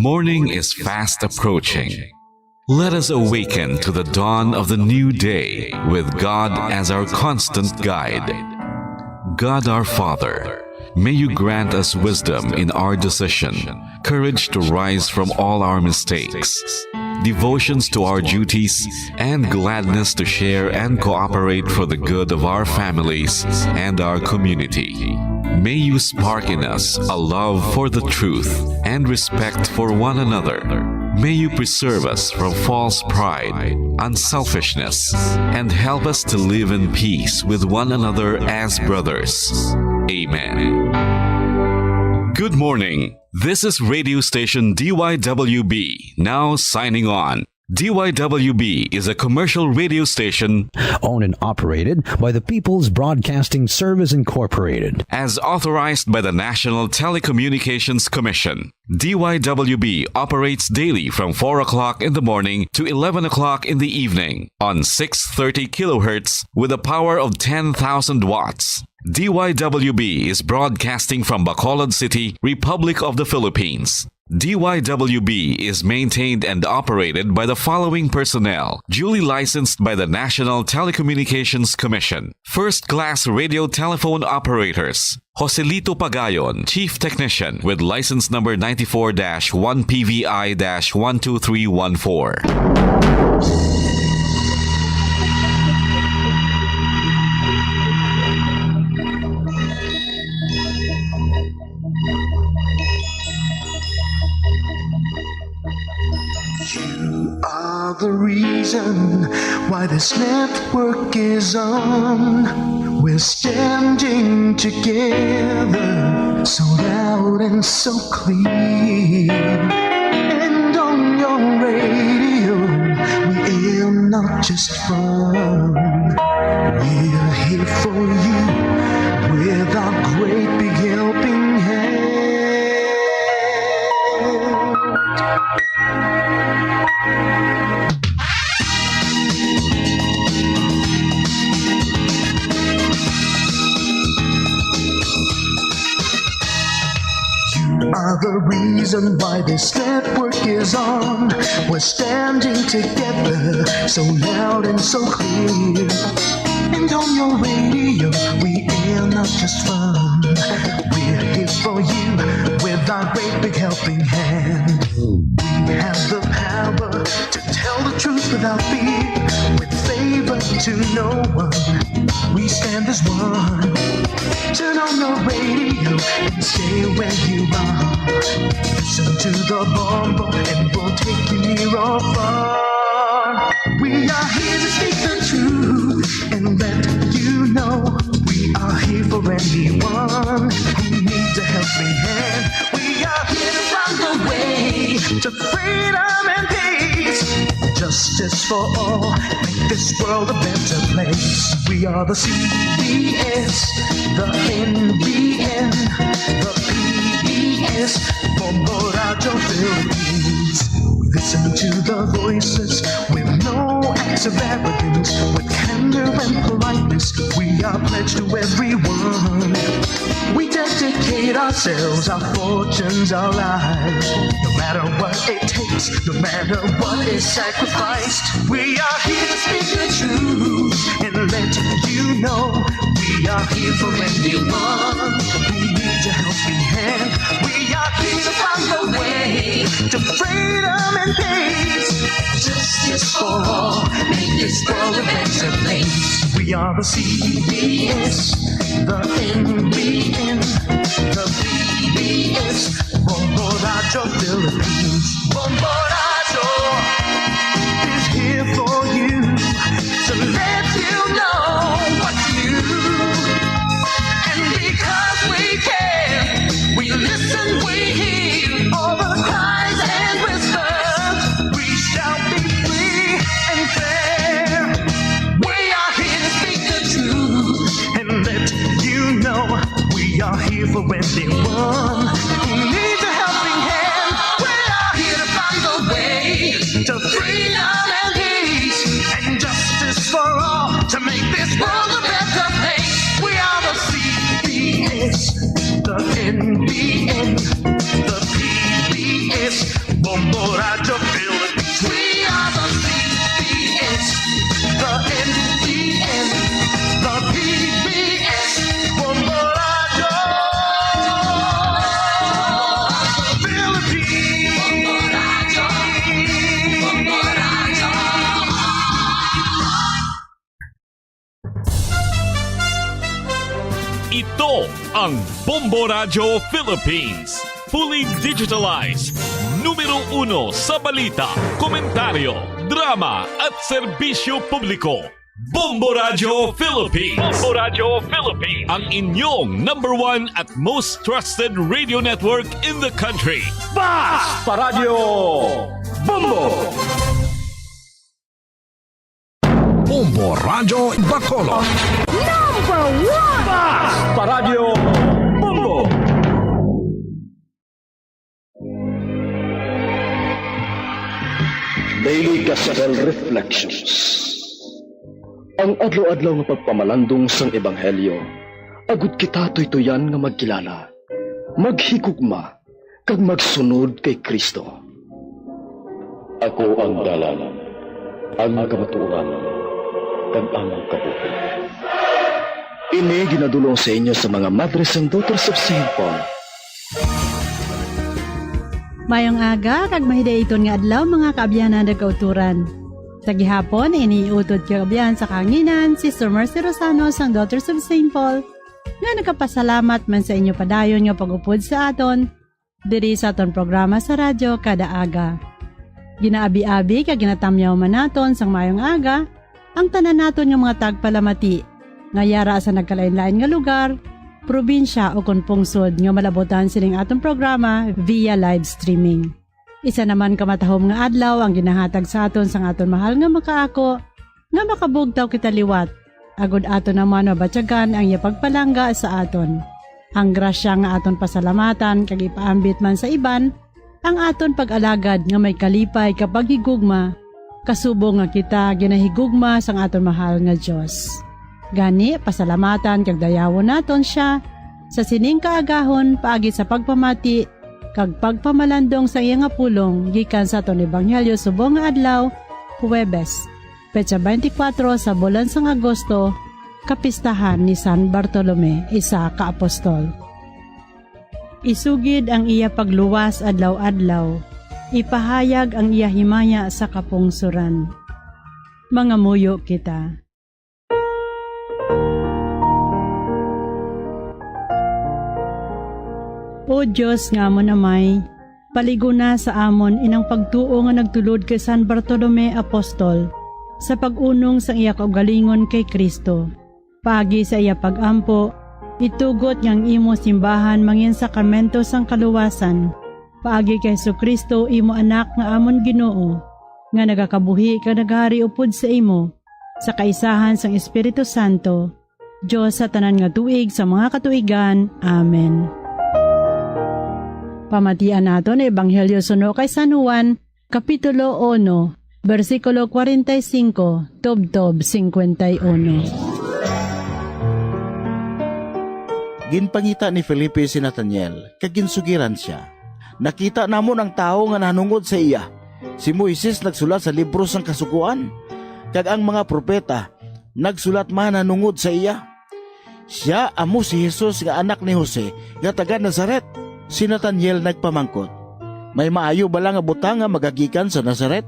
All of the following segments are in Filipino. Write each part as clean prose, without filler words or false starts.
morning is fast approaching. Let us awaken to the dawn of the new day with God as our constant guide. God our Father, may you grant us wisdom in our decision, courage to rise from all our mistakes, devotions to our duties, and gladness to share and cooperate for the good of our families and our community. May you spark in us a love for the truth and respect for one another. May you preserve us from false pride, unselfishness, and help us to live in peace with one another as brothers. Amen. Good morning. This is radio station DYWB, now signing on. DYWB is a commercial radio station owned and operated by the People's Broadcasting Service Incorporated, as authorized by the National Telecommunications Commission. DYWB operates daily from 4 o'clock in the morning to 11 o'clock in the evening on 630 kilohertz with a power of 10,000 watts. DYWB is broadcasting from Bacolod City, Republic of the Philippines. DYWB is maintained and operated by the following personnel, duly licensed by the National Telecommunications Commission. First-class radio telephone operators. Joselito Pagayon, Chief Technician with license number 94-1PVI-12314. You are the reason why this network is on. We're standing together, so loud and so clear. And on your radio, we air not just fun. We're here for you with our great big helping hand. You are the reason why this network is on. We're standing together, so loud and so clear. And on your radio, we air not just fun. We're here for you with our great big helping hand. We have the power to tell the truth without fear, with favor to no one. We stand as one. Turn on your radio and stay where you are. Listen to the bomb and we'll take you near or far. We are here to speak the truth and let you know. We are here for anyone who needs a helping hand. We are here to find the way to freedom and peace. Justice for all, make this world a better place. We are the CBS, the NBN, the PBS, for Radio Philippines. We listen to the voices with no acts of arrogance, with candor and politeness. We are pledged to everyone. We dedicate ourselves, our fortunes, our lives. No matter what it takes, no matter what is sacrificed. We are here to speak the truth and let you know. We are here for anyone who needs a helping hand. We are here to find the way to freedom and peace. Justice for all, make this world a better place. We are the CBS, the NBN, the PBS, Radio Philippines. Radio is here for you to let you know what's new. And because we care, we listen, we hear all the cries and whispers. We shall be free and fair. We are here to speak the truth and let you know. We are here for anyone who needs a helping hand. We are here to find the way to Ito ang Bombo Radio Philippines. Fully digitalized. Numero 1 sa balita, komentaryo, drama at serbisyo publiko. Bombo Radio Philippines. Bombo Radio Philippines. Ang inyong number 1 at most trusted radio network in the country. Basta Radio Bombo! Bombo Radio Bacolod. Number 1! Basta Radio Bombo! Daily Gospel Reflections. Ang adlaw-adlaw nga pagpamalandong sang Ebanghelyo, agud kita tuytoyan nga magkilala, maghigugma, kag magsunod kay Kristo. Ako ang dalan, ang kamatuoran, kag ang kabuhi. Ini ginadulong sa inyo sa mga Madres and Daughters of St. Paul. Mayong aga, kag mahidayton nga adlaw mga kaabyanan ng kauturan. Sa gihapon, iniutod kaabyan sa kanginan si Sir Mercy Rosano sang Daughters of St. Paul nga nagkapasalamat man sa inyo padayon nga pag-upod sa aton diri sa aton programa sa radyo kada aga. Ginaabi-abi kag ginatamyaw man naton sang mayong aga ang tanan naton nga mga tagpalamati nga yara sa nagkalain-lain nga lugar, probinsya o pungsod nga malabotan sining atong programa via live streaming. Isa naman kamatahom nga adlaw ang ginahatag sa aton sang aton mahal nga makaako nga makabugtaw kita liwat. Agud aton naman mabatyagan ang iyapagpalangga sa aton. Ang grasya nga aton pasalamatan kag ipaambit man sa iban ang aton pag-alagad nga may kalipay kapag higugma, kasubong nga kita ginahigugma sang aton mahal nga Dios. Gani pasalamatan kag dayawon naton siya sa sining kaagahon paagi sa pagpamati kag pagpamalandong sa iya nga pulong gikan sa aton Ebanghelyo subong nga adlaw, Huwebes, petsa 24 sa bulan sang Agosto, kapistahan ni San Bartolome, isa ka apostol. Isugid ang iya pagluwas adlaw-adlaw, ipahayag ang iya himaya sa kapungsuran. Mangamuyo kita. O Diyos nga mo namay, paliguna sa amon inang pagtuo nga nagtulod kay San Bartolome Apostol sa pag-unong sa iya kaugalingon kay Kristo. Pagi sa iya pag-ampo, itugot ngang imo simbahan mangin sakramento sang kaluwasan. Paagi kay Jesucristo imo anak nga amon Ginoo, nga nagakabuhi ka naghari upod sa imo, sa kaisahan sang Espiritu Santo, Diyos sa tanan nga tuig sa mga katuigan. Amen. Pamatian naton Ebanghelyo suno kay San Juan, Kapitulo 1, versikulo 45, tubtob 51. Ginpangita ni Felipe si Nathaniel, kag ginsugiran siya. Nakita namon ang tao nga nanungod sa iya. Si Moises nagsulat sa libro sang kasuguan, kag ang mga propeta nagsulat man nanungod sa iya. Siya amo si Jesus nga anak ni Jose nga taga Nazaret. Si Nathaniel nagpamangkot, may maayo ba lang nga butang nga magagikan sa Nazaret?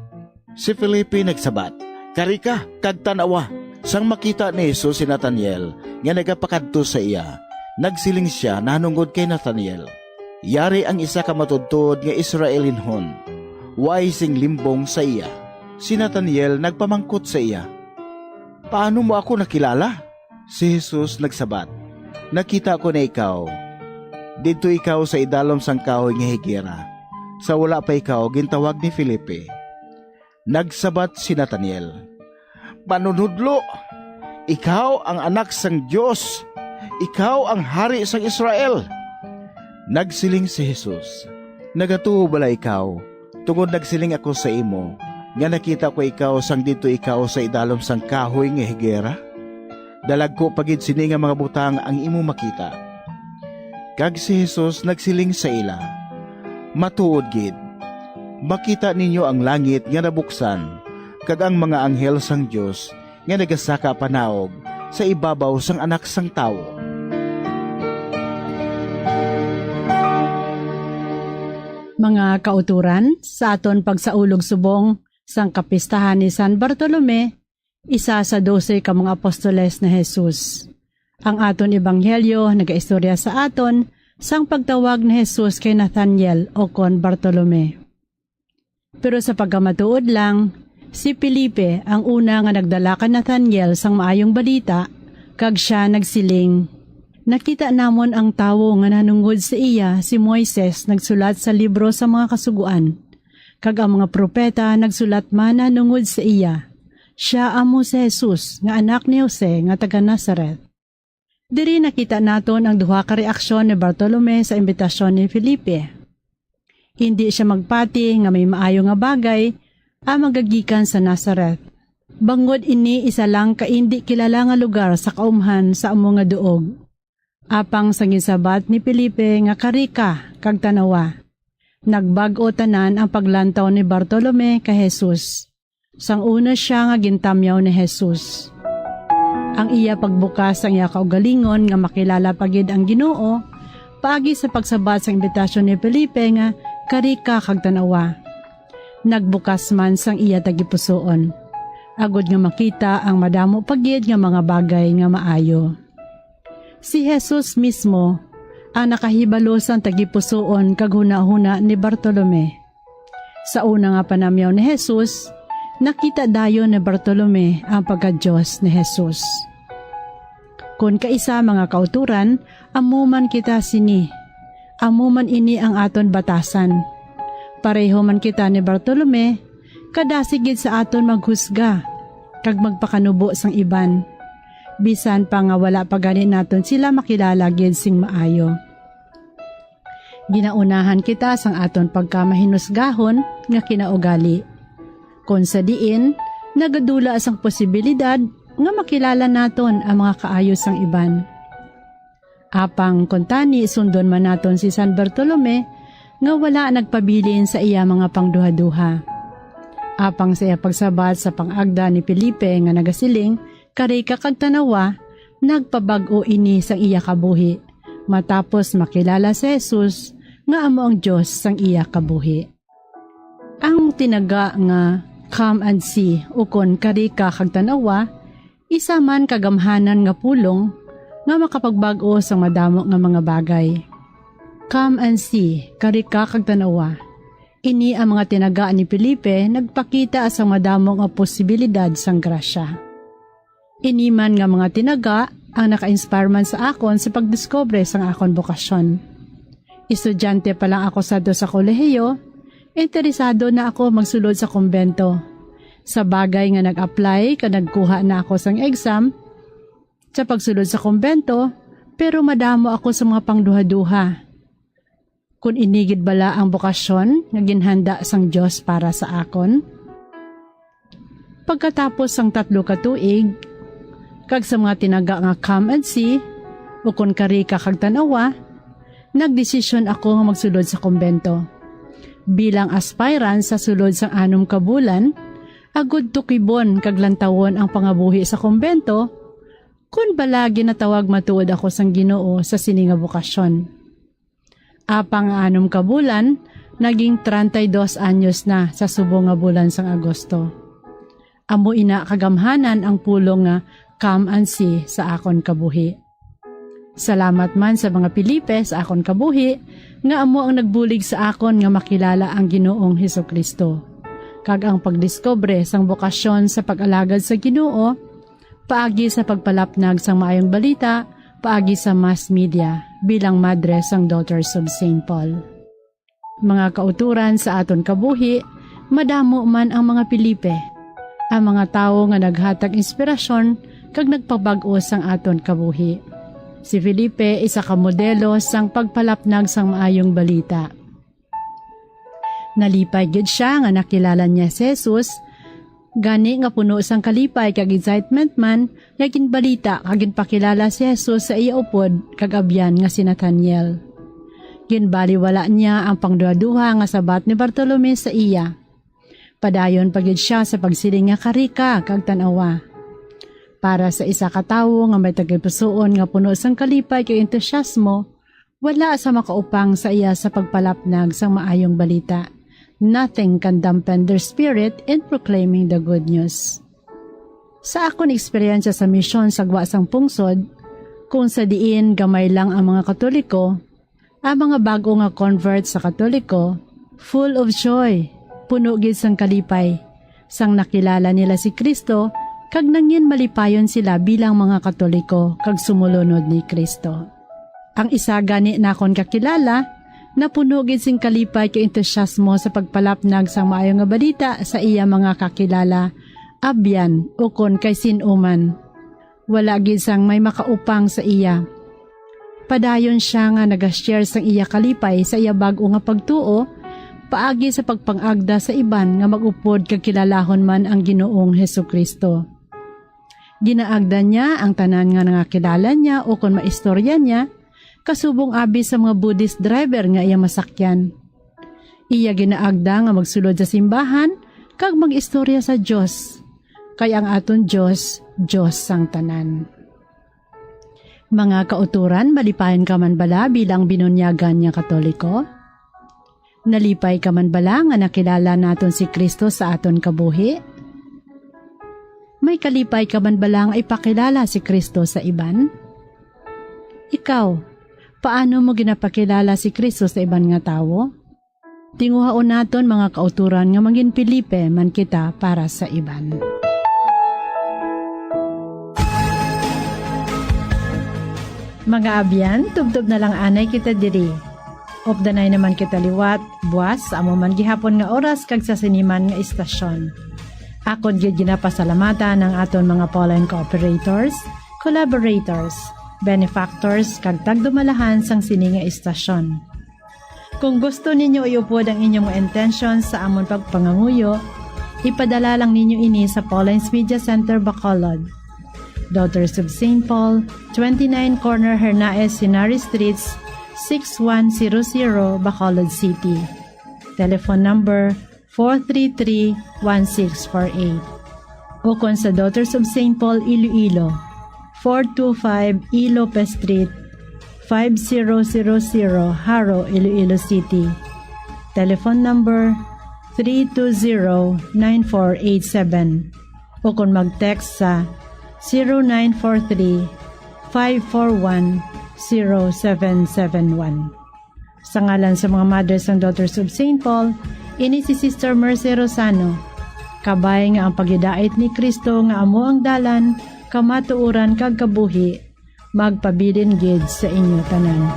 Si Felipe nagsabat, karika kag tanawa. Sang makita ni Jesus si Nathaniel nga nagapakadto sa iya, nagsiling siya nanungod kay Nathaniel. Yari ang isa ka matudtod nga Israelinhon, way sing limbong sa iya. Si Nathaniel nagpamangkot sa iya, paano mo ako nakilala? Si Jesus nagsabat, nakita ko na ikaw. Dito ikaw sa idalom sang kahoy nga higera. Sa wala pa ikaw, gintawag ni Felipe. Nagsabat si Nathaniel, manunudlo, ikaw ang anak sang Diyos, ikaw ang hari sang Israel. Nagsiling si Jesus, nagatuo bala ikaw, tungod nagsiling ako sa imo, nga nakita ko ikaw sang dito ikaw sa idalom sang kahoy nga higera. Dalag ko pagid sini nga mga butang ang imo makita. Kag si Jesus nagsiling sa ila, matuod gid, makita ninyo ang langit nga nabuksan, kag ang mga anghel sang Dios nga nagasaka panaog sa ibabaw sang anak sang tawo. Mga kauturan, sa aton pagsaulog subong sang kapistahan ni San Bartolome, isa sa 12 ka mga apostoles na Jesus. Ang aton ebanghelyo nagaistorya sa aton sang pagtawag ni Jesus kay Nathaniel o kon Bartolome. Pero sa pagkamatuod lang, si Felipe ang una nga nagdala kan Nathaniel sang maayong balita, kag siya nagsiling, "Nakita namon ang tawo nga nanungod sa iya si Moises nagsulat sa libro sa mga kasuguan, kag ang mga propeta nagsulat man nanungod sa iya. Siya amo si Jesus nga anak ni Jose nga taga Nazareth." Diri nakita naton ang duha ka reaksyon ni Bartolome sa imbitasyon ni Felipe. Hindi siya magpati nga may maayo nga bagay ang magagikan sa Nazareth. Bangod ini isa lang ka hindi kilala nga lugar sa kaumhan sa amo nga duog. Apang sa ginsabat ni Felipe nga karika kag tanawa. Nagbag-o tanan ang paglantaw ni Bartolome kay Jesus. Sang una siya nga gintamyaw ni Jesus. Ang iya pagbukas ang iya kaugalingon nga makilala pagid ang Ginoo, paagi sa pagsabat sa imbitasyon ni Felipe nga karika kag tanawa. Nagbukas man sang iya tagipusoon. Agod nga makita ang madamo pagid nga mga bagay nga maayo. Si Jesus mismo ang nakahibalo sang tagipusoon kag hunahuna ni Bartolome. Sa una nga panamyaw ni Jesus, nakita dayon ni Bartolome ang pagka-Diyos ni Jesus. Kung kaisa mga kauturan, amuman kita sini, amuman ini ang aton batasan. Pareho man kita ni Bartolome, kadasigid sa aton maghusga, kag magpakanubo sang iban. Bisan pa nga wala pa gani naton sila makilala gid sing maayo. Ginaunahan kita sang aton pagkamahinusgahon nga kinaugali. Kung sa diin, nagadula sang posibilidad nga makilala naton ang mga kaayos sang iban. Apang kontani sundon man naton si San Bartolome nga wala nagpabilin sa iya mga pangduha-duha. Apang sa iya pagsabat sa pangagda ni Felipe nga nagasiling, karika kag tanawa, nagpabag-o ini sang iya kabuhi, matapos makilala si Jesus nga amo ang Diyos sang iya kabuhi. Ang tinaga nga come and see ukon karika kag tanawa, isa man kagamhanan nga pulong nga makapagbag-o sa madamo nga mga bagay. Come and see, karika kag tanawa. Ini ang mga tinaga ni Felipe nagpakita sa madamo nga posibilidad sang grasya. Ini man nga mga tinaga ang naka-inspire man sa akon sa pagdiskobre sang akon bokasyon. Estudyante pa lang ako sa kolehiyo, interesado na ako magsulod sa kumbento. Sa bagay nga nag-apply ka nagkuha na ako sang exam sa pagsulod sa kumbento, pero madamo ako sa mga pangduha-duha. Kung inigid bala ang bokasyon nga ginhanda sang Diyos para sa akon. Pagkatapos sang 3 ka tuig, kag sa mga tinaga nga come and see, o kung karika kag tanawa, nagdesisyon ako nga magsulod sa kumbento. Bilang aspirant sa sulod sang 6 ka bulan, agud tukibon kag lantawon ang pangabuhi sa kumbento, kun bala ginatawag matuod ako sang Ginoo sa sini nga bokasyon. Apang 6 ka bulan, naging 32 anyos na sa subong nga bulan sang Agosto. Amo ina kagamhanan ang pulong nga come and see sa akon kabuhi. Salamat man sa mga Felipe sa akon kabuhi, nga amo ang nagbulig sa akon nga makilala ang Ginoong Hesukristo. Kag ang pagdiskobre sang bokasyon sa pag-alagad sa Ginoo, paagi sa pagpalapnag sang maayong balita, paagi sa mass media bilang madre sang Daughters of St. Paul. Mga kauturan sa aton kabuhi, madamo man ang mga Felipe, ang mga tawo nga naghatag inspirasyon kag nagpabag-o sang aton kabuhi. Si Felipe isa ka modelo sang pagpalapnag sang maayong balita. Nalipay gid siya nga nakilala niya si Jesus, gani nga puno sang kalipay kag excitement man, nga ginbalita kag ginpakilala si Jesus sa iya upod kag abyan nga si Nathaniel. Ginbaliwala niya ang pangduha-duha nga sabat ni Bartolome sa iya. Padayon pagid siya sa pagsiling nga karika kag tanawa. Para sa isa ka tawo nga may tagipusoon nga puno sang kalipay kag entusiasmo, wala sa makaupang sa iya sa pagpalapnag sang maayong balita. Nothing can dampen their spirit in proclaiming the good news. Sa akong eksperyensya sa misyon sa Gwa sang Pungsod, Kung sa diin gamay lang ang mga Katoliko, ang mga bago nga convert sa Katoliko, full of joy, puno gid sang kalipay, sang nakilala nila si Kristo, kag nangyin malipayon sila bilang mga Katoliko kag sumulunod ni Kristo. Ang isa gani nakon kakilala, napuno gid sing kalipay kay entusiasmo sa pagpalapnag sang maayo nga balita sa iya mga kakilala, abyan o kon kay sinuman. Wala gid sang may makaupang sa iya. Padayon siya nga nag-share sang iya kalipay sa iya bag-o nga pagtuo, paagi sa pagpangagda sa iban nga magupod kag kilalahon man ang Ginoong Hesukristo. Ginaagda niya ang tanan nga nangakilala niya o kon maistorya niya, kasubong abi sa mga Buddhist driver nga iya masakyan. Iya ginaagda nga magsulod sa simbahan kag mag-istorya sa Dios. Kay ang aton Dios, Dios sang tanan. Mga kauturan, malipayan ka man bala bilang binunyagan niya Katoliko? Nalipay ka man bala nga nakilala naton si Kristo sa aton kabuhi? May kalipay ka man bala nga ipakilala si Kristo sa iban? Ikaw, paano mo ginapakilala si Kristo sa iban nga tawo? Tinguhaon naton mga kauturan nga mangin pilipe man kita para sa iban. Mga abyan, tubtob na lang anay kita diri. Opdanay naman kita liwat, buwas, amo man gihapon nga oras kag sa siniman nga istasyon. Akon gyud ginapasalamatan ang aton mga Pauline cooperators, collaborators, benefactors kag tagdumalahan sang sini nga istasyon. Kung gusto ninyo iupod ang inyong intention sa amon pagpanganguyo, ipadala lang ninyo ini sa Pauline's Media Center Bacolod, Daughters of St. Paul, 29 Corner Hernaez Sinari Streets, 6100 Bacolod City. Telephone number 433-1648. O kung sa Daughters of St. Paul, Iloilo, 425 E. Lopez Street, 5000 Haro, Iloilo City. Telephone number 320-9487. O kung mag-text sa 0943-541-0771. Sa ngalan sa mga mothers and daughters of St. Paul, ini si Sister Mercy Rosano. Kabay nga ang pagyudait ni Kristo nga amo ang dalan, kamatuuran kag kabuhi, magpabilin gid sa inyo tanan.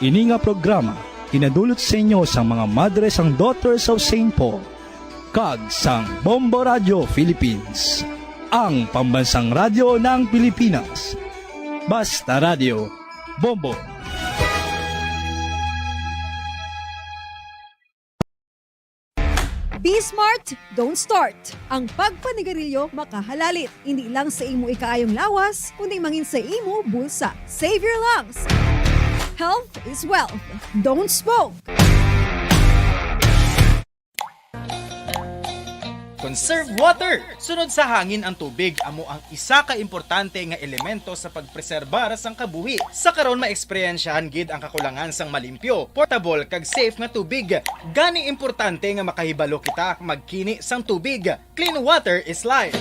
Ini nga programa kinadulot sa inyo sa mga Madres ang Daughters of St. Paul kag sang Bombo Radio Philippines, ang pambansang radyo ng Pilipinas. Basta Radio Bombo. Be smart, don't start. Ang pagpanigarilyo makahalalit. Hindi lang sa imo ikaayong lawas, kundi mangin sa imo bulsa. Save your lungs. Health is wealth. Don't smoke. Conserve water! Sunod sa hangin ang tubig, amo ang isa ka importante nga elemento sa pagpreserbar sang kabuhi. Sa karon maeksperiensyahan gid ang kakulangan sang malimpyo, portable kag safe nga tubig. Gani importante nga makahibalo kita magkini sang tubig. Clean water is life.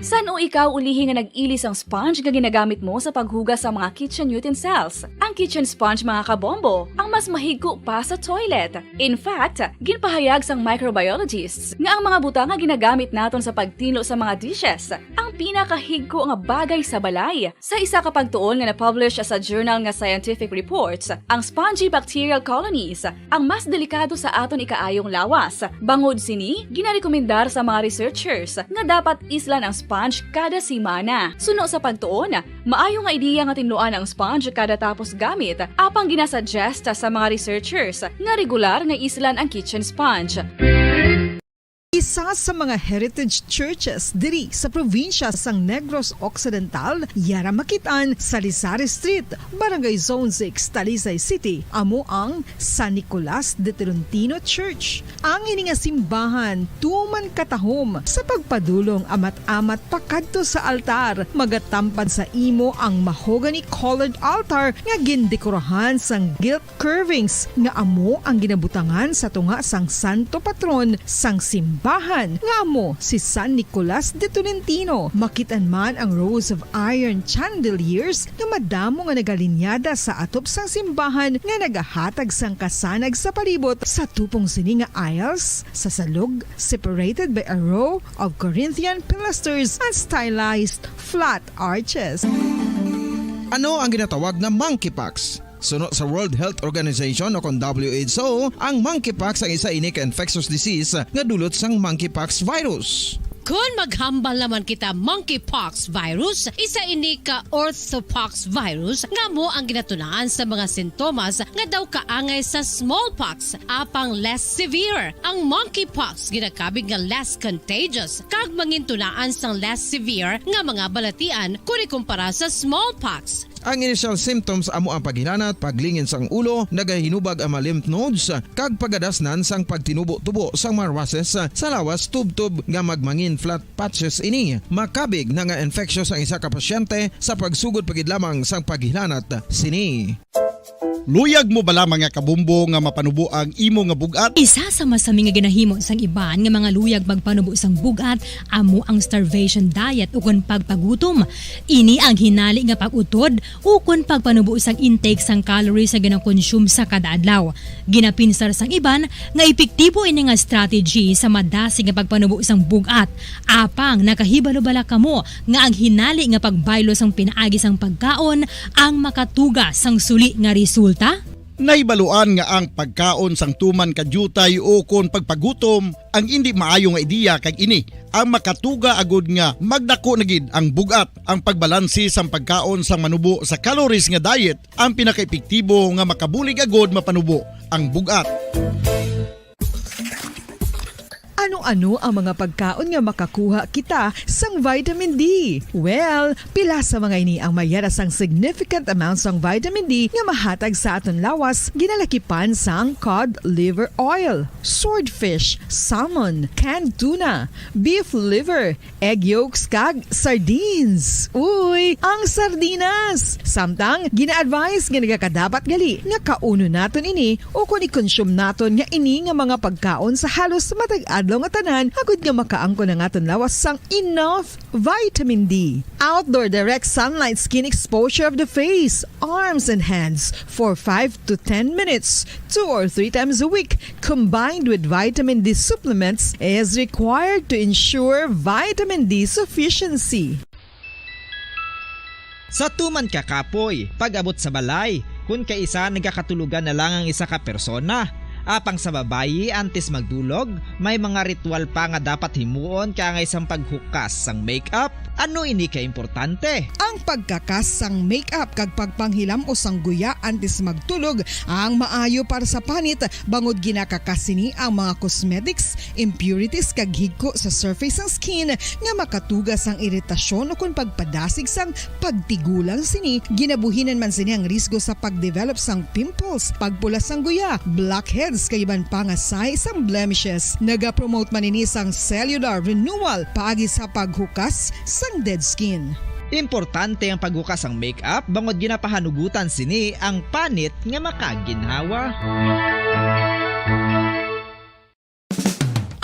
San o ikaw ulihi nga nag-ilis ang sponge nga ginagamit mo sa paghugas sa mga kitchen utensils? Ang kitchen sponge mga kabombo, ang mas mahigko pa sa toilet. In fact, ginpahayag sang microbiologists nga ang mga butang nga ginagamit naton sa pagtino sa mga dishes, ang pinakahigko nga bagay sa balay. Sa isa ka pagtuon nga na-publish sa journal nga Scientific Reports, ang spongy bacterial colonies ang mas delikado sa aton ikaayong lawas. Bangod sini, ginarekomendar sa mga researchers nga dapat islan ang sponge kada simana. Suno sa pagtuon, maayo nga ideya nga tinluan ang sponge kada tapos gamit, apang ginasuggest sa mga researchers nga regular nga islan ang kitchen sponge. Isa sa mga heritage churches diri sa probinsya sang Negros Occidental, yara makitaan sa Rizal Street, Barangay Zone 6, Talisay City, amo ang San Nicolas de Tolentino Church. Ang ini nga simbahan tuman katahom sa pagpadulong amat-amat pakadto sa altar, magatampad sa imo ang mahogany colored altar nga gindekorahan sang gilt curvings nga amo ang ginabutangan sa tunga sang santo patron sang simbahan nga amo si San Nicolas de Tolentino. Makitan man ang rows of iron chandeliers nga madamo nga nagalinyada sa atop sang simbahan nga nagahatag sang kasanag sa palibot sa tupong sini nga aisles sa salog, separated by a row of Corinthian pilasters and stylized flat arches. Ano ang ginatawag na monkeypox? Sunod sa World Health Organization o kung WHO, ang monkeypox ang isa ini ka infectious disease nga dulot sang monkeypox virus. Kung maghambal naman kita monkeypox virus, isa ini ka orthopox virus nga mo ang ginatunaan sa mga sintomas nga daw kaangay sa smallpox, apang less severe. Ang monkeypox ginakabig nga less contagious kag mangintunaan sang less severe nga mga balatian kung ikumpara sa smallpox. Ang initial symptoms amo ang paghinanat, paglingin sang ulo, nagahinubag ang mga lymph nodes, kag pagadasnan sang pagtinubo-tubo sang mga rashes sa lawas tub-tub nga magmangin flat patches ini. Makabig na nga infectious ang isa ka pasyente sa pagsugod pagid lamang sang paghinanat sini. Luyag mo bala mga kabumbo nga mapanubo ang imo nga bugat? Isa sa masami nga ginahimo sang iban nga mga luyag magpanubo sang bugat amo ang starvation diet ukon pagpagutom. Ini ang hinali nga pag-utod ukon pagpanubo sang intake sang calories sa ginakonsume sa kada adlaw. Ginapinsar sang iban nga epektibo ini nga strategy sa madasig nga pagpanubo sang bugat. Apang nakahibalo-bala kamo nga ang hinali nga pagbaylo sang pinaagi sang pagkaon ang makatuga sang suli nga resulta. Naibaluan nga ang pagkaon sang tuman kadyutay o kon pagpagutom ang hindi maayo nga ideya kag ini ang makatuga agud nga magdako na gid ang bugat. Ang pagbalansi sang pagkaon sang manubo sa calories nga diet ang pinakaepektibo nga makabulig agud mapanubo ang bugat. Ano-ano ang mga pagkaon nga makakuha kita sang vitamin D? Well, pila sa mga ini ang mayara sang significant amounts sang vitamin D nga mahatag sa aton lawas ginalakipan sang cod liver oil, swordfish, salmon, canned tuna, beef liver, egg yolks kag sardines. Uy, ang sardinas! Samtang gina-advise nga nagakadapat gali nga kauno naton ini o kung i-consume naton nga ini nga mga pagkaon sa halos matag-adlaw nga tanan agud nga makaangko na ngaton lawas sang enough vitamin D. Outdoor direct sunlight skin exposure of the face, arms and hands for 5 to 10 minutes 2 or 3 times a week combined with vitamin D supplements is required to ensure vitamin D sufficiency. Sa tuman ka kapoy, pag-abot sa balay, kung kaisa nagakatulugan na lang ang isa ka persona. Apang sa babayi antes magdulog, may mga ritual pa nga dapat himuon kaya nga isang paghukas sang makeup. Ano ini ka importante? Ang pagkakas sang makeup kag pagpanghilam o sang guya antes magtulog ang maayo para sa panit bangod ginakakasini ang mga cosmetics, impurities kag higko sa surface sang skin nga makatugas sang iritasyon o kung pagpadasig sang pagtigulang sini. Ginabuhinan man sini ang risgo sa pagdevelop sang pimples, pagpula sang guya, blackheads kay iban pa nga size sang blemishes. Naga-promote man ini sang cellular renewal paagi sa paghukas sang dead skin. Importante ang paghukas ang makeup bangod ginapahanugutan sini ang panit nga makaginhawa.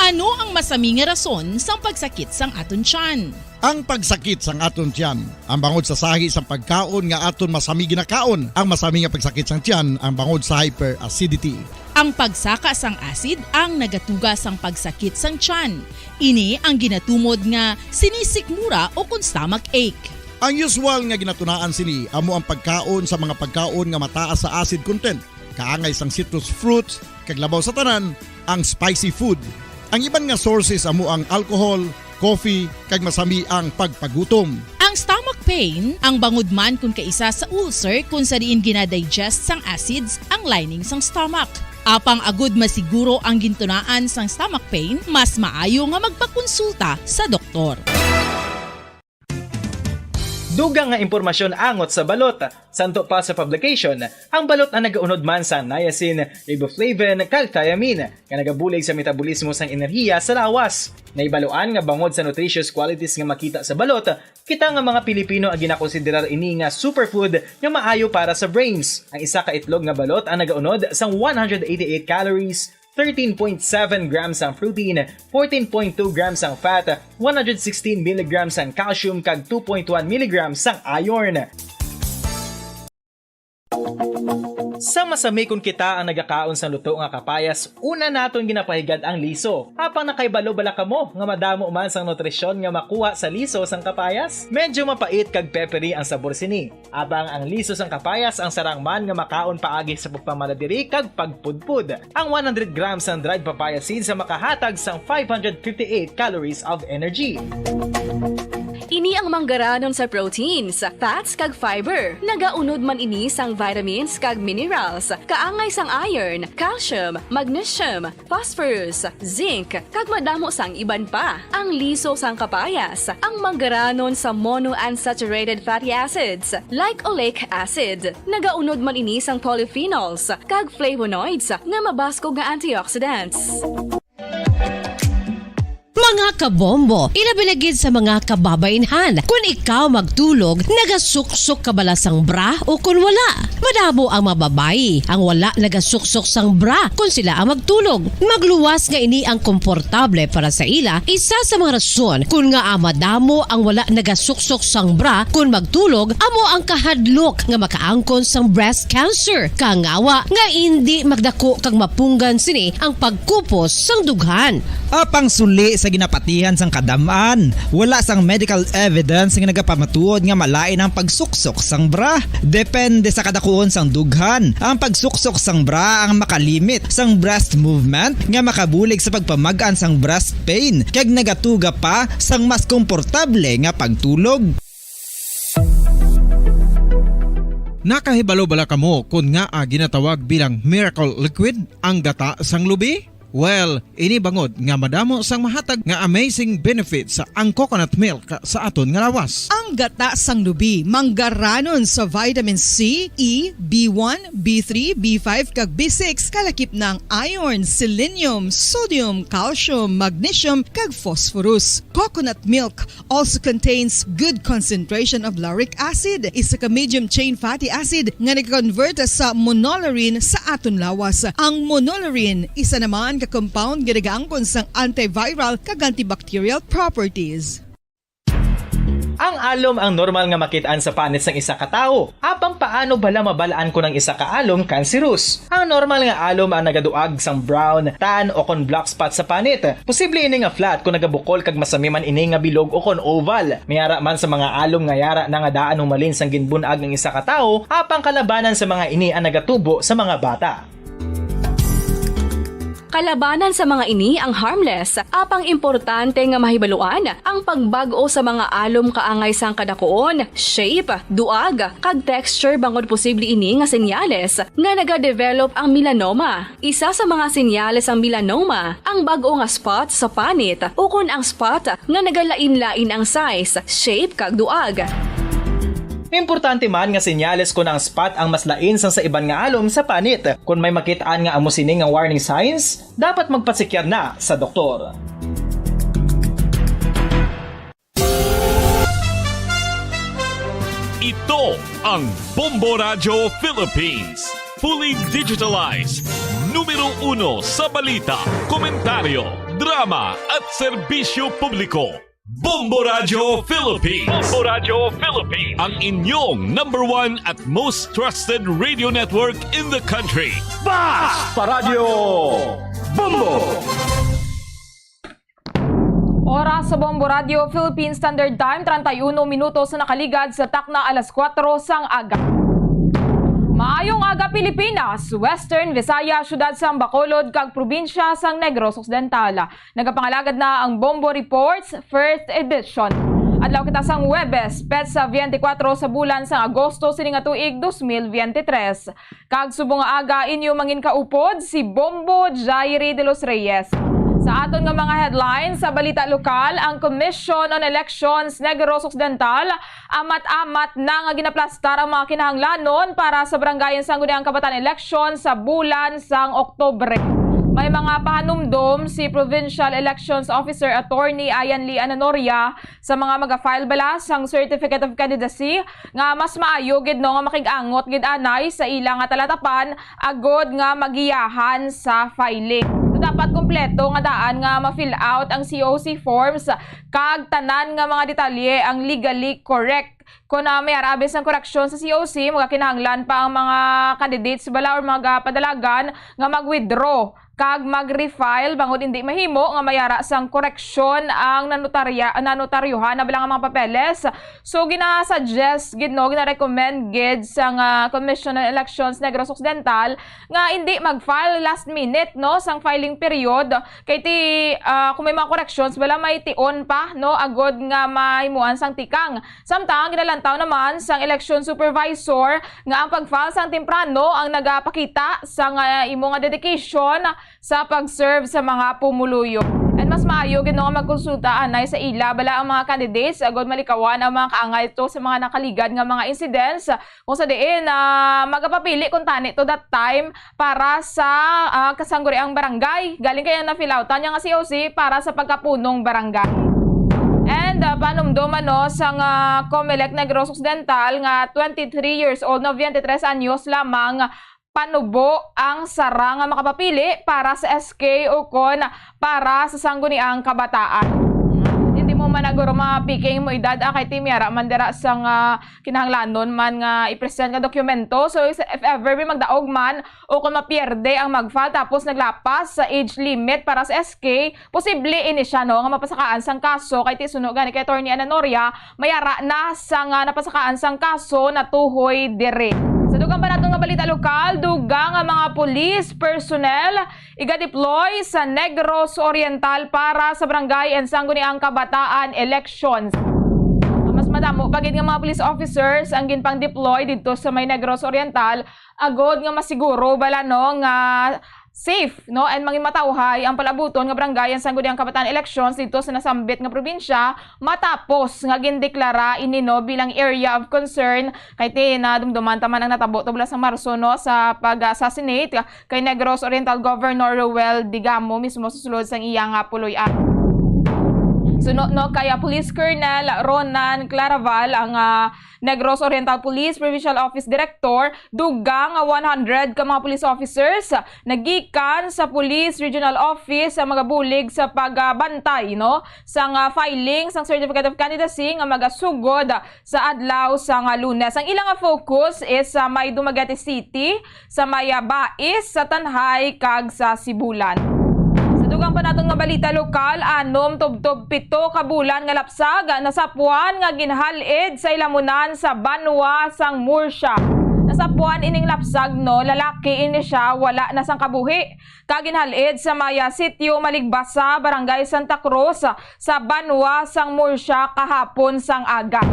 Ano ang masami nga rason sang pagsakit sang aton tiyan? Ang pagsakit sang aton tiyan, ang bangod sa sahi sang pagkaon nga aton masami ginakaon. Ang masami nga pagsakit sang tiyan, ang bangod sa hyperacidity. Ang pagsaka sang acid ang nagatuga sang pagsakit sang tiyan. Ini ang ginatumod nga sinisikmura o kung stomach ache. Ang usual nga ginatunaan sini amo ang pagkaon sa mga pagkaon nga mataas sa acid content. Kaangay sang citrus fruits, kag labaw sa tanan, ang spicy food. Ang iban nga sources amo ang alcohol, coffee kag masami ang pagpagutom. Ang stomach pain, ang bangod man kung kaisa sa ulcer kung sa diin ginadigest sang acids ang lining sang stomach. Apang agud masiguro ang gintunaan sang stomach pain, mas maayo nga magpakonsulta sa doktor. Dugang nga impormasyon angot sa balot. Santo pa sa publication, ang balot ang nagaunod man sa niacin, riboflavin, kag thiamine, nga nagabulig sa metabolismo sang enerhiya sa lawas. Naibaluan nga bangod sa nutritious qualities nga makita sa balot, kita nga mga Pilipino ang ginakonsiderar ini nga superfood nga maayo para sa brains. Ang isa ka itlog nga balot ang nagaunod sang 188 calories, 13.7 grams ang protein, 14.2 grams ang fat, 116 mg ang calcium kag 2.1 mg ang iron. Sa masami kung kita ang nagakaon sa luto nga kapayas, una naton ginapahigad ang liso. Apang nakaibalo bala kamo nga madamo man sang nutrisyon nga makuha sa liso sang kapayas? Medyo mapait kag peppery ang sabor sini. Abang ang liso sang kapayas ang sarang man nga makaon paagi sa pagpamaladiri kag pagpudpud. Ang 100 grams ng dried papaya seeds sa makahatag sang 558 calories of energy. Ini ang manggaranon sa proteins, fats kag fiber. Nagaunod man ini sang vitamins kag minerals, kaangay sang iron, calcium, magnesium, phosphorus, zinc, kag madamo sang iban pa. Ang liso sang kapayas, ang manggaranon sa monounsaturated fatty acids like oleic acid. Nagaunod man ini sang polyphenols kag flavonoids nga mabaskog nga antioxidants. Mga kabombo, ilabilagid sa mga kababainhan. Kung ikaw magtulog, nagasuksok ka bala sang bra o kung wala. Madamo ang mababayi ang wala nagasuksok sang bra kung sila ang magtulog. Magluwas nga ini ang komportable para sa ila. Isa sa mga rason kung nga madamo ang wala nagasuksok sang bra kung magtulog, amo ang kahadlok nga makaangkon sang breast cancer. Kangawa nga hindi magdako kag mapunggan sini ang pagkupos sang dughan. Apang suli sa ginapatihan sang kadamaan, wala sang medical evidence nga nagapamatuod nga malain ang pagsuksok sang bra. Depende sa kadakuon sang dughan. Ang pagsuksok sang bra ang makalimit sang breast movement nga makabulig sa pagpamagaan sang breast pain kag nagatuga pa sang mas komportable nga pagtulog. Nakahibalo bala kamo kung nga ginatawag bilang miracle liquid ang gata sang lubi? Well, ini bangod nga madamo sang mahatag nga amazing benefits sa ang coconut milk sa aton nga lawas. Ang gata sang lubi manggaranon sa vitamin C, E, B1, B3, B5 kag B6 kalakip ng iron, selenium, sodium, calcium, magnesium kag phosphorus. Coconut milk also contains good concentration of lauric acid, isa ka medium chain fatty acid nga nag-convert sa monolarin sa aton lawas. Ang monolarin isa naman ka-compound ginagaangkon sang antiviral kag antibacterial properties. Ang alom ang normal nga makitaan sa panit sang isa ka tawo. Apang paano bala mabalaan ko ng isa ka alom cancerous? Ang normal nga alom ang nagaduag sang brown, tan o kon black spot sa panit. Posible ini nga flat kung nagabukol kag masami man ini nga bilog o kon oval. Mayara man sa mga alom nga yara na nga daan humalin sang ginbunag ng isa ka tawo, apang kalabanan sa mga ini ang nagatubo sa mga bata. Kalabanan sa mga ini ang harmless, apang importante nga mahibaluan ang pagbago sa mga alom kaangay sang kadakuon, shape, duag, kag texture bangod posible ini nga senyales nga nagadevelop ang melanoma. Isa sa mga senyales ang melanoma, ang bago nga spot sa panit o kun ang spot nga nagalain-lain ang size, shape, kag duag. Importante man nga senyales kung ang spot ang mas lain sang sa iban nga alom sa panit. Kung may makitaan nga amo sini nga warning signs, dapat magpasikyar na sa doktor. Ito ang Bombo Radio Philippines. Fully digitalized. Numero 1 sa balita, komentaryo, drama at serbisyo publiko. Bombo Radio Philippines. Bombo Radio Philippines. Ang inyong #1 at most trusted radio network in the country. Basta Radio Bombo! Oras sa Bombo Radio Philippines Standard Time, 31 minutos na nakaligad sa takna alas 4 sang aga. Maayong aga Pilipinas, Western Visaya, syudad sang Bacolod kag probinsya sang Negros Occidental. Nagapangalagad na ang Bombo Reports First Edition. Adlaw kita sang Huwebes, petsa 24 sa bulan sang Agosto sining nga tuig 2023. Kag subong nga aga inyo mangin kaupod si Bombo Jairi de los Reyes. Sa aton nga mga headlines sa balita lokal, ang Commission on Elections Negros Occidental amat-amat na nga ginaplastar ang mga kinahanglanon para sa barangayan sang Guniang Kabataan Election sa bulan sang Oktubre. May mga pahanumdom si Provincial Elections Officer Attorney Ayan Lee Ananoria sa mga maga-file bala sang Certificate of Candidacy nga mas maayo gid no nga makigangot gid anay sa ilang nga talatapan agod nga magiyahan sa filing. Dapat kompleto nga daan nga ma-fill out ang COC forms kag tanan nga mga detalye ang legally correct. Kung may arabes ng koreksyon sa COC, magakinahanglan pa ang mga candidates bala or mga padalagan nga mag-withdraw kag mag-refile bangod hindi mahimo nga mayara sang koreksyon ang nanotaryuhan na bilang mga papeles. So gina-suggest gid no, gina-recommend gid sang Commission on Elections Negros Occidental nga hindi mag-file last minute no sang filing period kay ti kung may mga corrections wala may tion pa no agod nga mahimuan sang tikang. Samtang ginalantaw naman sang election supervisor nga ang pag-file sang temprano ang nagapakita sang imo nga dedication sa pag-serve sa mga pumuluyo. And mas maayo gid nga magkonsulta anay sa ila bala ang mga candidates agod malikawan ang mga kaangay to sa mga nakaligad nga mga incidents kung sa diin magapapili kung tani to that time para sa kasangguniang barangay. Galing kaya na fill outan nga COC para sa pagkapunong barangay. And panumduman no sang COMELEC Negros Occidental nga 23 years old no 23 anyos lamang panubo ang sara nga makapapili para sa SK o kon para sa sangguniang kabataan. Hindi mo man naguro mapiking mo edad kay timyara mandera sang kinahanglanon man nga i-present nga dokumento. So if ever may magdaog man o kung mapierde ang magfile tapos naglapas sa age limit para sa SK, posible ini siya no nga mapasakaan sang kaso kay tisuno gani kay Attorney Ananoria mayara na sang napasakaan sang kaso natuhoy dire. Sa dugang pa natin nga balita lokal, dugang nga mga police personnel iga-deploy sa Negros Oriental para sa barangay and sangguniang kabataan elections. Mas madamo pagid nga mga police officers ang ginpang deploy dito sa may Negros Oriental agod nga masiguro bala no nga safe no and mangin matawhay ang palabuton nga barangay ang sangguniang kabataan elections dito sa nasambit nga probinsya matapos nga gindeklara ini no bilang area of concern kay tinadumduman taman ang natabo tubla sa Marso no sa pag-assassinate kay Negros Oriental Governor Roel Digamo mismo sa sulod sang iyang puloy-an. Suno no kaya Police Colonel Ronan Claraval ang Negros Oriental Police Provincial Office Director dugang 100 ka mga police officers nagikan sa Police Regional Office sa mga bulig sa pagbantay no sang filing sang Certificate of Candidacy nga magasugod sa adlaw sang Lunes. Ang ilang focus is sa may Dumaguete City, sa may Bais, sa Tanhay kag sa Sibulan. Dugang pa natong nga balita lokal, anom tubtob 7 ka bulan nga lapsag nasapuan nga ginhalid sa ilamunan sa Banwa sang Murcia. Nasapuan ining lapsag no, lalaki ini siya wala na sang kabuhi. Kaginhalid sa maya sitio Maligbasa, Barangay Santa Cruz sa Banwa sang Murcia kahapon sang aga.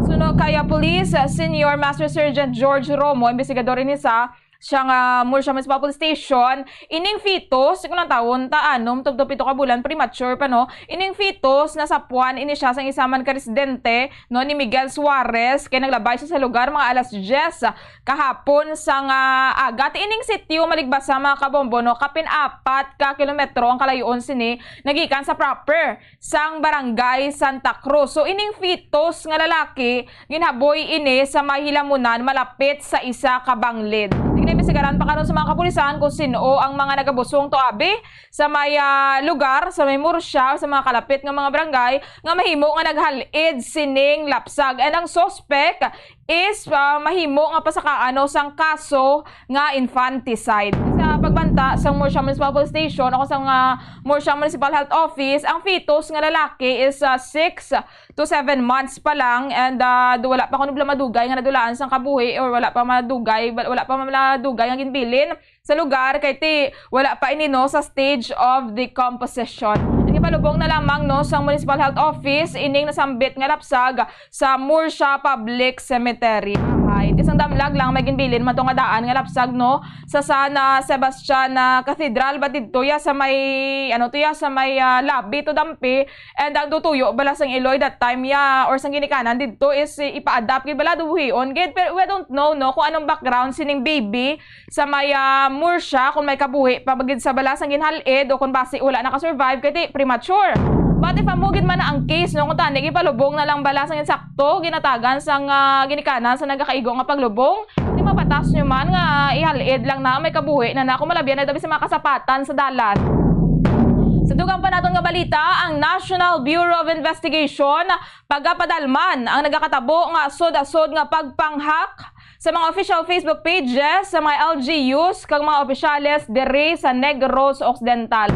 Suno kaya Police Senior Master Sergeant George Romo, investigador ini sa siyang Murcia Municipal Police Station, ining fetus, kung taon, taanom, tubtop 7 ka bulan, premature pa no, ining fetus, nasapuan, ini siya sang isaman ka residente, no, ni Miguel Suarez, kaya naglabay siya sa lugar, mga alas 10, kahapon, sang agat, ining sitio, Maligbasa, mga kabombo, no, kapin 4 ka kilometro, ang kalayoon sini, nagikan sa proper, sang Barangay Santa Cruz. So, ining fetus, nga lalaki, ginhaboy ini sa mahilamunan, malapit sa isa ka banglid. Imbestigaran pa karon sa mga kapulisan kung sino ang mga nagabusong toabi sa may lugar, sa may Murcia, sa mga kalapit ng mga barangay nga mahimo nga naghalid sining lapsag. And ang suspect is mahimo nga pasakaano sang kaso nga infanticide. Sa pagbanta sa Murcia Municipal Police Station o sa Murcia Municipal Health Office, ang fetus nga lalaki is 6 to 7 months pa lang, and wala pa kuno madugay nga nadulaan sang kabuhi, or wala pa madugay nga ginbilin sa lugar kay ti wala pa inino sa stage of decomposition. Palubong na lamang no sa Municipal Health Office ining nasambit nga lapsag sa Murcia Public Cemetery. Isang damlag lang may ginbilin man nga daan nga lapsag no sa San Sebastian Cathedral ba didto ya sa may sa may labi to dampi, and ang tutuyo bala sang Iloy that time ya or sang ginikanan didto is ipa-adapt gid bala duhion gid, pero we don't know no kung anong background sining baby sa may Murcia, kung may kabuhi pabagid sa bala sang ginhalid o kung basi wala naka-survive kay premature. But if amugid man na ang case no kung tani gipalubong na lang bala sang insakto ginatagan sang ginikanan sa nagakaigo nga paglubong, di mabatas nyo man nga ihalid lang na may kabuhi na kung malabyan na dabi sa mga kasapatan sa dalan. Sa dugang pa naton nga balita, ang National Bureau of Investigation pagapadalman ang nagakatabo nga asod-asod nga pagpanghak sa mga official Facebook pages sa mga LGUs kag mga opisyales diri sa Negros Occidental.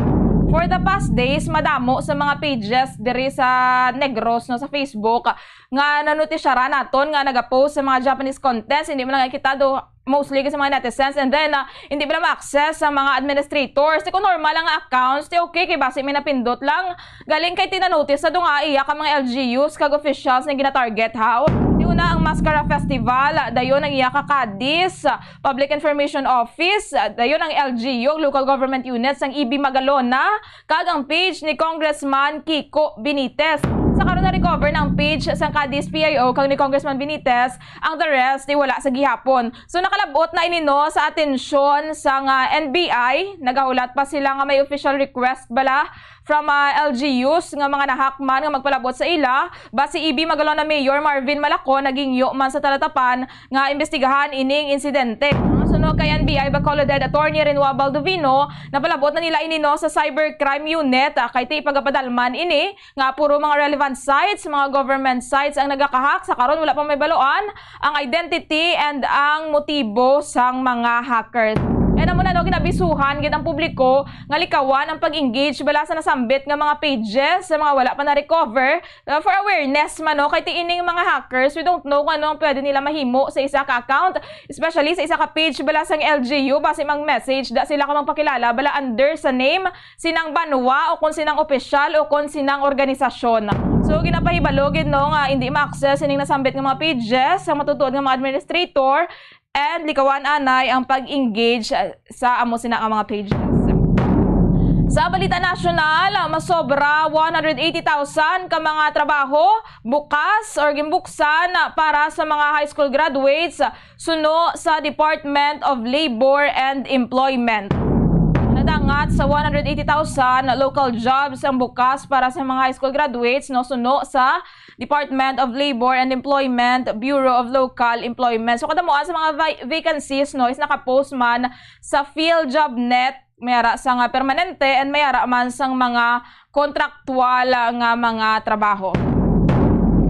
For the past days, madamo sa mga pages diri sa Negros no sa Facebook nga nanotisyaran naton nga nagapost sa mga Japanese contents, hindi mo lang nakikita do mostly sa mga netizens, and then hindi ba ma-access sa mga administrators. Kung normal ang accounts, okay kay base may napindot lang. Galing kay tinanotice sa dunga iya ka mga LGUs kag officials na gina-target how. Una ang Mascara Festival, dayon ang iya ka Cadiz Public Information Office, dayon ang LGU local government units ang EB Magalona kag ang page ni Congressman Kiko Benitez. Sa karon na recover ng page sa Cadiz PIO kag ni Congressman Benitez, ang the rest di wala sa gihapon. So nakalabot na inino sa atensyon sa NBI, nagahulat pa sila nga may official request bala from LGUs nga mga nahakman nga magpalabot sa ila. Basi EB Magalona Mayor Marvin Malaco naging man sa talatapan nga imbestigahan ining insidente. Sunod kay NBI Bacolod Attorney Renua Baldovino, napalabot na nila inino sa Cybercrime Unit kay ti pagapadalman ini nga puro mga relevant sites, mga government sites ang nagakahak. Sa karon wala pa may baloan ang identity and ang motibo sang mga hackers. And amo na ginabisuhan gid ang publiko nga likawan ang pag-engage bala sa nasambit nga mga pages sa mga wala pa na-recover for awareness man no kay tiining mga hackers. We don't know kung ano ang pwede nila mahimo sa isa ka account, especially sa isa ka page bala sang LGU base mang message da sila ka magpakilala bala under sa name sinang banwa o kung sinang opisyal o kung sinang organisasyon. So ginapahibalo gid no nga hindi ma-access ining nasambit nga mga pages sa matutuod nga mga administrator, and likawan anay ang pag-engage sa amo sina ang mga pages. Sa balita nasyonal, masobra 180,000 ka mga trabaho bukas or gimbuksan para sa mga high school graduates suno sa Department of Labor and Employment. Nadangat sa 180,000 local jobs ang bukas para sa mga high school graduates no suno sa Department of Labor and Employment, Bureau of Local Employment. So kadamuan sa mga vacancies no is nakapost man sa PhilJobNet, mayara sa nga permanente and mayara man sang mga kontraktual nga mga trabaho.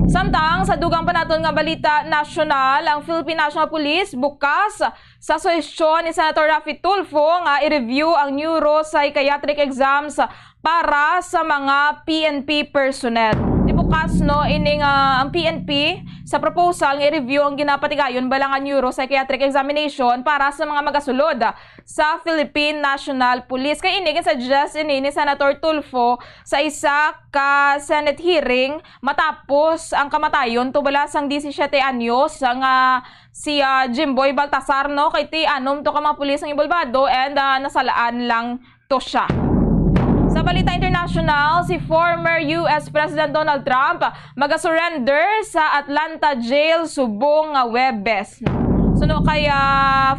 Samtang sa dugang pa naton nga balita nasyonal, ang Philippine National Police bukas sa suhestyon ni Senator Raffy Tulfo nga i-review ang neuropsychiatric exams para sa mga PNP personnel. Bukas no ining ang PNP sa proposal nga i-review ang ginapatigayon bala nga neuropsychiatric examination para sa mga magasulod sa Philippine National Police. Kay ini suggest ini ni Senator Tulfo sa isa ka Senate hearing matapos ang kamatayon to bala sang 17 anyos nga si Jimboy Baltasar no kay ti anom to ka mga pulis ang involvado, and nasalaan lang to siya. Sa balita international, si former US President Donald Trump mag-surrender sa Atlanta jail subong nga Webes. Suno kay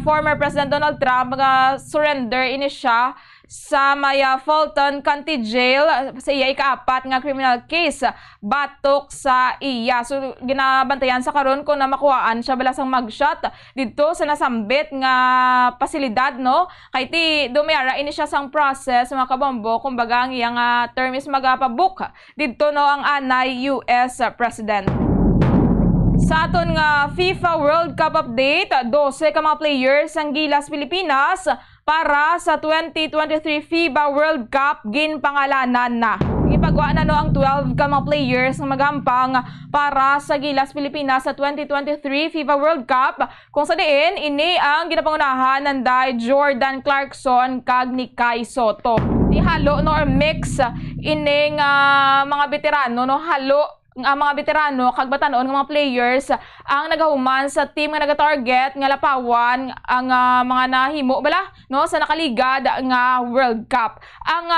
former President Donald Trump mag-surrender ini siya sa may Fulton County Jail sa iya ikaapat nga criminal case batok sa iya. So ginabantayan sa karon kung na makuhaan siya bala sang mugshot dito sa nasambit nga pasilidad no kay ti dumiyara ini siya sang process mga kabombo, kumbaga ang iyang term is magapabook dito no ang anay US President. Sa aton nga FIFA World Cup update, 12 ka mga players ang gilas Pilipinas para sa 2023 FIBA World Cup ginpangalanan na. Ipagawa na ang 12 ka mga players nga magampang para sa gilas Pilipinas sa 2023 FIBA World Cup, kung sa diin ini ang ginapangunahan ng Jordan Clarkson kag ni Kai Soto. Di halo or mix ining mga veterano halo ang mga veterano kag batanon ng mga players ang nagahuman sa team nga nagatarget nga lapawan ang mga nahimo bala sa nakaligad nga World Cup. Ang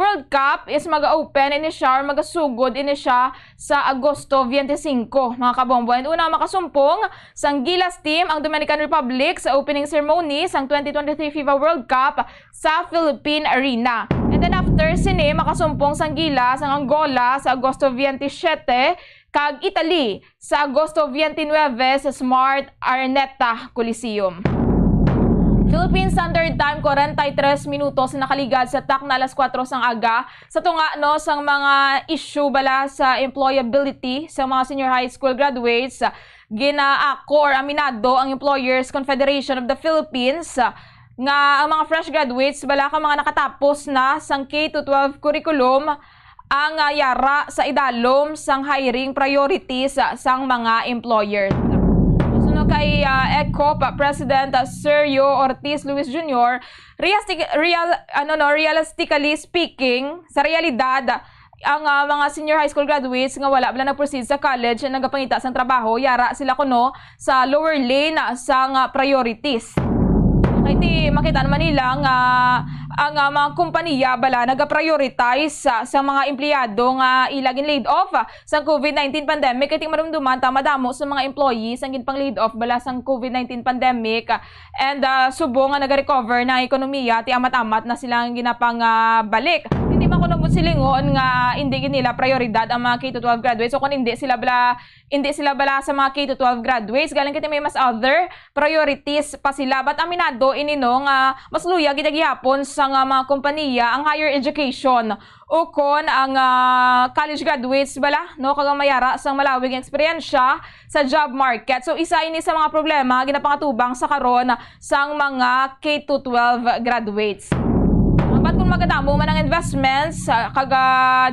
World Cup is maga-open ini siya or magasugod ini siya sa Agosto 25 mga kabombo. And una makasumpong sang gilas team ang Dominican Republic sa opening ceremony sang 2023 FIBA World Cup sa Philippine Arena. And then after sini makasumpong sang gilas ang Angola sa Agosto 27 kag Italy sa Agosto 29 sa Smart Araneta Coliseum. Philippine Standard Time 43 minutos na nakaligad sa tak na alas 4 sang aga sa tunga sang mga issue bala sa employability sa mga senior high school graduates. Ginaako or aminado ang Employers Confederation of the Philippines nga ang mga fresh graduates bala ka mga nakatapos na sang K-12 curriculum ang yara sa idalom sang hiring priorities sang mga employers. Sunod kay ECOP President Sergio Ortiz Luis Jr., realistically speaking, sa realidad, ang mga senior high school graduates nga wala bala nag-proceed sa college na nagapangita sang trabaho, yara sila kuno sa lower lane sang priorities. Kaya makita naman nila nga ang mga kumpanya bala nag-prioritize sa mga empleyado nga ilagin laid off sa COVID-19 pandemic. Kaya marumduman madamo sa mga employees ang ginpang laid off bala sa COVID-19 pandemic. And subo nga nag-recover na ekonomiya, ti amat-amat na silang ginapang balik. Hindi man kuno silingon nga hindi nila prioridad ang mga K-12 graduates. So kung hindi sila bala sa mga K-12 graduates, galing kiti may mas other priorities pa sila. But aminado inino nga mas luya gidagihapon sa mga kompanya ang higher education o kon ang college graduates bala kag mayara sang malawig eksperyensya sa job market. So isa ini sa mga problema ginapangatubang sa karon sang mga K-12 graduates. Ba't kung magadamo man ang investments kag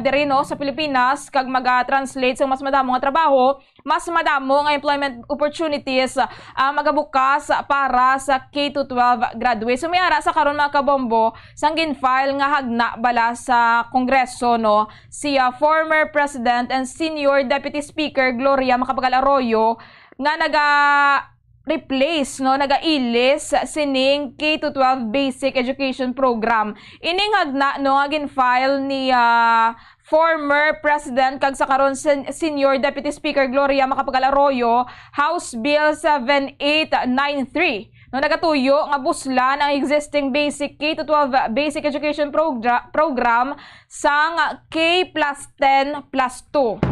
diri sa Pilipinas kag mag-translate sa mas madamo nga trabaho, mas madamo nga employment opportunities magabukas para sa K-12 graduates. So mayara sa karon mga kabombo sang gin-file nga hagna bala sa Kongreso si former President and Senior Deputy Speaker Gloria Macapagal Arroyo nga replace nagailis sining K-12 Basic Education Program. Ining hagna nga gin-file ni former President kag sa karon Senior Deputy Speaker Gloria Macapagal Arroyo, House Bill 7893. Nagatuyo nga buslan ang existing basic K-12 Basic Education Program sang K+10+2.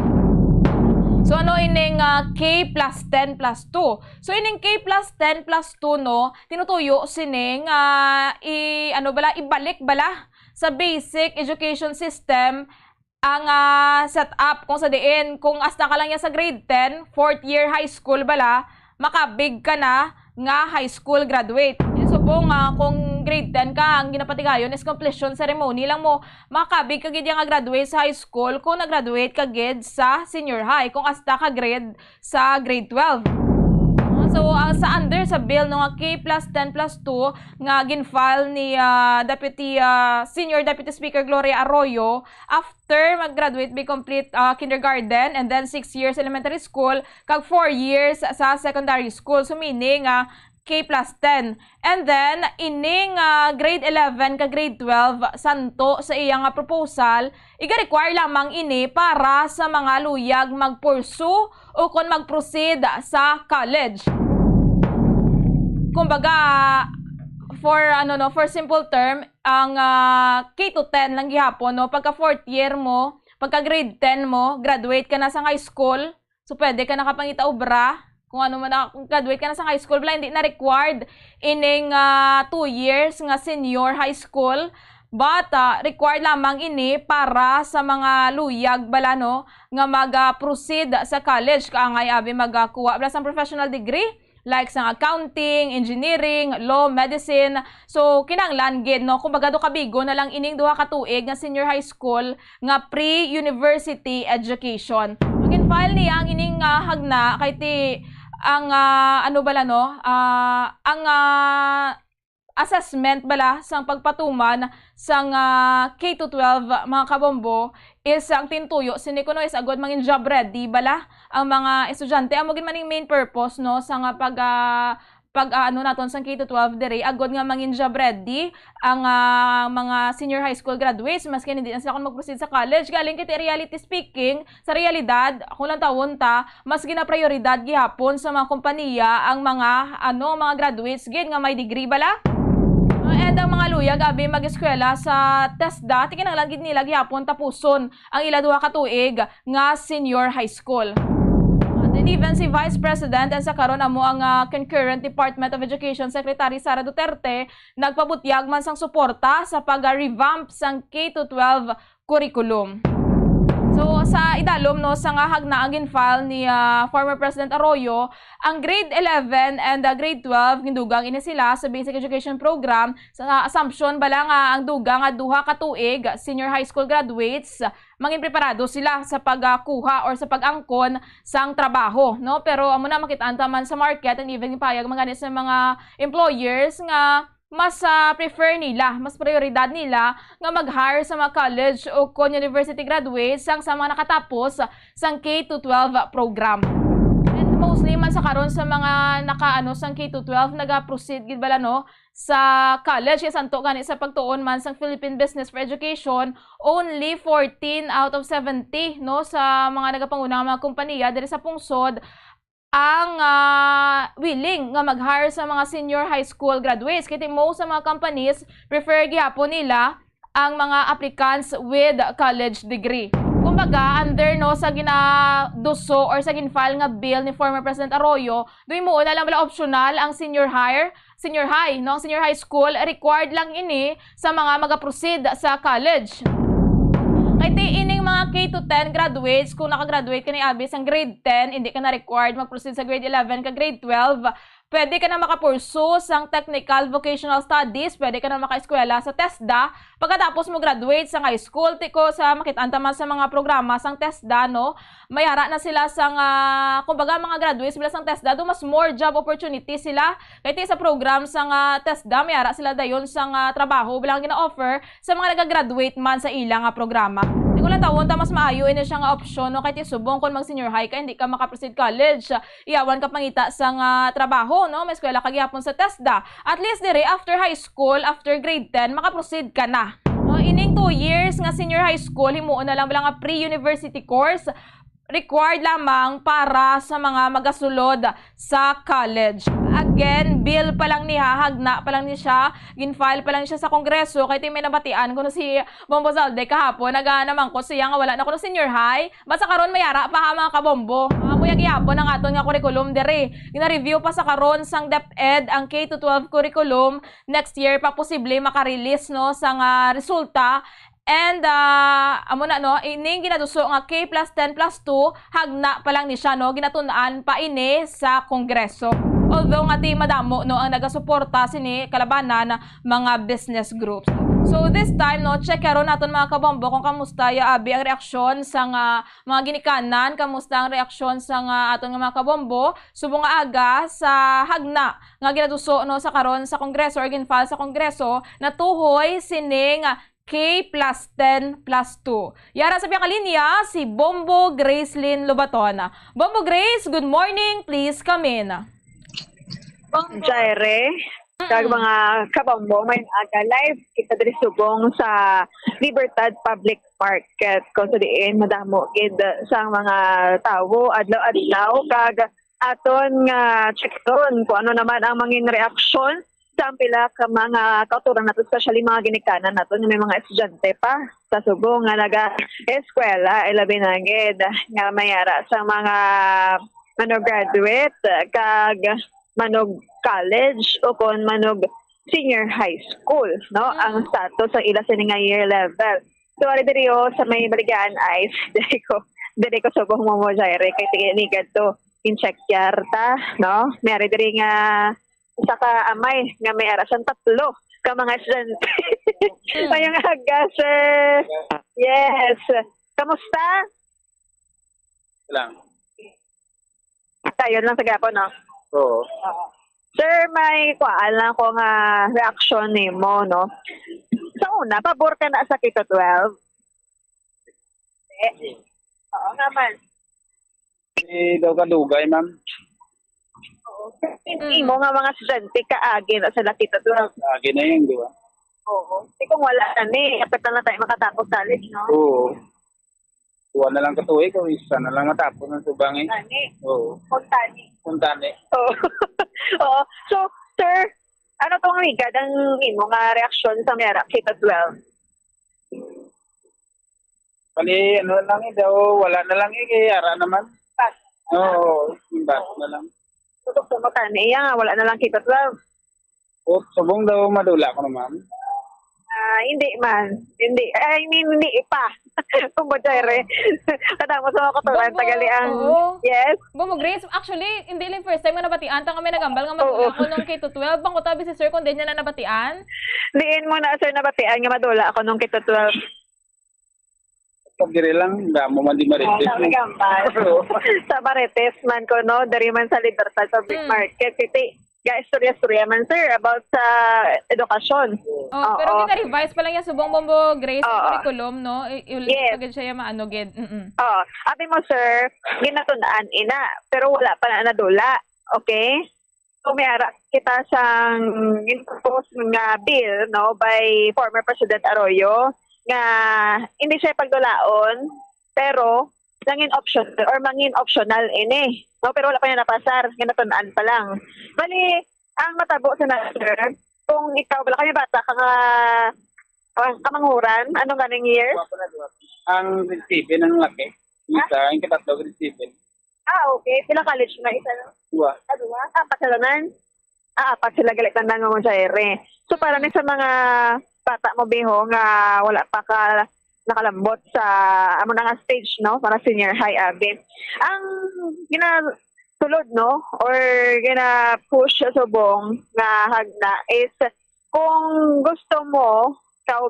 So ining K+10+2. So ining K+10+2 tinutuyo sining ibalik bala sa basic education system ang setup kung sa diin kung hasta ka lang yan sa grade 10, 4th year high school bala, makabig ka na nga high school graduate. Subong kung grade 10 ka, ang ginapatigayon is completion ceremony lang mo makabig ka gid nga graduate sa high school kung nag-graduate ka gid sa senior high kung hasta ka grade sa grade 12. So sa under sa bill nga K+10+2 nga gin-file ni Senior Deputy Speaker Gloria Arroyo, after mag-graduate be complete kindergarten and then 6 years elementary school kag 4 years sa secondary school. So meaning K+10. And then ining grade 11 ka grade 12 santo sa iyang proposal, iga-require lamang ini para sa mga luyag mag-pursue o kung mag-proceed sa college. Kumbaga for simple term, ang K-10 lang gihapon pagka 4th year mo, pagka grade 10 mo, graduate ka na sa high school, so pwede ka nakapangita obra. Kung ano man graduate ka na sa high school, hindi na required ining 2 years nga senior high school But required lamang ini para sa mga luyag bala no nga mag-proceed sa college kaangay abi magkuha bala sa professional degree like sa accounting, engineering, law, medicine. So kinahanglan gid no kumbaga do kabigo na lang ining duha ka tuig nga senior high school nga pre-university education. Magin file niya ang ining hagna kay ti ang ano bala no ang assessment bala sang pagpatuman sang K-12 mga kabombo is ang tintuyo sinikuno is agod mangin job ready bala ang mga estudyante amo gid maning main purpose no sang ano naton sang K-12 diri agod nga mangin job ready ang mga senior high school graduates maski hindi na sila kon mag-proceed sa college galing kay reality speaking sa realidad kung lang tawon ta mas gina prioridad gihapon sa mga kompanya ang mga graduates gid nga may degree bala. And ang mga luyag abi mag-eskwela sa TESDA kinahanglan gid nila gihapon tapuson ang ila duha ka tuig nga senior high school. And even si Vice President sa karon amo ang concurrent Department of Education Secretary Sara Duterte nagpabutyag man sang suporta sa pag-revamp sang K-12 curriculum. So sa idalom no sa hagnaang ginfile ni former President Arroyo ang grade 11 and grade 12 gindugang ini sila sa basic education program sa assumption bala nga ang dugang duha ka tuig senior high school graduates mangin preparado sila sa pagkuha or sa pag-angkon sang trabaho no pero amo na makita-an man sa market and even payag mga sa mga employers nga mas prefer nila, mas prioridad nila nga mag-hire sa mga college o university graduates sang sa mga nakatapos sang K-12 program. And mostly man sa karon sa mga sang K-12 naga-proceed gid bala no sa college kay santo gani sa pagtuon man sang Philippine Business for Education only 14 out of 70 no sa mga nagapangunang mga kompanya diri sa pungsod ang willing nga mag-hire sa mga senior high school graduates. Kaya most sa mga companies, prefer gihapon nila ang mga applicants with college degree. Kumbaga, under no sa ginaduso or sa ginfile nga bill ni former President Arroyo, doon mo na lang wala optional ang senior high, no? Senior high school, required lang ini sa mga mag-proceed sa college. Kaya ining mga K-10 graduates, kung nakagraduate ka ni Abis ang grade 10, hindi ka na required mag-proceed sa grade 11 ka grade 12, pwede ka na makapursu sang technical vocational studies, pwede ka na makaeskwela sa TESDA. Pagkatapos mo graduate sa high school, tiko sa makitaan man sa mga programa sang TESDA, no? Mayara na sila sang, kumbaga mga graduates sila sang TESDA, do mas more job opportunities sila. Kaya sa program sang TESDA, mayara sila dayon sang trabaho bilang gina-offer sa mga nag-graduate man sa ilang programa. Hindi ko lang tawon, mas maayo ina siya nga opsyon, no? Kahit subong kung mag-senior high ka, hindi ka makaproceed college, iyawan ka pangita sang trabaho, no? May eskwela ka gihapon sa TESDA. At least dire, after high school, after grade 10, makaproceed ka na. No? Ining 2 years nga senior high school, himuon na lang bilang nga pre-university course, required lamang para sa mga magasulod sa college. Again, bill pa lang niya, hagna pa lang niya siya, ginfile pa lang siya sa Kongreso, kaya may nabatian ko si Bombo Zalde kahapon, naman ko siya nga wala na ko senior high, basta karon mayara pa mga kabombo. Muyag yapon ang aton nga curriculum dire. Gina-review pa sa karon sang DepEd ang K-12 curriculum, next year pa posible maka-release no sang resulta. And amo na no ining ginaduso nga K plus 10 plus 2 hagna pa lang ni siya no ginatun-an pa ini sa Kongreso. Although nga di madamo no ang nagasuporta sini kalabanan mga business groups. So this time no check karon naton mga kabombo kung kamusta ya abi ang reaksyon sa mga ginikanan, kamusta ang reaksyon sa aton nga mga kabombo subong nga aga sa hagna nga ginaduso no sa karon sa Kongreso or ginfile sa Kongreso na tuhoy sining K plus 10 plus 2. Yara sa biyang kalinya, si Bombo Gracelyn Lobaton. Bombo Grace, good morning. Please come in. Jaire, kag mga kabombo, may aga live kita diri subong sa Libertad Public Market. Kung sa diin, madamo gid sa mga tawo, adlaw-adlaw, kag aton nga checkon kung ano naman ang mangin reaksyon sa pila ka mga kauturan nato, especially mga ginikanan nato, may mga estudyante pa sa subong nga naga-eskwela, ilabi na gid nga mayara sa mga manog graduate, kag manog college o kon manog senior high school, no? Ang status ng ila sa nga year level. So, ari diriyo sa may baligaan ay diri ko subong mo jaire kay tiginigan to in-check yarta, no? May ari diri nga isa ka amay nga may arasan tatlo ka mga estudyante. Mayong aga, sir. Yes. Kamusta? Lang. Tayo lang sa gapo, no? Oo. Sir, may kuhaan lang ko nga reaction ni mo, no? Sa una, pabor ka na sa Kita 12? Oo naman. Hindi daw kadugay, ma'am. Hindi mo nga mga estudyante kaagi na sa Kita 12. Lagi na yun, di ba? Oo. Hindi kung wala na ni, kapit na tayo makatapos college, no? Oo. Tuwa na lang katuwi ko, isa na lang matapos ng subangin. Tani. Oo. Puntani. Puntani. Oo. Oo. So, sir, ano tong ligad ang imo nga reaksyon sa mayara Kita 12? Pali, ano lang daw, wala na lang ara naman. Pass. Oo, imbas na lang. Tutok sa mo tani, nga, wala na lang Kita 12. O, subong daw madula ko naman. Hindi man. Hindi. I mean, hindi pa. Kung ba, Jere? Kadang mo sa mga katulan, tagali ang... Yes? Bomo Grace, actually, hindi lang first time nga nabatian. Tang kami nagambal nga madula ako nung K-12. Bang tabi si sir kung di niya na nabatian? Diin mo na, sir, nabatian nga madula ako nung K-12. Pagdiri lang, damo man di marites. Sa nagambal. Sa Marites man ko, no? Dari man sa Libertad Public Market. Kasi, istorya-storya man, sir, about sa edukasyon. Oh, pero gina-revise pa lang yung subong Bombo Grace yung curriculum, no? Yes. Pagod siya yung maano, gid. Oo. Abi mo, sir, ginatunaan ina, pero wala pa na nadula. Okay? So, may ara kita siyang in-propose nga bill, no, by former President Arroyo, nga hindi siya pagdulaon, pero mangin optional ini. No, pero wala pa niya napasar, ginatunaan pa lang. Bali, ang matabo sa sir, kung ikaw, wala kami bata, kamanghuran, anong ganing year? Ang grade 7 ang laki. Isa, ang katatlo grade 7. Okay. Pila college na isa? Dua. Dua? Apat sila nan? Apat sila galitan na nga mo sa ere. So, para ni sa mga bata mo, Beho, nga wala pa ka nakalambot sa amo na nga stage, no, para senior high abi. Ang ginatulod, no, or gina-push sa subong nga hagna is kung gusto mo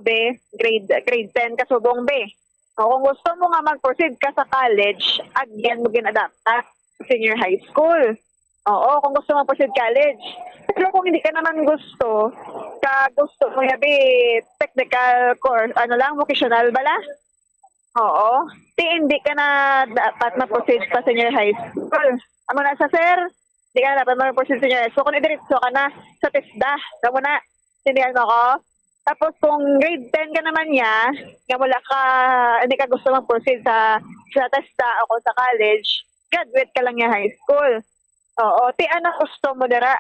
be grade 10 ka subong be. O, kung gusto mo nga mag-proceed ka sa college, again mo ginadapta sa senior high school. Oo, kung gusto mo proceed college. Pero kung hindi ka naman gusto mo yabi technical course, vocational bala? Oo. Hindi ka na dapat ma-proceed sa senior high school. Amo na sa sir, hindi ka na dapat ma-proceed sa senior high school. Kung idiretso ka na sa TESDA, kamo na, tindihan mo ko. Tapos kung grade 10 ka naman niya, hindi ka gusto mag-proceed sa TESDA o kung sa college, graduate ka lang niya high school. Oo, anak gusto mo dira.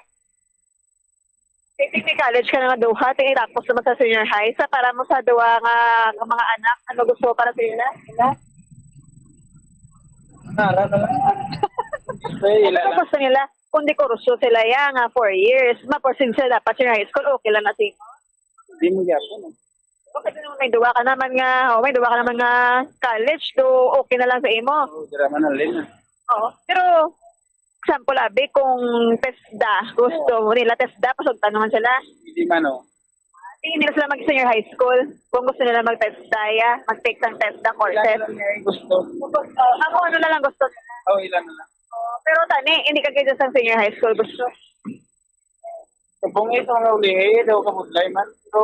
Titig college ka na nga duha, tapos naman sa senior high, sa para mo sa duwa nga mga anak, ano gusto para sa ila? Ano gusto nila? Kung di kurso sila nga 4 years, ma-proceed sila dapat senior high school, okay lang natin. Hindi mo yapon. Okay naman may duwa ka naman nga college, do okay na lang sa imo. Drama na rin. Oo, pero example, abi, kung TESDA, gusto mo nila TESDA, pasugtan naman sila. Hindi man, o. Hindi nila sila mag-senior high school. Kung gusto nila mag-TESDA, mag-take ng TESDA courses. Gusto. Ako, ano na lang gusto nila? Ilan na lang. Pero tani, hindi ka ganyan sa senior high school gusto. Kung ito nga ulihin, daw kamudlay man. So,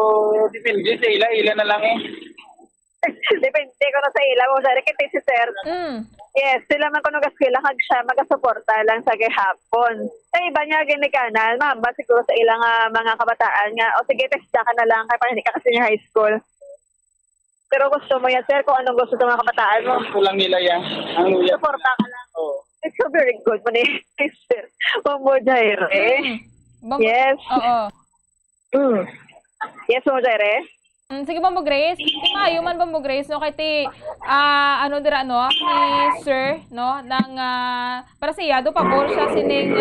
depende sa ila na lang eh. Depende ko na sa ila mo. Sorry, kita si sir. Yes, sila man kung nag-eskwela, siya mag-suporta lang sa gihapon. Sa iba niya, ginikanan, mamba siguro sa ilang mga kabataan nga, o sige, testa ka na lang, kaya hindi ka kasi senior high school. Pero gusto mo yan, sir, kung anong gusto sa mga kabataan mo. Gusto lang nila yan. Ang luya. Suporta ka lang. It's so very good mo ni sir. Mo Jaire. Yes. Oo. Yes, mo Jaire. Sige Bombo Grace, maayo man Bombo Grace no kay ti ano dira no si sir no ng para sa iya do pabor siya sining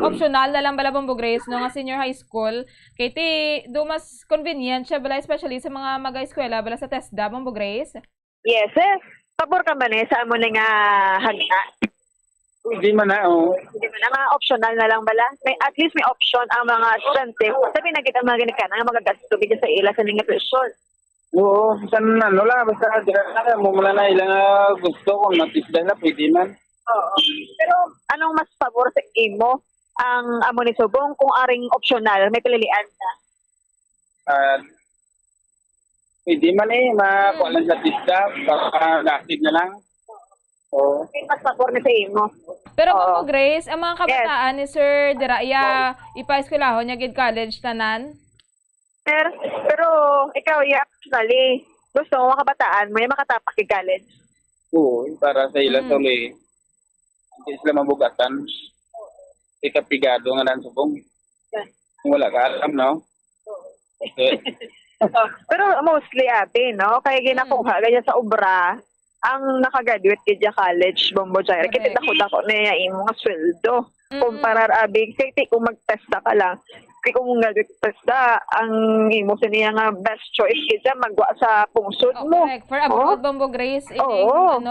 optional na lang bala Bombo Grace no nga senior high school kay ti do mas convenient siya bala especially sa mga mag-eskwela bala sa TESDA Bombo Grace. Yes, pabor ka ba sa amo nga hagna? Hindi man na, oh. Hindi man na, mga optional na lang bala. At least may option ang mga estudyante. Sabi na kita mga ganit ka na magagasto bigyan sa ila sa nga tuition. Oo, saan ano lang, basta direct mo muna na ilang gusto kung matisda na, pwede man. Oo. Pero anong mas pabor sa imo ang amo ni Subong kung aring optional, may pililian na? Pwede man makuha lang sa tisda, baka lasig na lang. Oo. Mas pabor na sa imo. Pero Bombo Grace, ang mga kabataan ni Sir Diraya ipa-eskwelahon niya gid college tanan? Pero ikaw, actually, gusto mo mga kabataan mo yung makatapak kay college? Oo, para sa ila tuloy. Hindi sila mabugatan. Ikapigado nga lang Subong. Wala ka alam, no? Okay. Pero mostly, ate, no? Kaya ginakuha, ganyan sa obra, ang nakagraduate kaya college, Bombo Jaira, kaya dako-dako na yung mga sweldo. Kumpara abig, kaya kung mag-testa ka lang, kaya kung graduate testa, ang imo sa niya nga best choice kaya magwa sa pungsod mo. Correct. For abroad, Bombo Grace, ining,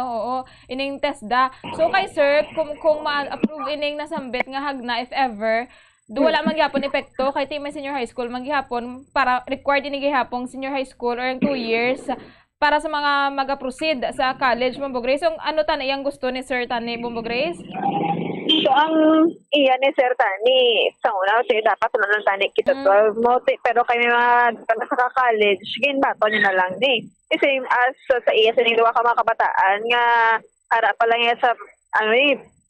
ining TESDA. So kay sir, kung ma-approve ining nasambit nga hagna, if ever, wala man gyapon epekto kay may senior high school man gyapon para required ini gyapon senior high school or 2 years para sa mga maga-proceed sa college, Bombo Grace. So, ano tani yung gusto ni Sir Tani, Bombo Grace? So, ang iya ni Sir Tani, sa una, dapat tulungan Tani kita 12 mo, pero kami mga sa college, ginbato niya na lang ni. Same as sa iya, sa niliwa ka mga kabataan, nga harap pa lang yan sa,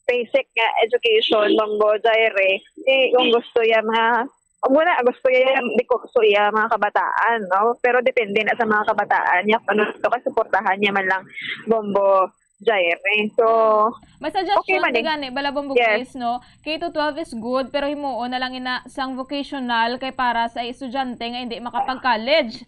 basic nga education, Bombo Jaire, kung gusto yan mga muna gusto yan, di ko gusto yan mga kabataan, no? Pero depende na sa mga kabataan niya, ano ito, kasi supportahan niya man lang Bombo Jaire. So, may suggestion okay, gani, bala Bombo Grace, no? K-12 is good, pero himuon na lang ina sang vocational kay para sa estudyante nga hindi makapag-college.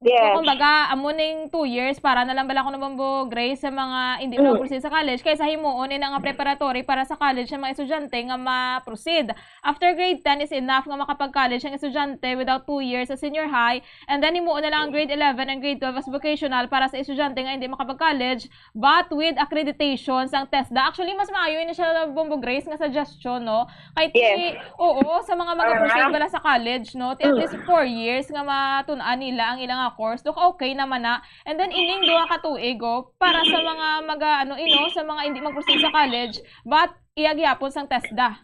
So, kumbaga, amuning 2 years para na lang bala ko na Bombo Grace sa mga hindi na-proceed sa college kaysa himuon na nga preparatory para sa college sa mga estudyante nga ma-proceed. After grade 10 is enough nga makapag-college ang estudyante without 2 years sa senior high, and then himuon na lang ang grade 11 and grade 12 as vocational para sa estudyante nga hindi makapag-college but with accreditation sang TESDA. Actually, mas maayo na siya Bombo Grace nga suggestion, no? Kahit sa mga mag-proceed bala sa college, no? At least 4 years nga matun-an nila ang ilang course, okay naman na. And then ining duha ka tuig para sa mga sa mga hindi mag-proceed sa college, but iyagyapon sang TESDA.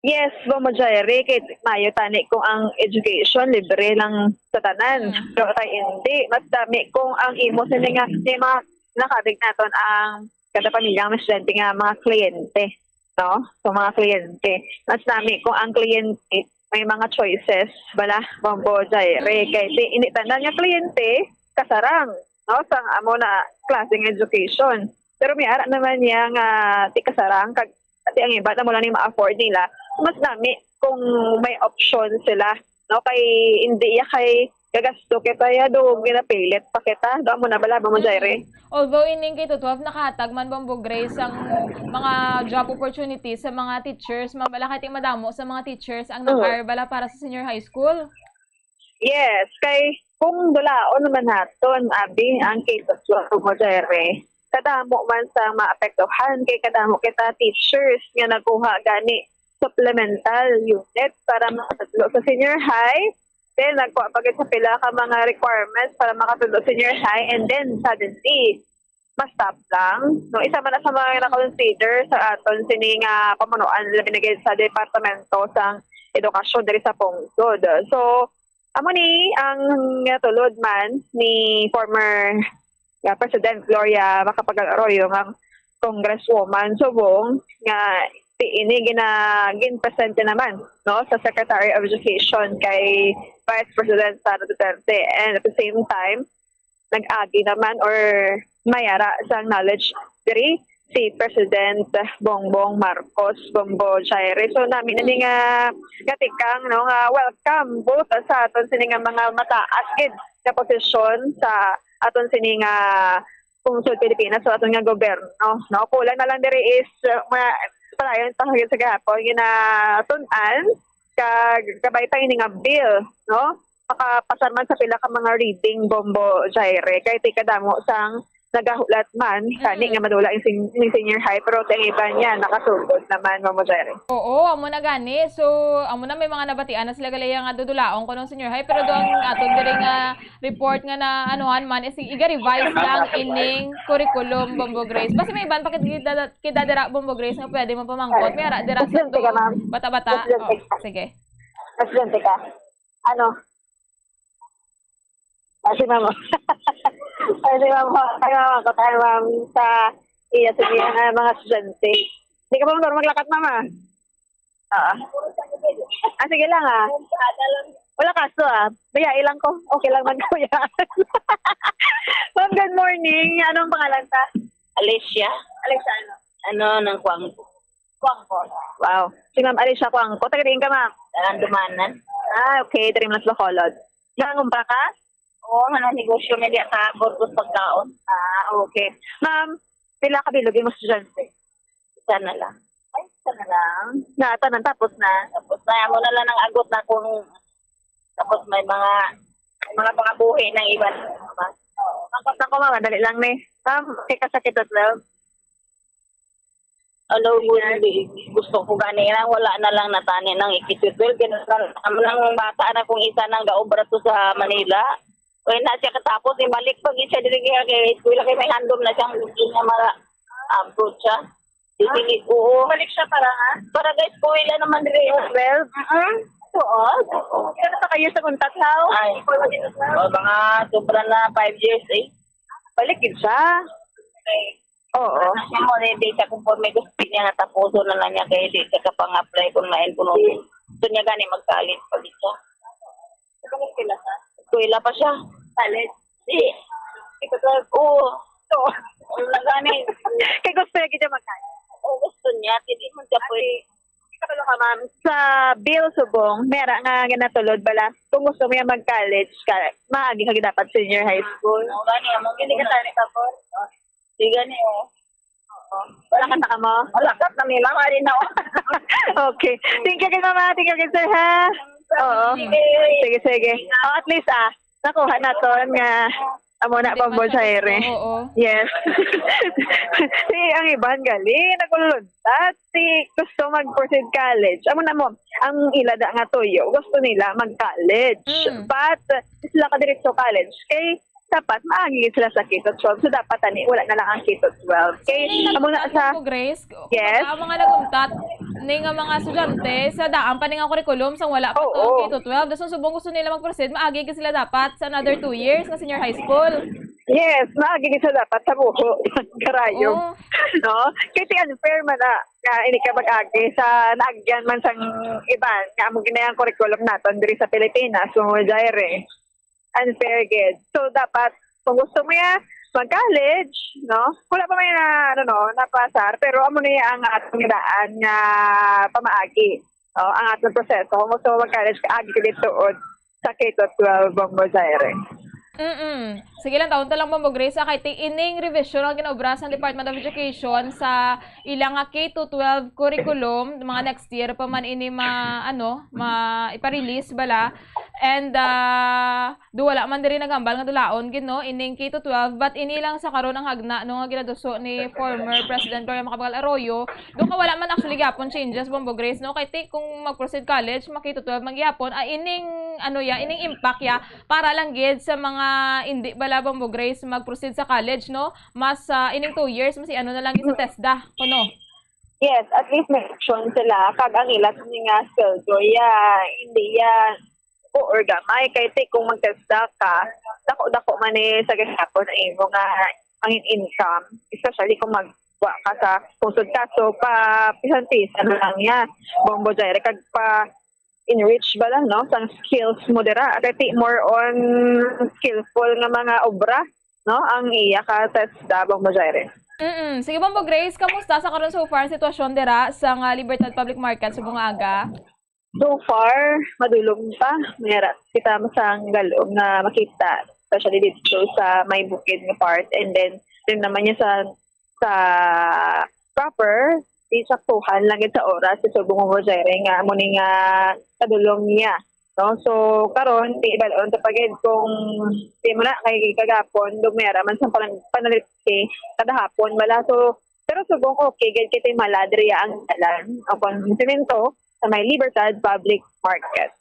Yes, Bombo Jaire, kay mayo tani kung ang education libre lang sa tanan. Pero kay hindi, mas dami kung ang imo sa mga nakabig naton ang kada pamilya ng estudyante nga mga kliyente, no? So mga kliyente, mas dami kung ang kliyente may mga choices bala Bombo Jaire kay hindi tanan nga kliyente kasarang, no, sang amo na klaseng education, pero may ara naman niya nga ti kasarang kag ati ang iba na mo lang ni ma-afford nila, mas dami kung may option sila, no, kay hindi kay gagasto kita ya do ginapilit pa kita do mo na bala Bombo Jaire. Although ining K-12 nakahatag man Bombo Grace ang mga job opportunities sa mga teachers, mabala kay madamo sa mga teachers ang nag-hire bala para sa senior high school. Yes, kay kung dulaon naman naton abi ang K-12 Bombo Jaire, kadamo man sa maapektuhan kay kadamo kita teachers nga nakuha gani supplemental unit para makatudlo sa senior high. Then, nagkuha pagkat sa pila ka mga requirements para makatulog senior high, and then, suddenly, ma-stop lang. No, isa man na sa mga na-consider sa aton sining pamunuan na binigay sa Departamento sa Edukasyon dari sa Pungsod. So, amo ni ang natulod man ni former President Gloria Macapagal-Arroyo, ang Congresswoman Subong, nga ini gin-presente naman, no, sa Secretary of Education kay Vice President Sara Duterte, and at the same time nag-agi naman or mayara sa knowledge diri si President Bongbong Marcos Bombo Chaire. So namin na nga gatikang no nga welcome both sa aton sini nga mga mataas gid na posisyon sa aton sini nga Pungsod Pilipinas so aton nga gobyerno no kulang na lang diri is palayon tahagid sa gahapon ginatun-an kag kabaytang ini nga bill no makapasar man sa pila ka mga reading Bombo Chaire kay ti kadamo sang nagahulat man kani nga madula yung senior high pero ang iba niya nakasugod naman Bombo Chaire. Oo, amo na gani. So, amo na may mga nabatian na sila galaya nga dudulaon ko ng senior high pero doon aton diri nga report nga na anuhan man is iga-revise lang ining curriculum Bombo Grace. Basta may iban pa kita dira Bombo Grace nga pwede mo pamangkot. May ara dira sa to bata-bata. Oh, sige. Presidente ka. Ano? Kasi mamo. Kasi mamo, ko tayo ma'am sa iya sabihan ng mga estudyante. Hindi ka pa motor maglakat mama? Sige lang Wala kaso Baya ilang ko. Okay lang man kuya. Ma'am, good morning. Anong pangalan ta? Alicia. Alicia ano? Ng Kuangko. Kuangko. Wow. Si Ma'am Alicia Kuangko. Taga-rin ka ma'am? Dumanan. Okay. Dari mas Bacolod. Nangumpa ka? Oo, negosyo media sa Burgos pagkaon. Okay. Ma'am, pila ka bilogin mo estudyante? Isa na lang. Ay, isa na lang. Natanan, tapos na? Tapos na, mo na lang ng agot na kung tapos may mga buhi ng iba. Angkot na ko, ma'am. Dali lang ni. Ma'am, kay kasakit at love. Gusto ko ganina, wala na lang natani ng ikitutwil. Kami lang bata na kung isa nang gaobra to sa Manila. Kaya na siya katapos, balik pag isa diri kay school kay may handom na siyang na mara abroad siya. Oo. Balik siya para Para guys, kuwila naman diri. 12? Oo. Kaya na kayo sa kontak how? Ay. Mga sobra na 5 years Balik siya. Oo. Siya mo, hindi siya conforme gusto niya natapuso na lang niya kaya hindi siya kapang-apply kung main po nung gusto niya gani magkalit pag siya. Sila sa? Kuwila pa siya. Kalit? Oo. So, gani. Kaya gusto niya kita magkalit? Oo, gusto niya. Hindi mo siya pwede. Kapalo ka ma'am, sa bill subong, mera nga ginatulod bala, kung gusto mo yan mag-college, maagi ka dapat senior high school. Oo, gani. Hindi ka tani tapos? Hindi gani, Wala ka na mo? Wala ka na nila. Mari na. Okay. Thank you kay mama. Thank you kay sir ha. Oo. Sige. At least nakuha na to nga amo na Bombo Chaire. Oo. Yes. Si ang iban gali naguluntat si gusto mag-proceed college. Amo na mo ang ilada nga toyo gusto nila mag-college. But sila ka diretso college kay dapat maagi sila sa K-12. So dapat wala na lang ang K-12. Okay? Amo na sa Grace. Yes. Ang mga nagumtat ni nga mga estudyante sa daan pa ni nga curriculum sang wala pa to K-12. Dason subong gusto nila mag-proceed, maagi ka sila dapat sa another 2 years nga senior high school. Yes, maagi ka sila dapat sa buho. Karayom. No? Kasi unfair man ini ka mag-agi sa naagyan man sang iban nga amo ginayang curriculum naton diri sa Pilipinas. So, Jaire. Unfair gid. So dapat kung gusto mo mag-college, no? Wala pa may napasar pero amo niya ang atong daan nga pamaagi. No? Ang atong proseso kung gusto mo mag-college kaagi dito sa K-12 Bombo Chaire. Sige lang, taon lang Bombo Grace. Kay ining revision ang ginaobra sa Department of Education sa ilang K-12 curriculum mga next year pa man ini ipa-release bala. And wala man diri nagambal nga dulaon gid no ining K-12 but ini lang sa karon ang hagna no nga ginaduso ni former President Gloria Macapagal Arroyo. Do ka wala man actually gapon changes Bombo Grace no kay kung mag-proceed college K-12 magyapon ining ining impact para lang gid sa mga hindi bala Bombo Grace mag-proceed sa college no mas ining 2 years mas na lang sa TESDA kuno. Yes, at least may option sila kag ang ila nga sweldo hindi or gamay kay kung magtesda ka dako man sa gihapon ang imo nga ang income especially kung magwa ka sa pusod ka so pa pisan-pisan lang Bombo Chaire kag pa enrich ba lang no sang skills mo dira kay more on skillful nga mga obra no ang iya ka test Bombo Chaire. Sige Bombo Grace, kamusta sa karon so far ang sitwasyon dira sa Libertad Public Market sa Bungaga? So far, madulong pa. Mayroon kita masang galong na makita, especially dito sa may bukid nga part. And then, din naman niya sa proper, isaktuhan lang yun sa oras sa Subong Rosary nga muni nga kadulong niya. No? So, karon di balon sa pagid kung di mo na kay kagapon, dumera man sa panalit kada hapon, wala. So, pero subong okay, gid kitay maladriya ang talan. Upon simento, sa may Libertad Public Market.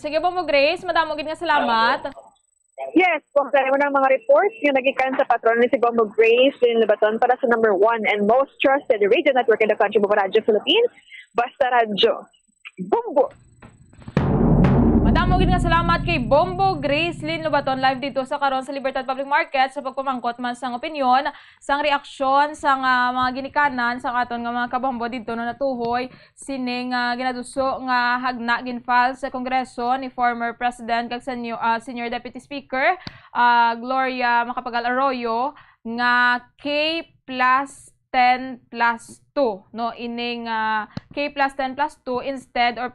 Sige Bombo Grace, madamo gid nga salamat. Yes, kung saan mo ng mga reports yung nagikan sa patron ni si Bombo Grace in Lebaton para sa number 1 and most trusted radio network in the country, Bombo Radio Philippines, Basta Radio. Bombo! Madamo gid nga salamat kay Bombo Grace Lynn Lubaton live dito sa karon sa Libertad Public Market sa pagpamangkot man sang opinyon, sang reaksyon sang mga ginikanan sang aton nga mga kabombo dito no natuhoy sining ginaduso nga hagna ginfile sa Kongreso ni former President kag Senior Deputy Speaker Gloria Macapagal Arroyo nga K plus 10 plus 2 no ining K plus 10 plus 2 instead or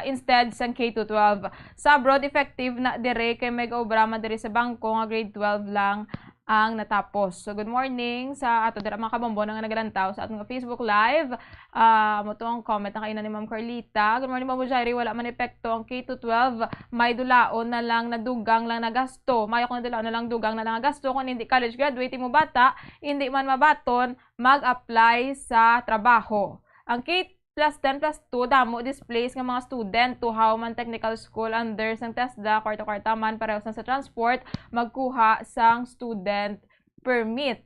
instead sang K to 12 sa abroad effective na dire kay mega obrama dire sa bangko nga grade 12 lang ang natapos. So good morning sa ato dira mga kabombo nga nagalantaw sa atong Facebook live. Mo to ang comment na kainan ni Ma'am Carlita. Good morning Ma'am Jairi, wala man epekto ang K to 12, may dulaon na lang na dugang lang na gasto. Mayo kung dulaon na lang dugang na lang na gasto kung hindi college graduate mo bata, hindi man mabaton mag-apply sa trabaho. Ang K plus 10 plus 2 damo displays nga mga student to Hauman Technical School under sang TESDA kwarta-kwarta man pareho sa transport magkuha sang student permit.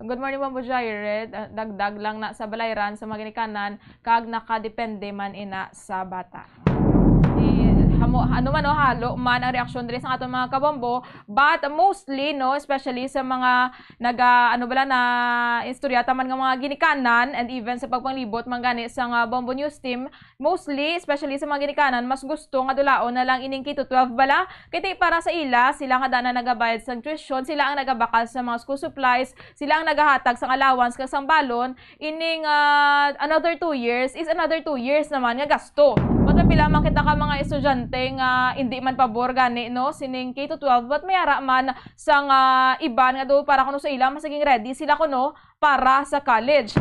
Good morning Ma'am Jaire, dagdag lang na sa balayran sa mga ginikanan kag nakadepende man ina sa bata. Ano man halo man ang reaksyon diri sa aton mga kabombo, but mostly no, especially sa mga na istoryata man nga mga ginikanan and even sa pagpanglibot man gani sa Bombo News team, mostly especially sa mga ginikanan mas gusto nga dulaon na lang ining K to 12 bala kay para sa ila sila nga dana nagabayad sa tuition, sila ang nagabakal sa mga school supplies, sila ang nagahatag sa allowance kag sang balon ining another 2 years is another 2 years naman nga gasto. Pila man kita ka mga estudyante nga hindi man pabor gani no sining K to 12 but mayara man sang iban nga do para kuno sa ila masaging ready sila kuno para sa college.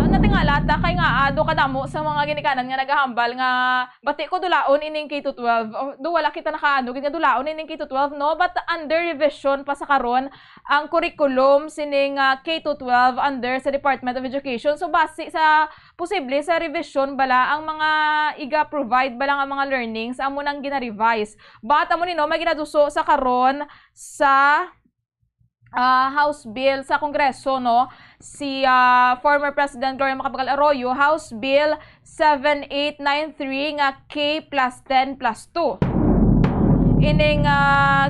Natingala ta kay nga do kadamo sa mga ginikanan nga nagahambal nga bati ko dulaon ining K to 12 do wala kita nakaano gid nga dulaon ining K to 12 no, but under revision pa sa karon ang curriculum sining K to 12 under sa Department of Education. So base sa posible sa revision bala ang mga iga-provide bala nga mga learnings amo nang gina-revise. But amo ni no may ginaduso sa karon sa House Bill sa Kongreso no si former President Gloria Macapagal Arroyo, House Bill 7893 nga K plus 10 plus 2. Ining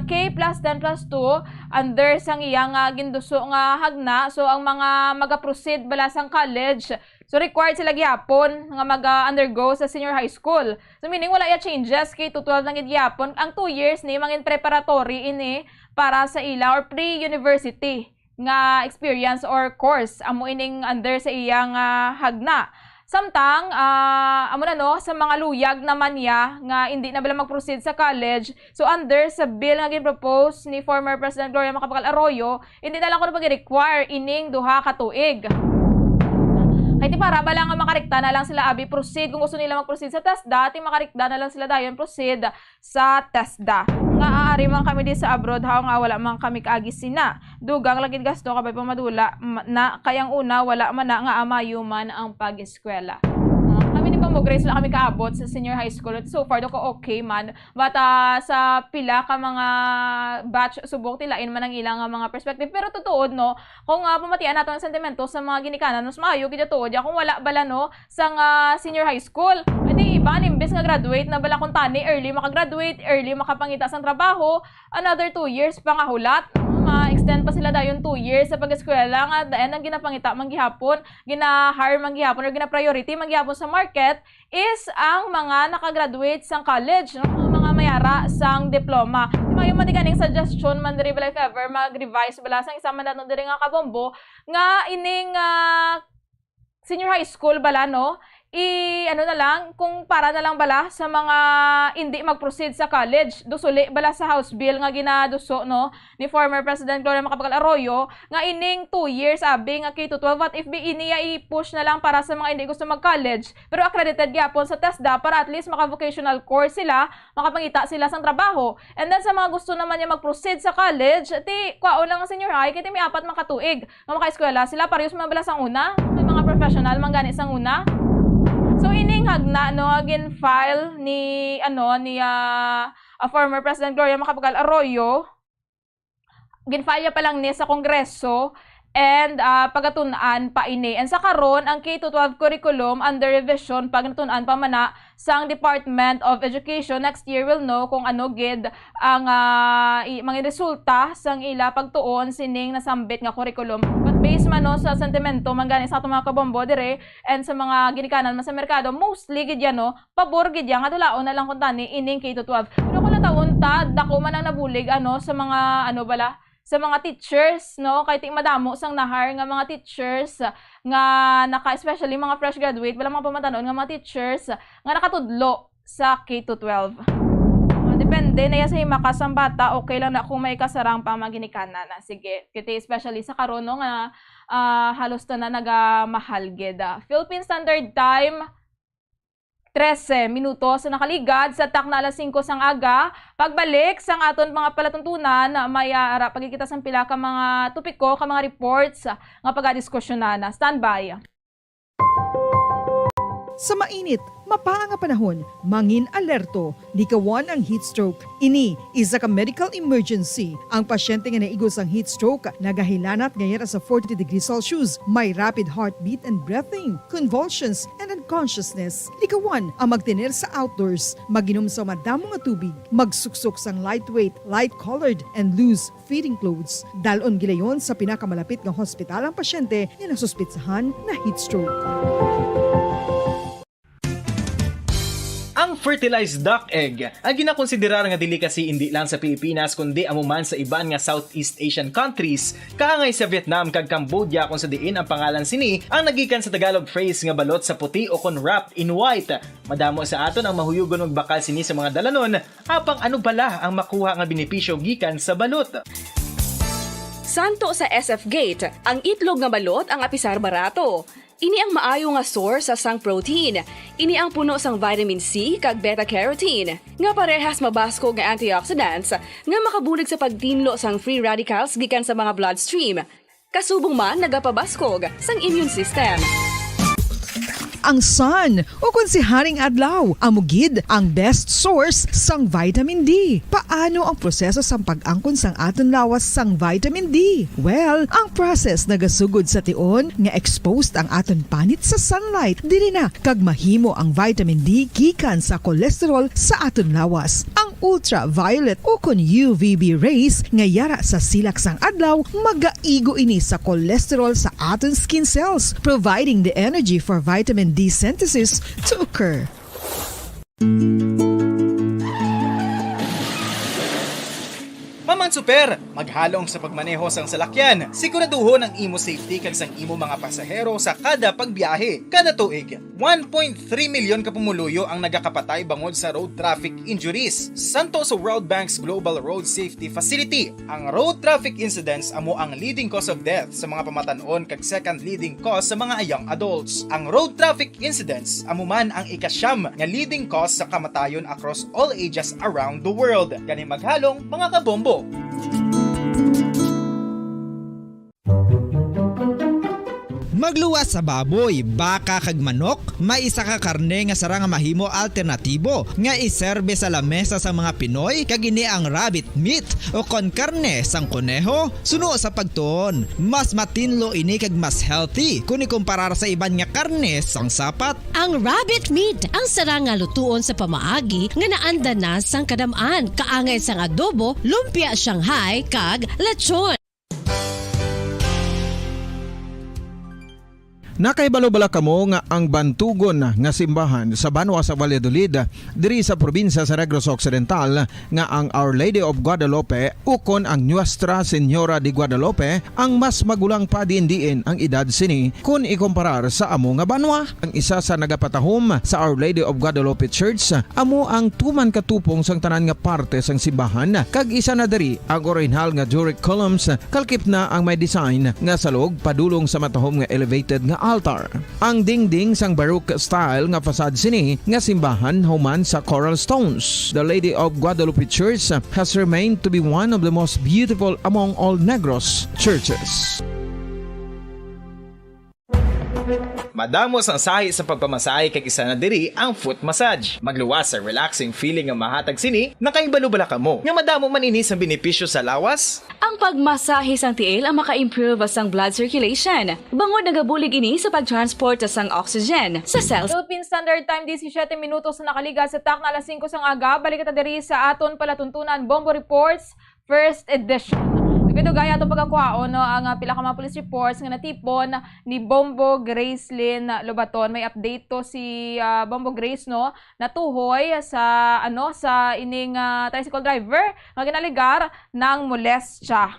K plus 10 plus 2 under sang iyang ginduso nga hagna. So ang mga maga-proceed bala sang college, so required sila gyapon nga mag-undergo sa senior high school. So meaning wala ya changes K to 12 lang gyapon. Ang 2 years ni mangin preparatory ini para sa ila or pre-university nga experience or course amo ining under sa iyang hagna. Samtang amo na no sa mga luyag naman ya nga hindi na bala mag-proceed sa college, so under sa bill nga gin-propose ni former President Gloria Macapagal Arroyo, hindi na lang ko pag-require ining duha ka tuig. Kaya di para bala nga makarekta na lang sila abi proceed kung gusto nila mag-proceed sa TESDA, ti makarekta na lang sila dayon proceed sa TESDA. Nga aari man kami di sa abroad haw nga wala man kami kaagi sina. Dugang lagid gasto kabay pamadula na kayang una wala man na nga amayo man ang pag-eskwela. Kami ni Bombo Grace wala kami kaabot sa senior high school. So far do ko okay man. But sa pila ka mga batch subok tilain man ang ilang mga perspective. Pero tutuod no, kung pamatian nato ang sentimento sa mga ginikanan, mas maayo gid tuod ya kung wala bala no sang senior high school. Edi iba imbes nga graduate na bala kung tani early makagraduate, early makapangita sang trabaho, another 2 years pa nga hulat. ma-extend pa sila dayon 2 years sa pag-eskwela nga dayon ang ginapangita manggihapon, gina-hire manggihapon or gina-priority manggihapon sa market is ang mga nakagraduate sang college, no? Ang mga mayara sang diploma. Di ba yung matiganing suggestion man diri bala if ever mag-revise bala sang isa man naton diri nga kabombo nga ining senior high school bala, no? Ano na lang, kung para na lang bala sa mga hindi mag-proceed sa college, dusuli bala sa House Bill nga ginaduso, no, ni former President Gloria Macapagal Arroyo, nga ining 2 years abi nga K-12 at if iniya i-push na lang para sa mga hindi gusto mag-college, pero accredited gyapon sa TESDA para at least maka-vocational course sila, makapangita sila sang trabaho. And then sa mga gusto naman niya mag-proceed sa college, kwaon lang ang senior high, kaya may 4 makatuig nga maka-eskwela sila, parehas man bala sang una, may mga professional manggani sang una. So ining hagna no again file ni former President Gloria Macapagal Arroyo, ginfile pa lang ni sa Kongreso and pagatunan pa ini. And sa karon ang K-12 curriculum under revision pagatunan pa mana sang Department of Education. Next year will know kung ano gid ang mga resulta sang ila pagtuon sining nasambit nga curriculum. But based man no sa sentimento man gani sa atong mga kabombo dire and sa mga ginikanan man sa merkado, mostly gid yan no pabor gid yan nga dulaon na lang kun tani ining K-12. Pero kung taon ta dako man ang nabulig sa mga sa mga teachers, no? Kahit madamo sang nahar nga mga teachers nga especially mga fresh graduate, wala mga pamatanon nga mga teachers nga nakatudlo sa K-12. Depende na yan sa himakas ang bata, okay lang na kung may kasarang pamaginikanan na. Sige, kiti especially sa karon no nga halos na nagamahal gid. Philippine Standard Time 13 minutos na nakaligad sa tak na alas 5 sang aga. Pagbalik sang aton mga palatuntunan, may pagkikita sang pila ka mga topiko, ka mga reports nga pagadiskusyonan. Standby. Sa mainit, mapaang nga panahon, mangin alerto, likawan ang heat stroke. Ini isa ka medical emergency. Ang pasyente nga naigos ang heat stroke, nagahilanat ngayon sa 40 degrees Celsius, may rapid heartbeat and breathing, convulsions, and unconsciousness. Likawan ang magtener sa outdoors, maginom sa madamong nga tubig, magsuksok sang lightweight, light-colored, and loose fitting clothes. Dalon gilayon sa pinakamalapit nga hospital ang pasyente nga nasuspitsahan na heat stroke. Ang fertilized duck egg ang ginakonsiderar nga delicacy hindi lang sa Pilipinas kundi amuman sa iban nga Southeast Asian countries, kaangay sa Vietnam kag Cambodia kung sa diin ang pangalan sini ang nagikan sa Tagalog phrase nga balot sa puti o kon wrapped in white. Madamo sa aton ang mahuyugon og bakal sini sa mga dalanon, apang ano bala ang makuha nga benepisyo gikan sa balot. Santo sa SF Gate, ang itlog nga balot ang apisar barato. Ini ang maayo nga source sa sang protein. Ini ang puno sang vitamin C kag beta-carotene, nga parehas mabasko nga antioxidants nga makabulig sa pagtinlo sang free radicals gikan sa mga bloodstream. Kasubong man nagapabaskog sang immune system. Ang sun o kung si Haring Adlaw, amugid ang best source sang vitamin D. Paano ang proseso sang pag-angkon sang aton lawas sang vitamin D? Well, ang process nagasugod sa tion nga exposed ang aton panit sa sunlight. Dili na kag mahimo ang vitamin D gikan sa cholesterol sa aton lawas. Ang ultraviolet o kun UVB rays nga yara sa silak sang adlaw magaigo ini sa cholesterol sa aton skin cells, providing the energy for vitamin D synthesis to occur. Maman super, maghalong sa pagmaneho sang salakyan. Siguraduhon ang imo safety kag sang imo mga pasahero sa kada pagbiyahe. Kada tuig, 1.3 milyon ka pumuluyo ang nagakapatay bangod sa road traffic injuries. Santo sa World Bank's Global Road Safety Facility, ang road traffic incidents amo ang leading cause of death sa mga pamatanon kag second leading cause sa mga young adults. Ang road traffic incidents amo man ang ikasyam nga leading cause sa kamatayon across all ages around the world. Gani maghalong mga kabombo. Magluwas sa baboy, baka kag manok, may isa ka karne nga sara nga mahimo alternatibo nga iserbe sa lamesa sa mga Pinoy kag ini ang rabbit meat o kon karne sang koneho. Suno sa pagtuon, mas matinlo ini kag mas healthy kung ikumparar sa iban nga karne sang sapat. Ang rabbit meat ang sara nga lutuon sa pamaagi nga naanda na sang kadamaan, kaangay sang adobo, lumpia Shanghai kag lechon. Nakaibalo-bala kamo nga ang bantugon nga simbahan sa Banwa sa Valladolid diri sa probinsya sa Negros Occidental nga ang Our Lady of Guadalupe ukon ang Nuestra Señora de Guadalupe ang mas magulang pa diin ang edad sini kung ikumparar sa amo nga banwa. Ang isa sa nagapatahom sa Our Lady of Guadalupe Church amo ang tuman katupong sang tanan nga parte sang simbahan kag isa na diri ang original nga Doric columns kalkip na ang may design nga salog padulong sa matahom nga elevated nga altar. Ang dingding sang Baroque style nga fasad sini nga simbahan human sa coral stones. The Lady of Guadalupe Church has remained to be one of the most beautiful among all Negros churches. Madamo sang sahi sa pagpamasahe kag isa na diri ang foot massage. Magluwas sa relaxing feeling nga mahatag sini, nakaibalo-bala kamo. Nga madamo man ini sa benepisyo sa lawas. Ang pagmasahe sang tiil ang maka-improve sang blood circulation. Bangod nagabulig ini sa pag-transport sang oxygen sa cells. Philippine Standard Time 17 minutos na nakaliga sa tak na alas 5 sang aga. Balik kita diri sa aton palatuntunan Bombo Reports First Edition. Ito gaya itong pagkakuhaon, no, ang pila ka mga police reports nga natipon ni Bombo Grace Lynn Lobaton. May update to si Bombo Grace, no, natuhoy sa sa ining tricycle driver nga ginaligar ng molestya.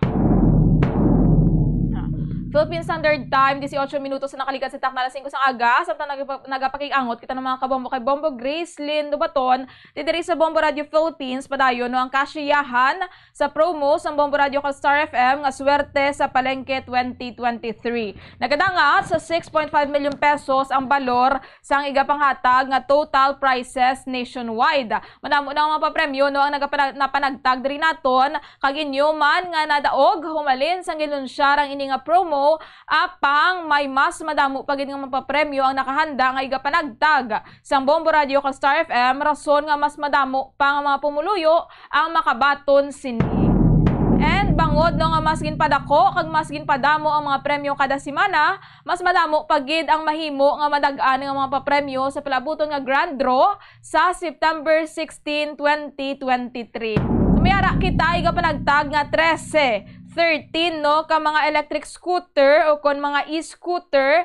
Philippine Standard Time, 18 minutos na nakalikat sa tak na alas 5 sang aga. Samtang nagapakig-angot kita ng mga kabombo kay Bombo Grace Lynn Lobaton, didiri sa Bombo Radio Philippines, padayon no, ang kasiyahan sa promo sa Bombo Radio Star FM nga swerte sa Palengke 2023. Nagadangat sa 6.5 million pesos ang balor sang igapanghatag nga total prizes nationwide. Madamo na mga papremyo no, ang napanagtag diri naton kag inyo man nga nadaog humalin sang gilunsyarang ini nga promo apang may mas madamo pagid nga mapapremyo ang nakahanda nga igapanagtag sang Bombo Radio Star FM rason nga mas madamo pa nga mga pumuluyo ang makabaton sini. And bangod no nga masgin padako kag masgin padamo ang mga premyo kada semana, mas madamo pagid ang mahimo nga madag-an nga mga papremyo sa palabuton nga grand draw sa September 16, 2023. Sumiyara kita igapanagtag nga 13 no ka mga electric scooter o kon mga e-scooter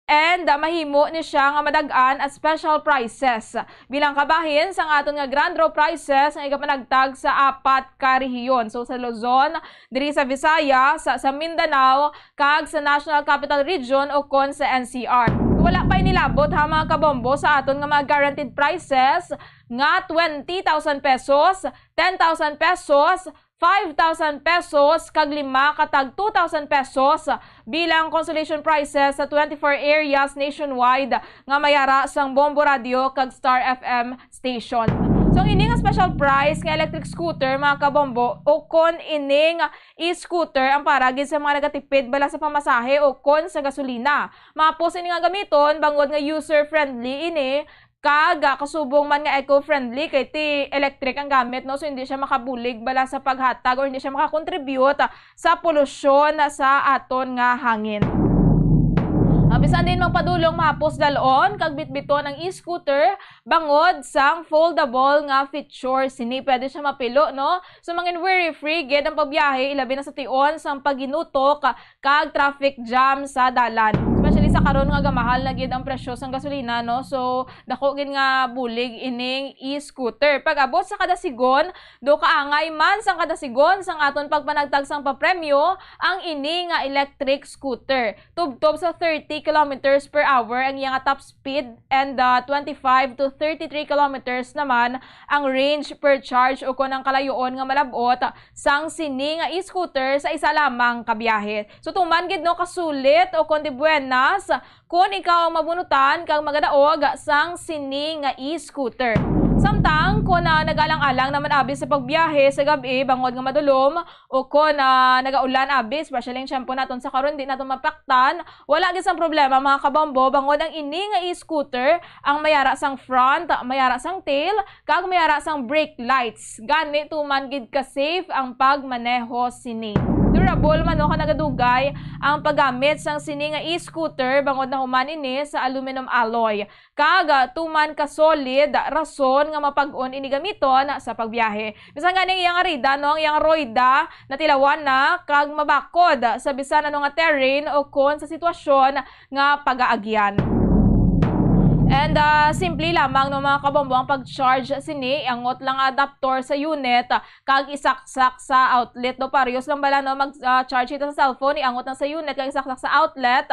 and mahimo ni siya nga madag-an at special prices. Bilang kabahin sang aton nga grand draw prices nga igapanagtag sa 4 ka rehiyon. So sa Luzon, diri sa Visayas, sa Mindanao, kag sa National Capital Region o kon sa NCR. Wala pa inilabot ha mga kabombo sa aton nga mga guaranteed prices nga 20,000 pesos, 10,000 pesos, 5,000 pesos kag 5 katag 2,000 pesos bilang consolation prizes sa 24 areas nationwide nga mayara sang Bombo Radio kag Star FM station. So ini nga special prize nga electric scooter mga kabombo o kon ini nga e-scooter ang paragin sa mga nagatipid bala sa pamasahe o kon sa gasolina. Mapos ini nga gamiton bangod nga user friendly ini kag kasubong man nga eco-friendly kay ti electric ang gamit no, so hindi siya makabulig bala sa paghatag or hindi siya makakontribute sa polusyon sa aton nga hangin. Bisan din magpadulong mahapos dalon kag bitbiton ang e-scooter bangod sang foldable nga feature sini pwede siya mapilo no. So mangin worry free gid ang pagbiyahe ilabi na sa tion sang paginutok kag traffic jam sa dalan. Especially sa karon nga gamahal na gid ang presyo sang gasolina no. So dako gid nga bulig ining e-scooter. Pag abot sa kada sigon, do kaangay man sang kada sigon sang aton pagpanagtag sang papremyo ang ini nga electric scooter. Tubtob sa 30 kilometers per hour ang iyang top speed and 25 to 33 kilometers naman ang range per charge o kung ang kalayoon nga malabot sang sini nga e-scooter sa isa lamang kabiyahe. So tuman gid no kasulit o kundi buenas kung ikaw ang mabunutan kag magadaog sang sini nga e-scooter. Samtang kung nagalang-alang naman abi sa pagbiyahe sa gabi bangod nga madulom o kung nagaulan abi especially yung shampoo naton sa karon di naton mapaktan, wala gid sang problema mga kabombo bangod ang ini nga e-scooter ang mayara sang front, mayara sang tail, kag mayara sang brake lights. Gani tuman gid ka safe ang pagmaneho sini. Durable man no kanagadugay ang paggamit sang sini nga e-scooter bangod na human ini sa aluminum alloy. Kag tuman ka solid rason nga mapag-on ini gamiton sa pagbiyahe. Bisan ganing iyang arida no, ang iyang roida na tilawan na kag mabakod sa bisan ano nga terrain o kon sa sitwasyon nga pagaagyan. And simply lamang no mga kabombo ang pag-charge sini angot lang adapter sa unit kag isaksak sa outlet no parehas lang bala no mag-charge ito sa cellphone iangot na sa unit kag isaksak sa outlet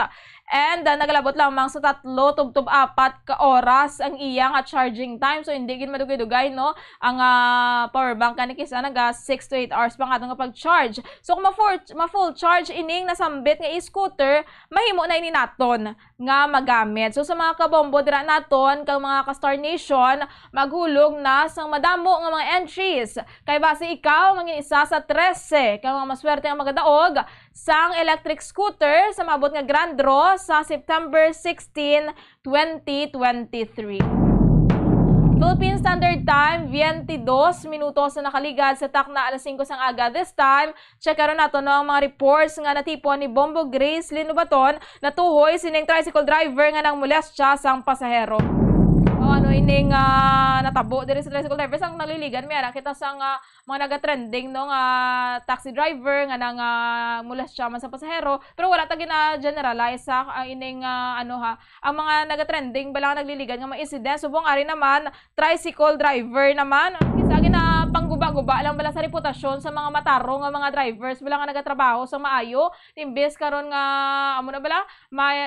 and nagalabot lamang sa 3 tub 4 ka oras ang iyang charging time so hindi gid madugay-dugay no ang power bank kaniki sa naga 6 to 8 hours pa nga nga pag-charge. So kung ma-full charge ining nasambit nga e-scooter mahimo na ini naton nga magamit. So sa mga kabombo dira naton kang mga ka-Star Nation maghulog na sang madamo nga mga entries kay base ikaw mangin isa sa 13 kang mga maswerte nga magadaog sang electric scooter sa mabot nga grand draw sa September 16, 2023. Philippine Standard Time, 22 minutos na nakaligad sa takna alas 5 sang aga. This time, check karon nato no ang mga reports nga natipon ni Bombo Grace Linubaton na tuhoy sining tricycle driver nga nang molestya sang pasahero. Ining natabo diri sa tricycle driver sang nagliligan mi ara kita sang mga naga-trending no nga taxi driver nga nang molestya man sa pasahero pero wala ta gina-generalize sa ining ang mga naga-trending bala nagliligan nga mga incident subong ari naman tricycle driver naman isa gina pangguba-guba lang bala sa reputasyon sa mga mataro nga mga drivers bala nga nagatrabaho sa maayo imbes karon nga amo na bala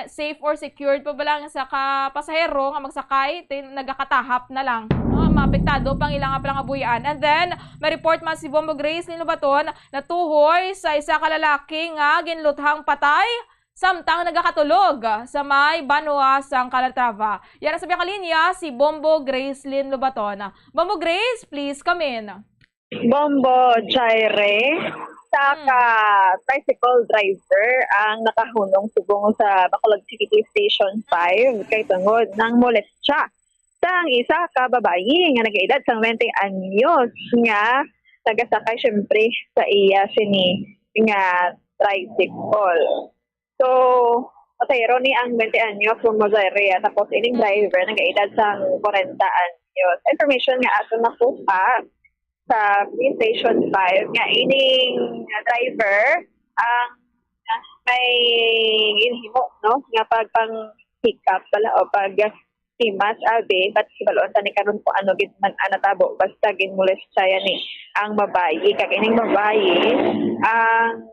safe or secured pa bala sa pasahero nga magsakay nagakatahap na lang. Maapektado pang ilang palang abuyan. And then, may report man si Bombo Grace Linubaton na tuhoy sa isa ka lalaki nga ginluthang patay samtang nagakatulog sa may Banwa sang Calatrava. Yan sa kalinya si Bombo Grace Linubaton. Bombo Grace, please come in. Bombo Jaire, saka tricycle driver ang nakahunong subong sa Bacolod City Station 5 kay tungod ng molestya sang isa ka babayi nga nag-edad sang 20 anyos nga nagasakay syempre sa iya sini nga tricycle. So, pasahero ni ang 20 anyos from Mozaire tapos ining driver nag-edad sang 40 anyos. Information nga ato nakuha sa police station 5 nga ining driver ang may inhimo no nga pagpang pick up pala o pag Timas abi but hibalon ta ni karon ko ano gid man anatabo basta gin molestya ni ang babayi kag ining babayi ang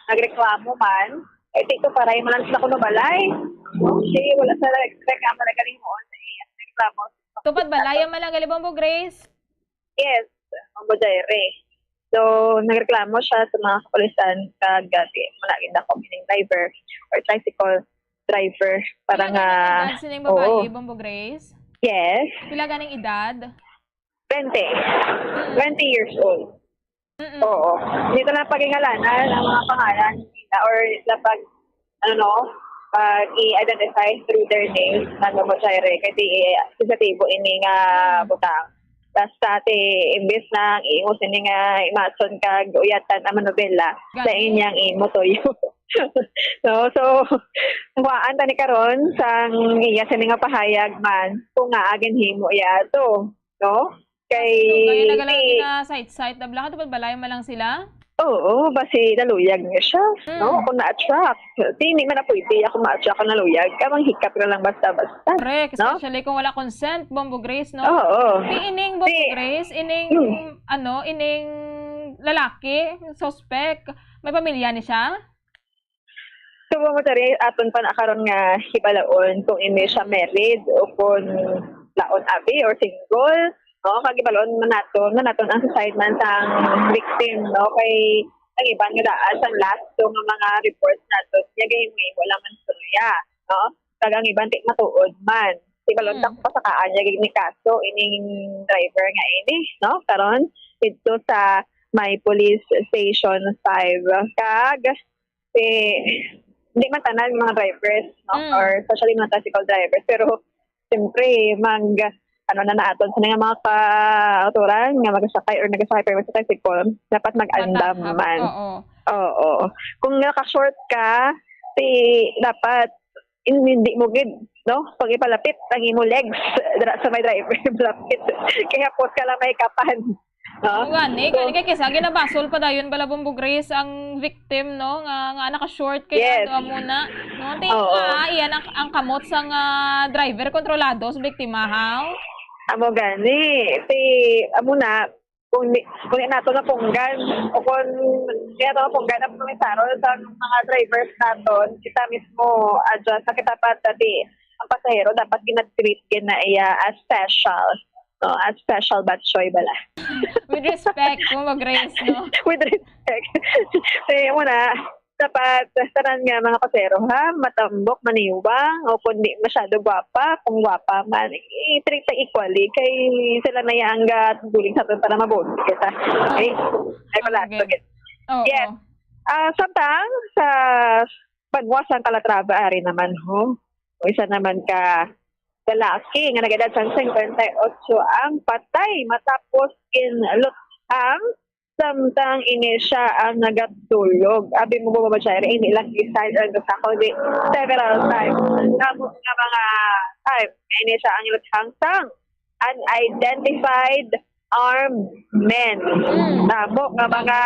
nagreklamo man dito para man lang sila kuno balay okay wala sa reklamo na galing mo nagreklamo tupad balay man lang gali Bombo Grace yes Bombo Jaire so nagreklamo siya sa mga kapulisan kag gati managin na ining driver or tricycle driver para nga sining babae Bombo Grace yes pila ganing edad 20 years old. Oo. Dito na pagingalanan ang mga pangalan nila or pag pag i-identify through their names ng Bombo Jaire kasi sensitibo ini nga butang. Basta imbes na iingos ini nga imason kag uyatan ang manobela sa inyang imo toyo. so kuhaan tani karon sang iya sini nga pahayag man kung nga agin himo iya to no kay na site na blanca tupad balay man lang sila. Oo, basi naluyag niya siya. No, kung na-attract. Hindi man na pwede ako ma-attract na naluyag. Kamang hikap na lang basta-basta. Correct, especially kung wala consent, Bombo Grace, no? Oo. Ining Bombo Grace, ining lalaki, suspect, may pamilya ni siya? So, Bombo Jaire, aton pa na karon nga hibalaon kung hindi siya married o kung laon abi or single. No, kagibalon man naton ang side man sang victim no kay ang iban nga daan sang last so nga mga reports naton nya gay wala man surya no kagang iban ti matuod man Di balontak pa sa kaanya ni kaso ining driver nga ini, no? Karon dito sa may police station 5 kag hindi man tanan mga drivers, no? Or especially mga tricycle drivers, pero siyempre na naaton sa mga ka-autoran nga magsakay or nagsakay pero sa tricycle, dapat mag-andam man. Oo. Kung naka-short ka, dapat hindi mo gid, no? Pag ipalapit ang imo legs sa may driver, lapit. Kaya pot ka lang may kapan. No? Gani kay kisa ginabasol pa dayon bala Bombo Grace ang victim, no? Nga naka-short kay muna. No, iyan ang kamot sang driver kontrolado sa biktima how? Amo gani. Amo na kung nato na punggan o kung nato na punggan ang komisaro sa mga drivers naton, kita mismo adjust sa kita pa ang pasahero dapat ginatreat na iya as special, no, as special batchoy bala. With respect, Bombo Grace, no? With respect. Muna dapat tanan nga mga pasahero matambok, maniwang o kundi masyado gwapa, kung gwapa man i-treat equally kay sila na yang tuling sa atin para mabuti kita. Okay? Ay pala. Yes. Samtang sa pagwasang Calatrava ari naman ho. O isa naman ka lalaki nga nagedad sa 58 ang patay matapos kinluthang samtang ini siya ang nagatulog. Abi mo ba siya ini lang decide ang sa di several times. Tapos nga mga time ini siya ang luthang sang unidentified armed men. Tamo nga mga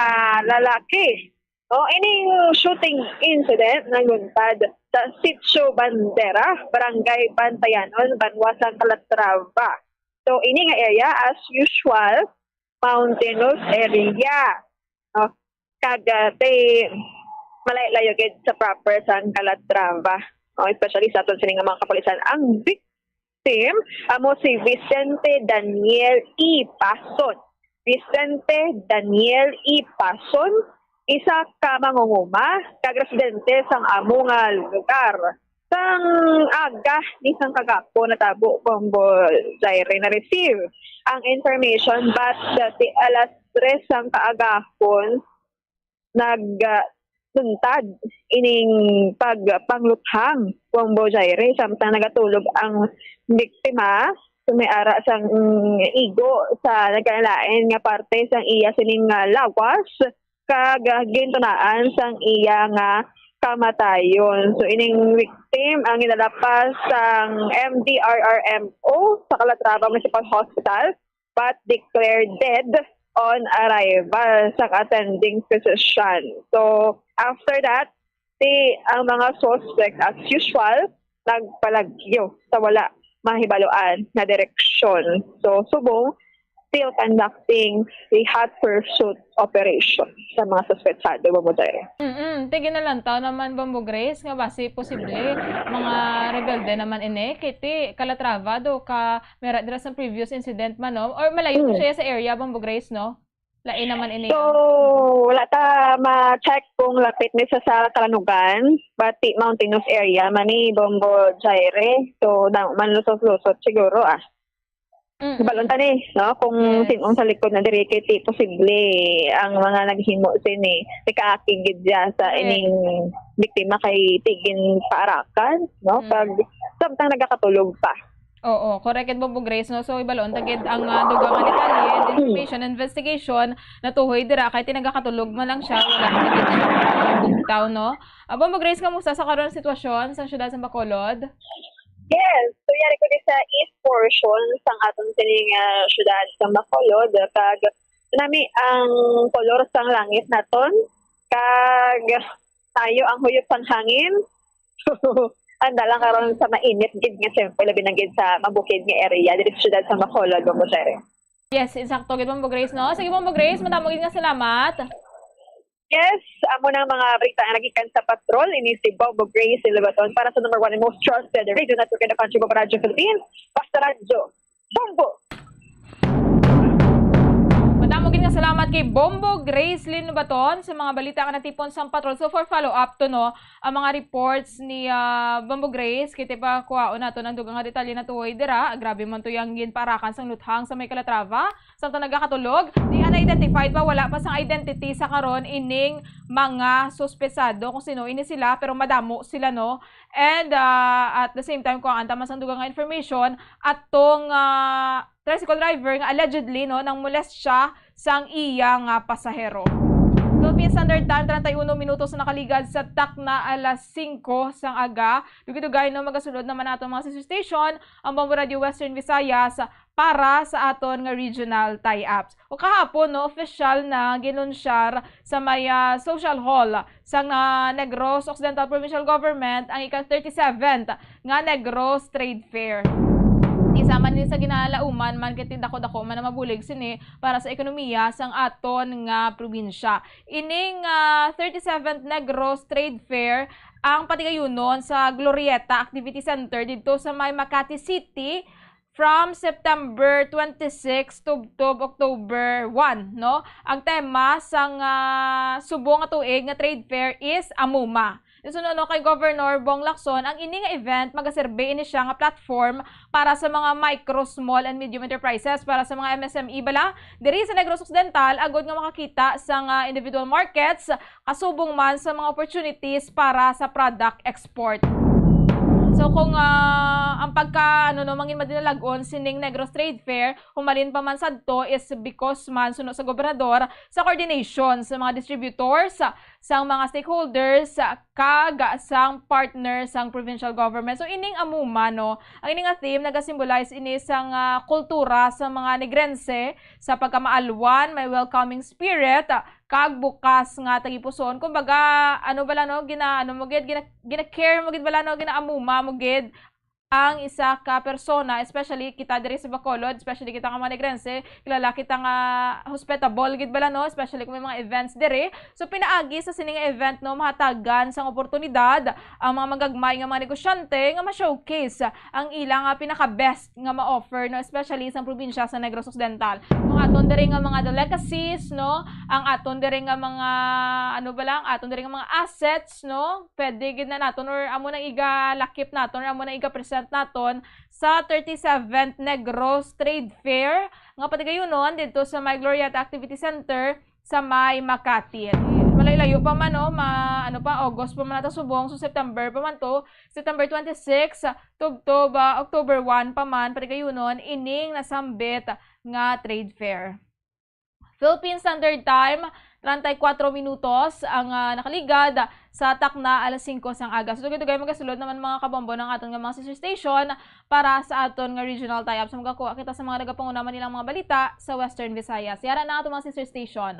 lalaki. Ini shooting incident naguntad sa Sitio Bandera, Barangay Bantayanon, Banwasan, Calatrava. So ini nga area as usual mountainous area. Kagate malay-layo gid sa proper sa Calatrava. Especially sa aton sining mga kapulisan. Ang victim amo si Vicente Daniel E. Pason. Vicente Daniel E. Pason, isa ka mangunguma kag residente sang amo nga lugar. Sang aga ni sang kagapo natabo Bombo Zaire na receive ang information but dati alas 3 sang kaagahon nagtuntad ining pagpangluthang Bombo Zaire samtang nagatulog ang biktima sumiara sang igo sa nagkalain nga parte sang iya sining lawas kag gintunaan sang iya nga kamatayon. So ining victim ang inalapas sang MDRRMO sa Calatrava Municipal Hospital but declared dead on arrival sa attending physician. So after that, ang mga suspect as usual nagpalagyo sa wala mahibaloan na direksyon. So subong still conducting a hot pursuit operation sa mga suspetsado, Bombo Zaire. Tigin na lang tao naman, Bombo Grace, nga basi posible mga rebelde naman kiti Calatrava do ka mera dira sa previous incident man, no? Or malayo siya sa area, Bombo Grace, no? Lain naman So, wala ta ma-check kung lapit ni sa Kalanugan, bati mountainous area mani Bombo Zaire. So, man lusot-lusot siguro balon tani, no? Kung sinong sa likod na diri kiti posible ang mga naghimo sini ikaakigid dia sa ining biktima kay tigin paarakan, no? Pag samtang nagakatulog pa. Oo, correct Bombo Grace, no? So ibalon tagid ang dugangan ni Tali and information investigation natuhoy dira kay tinagakatulog man lang siya wala tagid siya bugtaw, no? Bombo Grace, kamusta sa karon sitwasyon sa siyudad sa Bacolod? Yes, so yari ko din sa east portion sang atong sining syudad sa Bacolod kag nami ang kolor sang langit naton kag tayo ang huyop sang hangin. Anda lang karon sa mainit gid nga siyempre labi na gid sa mabukid nga area diri sa syudad sa Bacolod, Bombo Zaire. Yes, insakto gid Bombo Grace, no? Sige Bombo Grace, madamo gid nga salamat. Yes, amo ng mga balita na nagikan sa patrol ini si Bombo Grace Libaton para sa number 1 and most trusted radio network in the country, Bombo Radio Philippines, basta radyo Bombo. Madamo gid nga salamat kay Bombo Grace Lynn Baton sa mga balita nga natipon sang patrol. So for follow up to no, ang mga reports ni Bombo Grace kiti pa kuwaon nato ng dugang nga detalye na tuhoy dira. Grabe man to yang ginparakan sang luthang sa may Calatrava. Sa nagakatulog, di unidentified pa, wala pa sang identity sa karon ining mga suspesado kung sino ini sila, pero madamo sila no. And at the same time kung ang tama sang dugang nga information at tong tricycle driver nga allegedly no nang molest siya sang iyang pasahero. Philippine Standard Time 31 minutos na nakaligad sa takna alas 5 sang aga. Dugay-dugay no magasulod naman nato mga sister station ang Bombo Radio Western Visayas para sa aton nga regional tie-ups. O kahapon no official na ginunsyar sa may social hall sang Negros Occidental Provincial Government ang ika-37th nga Negros Trade Fair. Isama din sa ginalauman man kiti dako-dako man na mabulig sini para sa ekonomiya sang aton nga probinsya. Ining 37th Negros Trade Fair ang patigayunon sa Glorieta Activity Center dito sa may Makati City from September 26 to October 1, no? Ang tema sang subong nga tuig nga trade fair is Amuma. Isunod no kay Governor Bong Lacson, ang ini nga event magaserbe ini siya nga platform para sa mga micro, small and medium enterprises, para sa mga MSME bala diri sa Negros Occidental agod nga makakita sa individual markets kasubong man sa mga opportunities para sa product export. So kung ang pagka mangin madinalagon sining Negros Trade Fair, humalin pa man sadto is because man suno sa gobernador sa coordination sa mga distributors, sa mga stakeholders, kag sang partners sang provincial government. So ining Amuma no, ang ining nga theme nagasimbolize ini sang kultura sa mga Negrense sa pagkamaalwan, may welcoming spirit, kag bukas nga tagipuson. Kumbaga bala no gina-care mo gid bala no gina-amuma mo gid ang isa ka persona, especially kita diri sa Bacolod, especially kita nga mga Negrense, kilala kita nga hospitable gid bala no, especially kung may mga events diri. So pinaagi sa sining event no mahatagan sang oportunidad ang mga magagmay nga mga negosyante nga ma-showcase ang ilang pinaka-best nga ma-offer no, especially sa probinsya sa Negros Occidental. Ang aton diri nga mga delicacies no, ang aton diri nga mga aton diri nga mga assets no, pwede gid na naton or amo nang iga lakip naton or amo nang iga present naton sa 37th Negros Trade Fair nga patigayunon dito sa may Glorieta Activity Center sa may Makati. Malay-layo pa man no, August pa man nato subong, so September pa man to, September 26 to October 1 pa man patigayunon ining nasambit nga trade fair. Philippine Standard Time 34 minutos ang nakaligad sa takna alas 5 sang aga. So dugay magasulod naman mga kabombo ng aton nga mga sister station para sa aton nga regional tie-up. So magakuha kita sa mga nagapanguna man nilang mga balita sa Western Visayas. Yara na aton mga sister station.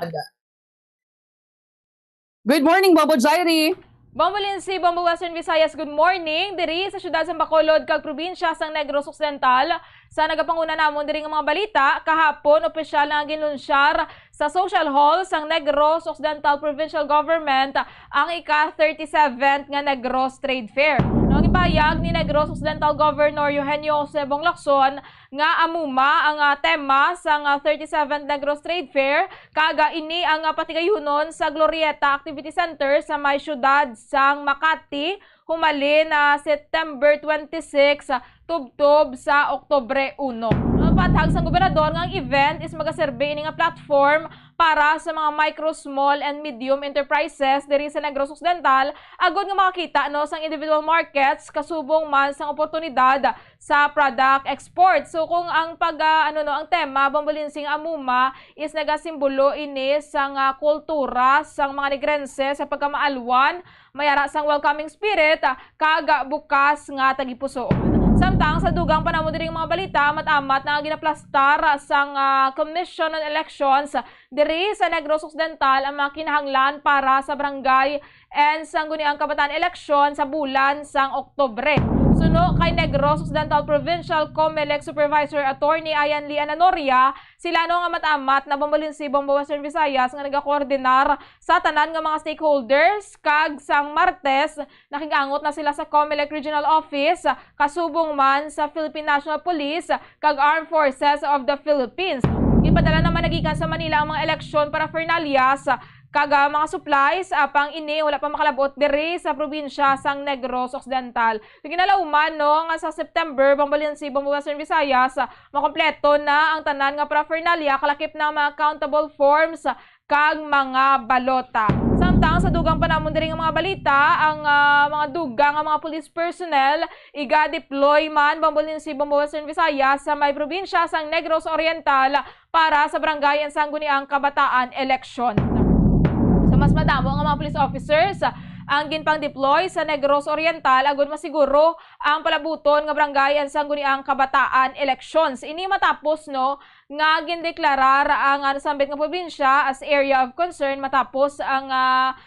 Good morning, Bombo Jairi! Bombo Lindsay, Bombo Western Visayas, good morning! Diri sa syudad sa Bacolod, kag probinsya sang Negros Occidental, sa nagapanguna namon diri nga mga balita, kahapon opisyal na ginunsyar sa social hall sang Negros Occidental Provincial Government ang ika-37th nga Negros Trade Fair. Noong ipahayag ni Negros Occidental Governor Eugenio Jose Bong Lacson nga Amuma ang tema sang 37th Negros Trade Fair, kaga ini ang patigayunon sa Glorieta Activity Center sa may syudad sang Makati, humalin September 26 tubtob sa Oktubre 1. Ang patag sang gobernador nga ang event is magaserbe ini nga platform para sa mga micro, small and medium enterprises diri sa Negros Occidental agod nga makakita no sang individual markets kasubong man sang oportunidad sa product export. So kung ang ang tema Bambulinsing Amuma is nagasimbolo ini sang kultura sang mga Negrense sa pagkamaalwan, mayara sang welcoming spirit, kaga bukas nga tagipusoon. Samtang sa dugang panahon diri mga balita, mat-amat na ginaplastar sang Commission on Elections diri sa Negros Occidental ang mga kinahanglan para sa barangay and sangguniang kabataan election sa bulan sang Oktubre. Suno kay Negros Occidental Provincial COMELEC Supervisor Attorney Ayan Lee Ananoria, sila no nga matamat na Bombolinsi, Bombo Western Visayas nga nagakoordinar sa tanan nga mga stakeholders kag sang Martes nakigangot na sila sa COMELEC Regional Office kasubong man sa Philippine National Police kag Armed Forces of the Philippines. Ipadala naman nagikan sa Manila ang mga eleksyon para Fernalias kag mga supplies apang ini wala pa makalabot diri sa probinsya sang Negros Occidental. Ginalauman no nga sa September Bombolinsi, Bombo Western Visayas makompleto na ang tanan nga paraphernalia kalakip na mga countable forms kag mga balota. Samtang sa dugang panamon diri nga mga balita, ang mga dugang nga mga police personnel iga-deploy man Bombolinsi, Bombo Western Visayas sa may probinsya sang Negros Oriental para sa barangayan sang Guniang Kabataan election. Mas madamo ang mga police officers ang ginpang-deploy sa Negros Oriental agud masiguro ang palabuton nga barangayan sa Guniang Kabataan elections. Ini matapos no nga gindeklarar ang nasambit nga probinsya as area of concern matapos ang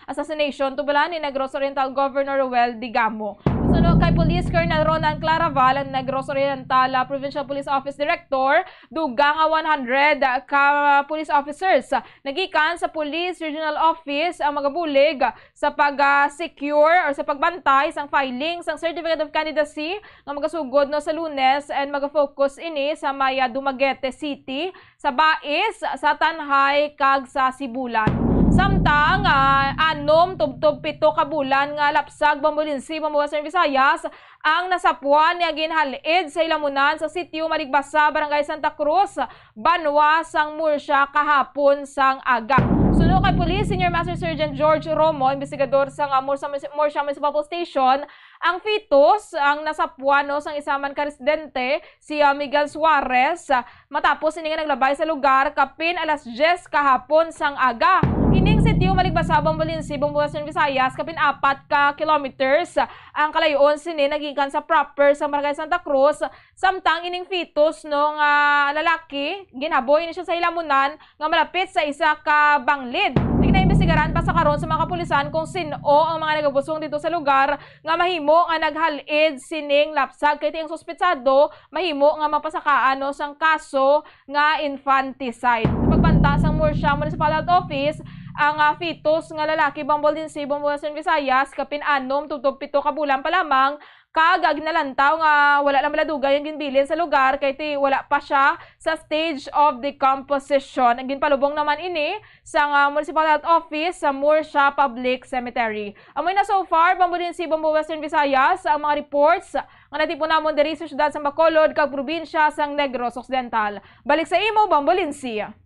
assassination tubulan ni Negros Oriental Governor Roel Digamo. Sunod kay Police Colonel Ronan Claraval, ang Negros Oriental Provincial Police Office Director, dugang 100 ka police officers nagikan sa Police Regional Office ang magabulig sa pag-secure or sa pagbantay sang filing sang Certificate of Candidacy nga magasugod no sa Lunes and maga-focus ini sa Maya Dumaguete City, sa Bais, sa Tanhay kag sa Sibulan. Samtang 6-7 ka bulan nga lapsag Bombolinsi, Bombo Western Visayas ang nasapuan ni ginhalid sa ilamunan sa sitio Maligbasa, Barangay Santa Cruz, Banwa sang Murcia kahapon sang aga. Sunod kay Police Senior Master Sergeant George Romo, investigador sang Murcia Municipal Station, ang fetus ang nasapuan no sang isaman ka residente si Miguel Suarez matapos ini nga naglabay sa lugar kapin alas 10 kahapon sang aga. Ining sitio Maligbasa, Bombolinsi, Bombo Western Visayas kapin 4 ka kilometers ang kalayon sini nagikan sa proper sa Barangay Santa Cruz. Samtang ining fetus no nga lalaki ginaboy ni siya sa ilamunan nga malapit sa isa ka banglid. Tigna-imbestigaran pa sa karon sa mga kapulisan kung sino ang mga nagabusong dito sa lugar nga mahimo nga naghalid sining lapsag kay tiyang suspetsado mahimo nga mapasakaan no sang kaso nga infanticide. Sa pagbanta sang Murcia Municipal Health Office, ang fetus nga lalaki Bombolinsi, Bombo Western Visayas kapin 6-7 ka bulan pa lamang kag ginalantaw nga wala lang maladugay ang ginbilin sa lugar kay ti wala pa siya sa stage of decomposition. Ang ginpalubong naman ini sa Municipal Health Office sa Murcia Public Cemetery. Amoy na so far Bombolinsi, Bombo Western Visayas ang mga reports nga natipon namon diri sa syudad sa Bacolod kag probinsya sang Negros Occidental. Balik sa imo Bombolinsi.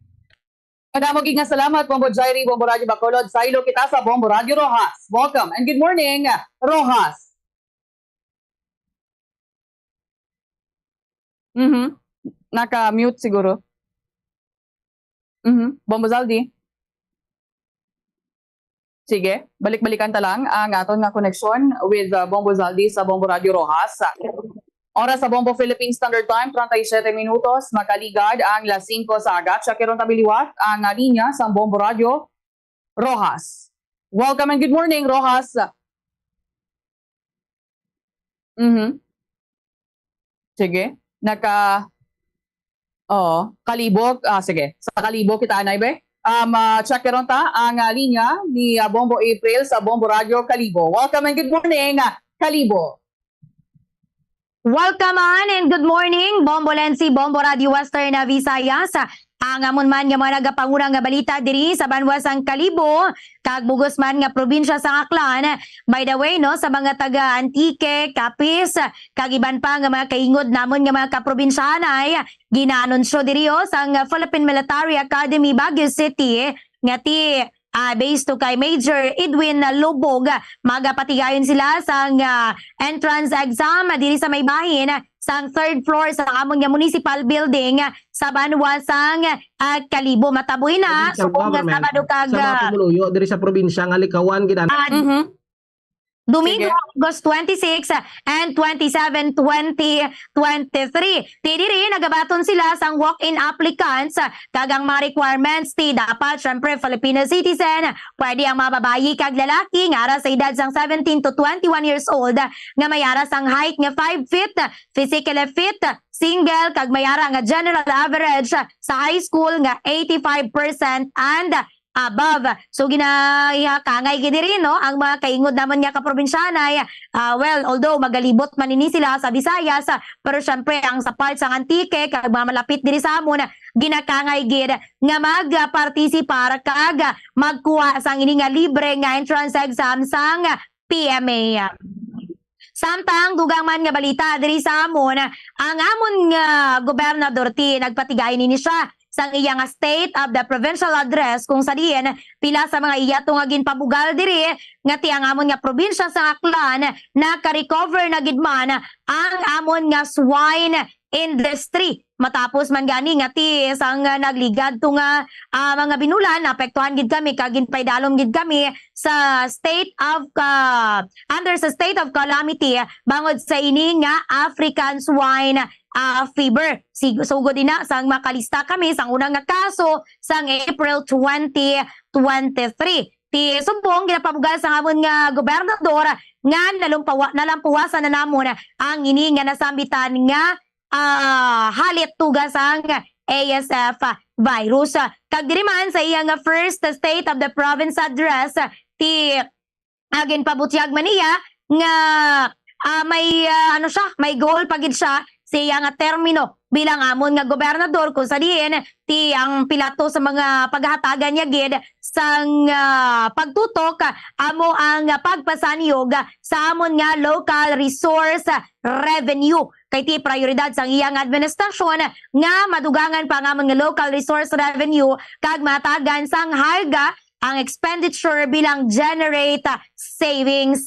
Madamo nga salamat, Bombo Jairi, Bombo Radio Bacolod. Sa ilo kita sa Bombo Radio Rojas. Welcome and good morning, Rojas. Naka-mute siguro. Bombo Zaldi. Sige, balik-balikan ta lang ang aton nga connection with Bombo Zaldi sa Bombo Radio Rojas. Oras sa Bombo Philippine Standard Time, 37 minutos, makaligad ang las 5 sa agad. Siya kiron tabiliwat ang linya sa Bombo Radio Rojas. Welcome and good morning, Rojas. Sige, Kalibog. Sige, sa Kalibog kita anay be. Check kiron ta ang linya ni Bombo April sa Bombo Radio Kalibo. Welcome and good morning, Kalibo. Welcome on and good morning, Bombolensi, Bombo Radio Western Visayas. Ang amon man nga mga nagapangurang nga balita diri sa banwa sang Kalibo, kag bugos man nga probinsya sa Aklan. By the way, no, sa mga taga Antique, Capiz, kag iban pa nga mga kaingod namon nga mga kaprobinsyahan ay ginaanunsyo diri sang Philippine Military Academy Baguio City nga ti based to kay Major Edwin Lubog, magapatigayon sila sa entrance exam diri sa may bahin sang third floor sa among municipal building sa banwa sang Kalibo. Mataboy na sa Sabado kag sa mga pumuluyo diri sa probinsya nga likawan Domingo, Sige. August 26 and 27, 2023. Tidiri, nagabaton sila sang walk-in applicants kagang mga requirements ti dapat syempre Filipino citizen, pwede ang mga babayi kag lalaki nga ara sa edad sang 17 to 21 years old nga may ara sang height nga 5 feet, physically fit, single kag may ara nga general average sa high school nga 85% and above. So ginahakangay gid rin no ang mga kaingod naman nga kaprobinsyanay. Well, although magalibot man ini sila sa Visayas, pero syempre ang sa parts ang Antique kag mga malapit diri sa amon ginakangay gid nga magpartisipar kag magkuha sang ini nga libre nga entrance exam sang PMA. Samtang dugang man nga balita diri sa amon, ang amon nga gobernador ti nagpatigay nini siya sang iya nga State of the Provincial Address kung sa diin pila sa mga iya nga ginpabugal diri nga ti ang amon nga probinsya sa Aklan naka-recover na gid man ang amon nga swine industry matapos man gani nga ti sang nagligad to nga mga binulan apektuhan gid kami kag ginpaydalom gid kami sa under sa state of calamity bangod sa ini nga African swine fever. Sugod din na sang makalista kami sang unang nga kaso sang April 2023. Ti sumpong ginapabugal sa amon nga gobernador nga nalampuwasan na namon ang ini nga nasambitan nga halit tugas ang ASF virus. Kag diri man sa iya nga first state of the province address ti agin pabutyag man iya nga may may goal pagid siya siya nga termino bilang amon nga gobernador kung sa diin ti ang pilato sa mga paghatagan niya gid sang pagtutok amo ang pagpasanyog sa amon nga local resource revenue kay ti prioridad sang iyang administrasyon nga madugangan pa ang amon nga local resource revenue kag matagan sang harga ang expenditure bilang generate savings.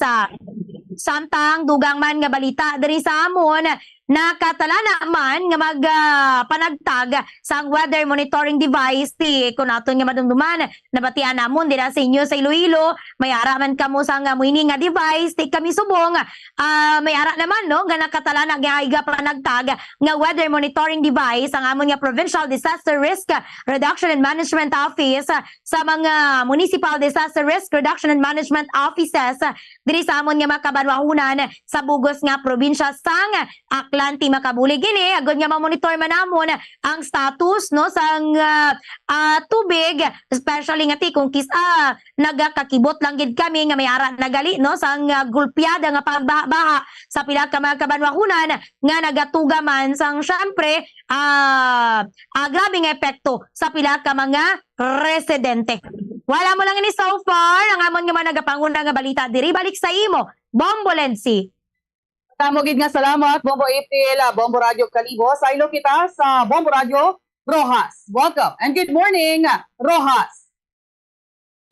Samtang dugang man nga balita diri sa amon nakatala naman nga magpanagtag sang weather monitoring device ti kunaton nga madumduman nabatian namon dira sa inyo sa Iloilo may ara man kamo sang muini nga device ti kami subong may ara naman no nga nakatala na nga iga panagtag nga weather monitoring device ang amon nga Provincial Disaster Risk Reduction and Management Office sa mga Municipal Disaster Risk Reduction and Management Offices diri sa amon nga makabanwahunan sa bugos nga probinsya sang Aklan ti makabulig ini agud nga ma-monitor man namon ang status no sang tubig especially nga ti kung nagakakibot lang gid kami nga may ara nagali no sang gulpyada nga pagbaha sa pila ka mga kabanwahunan nga nagatuga man sang syempre grabing epekto sa pila ka mga residente. Wala mo lang ini so far ang amon nga managapanguna nga balita diri balik sa imo Bombolensi. Tamo gid nga salamat Bombo April, Bombo Radio Kalibo. Sa ilo kita sa Bombo Radio Rojas. Welcome and good morning Rojas.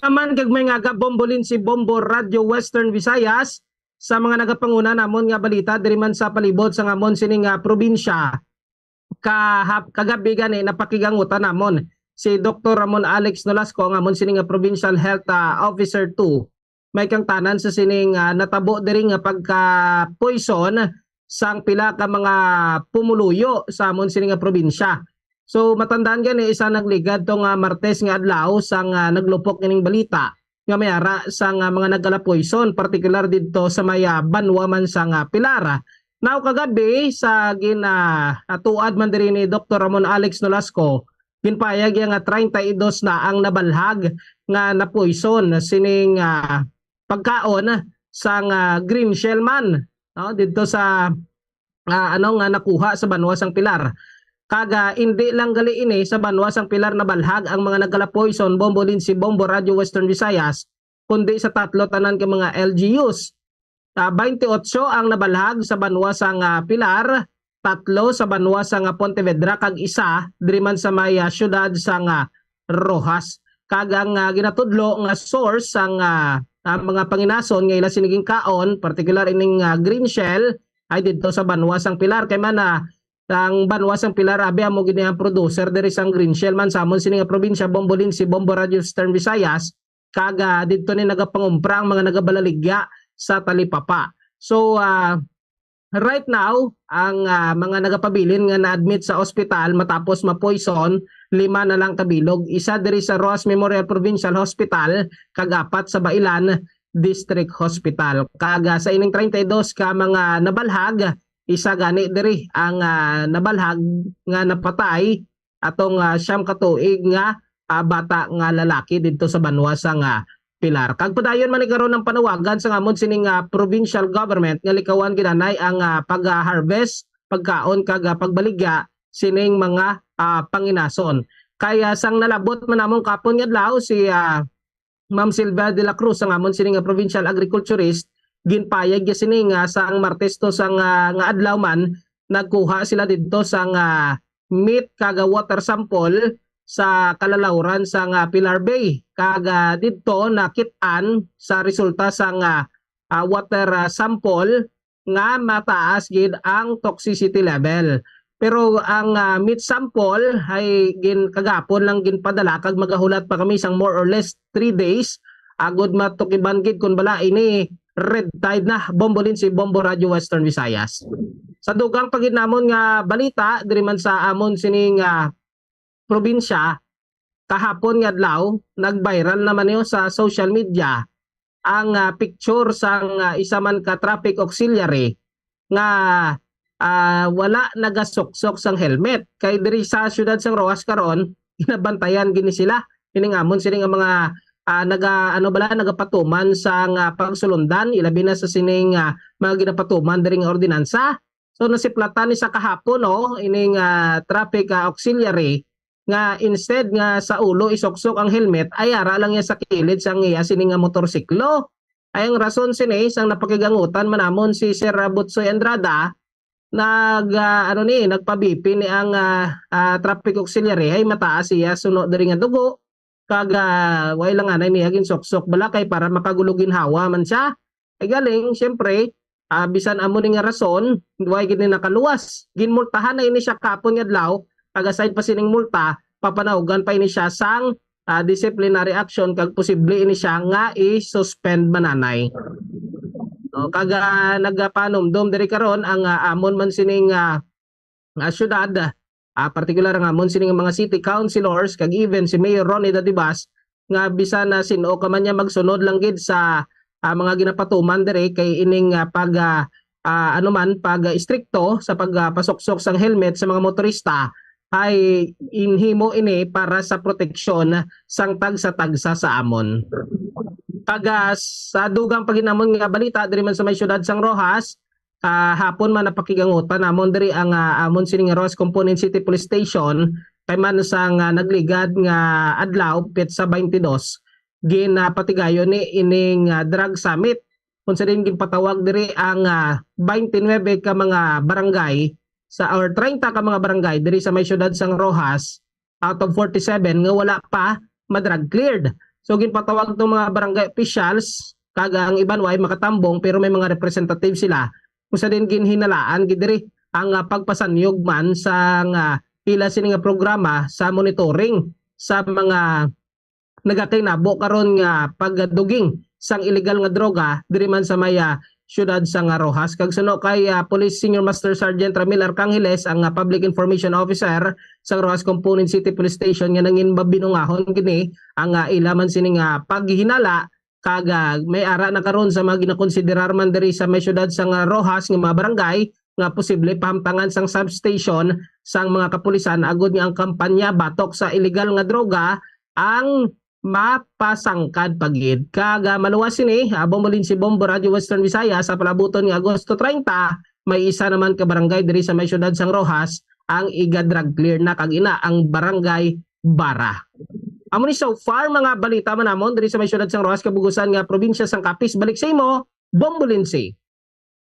Naman kag may nga Bombolin si Bombo Radio Western Visayas sa mga nagapanguna namon nga balita diri man sa palibot sa amon sining probinsya. Kagabi gani napakigangutan namon si Dr. Ramon Alex Nolasco nga amon sining Provincial Health Officer 2. May kang tanan sa sining natabo diri nga pagka-poison sang pila ka mga pumuluyo sa amon sining probinsya. So matandaan gani isa nagligad tong Martes nga adlaw sang naglupok kining balita nga may ara sang mga nagala poison particular didto sa may Banwa man sang Pilar. Now kagabi sa atuad man diri ni Dr. Ramon Alex Nolasco ginpayag nga 32 na ang nabalhag nga na poison sining pagkaon sang green shell man dito sa nga nakuha sa Banwa sang Pilar. Kaga hindi lang gali ini sa Banwa sang Pilar na balhag ang mga nagala poison Bombolin si Bombo Radio Western Visayas kundi sa tatlo tanan ka mga LGUs. 28 ang nabalhag sa Banwa sang Pilar, 3 sa Banwa sang Pontevedra kag isa diri man sa may syudad sang Rojas. Kagang ginatudlo nga source sang mga panginason nga ila siniging kaon particular ining green shell ay dito sa Banwa sang Pilar kay man ang Banwa sang Pilar abi amo gini ang producer diri sang green shell man sa amon sining probinsya Bombolin si Bombo Radio Western Visayas kaga dito ni nagapangumpra ang mga nagabalaligya sa talipapa. So right now, ang mga nagapabilin nga na-admit sa ospital matapos ma-poison, 5 na lang kabilog. Isa diri sa Roas Memorial Provincial Hospital, kag-4 sa Bailan District Hospital. Kaga sa ining 32 ka mga nabalhag, isa gani diri ang nabalhag nga napatay atong siyam ka tuig nga bata nga lalaki dito sa Banwa sa Pilar. Kag padayon man karon ng panawagan sa ngamon sining provincial government nga likawan ginanay ang pag-harvest, pagkaon kag pagbaligya sining mga panginason. Kaya sang nalabot man namong kapon nga adlaw si Ma'am Silvia de la Cruz ang amon sining provincial agriculturist, ginpayag ya sining sa Martes to sang nga adlaw man nagkuha sila didto sang meat kaga water sample sa kalalawran sa Pilar Bay. Kaga didto nakit-an sa resulta sang water sample nga mataas gid ang toxicity level. Pero ang meat sample ay kagapon lang ginpadala kag magahulat pa kami sang more or less 3 days agud matukiban gid kun bala ini red tide na Bombolin si Bombo Radio Western Visayas. Sa dugang paginamon nga balita diri man sa amon sining probinsya, kahapon nga adlaw nag-viral naman niyo sa social media ang picture sang isa man ka traffic auxiliary nga wala nagasuksok sang helmet. Kay diri sa syudad sang Roas karon ginabantayan gini sila kining amon sining mga nagapatuman sang pagsulundan ilabi na sa sining mga ginapatuman diri nga ordinansa. So nasiplatan ni sa kahapon ining traffic auxiliary nga instead nga sa ulo isoksok ang helmet ay ara lang niya sa kilid sang iya sining motorsiklo. Ay ang rason sini sang napakigangutan manamon si Sir Butsoy Andrada nagpabipi ni ang traffic auxiliary ay mataas siya suno diri nga dugo kag way lang anay niya ginsok-sok bala kay para makagulugin hawa man siya. Ay galing syempre bisan amo ni nga rason way gid ni nakaluwas. Ginmultahan na ini siya kapon nga adlaw kag aside pa sining multa papanawgan pa ini siya sang disciplinary action kag posible ini siya nga i-suspend mananay. Kaga nagapanomdom diri karon ang amon man sining syudad, particular ang amon sining mga city councilors kag even si Mayor Ronnie Dadibas nga bisan na sino ka man niya magsunod lang gid sa mga ginapatuman diri kay ining pag strikto sa pagpasoksok sang helmet sa mga motorista ay inhimo ini para sa proteksyon sang tagsa-tagsa sa amon. Kaga sa dugang paginamon nga balita diri man sa may syudad sang Rojas, hapon man napakigangutan namon diri ang amon sining Rojas Component City Police Station kay man sang nagligad nga adlaw petsa 22 ginapatigayon ni ining drug summit kun sa din ginpatawag diri ang 29 ka mga barangay or 30 ka mga barangay diri sa may syudad sang Rojas out of 47 nga wala pa ma-drug cleared. So ginpatawag ng mga barangay officials kaga ang iban way makatambong pero may mga representative sila kung sa din ginhinalaan gidiri ang pagpasanyog man sa pila sini nga programa sa monitoring sa mga nagakainabo karon nga pagduging sang illegal nga droga diri man sa may syudad sa Rojas. Kag suno kay Police Senior Master Sergeant Ramil Arcangheles ang Public Information Officer sa Rojas Component City Police Station nga nangin babinungahon kini ang ilaman sining paghihinala kag may ara na karon sa mga ginakonsiderar man diri sa may syudad sa Rojas nga mga barangay nga posible pahamtangan sang substation sang mga kapulisan agud nga ang kampanya batok sa illegal nga droga ang mapasangkad pagid. Kaga maluwas ini Bombolin si Bombo Radio Western Visayas sa palabuton nga Agosto 30 may isa naman ka barangay diri sa may syudad sang Rojas ang iga-drug clear na kag ina ang barangay Bara. Amo ni so far mga balita man namon diri sa may syudad sang Rojas kabugusan nga probinsya sang Capiz. Balik sa imo Bombolin si.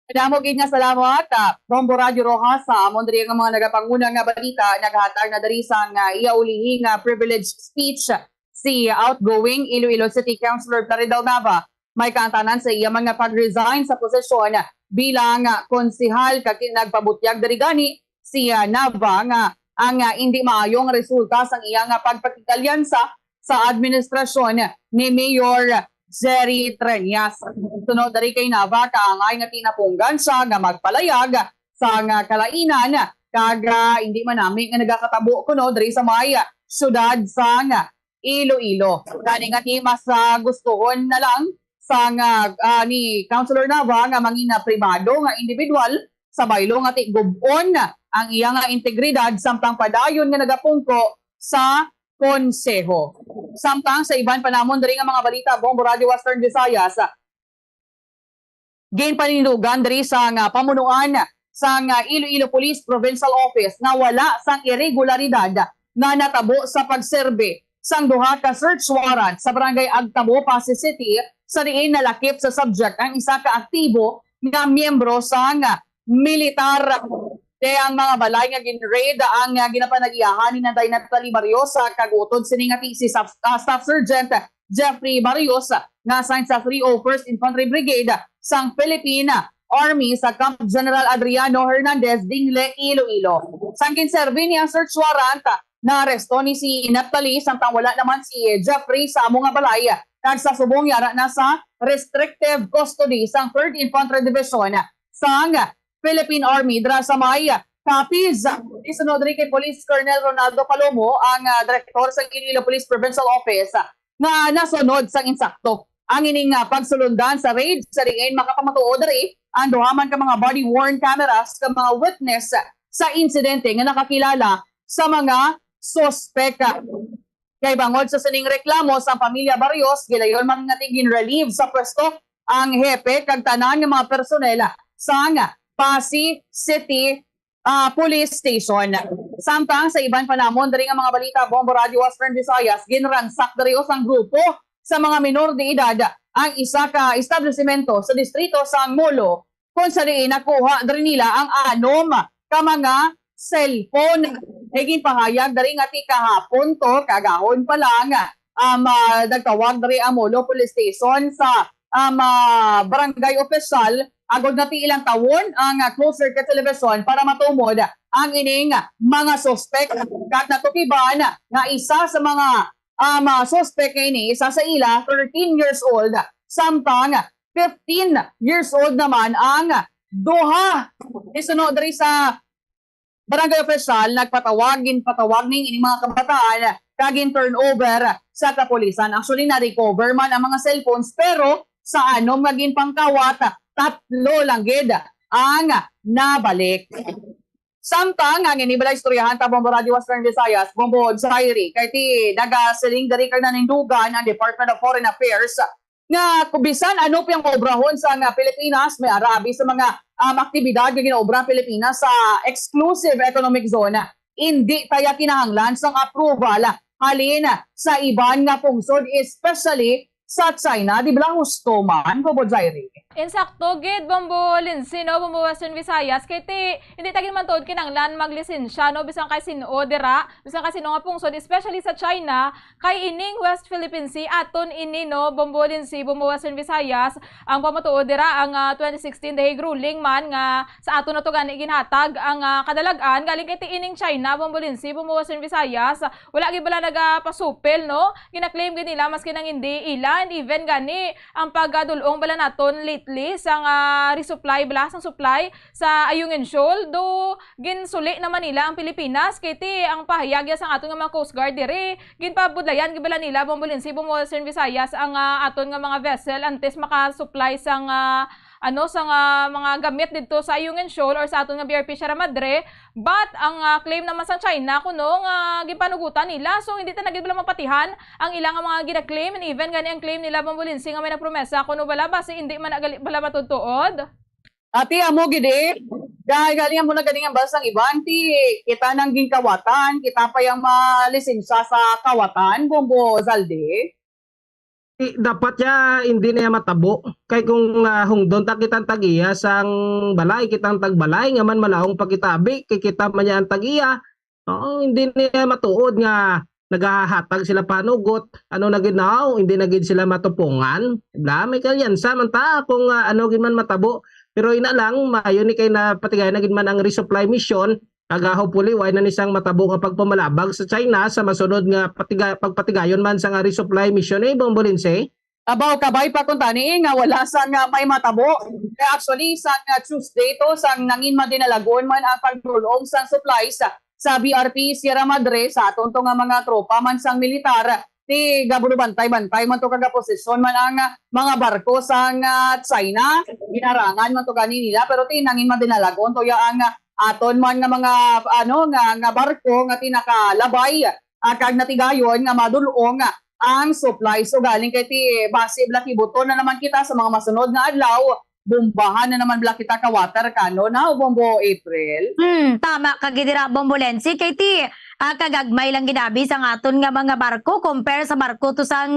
Damo gid nga salamat Bombo Radio Rojas sa amon diri nga mga nagapanguna nga balita naghatag na diri sang iaulihi nga privileged speech si outgoing Iloilo City Councilor Plaridel Nava. May kantanan sa iya mga pag-resign sa posisyon bilang konsihal kag nagpabutyag diri gani si Nava nga ang hindi maayong resulta sang iya nga pagpakikalyansa sa administrasyon ni Mayor Jerry Trenyas. Sunod dari kay Nava kaangay nga tinapunggan sa nga magpalayag sa nga kalainan kag hindi man namin nga nagakatabo kuno dari sa may syudad sa nga Iloilo. Gani nga ti mas gustuhon na lang sa nga ni Councilor Nava nga mangina pribado nga individual sa baylo nga ti gubon ang iya nga integridad samtang padayon nga nagapungko sa konseho. Samtang sa iban panamon diri nga mga balita Bombo Radio Western Visayas gain paninugan diri sa nga pamunuan sa nga Iloilo Police Provincial Office na wala sang irregularidad na natabo sa pagserbe sang duha ka search warrant sa barangay Agtabo, Pasig City sa diin nalakip sa subject ang isa ka aktibo nga miyembro sa nga militar. Kaya ang mga balay nga gin-raid ang ginapanag-iyahan ni Nanday Natalie Barrios sa kagutod sini nga si Staff Sergeant Jeffrey Barrios nga assigned sa 301st Infantry Brigade sang Philippine Army sa Camp General Adriano Hernandez, Dingle, Iloilo. Sang kinserbi niya search warrant na aresto ni si Natalie samtang wala naman si Jeffrey sa among nga balay kag sa subong yara na sa restrictive custody sang 3rd Infantry Division sang Philippine Army dra sa may Capiz. Isunod rin kay Police Colonel Ronaldo Palomo ang direktor sa Iloilo Police Provincial Office na nasunod sang insakto ang ining pagsulundan sa raid sa ringin makapamatuod rin ang duhaman ka mga body-worn cameras ka mga witness sa insidente nga nakakilala sa mga sospek. Kay bangod sa sining reklamo sa pamilya Barrios, gilayon man nga tigin relieve sa pwesto ang hepe kag tanan nga mga personel sa Pasig City Police Station. Samtang sa ibang panamon diri nga mga balita Bombo Radio Western Visayas, ginransak diri ang grupo sa mga minor de edad ang isa ka establishmento sa distrito sa Molo kung sa diin nakuha diri nila ang 6 ka mga cellphone. Higin pahayag dari nga ti kahapon to kagahon pa lang nagtawag dari ang Molo Police Station sa barangay official agod na ti ilang tawon ang closed circuit television para matumod ang ining mga suspect kat natukiban nga isa sa mga suspect ini isa sa ila 13 years old samtang 15 years old naman ang duha. Isunod diri sa barangay official patawag ning ining mga kabataan kagin turnover sa kapulisan. Actually na-recover man ang mga cellphones pero sa anom maging pangkawat 3 lang gid ang nabalik. Samtang ang inibalay istoryahan ta Bombo Radio Western Visayas, Bombo Zairi, kay ti nagasiling dari kag nanindugan ang Department of Foreign Affairs nga kubisan ano piyang obrahon sa Pilipinas may arabi sa mga aktibidad nga ginaobra Pilipinas sa exclusive economic zone. Hindi tayo kinahanglan sang approval halin sa iban nga pungsod especially sa China. Di ba husto man, Bombo Zairi? Insakto gid Bombo Lindsay no Bombo Western Visayas kay ti hindi tagin man tuod kinanglan maglisensya no bisan kay sino dira bisan kay sino nga pungsod especially sa China kay ining West Philippine Sea aton ini no Bombo Lindsay Bombo Western Visayas ang pamatuod dira ang 2016 dahig ruling man nga sa aton na to gani ginhatag ang kadalagan galing kay ti ining China Bombo Lindsay Bombo Western Visayas wala gid bala nagapasupil no gina-claim gid nila maski nang hindi ila and even gani ang pagdulong bala naton sang resupply ang supply sa Ayungin Shoal do ginsuli naman nila ang Pilipinas kay ti ang pahayag sang aton nga mga Coast Guard diri ginpabudlayan gibala nila Bombo Lindsay Bombo Western Visayas ang aton nga mga vessel antes maka-supply sang mga gamit dito sa Ayungin Shoal or sa aton nga BRP Sierra Madre but ang claim naman sa China kuno nga gipanugutan nila so hindi ta nagid bala mapatihan ang ilang mga gina-claim and even gani ang claim nila Bombo Lindsay nga may nagpromesa kuno bala base hindi man bala matutuod. Ati amo gidi galing mo na ganingan basang iban ti kita nang ginkawatan kita pa yang malisensya sa kawatan Bombo Zaldi. Dapat ya hindi na matabo kay kung hungdon ta kitang tagiya sang balay kitang tagbalay nga man malaong pagkitabi kay kita man yan tagiya hindi na matuod nga nagahatag sila panugot na ginaw hindi na gid sila matupungan may kalyan samanta kung gid man matabo pero ina lang mayo ni kay na patigay na gid man ang resupply mission agaho puli way na nisang matabo nga pagpamalabag sa China sa masunod nga pagpatigayon man sa nga resupply mission Bombo Lindsay. Abaw kabay pa kung tani nga wala sang may matabo. Kaya actually sang Tuesday to sang nangin madinalagon man ang pagdulong sang supplies sa BRP Sierra Madre sa aton to nga mga tropa man sang militar. Ti gabuno bantay-bantay man to kaga posisyon man ang mga barko sang China. Ginarangan man to gani nila pero ti nangin madinalagon to ya ang aton man nga mga nga barko nga tinakalabay kag natigayon nga madulong ang supply. So galing kay ti base Blakibuton na naman kita sa mga masunod na adlaw. Bombahan na naman bla kita ka water kano na Bombo April. Tama ka gidira Bombolensi kay ti kagagmay lang ginabi sa aton nga mga barko compare sa barko to sang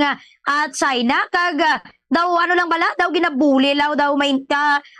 China kag daw lang bala daw ginabuli daw may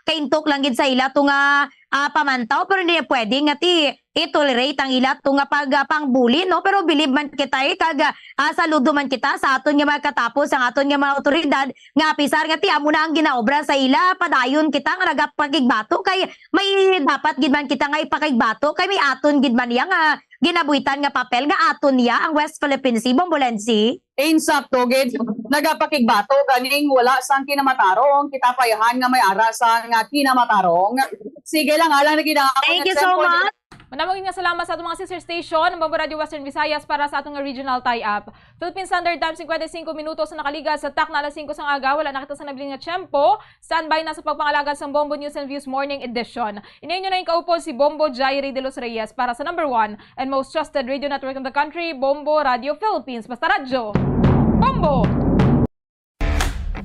kaintok lang gid sa ila to nga pamantaw pero hindi pwede nga ti i-tolerate ang ila to nga pangbuli no pero believe man kita kag saludo man kita sa aton nga makatapos ang aton nga mga otoridad nga pisar nga ti amo na ang ginaobra sa ila padayon kita nga nagapakigbato kay may dapat gid man kita nga ipakigbato kay may aton gid man iya nga ginabuhitan nga papel nga aton niya ang West Philippine Sea Bombolensi. Insakto gid nagapakigbato ganing wala sang kinamatarong kita payahan nga may ara sang kinamatarong. Sige lang alang nagina. Thank you so much. Manamagin nga salamat sa atong mga sister station ng Bombo Radio Western Visayas para sa atong regional tie-up. Philippine Standard Time 55 minutos na nakaliga sa tak na alas 5 sang aga. Wala nakita sa nabiling nga tiyempo. Standby na sa pagpangalaga sa Bombo News and Views Morning Edition. Inayin nyo na yung kaupo si Bombo Jairi de los Reyes para sa number 1 and most trusted radio network in the country, Bombo Radio Philippines. Basta radyo, Bombo!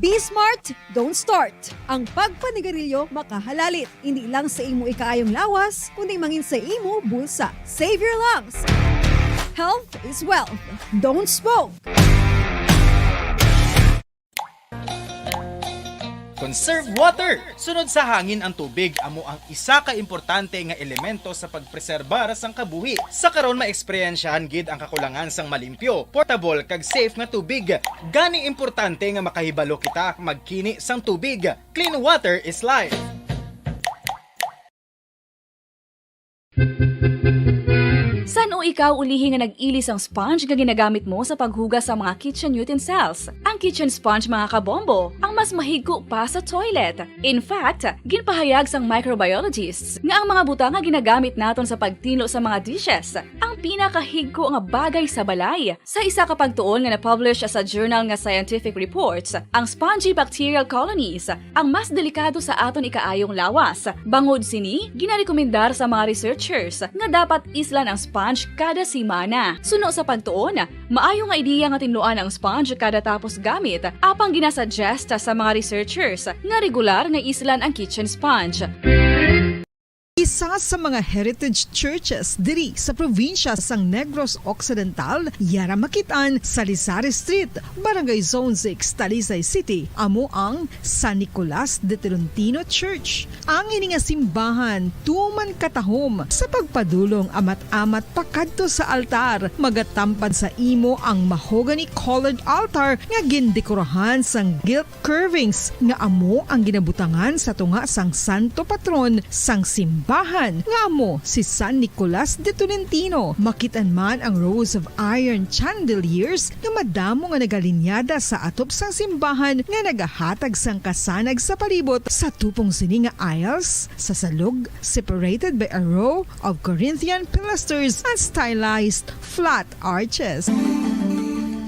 Be smart, don't start. Ang pagpanigarilyo makahalalit. Hindi lang sa imo ikaayong lawas, kundi mangin sa imo bulsa. Save your lungs. Health is wealth. Don't smoke. Conserve water. Sunod sa hangin ang tubig amo ang isa ka importante nga elemento sa pagpreserbar sang kabuhi. Sa karon maeksperiensyahan gid ang kakulangan sang malimpyo, portable kag safe nga tubig. Gani importante nga makahibalo kita magkini sang tubig. Clean water is life. San o ikaw ulihi nga nag-ilis ang sponge nga ginagamit mo sa paghugas sa mga kitchen utensils? Ang kitchen sponge mga kabombo, ang mas mahigko pa sa toilet. In fact, ginpahayag sang microbiologists nga ang mga butang nga ginagamit naton sa pagtino sa mga dishes ang pinakahigko nga bagay sa balay. Sa isa ka pagtuon nga na-publish sa journal nga Scientific Reports, ang spongy bacterial colonies ang mas delikado sa aton ikaayong lawas. Bangod sini, ginarekomendar sa mga researchers nga dapat islan ang sponge kada semana. Suno sa pagtuon, maayo nga ideya nga tinluan ang sponge kada tapos gamit, apang ginasuggest sa mga researchers nga regular nga islan ang kitchen sponge. Isa sa mga heritage churches diri sa probinsya sang Negros Occidental, yara makitaan sa Lizares Street, Barangay Zone 6, Talisay City, amo ang San Nicolas de Tolentino Church. Ang ini nga simbahan tuman katahom sa pagpadulong amat-amat pakadto sa altar, magatampad sa imo ang mahogany colored altar nga gindekorahan sang gilt curvings nga amo ang ginabutangan sa tunga sang santo patron sang simbahan nga mo si San Nicolas de Tolentino. Makitan man ang rows of iron chandeliers nga madamo nga nagalinyada sa atop sang simbahan nga nagahatag sang kasanag sa palibot sa tupong sini nga aisles sa salog, separated by a row of Corinthian pilasters and stylized flat arches.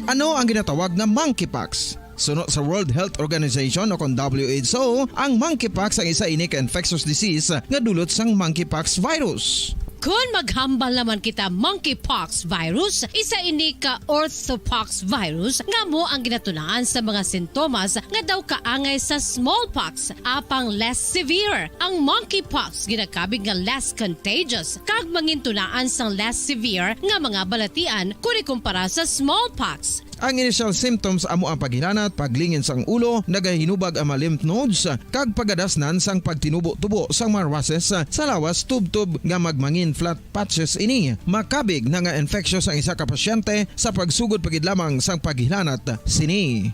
Ano ang ginatawag na monkeypox? Suno sa World Health Organization o kung WHO, ang monkeypox ang isa inik infectious disease nga dulot sang monkeypox virus. Kung maghambal naman kita monkeypox virus, isa ini ka orthopox virus nga mo ang ginatunaan sa mga sintomas nga daw kaangay sa smallpox apang less severe. Ang monkeypox ginakabig nga less contagious kag mangintunaan sang less severe nga mga balatian kung ikumpara sa smallpox. Ang initial symptoms amo ang paghinanat, paglingin sang ulo, nagahinubag ang mga lymph nodes, kag pagadasnan sang pagtinubo-tubo sang mga rashes sa lawas tub-tub nga magmangin flat patches ini. Makabig na nga infectious ang isa ka pasyente sa pagsugod pagid lamang sang paghinanat sini.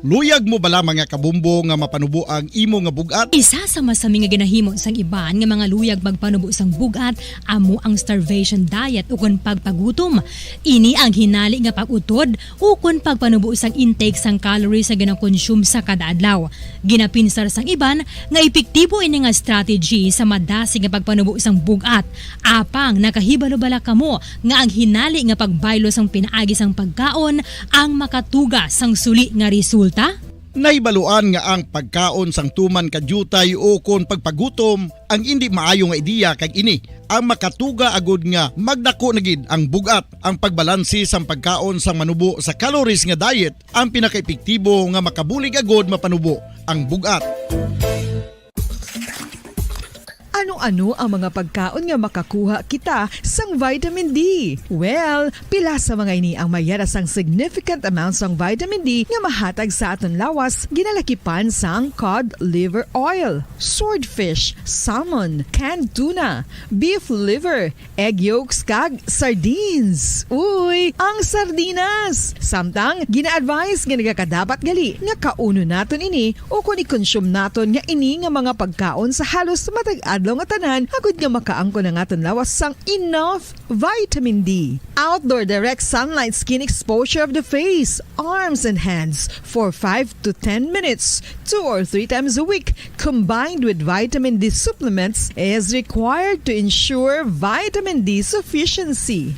Luyag mo bala mga kabombo nga mapanubo ang imo nga bugat? Isa sa masami nga ginahimo sang iban nga mga luyag magpanubo sang bugat amo ang starvation diet ukon pagpagutom. Ini ang hinali nga pag-utod ukon pagpanubo sang intake sang calories sa ginakonsume sa kada adlaw. Ginapinsar sang iban nga epektibo ini nga strategy sa madasig nga pagpanubo sang bugat. Apang nakahibalo-bala kamo nga ang hinali nga pagbaylo sang pinaagi sang pagkaon ang makatuga sang suli nga resulta. Naibaluan nga ang pagkaon sang tuman kadyutay o kon pagpagutom ang hindi maayo nga ideya kag ini ang makatuga agud nga magdako na gid ang bugat. Ang pagbalansi sang pagkaon sang manubo sa calories nga diet ang pinakaepektibo nga makabulig agud mapanubo ang bugat. Ano-ano ang mga pagkaon nga makakuha kita sang vitamin D? Well, pila sa mga ini ang mayara sang significant amounts sang vitamin D nga mahatag sa aton lawas ginalakipan sang cod liver oil, swordfish, salmon, canned tuna, beef liver, egg yolks kag sardines. Uy, ang sardinas! Samtang gina-advise nga nagakadapat gali nga kauno naton ini o kung i-consume naton nga ini nga mga pagkaon sa halos matag adlaw nga tanan agud nga makaangko na aton lawas sang enough vitamin D. Outdoor direct sunlight skin exposure of the face, arms and hands for 5 to 10 minutes 2 or 3 times a week combined with vitamin D supplements is required to ensure vitamin D sufficiency.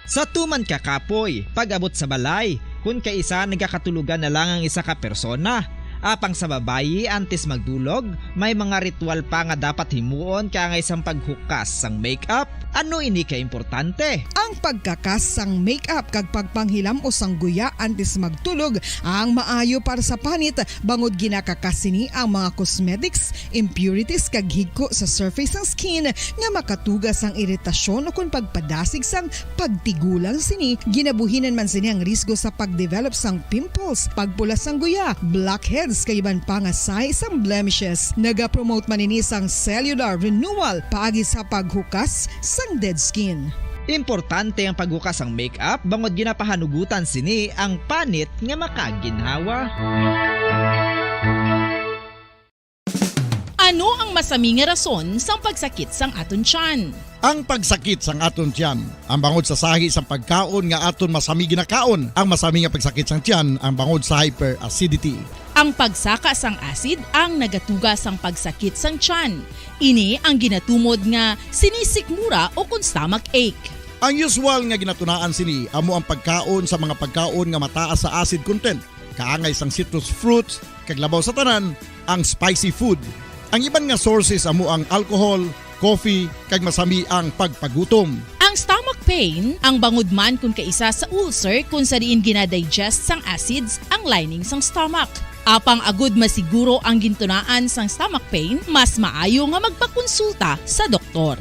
Sa tuman ka kapoy, pag-abot sa balay, kung kaisa nagkakatulugan na lang ang isa ka persona. Apang sa babayi antes magdulog, may mga ritual pa nga dapat himuon kaya isang paghukas sang makeup. Ano ini ka importante? Ang pagkakas sang makeup kag pagpanghilam o sang guya antes magtulog ang maayo para sa panit bangod ginakakas sini ang mga cosmetics, impurities kag higko sa surface ng skin nga makatugas ang iritasyon o kung pagpadasig sang pagtigulang sini. Ginabuhinan man sini ang risgo sa pagdevelop sang pimples, pagpula sang guya, blackheads kay iban pa nga size sang blemishes. Naga-promote man ini sang cellular renewal paagi sa paghukas sang dead skin. Importante ang paghukas ang makeup bangod ginapahanugutan sini ang panit nga makaginhawa. Ano ang masami nga rason sang pagsakit sang aton tiyan? Ang pagsakit sang aton tiyan, ang bangod sa sahi sang pagkaon nga aton masami ginakaon. Ang masami nga pagsakit sang tiyan, ang bangod sa hyperacidity. Ang pagsaka sang acid ang nagatuga sang pagsakit sang tiyan. Ini ang ginatumod nga sinisikmura o kung stomach ache. Ang usual nga ginatunaan sini amo ang pagkaon sa mga pagkaon nga mataas sa acid content. Kaangay sang citrus fruits, kag labaw sa tanan, ang spicy food. Ang iban nga sources amo ang alcohol, coffee, kag masami ang pagpagutom. Ang stomach pain, ang bangod man kung kaisa sa ulcer kung sa diin ginadigest sang acids ang lining sang stomach. Apang agud masiguro ang gintunaan sang stomach pain, mas maayo nga magpakonsulta sa doktor.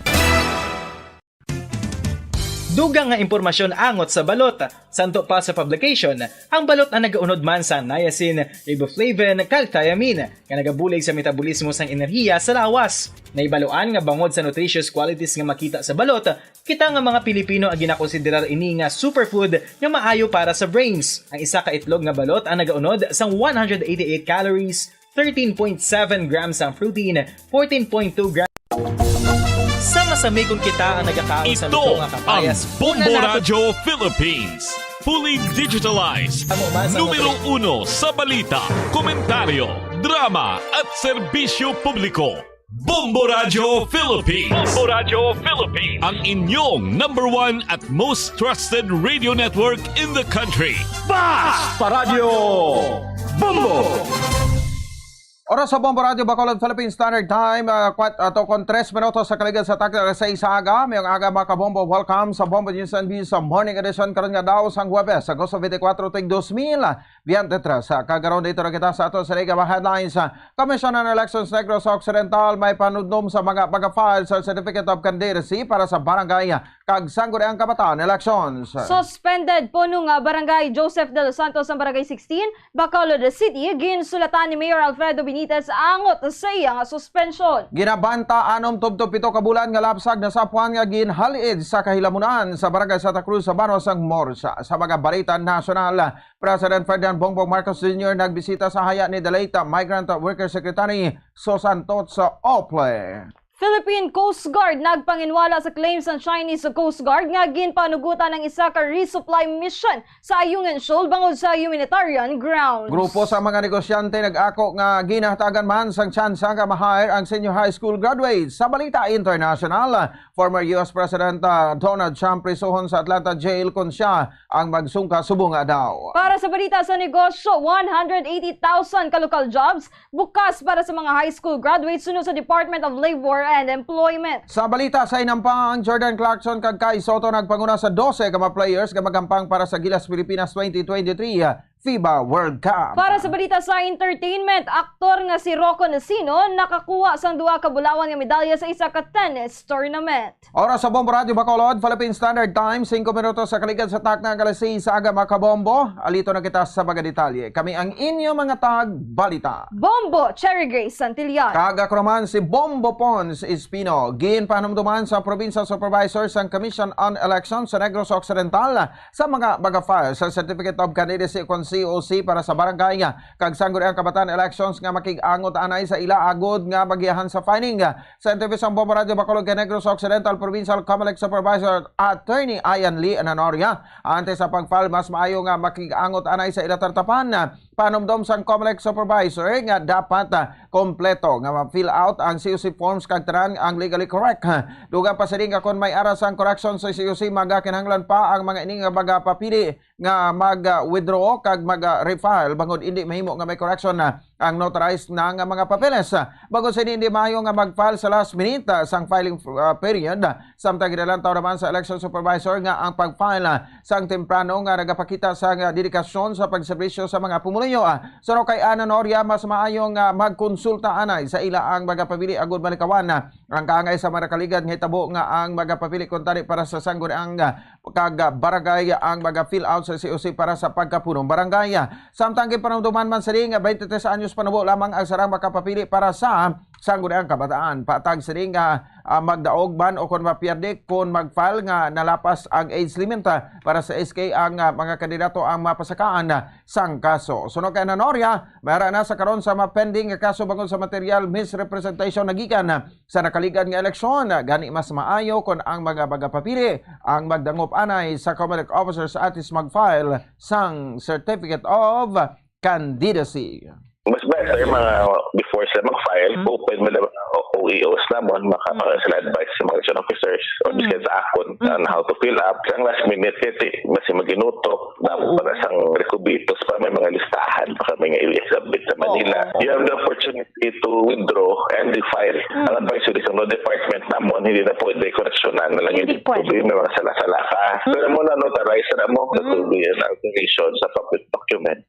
Dugang nga impormasyon angot sa balot. Santo pa sa publication, ang balot ang nagaunod man sa niacin, riboflavin, kag thiamine, nga nagabulig sa metabolismo sang enerhiya sa lawas. Naibaluan nga bangod sa nutritious qualities nga makita sa balot, kita nga mga Pilipino ang ginakonsiderar ini nga superfood nga maayo para sa brains. Ang isa ka itlog nga balot ang nagaunod sang 188 calories, 13.7 grams ang protein, 14.2 grams. Sa masami kung kita ang nagkakaon sa luto nga kapayas. Ito ang Bombo Radio Philippines. Fully digitalized. Numero 1 sa balita, komentaryo, drama at serbisyo publiko. Bombo Radio Philippines. Bombo Radio Philippines. Ang inyong #1 at most trusted radio network in the country. Basta Radio Bombo! Oras sa Bombo Radio Bacolod Philippine Standard Time, 3 minutos sa kaligan sa takla sa isaga. Mayong aga mga kabombo, welcome sa Bombo News and Views sa Morning Edition karon nga daw sang Huwebes, Agosto 24, 2025. 23. Kagaroon dito na kita sa ato sa Liga Headlines. Commission on Elections Negros Occidental may panudnom sa mga pag-file sa Certificate of Candidacy para sa barangay kag Sangguniang Kabataan elections. Suspended po nung barangay Joseph de los Santos ang barangay 16, Bacolod City, ginsulatan ni Mayor Alfredo Benitez angot sa iyang suspension. Ginabanta 6-7 ka bulan nga lapsag na sapuan nga ginhaliid sa kahilamunan sa barangay Santa Cruz sa Banos ang Morsa. Sa mga balita nasyonal, President Ferdinand Bongbong Marcos Jr. nagbisita sa haya ni Dalita Migrant Worker Secretary Susan Tot sa Ople. Philippine Coast Guard nagpanginwala sa claims ng Chinese Coast Guard nga ginpanugutan ng isa ka resupply mission sa Ayungin Shoal bangod sa humanitarian grounds. Grupo sa mga negosyante nag-ako nga ginahatagan man sang tsansa nga ma-hire ang senior high school graduates. Sa balita international, former US President Donald Trump prisuhon sa Atlanta jail kung siya ang magsungka subunga daw. Para sa balita sa negosyo, 180,000 ka local jobs bukas para sa mga high school graduates sunod sa Department of Labor and Employment. Sa balita sa inampang, Jordan Clarkson kag Kai Soto nagpanguna sa 12 ka mga players nga magampang para sa Gilas Pilipinas 2023 FIBA World Cup. Para sa balita sa entertainment, aktor nga si Rocco Nacino nakakuha sang 2 ka bulawan nga medalya sa isa ka tennis tournament. Oras sa Bombo Radio Bacolod, Philippine Standard Time, 5 minutos sa kaligid sa takna ng alas 6 sa aga makabombo. Alito na kita sa mga detalye. Kami ang inyo mga tag-balita. Bombo, Cherry Grace Santillan. Kagakroman si Bombo Pons Espino. Ginpanumduman sa Provincial Supervisor sa Commission on Elections sa Negros Occidental sa mga file sa Certificate of Candidacy COC para sa barangay kag Sangguniang Kabataan elections nga makig-angot anay sa ila agod nga magiyahan sa filing. Sa interview sa Bombo Radio Bacolod kay Negros Occidental Provincial Comelec Supervisor Attorney Ian Lee Ananoria, ante sa pag-file mas maayo nga makig-angot anay sa ila tartapan. Panumdom sang Comelec Supervisor nga dapat kompleto nga ma-fill out ang COC forms kag tanan ang legally correct. Dugang pa sa ring kung may aras ang correction sa COC magakinahanglan pa ang mga ining nga bagapapili nga mag-withdraw kag mag-refile bangod hindi mahimo nga may correction na ang notarized na nga mga papeles. Bago sa hindi maayo nga mag-file sa last minute sang filing period, samtang ginalantaw naman sa election supervisor nga ang pag-file sang temprano nga nagapakita sa dedikasyon sa pagserbisyo sa mga pumuluyo. So kay Ananoria, mas maayo nga magkonsulta anay sa ila ang magapabili agud malikawan ang kaangay sa mga kaligad nga hitabo nga ang magapabili kuntani para sa sangguniang kag barangay ang mag-fill out sa COC para sa pagkapunong barangay. Samtang gipanumduman man sa ring 23 anyos panubo lamang ang sarang makapapili para sa Sangguniang Kabataan. Patag sa ring magdaog ban o kung mapiyerde kung mag-file nga nalapas ang age limit para sa SK ang mga kandidato ang mapasakaan sang kaso. Sunog kay Ananoria, mayroon na sa karon sa mapending kaso bangod sa material misrepresentation nagikan sa nakaligan nga eleksyon. Gani mas maayo kung ang mga bagapapili ang magdangop anay sa Comelec officers atis mag-file sang Certificate of Candidacy. Mas better mga before sila mag-file, open mo na OEOs naman, sila advice sa mga election officers or sa akon on how to fill up. Ang last minute, mas maginuto, dapat para sang rekubitos pa may mga listahan, baka may i-submit sa Manila. You have the opportunity to withdraw and refile. Ang advisory sa law department naman, hindi na pwede koreksyonan na lang yung may mga sala-sala ka. Pero mo na notarize na mo, natuloy ang alteration sa public document.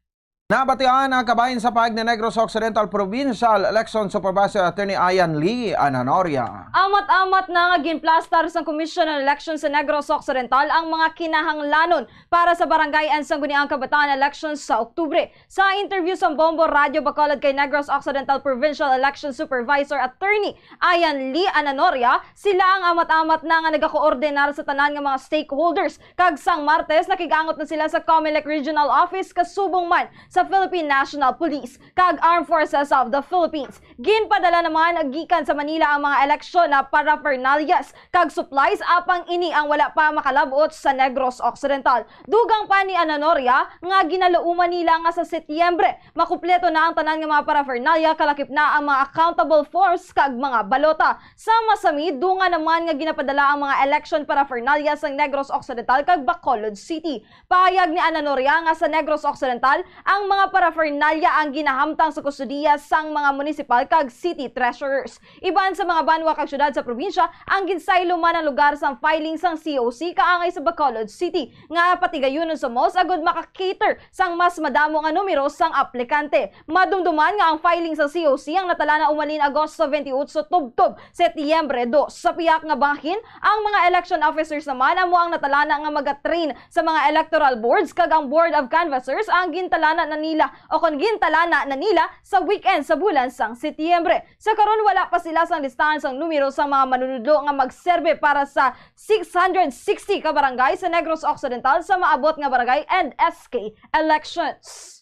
Nabatian ang kabahin sa paig ni Negros Occidental Provincial Election Supervisor Attorney Ian Lee Ananoria. Amat-amat na nga ginplastar sa Commission on Elections sa Negros Occidental ang mga kinahanglanon para sa barangay and Sangguniang Kabataan elections sa Oktubre. Sa interview sa Bombo Radio Bacolod kay Negros Occidental Provincial Election Supervisor Attorney Ian Lee Ananoria, sila ang amat-amat na nga nagakoordinar sa tanan nga mga stakeholders. Kag sang Martes, nakigangot na sila sa Comelec Regional Office kasubong man sa Philippine National Police kag Armed Forces of the Philippines. Ginpadala naman gikan sa Manila ang mga eleksyon na paraphernalias kag supplies apang ini ang wala pa makalabot sa Negros Occidental. Dugang pa ni Ananoria nga ginalauman nila nga sa Setyembre makumpleto na ang tanan nga mga paraphernalia kalakip na ang mga accountable force kag mga balota. Sama sa dunga naman nga ginapadala ang mga election paraphernalia sa Negros Occidental kag Bacolod City. Pahayag ni Ananoria nga sa Negros Occidental ang ang mga paraphernalia ang ginahamtang sa kustudiya sang mga municipal kag city treasurers. Iban sa mga banwa kag syudad sa probinsya ang ginsaylo man ang lugar sang filing sang COC kaangay sa Bacolod City nga patigayunon sa most agud maka-cater sang mas madamo nga numero sang aplikante. Madumduman nga ang filing sa COC ang natala na umalin Agosto 28 tubtob Setyembre 2. Sa piyak nga bahin, ang mga election officers naman amo ang natalana nga magatrain sa mga electoral boards kag ang Board of Canvassers ang gintalana na nila o kon gintalana na nila sa weekend sa bulan sang Setyembre. Sa karon wala pa sila sang listahan sang numero sa mga manunudlo nga magserbe para sa 660 ka barangay sa Negros Occidental sa maabot nga barangay and SK elections.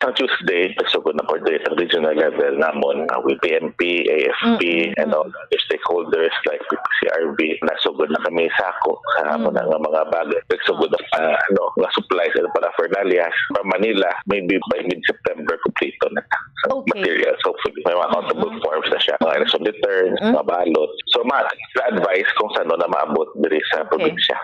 Sa Tuesday, nagsugod na coordinate sa regional level namon with PNP, AFP, and all other stakeholders like PCRB. Nasugod na kami sako sa mga bagay. Nagsugod na nga supplies at paraphernalia from Manila. Maybe by mid-September, complete na materials. Hopefully, may mga accountable forms na siya. Mga election returns, mga balot. So, ma-advise kung saan na maabot diri sa probinsya.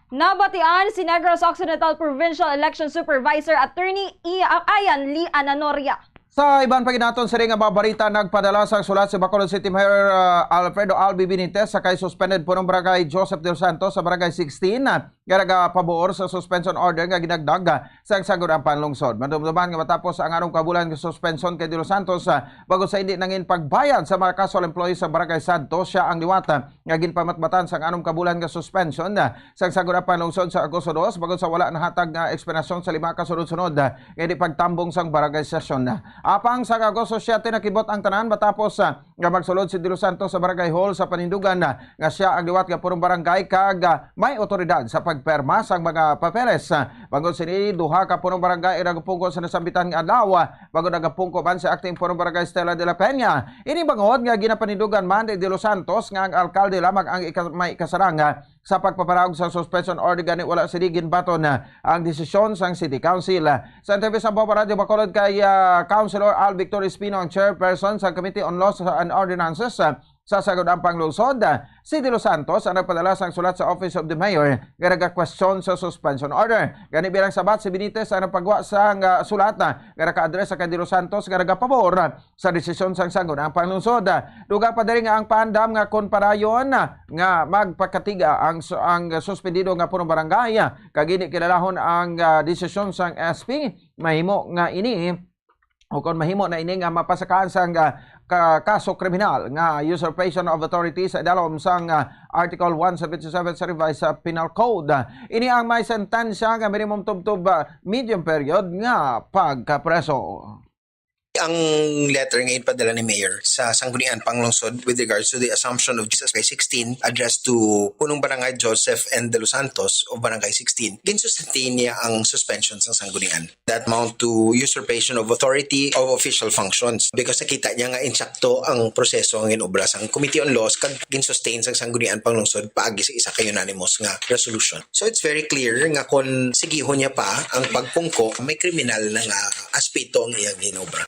Nabatian si Negros Occidental Provincial Election Supervisor Attorney Ayan Lee Ananoria. Sa iban pa ginaton sa ring nga babarita, nagpadala sa sulat si Bacolod City Mayor Alfredo Albi Benitez sa kay suspended punong barangay Joseph Del Santos sa barangay 16 nga pabuor sa suspension order nga ginagdag sa sagod ang panlungsod. Madumduman nga matapos ang arong kabulan nga suspension kay Del Santos bago sa hindi nangin pagbayad sa mga casual employees sa barangay Santos, siya ang liwata nga ginpamatbatan sa anong kabulan nga suspension sa sagod ang panlungsod sa Agosto 2 bago sa wala nahatag nga eksplanasyon sa 5 kasunod-sunod nga di pagtambong sang barangay session. Apang sa Agosto 7 nakibot ang tanan matapos nga magsulod si Del Santos sa barangay hall sa Panindugan nga siya ang liwat nga purong barangay kag may otoridad sa pagperma sa mga papeles. Bangod sini duha ka purong barangay nagapungko sa nasambitan nga adlaw bago nagapungko man sa acting purong barangay Stella de la Peña. Ini bangod nga ginapanindugan man ni Del Santos nga ang alkalde lamang ang may kasarang sa pagpaparahog sa suspension order gani wala siligin baton ang desisyon sang City Council. Sa interview sa Bombo Radio Bacolod kay Councilor Al Victor Espino, ang chairperson sa Committee on Laws and Ordinances sa sagod ang panglungsod, si De Los Santos ang nagpadala sang sulat sa Office of the Mayor nga nagka-question sa suspension order. Gani bilang sabat si Benitez ang nagpagwa sang sulat nga naka-address sa kay De Los Santos nga nagapabor sa desisyon sang sagod ang panglungsod. Duga pa diri nga ang pandam nga kon parayon nga magpakatiga ang suspendido nga punong barangay kag ini kilalahon ang desisyon sang SP mahimo nga ini o kung mahimo na ini nga mapasakaan sang kaso kriminal nga usurpation of authority sa idalom sang Article 177 sa revised Penal Code. Ini ang may sentensya nga minimum tubtob medium period nga pagkapreso. Ang letter ngayon padala ni Mayor sa Sangguniang Panglungsod with regards to the assumption of Jesus Christ 16 addressed to Punong Barangay Joseph and De Los Santos of Barangay 16. Ginsustain niya ang suspension sa Sangguniang. That amount to usurpation of authority of official functions because nakita niya nga insakto ang proseso ang inobra sa Committee on Laws kag ginsustain sa Sangguniang Panglungsod paagi sa isa ka unanimous nga resolution. So it's very clear nga kung sigihon niya pa ang pagpungko may kriminal na nga aspeto ang iyang inobra.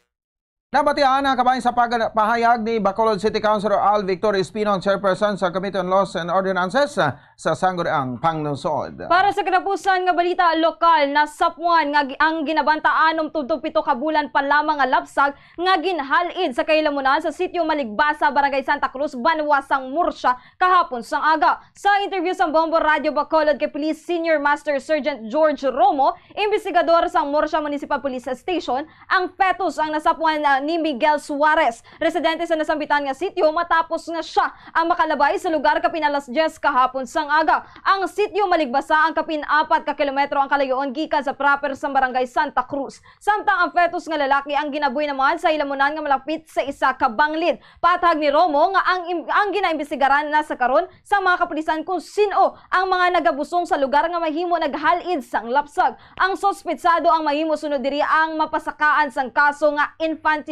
Nabatian ang kabayan sa pahayag ni Bacolod City Councilor Al Victor Espino, chairperson sa Committee on Laws and Ordinances sa Sangguniang Panglungsod. Para sa kinapusan nga balita lokal, nasapuan nga ang ginabantaanom tubtob 7 ka bulan pa lamang nga lapsag nga ginhalid sa kailamunan sa sitio Maligbasa, Barangay Santa Cruz, Banwasang Murcia kahapon sang aga. Sa interview sa Bombo Radio Bacolod kay Police Senior Master Sergeant George Romo, investigador sa Murcia Municipal Police Station, ang fetus ang nasapuan ni Miguel Suarez, residente sa nasambitan nga sitio matapos nga siya ang makalabay sa lugar kapin alas 10 kahapon sang aga. Ang sitio Maligbasa ang kapin 4 ka kilometro ang kalayoon gikan sa proper sa Barangay Santa Cruz. Samtang ang fetus nga lalaki ang ginabuhi naman sa ilamunan nga malapit sa isa ka banglid. Patag ni Romo nga ang ginaimbestigaran na sa karon sa mga kapulisan kung sino ang mga nagabusong sa lugar nga mahimo naghalid sang lapsag. Ang sospetsado ang mahimo sunod diri ang mapasakaan sang kaso nga infanticide.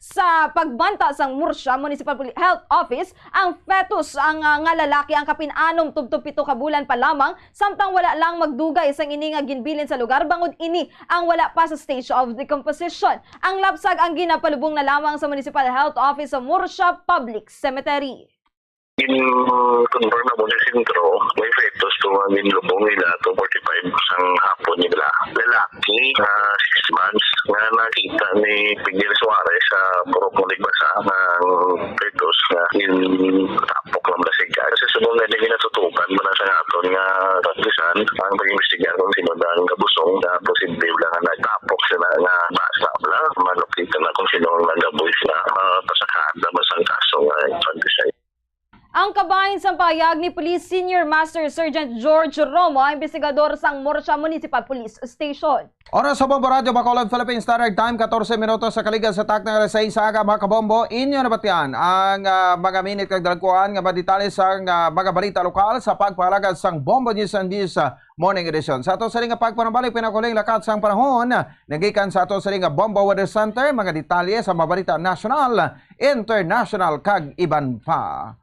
Sa pagbanta sang Murcia Municipal Health Office, ang fetus ang nga lalaki ang kapin-anom tubtob 7 ka bulan pa lamang, samtang wala lang magdugay sang ini nga ginbilin sa lugar bangod ini ang wala pa sa stage of decomposition. Ang lapsag ang ginapalubong na lamang sa Municipal Health Office sa Murcia Public Cemetery. In-confirm na mo sa sentro, may fetus tuwagin lubong nila to 45 sang hapon nila. Lalaki, 6 months, ni Miguel Suarez sa purok mo ligbasa ng Pertus nga tapok lang lasig. Kasi subong na din natutukan mo na sa aton nga tagbisan ang pag-imbestigar kung sino ang kabusong na posible lang na nagtapok sila nga basa bla malupitan na kung sino ang nagabuis na pasakada masang kaso nga tagbisan. Ang kabahin sa payag ni Police Senior Master Sergeant George Romo, ang investigador sang Morsha Municipal Police Station. Oras sa Bombo Radio, Bacolod, Philippines Standard Time, 14 minutos sa kaligan sa tak ng alas 6 sa aga, mga kabombo. Inyo na batyan ang mga minute kag dalkuan nga baditali sa mga balita lokal sa pagpalagad sang Bombo News and Views Morning Edition. Sa ato sa ring pagpanabalik, pinakuling lakat sang panahon, nagikan sa ato sa ring Bombo Weather Center, mga detalye sa mga balita national, international, kag iban pa.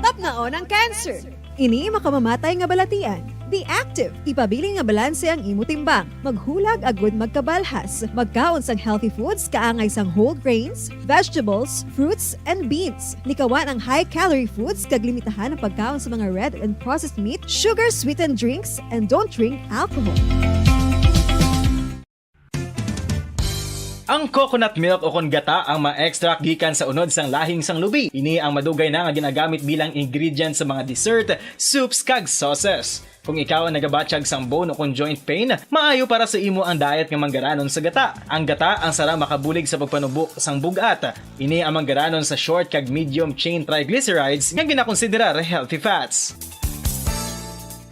Tapnaon ang cancer. Ini makamamatay nga balatian. Be active. Ipabili nga balanse ang imo timbang. Maghulag agud magkabalhas. Magkaon sang healthy foods kaangay sang whole grains, vegetables, fruits, and beans. Likawan ang high-calorie foods kag limitahan ang pagkaon sa mga red and processed meat, sugar-sweetened drinks, and don't drink alcohol. Ang coconut milk o kon gata ang ma-extract gikan sa unod sang lahing sang lubi. Ini ang madugay na nga ginagamit bilang ingredient sa mga dessert, soups kag sauces. Kung ikaw ang nagabatsyag sang bone o kon joint pain, maayo para sa imo ang diet nga manggaranon sa gata. Ang gata ang sara makabulig sa pagpanubo sang bugat. Ini ang manggaranon sa short kag medium chain triglycerides nga ginakonsiderar healthy fats.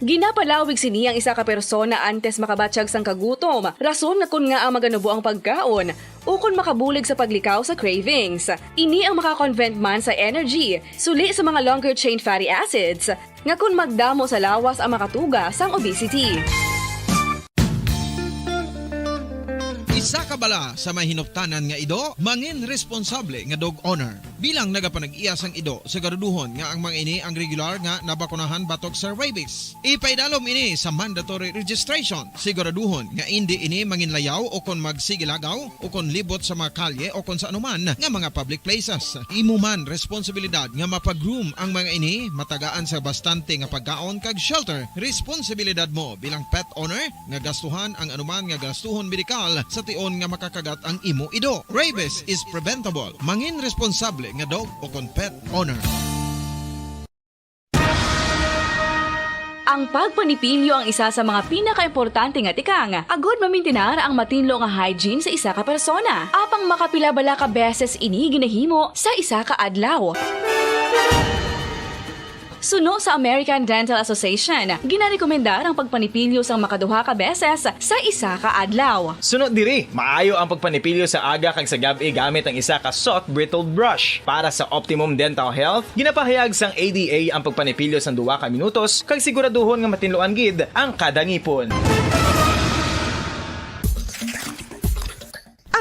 Ginapalawig sini ang isa ka persona antes makabatsyag sang kagutom. Rason na kun nga ang maganubo ang pagkaon o kun makabulig sa paglikaw sa cravings. Ini ang makakonvent man sa energy, suli sa mga longer chain fatty acids, nga kun magdamo sa lawas ang makatuga sang obesity. Isa ka bala sa mahinuptanan nga ido, mangin responsable nga dog owner. Bilang nagapanag-iyas ang ido, siguraduhon nga ang mga ini ang regular nga nabakunahan batok sa rabies. Ipaidalom ini sa mandatory registration. Siguraduhon nga hindi ini manginlayaw o kon magsigilagaw o kon libot sa mga kalye o kon sa anuman nga mga public places. Imo man responsibilidad nga mapag-groom ang mga ini, matagaan sa bastante nga pagkaon kag shelter. Responsibilidad mo bilang pet owner nga gastuhan ang anuman nga gastuhon medikal sa tion nga makakagat ang imo ido. Rabies is preventable. Mangin responsable nga dog o kon pet owner. Ang pagpanipilyo ang isa sa mga pinaka-importante nga tikang. Agod mamintinar ang matinlo nga hygiene sa isa ka persona. Apang makapila bala ka beses ini ginahimo sa isa ka adlaw. Suno sa American Dental Association, ginarekomendar ang pagpanipilyo sang makaduha ka beses sa isa ka adlaw. Sunod diri, maayo ang pagpanipilyo sa aga kag sa gabi gamit ang isa ka soft brittle brush. Para sa optimum dental health, ginapahayag sang ADA ang pagpanipilyo sang 2 ka minutos kag siguraduhon nga matinloan gid ang kada ngipon.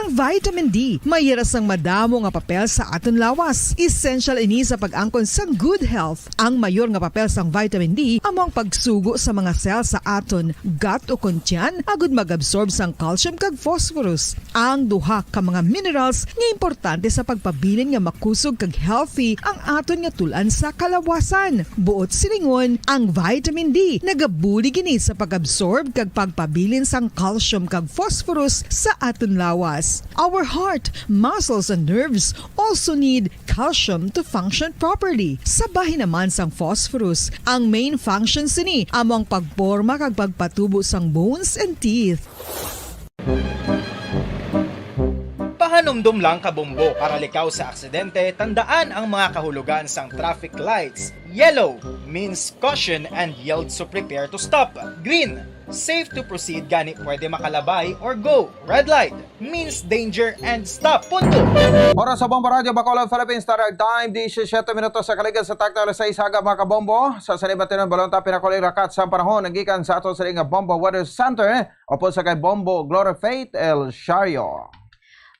Ang vitamin D, mayira sang madamo nga papel sa aton lawas. Essential ini sa pag-angkon sang good health. Ang mayor nga papel sang vitamin D among pagsugo sa mga cell sa aton gut o kuntyan agud mag-absorb sang calcium kag phosphorus. Ang duha ka mga minerals nga importante sa pagpabilin nga makusog kag healthy ang aton nga tulan sa kalawasan. Buot silingon, ang vitamin D nagabuli gini sa pag-absorb kag pagpabilin sang calcium kag phosphorus sa aton lawas. Our heart, muscles, and nerves also need calcium to function properly. Sabahin naman sang phosphorus, ang main function sini among pagporma kag pagpatubo sang bones and teeth. Pahanumdum lang kabombo para likaw sa aksidente, tandaan ang mga kahulugan sang traffic lights. Yellow means caution and yield so prepare to stop. Green, safe to proceed gani pwede makalabay or go. Red light means danger and stop. Punto. Oras sa Bombo Radio, Bacolod, Philippines Standard Time, 17 minutos sa kaligan sa takta alas 6 haga mga kabombo. Sa salibatin ng balonta, pinakuling rakat sa panahon, nagikan sa ato sa ringa Bombo Weather Center, opo sa kay Bombo Gloria Faith El Shario.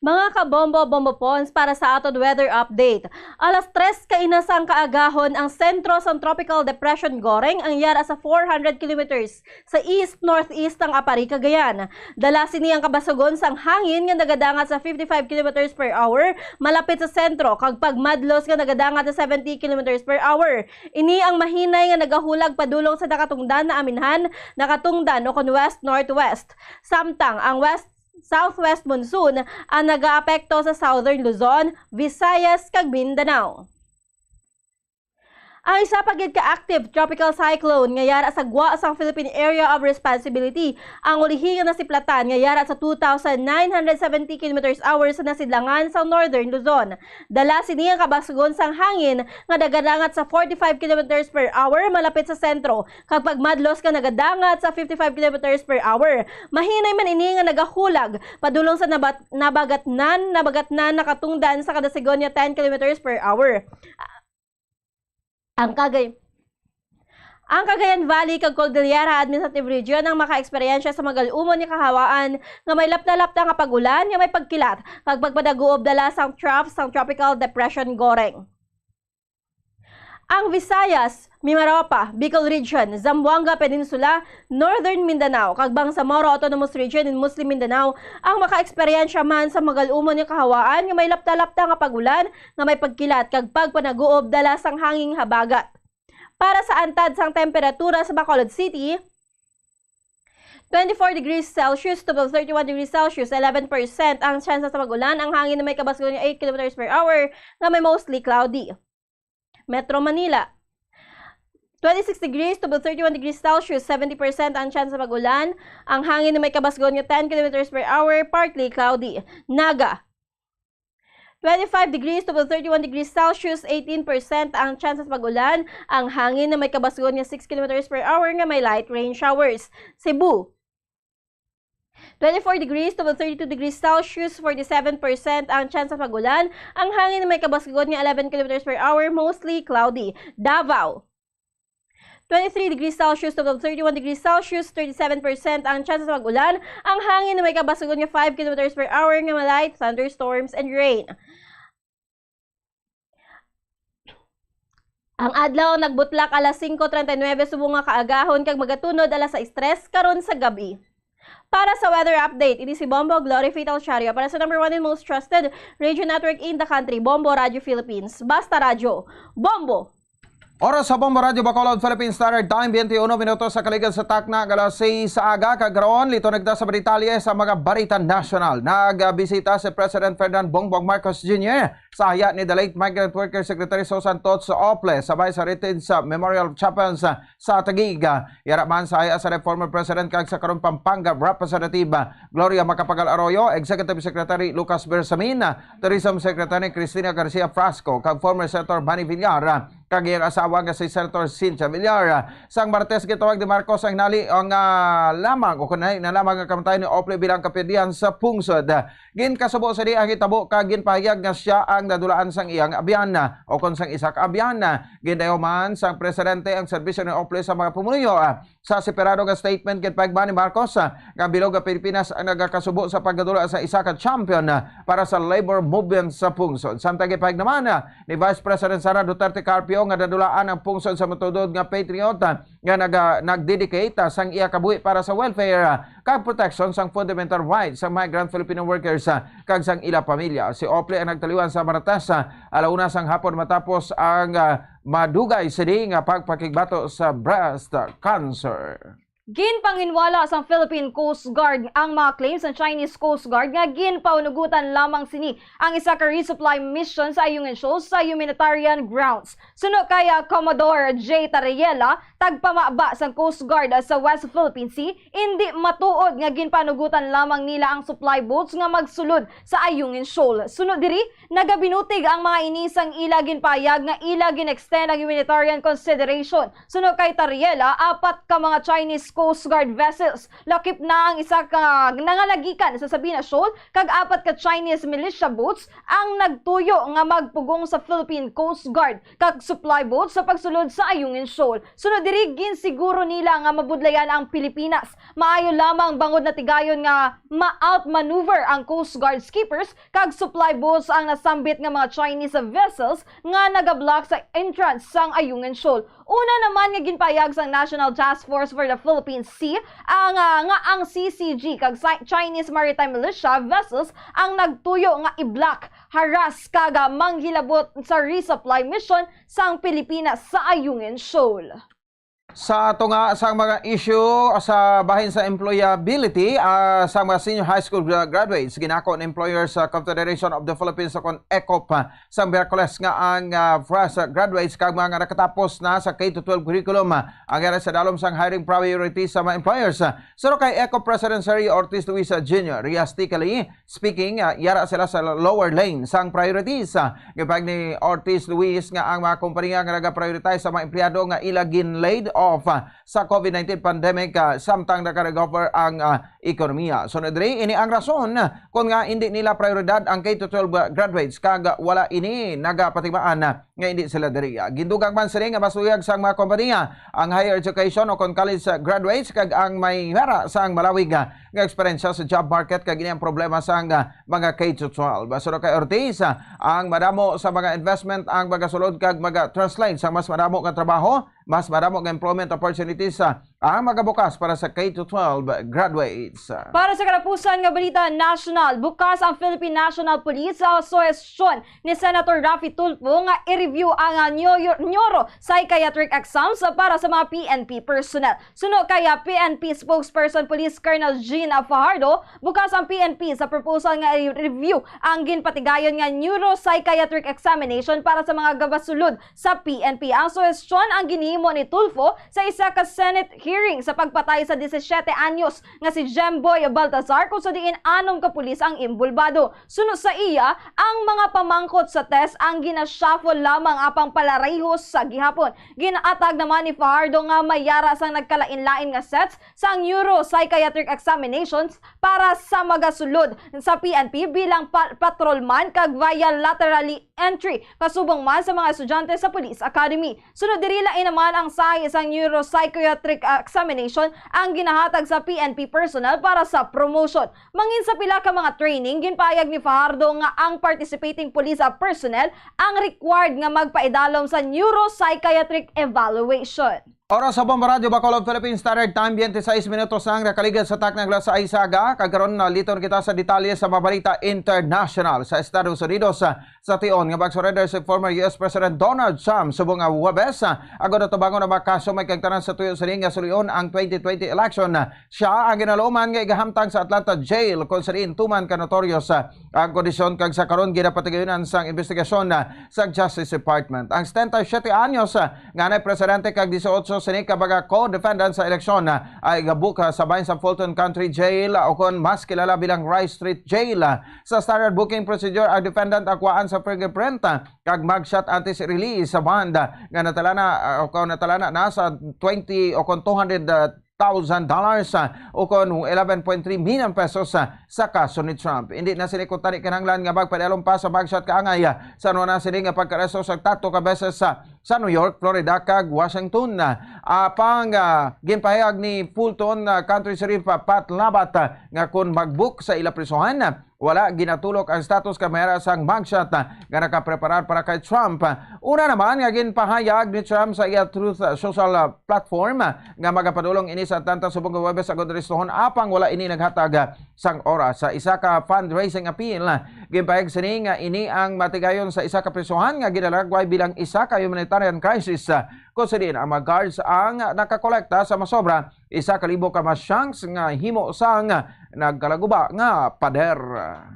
Mga kabombo, bombo pons para sa atod weather update. Alas 3 kainasang kaagahon ang sentro sa Tropical Depression Goreng ang yara sa 400 kilometers sa east-northeast ng Apari, Cagayan. Dala sini ang kabasugon sang hangin nga nagadangat sa 55 kilometers per hour malapit sa sentro kag pagmadlos nga nagadangat sa 70 kilometers per hour. Ini ang mahinay nga nagahulag padulong sa nakatungdan na aminhan, nakatungdan o kon west-northwest. Samtang ang southwest monsoon ang nag-aapekto sa southern Luzon, Visayas, kag Mindanao. Ang isa pagid ka-active tropical cyclone nga yara sa gwa sang Philippine Area of Responsibility ang ulihi nga nasiplatan nga yara sa 2,970 km/h sa nasidlangan sa northern Luzon. Dala sini ang kabasugon sang hangin nga nagadangat sa 45 km/h malapit sa sentro kag pagmadlos nga nagadangat sa 55 km/h. Mahinay man ini nga nagahulag padulong sa nabagatnan nakatungdan sa kadasigon nga 10 km/h. Ang Cagayan Valley kag Cordillera Administrative Region ang maka-eksperyensya sa magalumon nga kahawaan nga may lapta-lapta nga pagulan nga may pagkilat kag pagpadaguob dala sang trough sang Tropical Depression Goreng. Ang Visayas, Mimaropa, Bicol Region, Zamboanga Peninsula, Northern Mindanao, kag Bangsamoro Autonomous Region in Muslim Mindanao ang maka-eksperyensya man sa magalumon nga kahawaan nga may lapta-lapta nga pagulan nga may pagkilat kag pagpanaguob dala sang hanging habagat. Para sa antad sang temperatura sa Bacolod City, 24 degrees Celsius to 31 degrees Celsius, 11% ang tsansa sa magulan, ang hangin na may kabasugon ng 8 km/h nga may mostly cloudy. Metro Manila, 26 degrees to 31 degrees Celsius, 70% ang chance sa magulan. Ang hangin na may kabasgon niya 10 km/h, partly cloudy. Naga, 25 degrees to 31 degrees Celsius, 18% ang chance sa magulan. Ang hangin na may kabasgon niya 6 km/h nga may light rain showers. Cebu, 24 degrees to 32 degrees Celsius, 47% ang chance sa magulan. Ang hangin na may kabasgon niya 11 km/h, mostly cloudy. Davao, 23 degrees Celsius to 31 degrees Celsius, 37% ang chance sa magulan. Ang hangin na may kabasgon niya 5 km/h nga may light thunderstorms and rain. Ang adlaw nagbutlak alas 5:39 subong nga kaagahon kag magatunod alas 6:03 karon sa gabi. Para sa weather update, ini si Bombo Glory Fatal Sharia para sa number 1 and most trusted radio network in the country, Bombo Radio Philippines. Basta Radio, Bombo! Oras sa Bombo Radio Bacolod, Philippine Standard Time, 21 minutos sa kaligid sa takna, alas 6 sa aga, kagaroon, lito nagda sa Britalye sa mga barita national. Nagbisita si President Ferdinand Bongbong Marcos Jr. sa haya ni the late Migrant Worker Secretary Susan Tots Ople, sabay sa written sa Memorial Chapels sa Taguig. Yaraman sa haya sa former President kag sa karon Pampanga Representative Gloria Macapagal Arroyo, Executive Secretary Lucas Bersamin, Tourism Secretary Cristina Garcia Frasco, kag former Senator Manny Villar, kag iyang asawa nga si Senator Cynthia Villar. Sang Martes gitawag ni Marcos ang nali ang lamang o kunay na lamang ang kamatay ni Ople bilang kapedian sa pungsod. Gin kasubo sa di ang hitabo kag ginpahayag nga siya ang nadulaan sang iyang abyan o kon sang isak abyan. Gindayo man sang presidente ang serbisyo ni Ople sa mga pumunuyo. Sa separado nga statement gitpahayag ni Marcos nga bilog nga Pilipinas ang nagakasubo sa pagdadula sa isa ka champion para sa labor movement sa pungsod. Samtang gipahayag naman ni Vice President Sara Duterte Carpio nga nadulaan ang pungsod sa matudod nga patriot nga nagdedicate sang iya kabuhi para sa welfare kag protection sang fundamental rights sa migrant Filipino workers kag sang ila pamilya. Si Ople ang nagtaliwan sa Martes alauna sang hapon matapos ang madugay sini nga pagpakigbato sa breast cancer. Ginpanginwala sa Philippine Coast Guard ang mga claims ng Chinese Coast Guard nga ginpaunugutan lamang sini ang isa ka resupply mission sa Ayungin Shoal sa humanitarian grounds. Suno kaya Commodore J. Tariela, tagpamaba sa Coast Guard sa West Philippine Sea, hindi matuod nga ginpanugutan lamang nila ang supply boats nga magsulod sa Ayungin Shoal. Suno diri, nagabinutig ang mga inisang ila ginpayag nga ila ginextend ang humanitarian consideration. Suno kay Tariela, 4 ka mga Chinese Coast Guard vessels. Lakip na ang isa ka nangalagikan sa Sabina Shoal kag 4 ka Chinese militia boats ang nagtuyo nga magpugong sa Philippine Coast Guard kag supply boats sa pagsulod sa Ayungin Shoal. Sunod diri ginsiguro nila nga mabudlayan ang Pilipinas. Maayo lamang bangod na tigayon nga ma-outmaneuver ang Coast Guard skippers kag supply boats ang nasambit nga mga Chinese vessels nga nagablock sa entrance sang Ayungin Shoal. Una naman nga ginpayag sang National Task Force for the Philippine Sea ang CCG kag Chinese Maritime Militia vessels ang nagtuyo nga i-block, haras kaga manghilabot sa resupply mission sang Pilipinas sa Ayungin Shoal. Sa tunga sa mga issue sa bahin sa employability sa mga senior high school graduates, ginako ng Employers Confederation of the Philippines sa ECOP sa Miyerkules nga ang fresh graduates kag mga nakatapos na sa K-12 curriculum ang yara sa dalom sang hiring priorities sa mga employers. Suro kay ECOP President Seri Ortiz Luis Jr. realistically speaking, yara sila sa lower lane sang priorities. Gipag ni Ortiz Luis nga ang mga kompanya nga nag-prioritize sa mga empleyado nga ilagin laid off sa COVID-19 pandemic samtang naka-recover ang ekonomiya. So nadiri ini ang rason kung nga hindi nila prioridad ang K-12 graduates kag wala ini nagapatimaan nga hindi sila diri. Gindugang man sila nga masuyag sa mga kompanya ang higher education o kon college graduates kag ang may hara sa ang malawig nga eksperyensya sa job market kag ini ang problema sa mga K-12. So kay Ortiz ang madamo sa mga investment ang magasulod kag maga-translate sa mas madamo nga trabaho, mas madamo nga employment opportunities ang magabukas para sa K-12 graduates. Para sa karapusan nga balita national, bukas ang Philippine National Police sa suhestyon ni Senator Raffy Tulfo nga i-review ang neuropsychiatric exams para sa mga PNP personnel. Suno kaya PNP spokesperson Police Colonel Jean Fajardo, bukas ang PNP sa proposal nga i-review ang ginpatigayon nga neuropsychiatric examination para sa mga gabasulod sa PNP. Ang suhestyon ang ginihimo ni Tulfo sa isa ka Senate hearing sa pagpatay sa 17 anyos nga si Jemboy Baltazar kung sa diin 6 ka pulis ang imbulbado. Sunod sa iya, ang mga pamangkot sa test ang ginashuffle lamang apang palarayhos sa gihapon. Ginaatag naman ni Fajardo nga mayara sang nagkalain-lain nga sets sa neuropsychiatric examinations para sa magasulod sa PNP bilang patrolman kag via laterally entry kasubong man sa mga estudyante sa Police Academy. Sunod diri lain naman ang sahi sa neuropsychiatric examination ang ginahatag sa PNP personnel para sa promotion. Mangin sa pila ka mga training, ginpayag ni Fajardo nga ang participating police personnel ang required nga magpaidalom sa neuropsychiatric evaluation. Oras sa Bomba Radio, Bacolod, Philippine Standard Time, 26 minutos ang nakaligad sa taknang sa Isaga. Kagaron na liton kita sa detalye sa mabalita international sa Estados Unidos. Sa tion, nga bagsurrender si former US President Donald Trump subong nga Webes. Agod na tabangon na makaso may kagtanan sa tuyo sa nga sulion ang 2020 election. Siya ang ginaloman nga igahamtang sa Atlanta Jail kung sa diin tuman ka notorious ang kondisyon kag sa karon ginapatigayonan sang investigasyon sa Justice Department. Ang 77 anyos nga na presidente kag 18 sini kabaga co-defendant sa eleksyon ay gabuka sa bahin sa Fulton County Jail o kon mas kilala bilang Rice Street Jail. Sa standard booking procedure, ang defendant akwaan sa fingerprint kag mugshot anti-release sa bond nga natalana na sa 20 o kon $200,000 o kon 11.3 million pesos sa kaso ni Trump. Hindi na sila kutari kananglan nga magpadalong pa sa mugshot kaangay sa ano na sila nga pagkareso sa 3 ka beses sa New York, Florida kag Washington. Ginpahayag ni Fulton County Sheriff Pat Labat nga kung magbook sa ila prisuhan, wala ginatulok ang status kamera sang mugshot nga nakapreparar para kay Trump. Una naman nga ginpahayag ni Trump sa iya Truth social platform nga magapadulong ini sa Atlanta subong Webes agod restohon apang wala ini naghatag sang oras. Sa isa ka fundraising appeal, ginpahayag sini nga ini ang matigayon sa isa ka prisuhan nga ginalagway bilang isa ka humanitarian crisis. Kung sa din ang mga guards ang nakakolekta sa masobra 1,000 ka masyans nga himo sang nagkalaguba nga pader.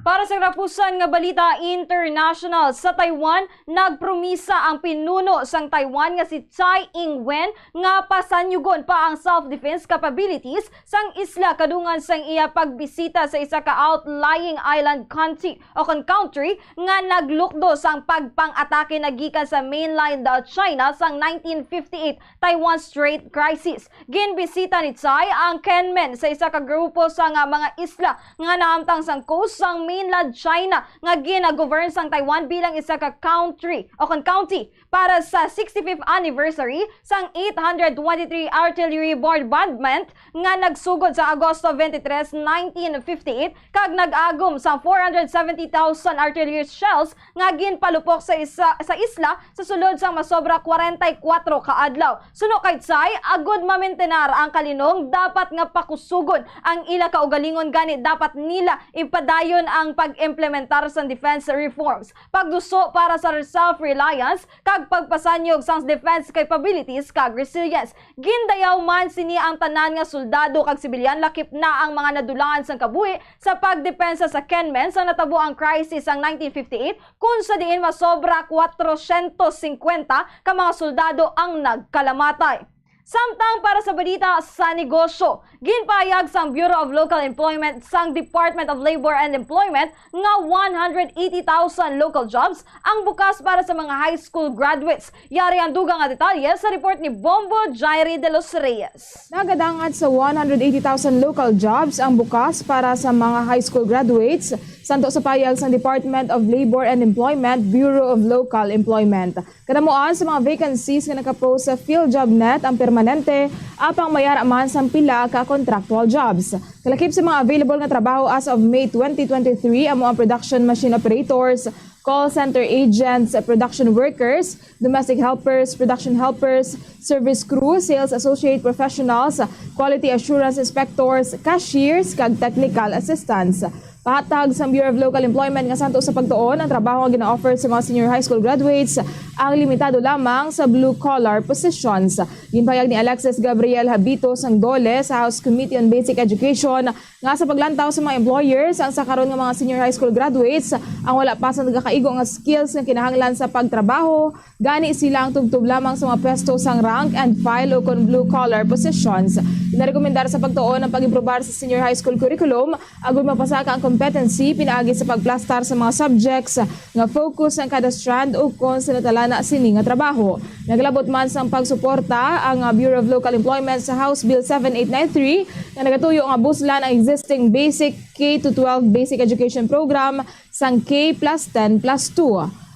Para sa kapusan nga balita international, sa Taiwan, nagpromisa ang pinuno sang Taiwan nga si Tsai Ing-wen nga pasanyugon pa ang self-defense capabilities sang isla kadungan sang iya pagbisita sa isa ka outlying island country nga naglukdo sang pagpang-atake nagikan sa mainland China sang 1958 Taiwan Strait Crisis. Ginbisita ni Tsai ang Kenmen sa isa ka grupo sa mga isla nga naamtang sang coast sang mainland China nga gina-govern sang Taiwan bilang isa ka county para sa 65th anniversary sang 823 Artillery Bombardment nga nagsugod sa Agosto 23, 1958 kag nag-agom sang 470,000 artillery shells nga ginpalupok sa isla sa sulod sang masobra 44 ka adlaw. Suno kay Tsai, agud mamentenar ang kalinong dapat nga pakusugon ang ila kaugalingon gani dapat nila ipadayon ang pag-implementar sa defense reforms, pagduso para sa self-reliance kag pagpasanyog sa defense capabilities kag resilience. Gindayaw man sini ang tanan nga soldado kag sibilyan lakip na ang mga nadulangan sang kabuhi sa pagdepensa sa Kenmen sa natabo ang crisis ang 1958 kung sa diin masobra 450 ka mga soldado ang nagkalamatay. Samtang para sa balita sa negosyo, ginpahayag sang Bureau of Local Employment sang Department of Labor and Employment nga 180,000 local jobs ang bukas para sa mga high school graduates. Yari ang dugang nga detalye sa report ni Bombo Jairi de los Reyes. Nagadangat sa 180,000 local jobs ang bukas para sa mga high school graduates santo sa payag sang Department of Labor and Employment, Bureau of Local Employment. Kanamuan sa mga vacancies nga nakapost sa PhilJobNet ang permanente apang mayara man sang pila ka contractual jobs. Kalakip sa mga available nga trabaho as of May 2023 amo ang production machine operators, call center agents, production workers, domestic helpers, production helpers, service crew, sales associate professionals, quality assurance inspectors, cashiers, kag technical assistants. Pahatag sa Bureau of Local Employment nga santo sa pagtuon ang trabaho nga gina-offer sa mga senior high school graduates ang limitado lamang sa blue-collar positions. Ginpahayag ni Alexis Gabriel Habito sang Dole sa House Committee on Basic Education nga sa paglantaw sa mga employers ang sakaron nga mga senior high school graduates ang wala pa sa nagakaigo nga skills nga kinahanglan sa pagtrabaho, gani sila ang tubtub lamang sa mga pwesto sang rank and file o kon blue-collar positions. Inarekomendar sa pagtuon ang pag-improbar sa senior high school curriculum agud mapasaka ang competency pinaagi sa pagplastar sa mga subjects nga focus ang kada strand o kung sa natalana sini nga trabaho. Naglabot man sang pagsuporta ang Bureau of Local Employment sa House Bill 7893 nga nagatuyo nga buslan ang existing basic K-12 basic education program sang K+10+2.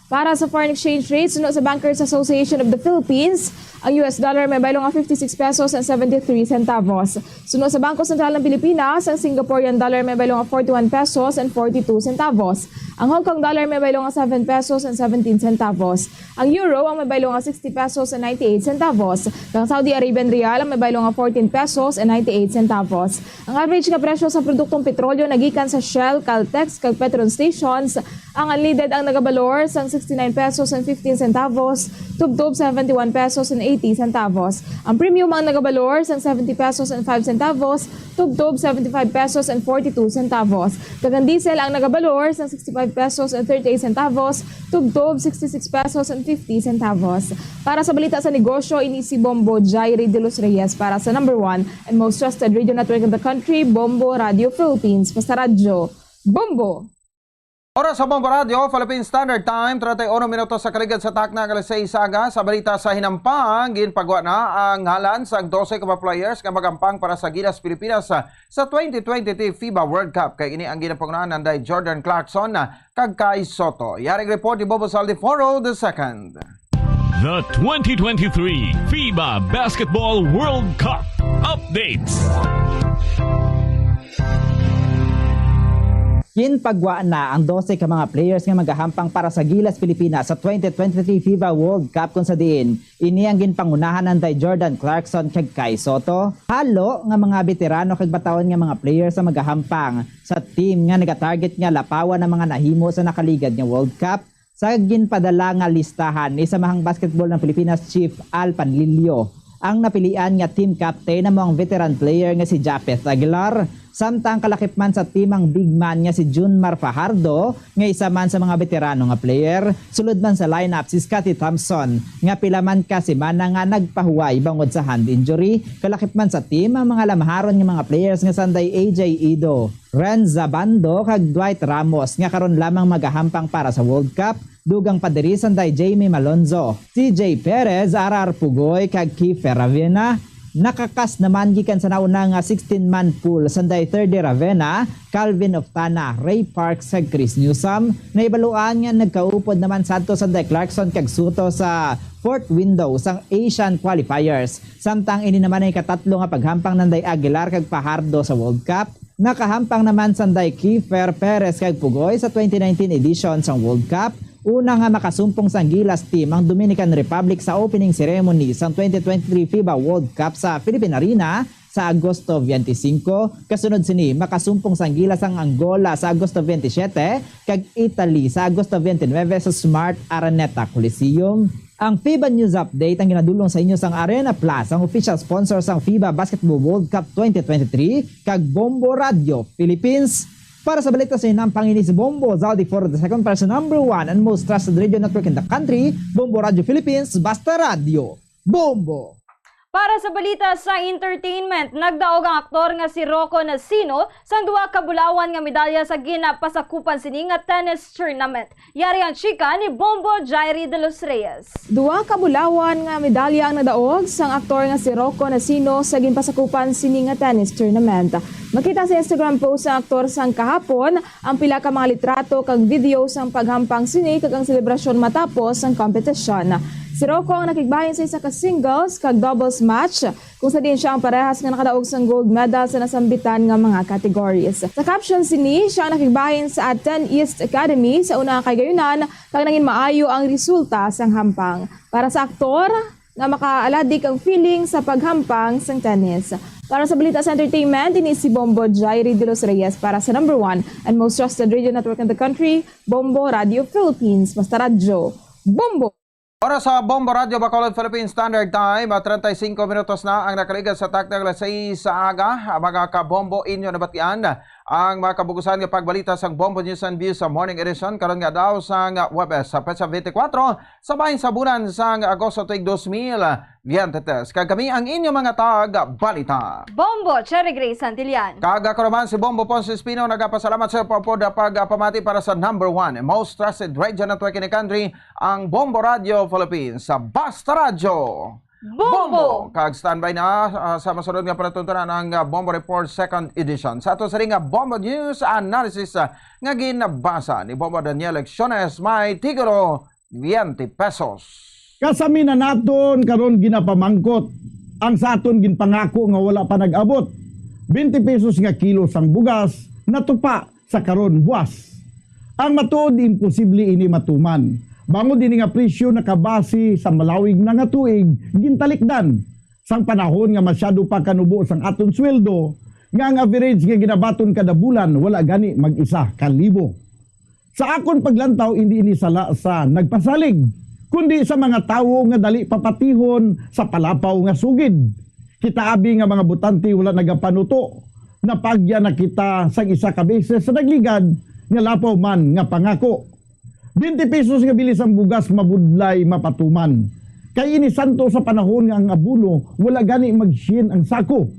Para sa foreign exchange rate, suno sa Bankers Association of the Philippines, ang US dollar may baylo nga 56 pesos and 73 centavos. Suno sa Bangko Sentral ng Pilipinas, ang Singaporean dollar may baylo nga 41 pesos and 42 centavos. Ang Hong Kong dollar may baylo nga 7 pesos and 17 centavos. Ang euro ang may baylo nga 60 pesos and 98 centavos. Ang Saudi Arabian rial ang may baylo nga 14 pesos and 98 centavos. Ang average nga presyo sa produktong petrolyo nagikan sa Shell, Caltex, kag Petron stations, ang unleaded ang nagabalor sang 69 pesos and 15 centavos, tubtob 71 pesos and 80 centavos. Ang premium ang nagabalor sang 70 pesos and 5 centavos, tubtob 75 pesos and 42 centavos. Kagang diesel ang nagabalor sang 65 pesos and 38 centavos, tubtob 66 pesos and 50 centavos. Para sa balita sa negosyo, ini si Bombo Jairi de los Reyes para sa number 1 and most trusted radio network in the country, Bombo Radio Philippines. Basta radyo, Bombo! Oras sa Bombo Radio, Philippine Standard Time, 31 minutos sa kaligid sa takna ng alas 6 aga. Sa balita sa hinampang, ginpagwa na ang halan sa 12 ka players nga magampang para sa Gilas Pilipinas sa 2023 FIBA World Cup. Kay ini ang ginapangnahan ng Jordan Clarkson kag Kai Soto. Yaring report ni Bobo Saldiforo II. The 2023 FIBA Basketball World Cup Updates. Ginpagwa na ang 12 ka mga players nga magahampang para sa Gilas Pilipinas sa 2023 FIBA World Cup kung sa diin ini ang ginpangunahan ng Jordan Clarkson kag Kai Soto. Halo nga mga veterano kag batawan nga mga players sa magahampang sa team nga nagatarget nga lapawan ng mga nahimo sa nakaligad nga World Cup. Sa ginpadala nga listahan ni Samahang Basketball ng Pilipinas Chief Al Panlilio. Ang napilian nga team captain ng mga veteran player nga si Japeth Aguilar, Samtang kalakip man sa timang big man nga si Junmar Fajardo, nga isa man sa mga veterano nga player, sulod man sa lineup si Scottie Thompson, nga pila man kasi man nga nagpahuway bangod sa hand injury, kalakip man sa team ang mga lamaharon nga mga players nga sanday AJ Ido, Renza Bando kag Dwight Ramos nga karon lamang magahampang para sa World Cup, dugang padiri sanday Jamie Malonzo, TJ Perez, RR Pugoy kag Kiefer Ravena. Nakakas naman gikan sa nauna nga 16-man pool sanday 3rd Ravena, Calvin Oftana, Ray Parks kag Chris Newsome. Naibaluan nga nagkaupod naman sadto sanday Clarkson kag Suto sa 4th window sang Asian qualifiers. Samtang ini naman ay katatlo nga paghampang nanday Aguilar kag Fajardo sa World Cup. Nakahampang naman sanday Kiefer Perez kag Pugoy sa 2019 edition sang World Cup. Una nga makasumpong sang Gilas team ang Dominican Republic sa opening ceremony sa 2023 FIBA World Cup sa Philippine Arena sa Agosto 25. Kasunod sini makasumpong sang Gilas ang Angola sa Agosto 27 kag Italy sa Agosto 29 sa Smart Araneta Coliseum. Ang FIBA News Update ang ginadulong sa inyo sang Arena Plus, ang official sponsor sang FIBA Basketball World Cup 2023 kag Bombo Radio Philippines. Para sa balita sa inang panginis Bombo Zaldi for the second person number 1 and most trusted radio network in the country, Bombo Radio Philippines, Basta Radio, Bombo. Para sa balita sa entertainment, nagdaog ang aktor nga si Rocco Nasino sa duwa ka bulawan nga medalya sa ginapasakupan sini nga tennis tournament. Yari ang chika ni Bombo Jairi de los Reyes. Duwa ka bulawan nga medalya ang nadaog sang aktor nga si Rocco Nasino sa ginpasakupan sini nga tennis tournament. Makita sa Instagram post sa aktor sang kahapon ang pila ka mga litrato kag video sang paghampang sini kag ang selebrasyon matapos ang competition. Si Rocco ang nakigbahin sa isa ka singles kag doubles match kung sa din siya ang parehas nga nakadaog sang gold medal sa nasambitan nga mga categories. Sa caption sini, siya ang nakigbahin sa Aten East Academy sa una kay gayunan kag nangin maayo ang resulta sang hampang. Para sa aktor nga makaaladik ang feeling sa paghampang sang tennis. Para sa balita sa entertainment, ini si Bombo Jairi de los Reyes para sa number 1 and most trusted radio network in the country, Bombo Radio Philippines, Basta Radio, Bombo. Oras sa Bombo Radio Bacolod Philippine Standard Time at 35 minutos na ang nakaligas sa takdang alas 6 sa aga. Mga kabombo inyo nabatian ang mga kabugusan ng pagbalita sa Bombo News and Views sa morning edition karon nga daw sa Webes sa petsa 24 sa bahin sa bulan sa Agosto 2023. Kag kami ang inyo mga balita. Bombo Cherry Grace Santillan. Kag ako naman si Bombo Ponce Espino nagapasalamat sa papoda pagpamati para sa number 1 most trusted radio network in the country, ang Bombo Radio Philippines sa Basta Radio. Bombo! Kag standby na sa masunod nga panatuntunan ang Bombo Report 2nd edition. Sa ato sa ring Bombo News Analysis nga ginabasa ni Bombo Daniel Lecciones may tiguro 20 pesos. Kasami na naton karon ginapamangkot ang sa aton ginpangako nga wala pa nag-abot. 20 pesos nga kilo sang bugas natupa sa karon buwas. Ang matuod imposible ini matuman. Bangod din nga presyo nakabase sa malawig na nga tuig gintalikdan sang panahon nga masyado pa kanubo sang aton sweldo nga ang average nga ginabaton kada bulan wala gani mag-1,000. Sa akon paglantaw hindi ini sala sa nagpasalig kundi sa mga tawo nga dali papatihon sa palapaw nga sugid. Kita abi nga mga butante wala nagapanuto napagya na kita sang isa ka beses sa nagligad nga lapaw man nga pangako. 20 pesos nga bilis ang bugas mabudlay mapatuman. Kay ini santo sa panahon nga ang abulo wala gani mag-shin ang sako.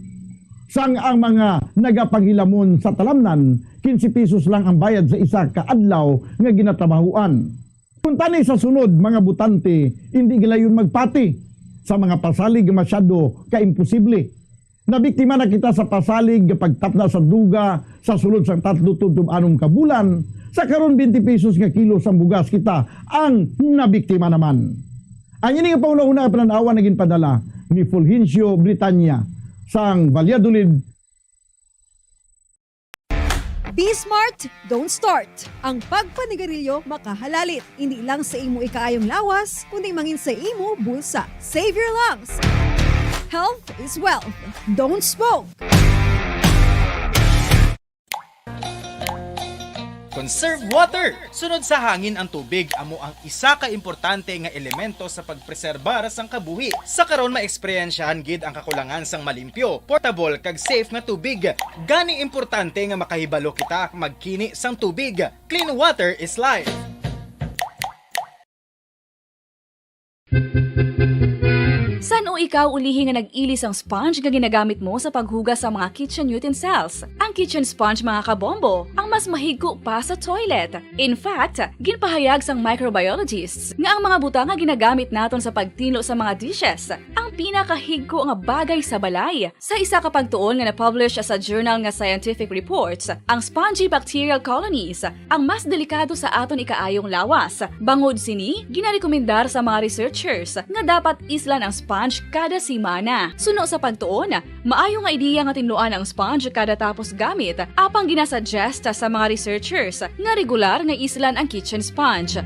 Sang ang mga nagapanghilamon sa talamnan 15 pesos lang ang bayad sa isa ka adlaw nga ginatrabahuan. Punta ni sa sunod mga butante hindi gilayon magpati sa mga pasalig nga masyado ka-imposible. Nabiktima na kita sa pasalig nga pagtapna sa duga sa sulod sang 3-6 ka bulan. Sa karon 20 pesos nga kilo sa bugas kita ang nabiktima naman. Ang ini nga pauna-una nga pananawan naging padala ni Fulgencio Britanya sang Valladolid. Be smart, don't start. Ang pagpanigarilyo makahalalit. Hindi lang sa imo ikaayong lawas, kundi mangin sa imo bulsa. Save your lungs. Health is wealth. Don't smoke. Conserve water. Sunod sa hangin ang tubig amo ang isa ka importante nga elemento sa pagpreserbar sang kabuhi. Sa karon maeksperiensyahan gid ang kakulangan sang malimpyo, portable kag safe nga tubig. Gani importante nga makahibalo kita magkini sang tubig. Clean water is life. San o ikaw ulihi nga nag-ilis ang sponge nga ginagamit mo sa paghugas sa mga kitchen utensils? Ang kitchen sponge mga kabombo, ang mas mahigko pa sa toilet. In fact, ginpahayag sang microbiologists nga ang mga butang nga ginagamit naton sa pagtino sa mga dishes ang pinakahigko nga bagay sa balay. Sa isa ka pagtuon nga na-publish sa journal nga Scientific Reports, ang spongy bacterial colonies ang mas delikado sa aton ikaayong lawas. Bangod sini, ginarekomendar sa mga researchers nga dapat islan ang sponge kada simana. Suno sa pagtuon, maayo nga ideya nga tinluan ang sponge kada tapos gamit, apang ginasuggest sa mga researchers nga regular nga islan ang kitchen sponge.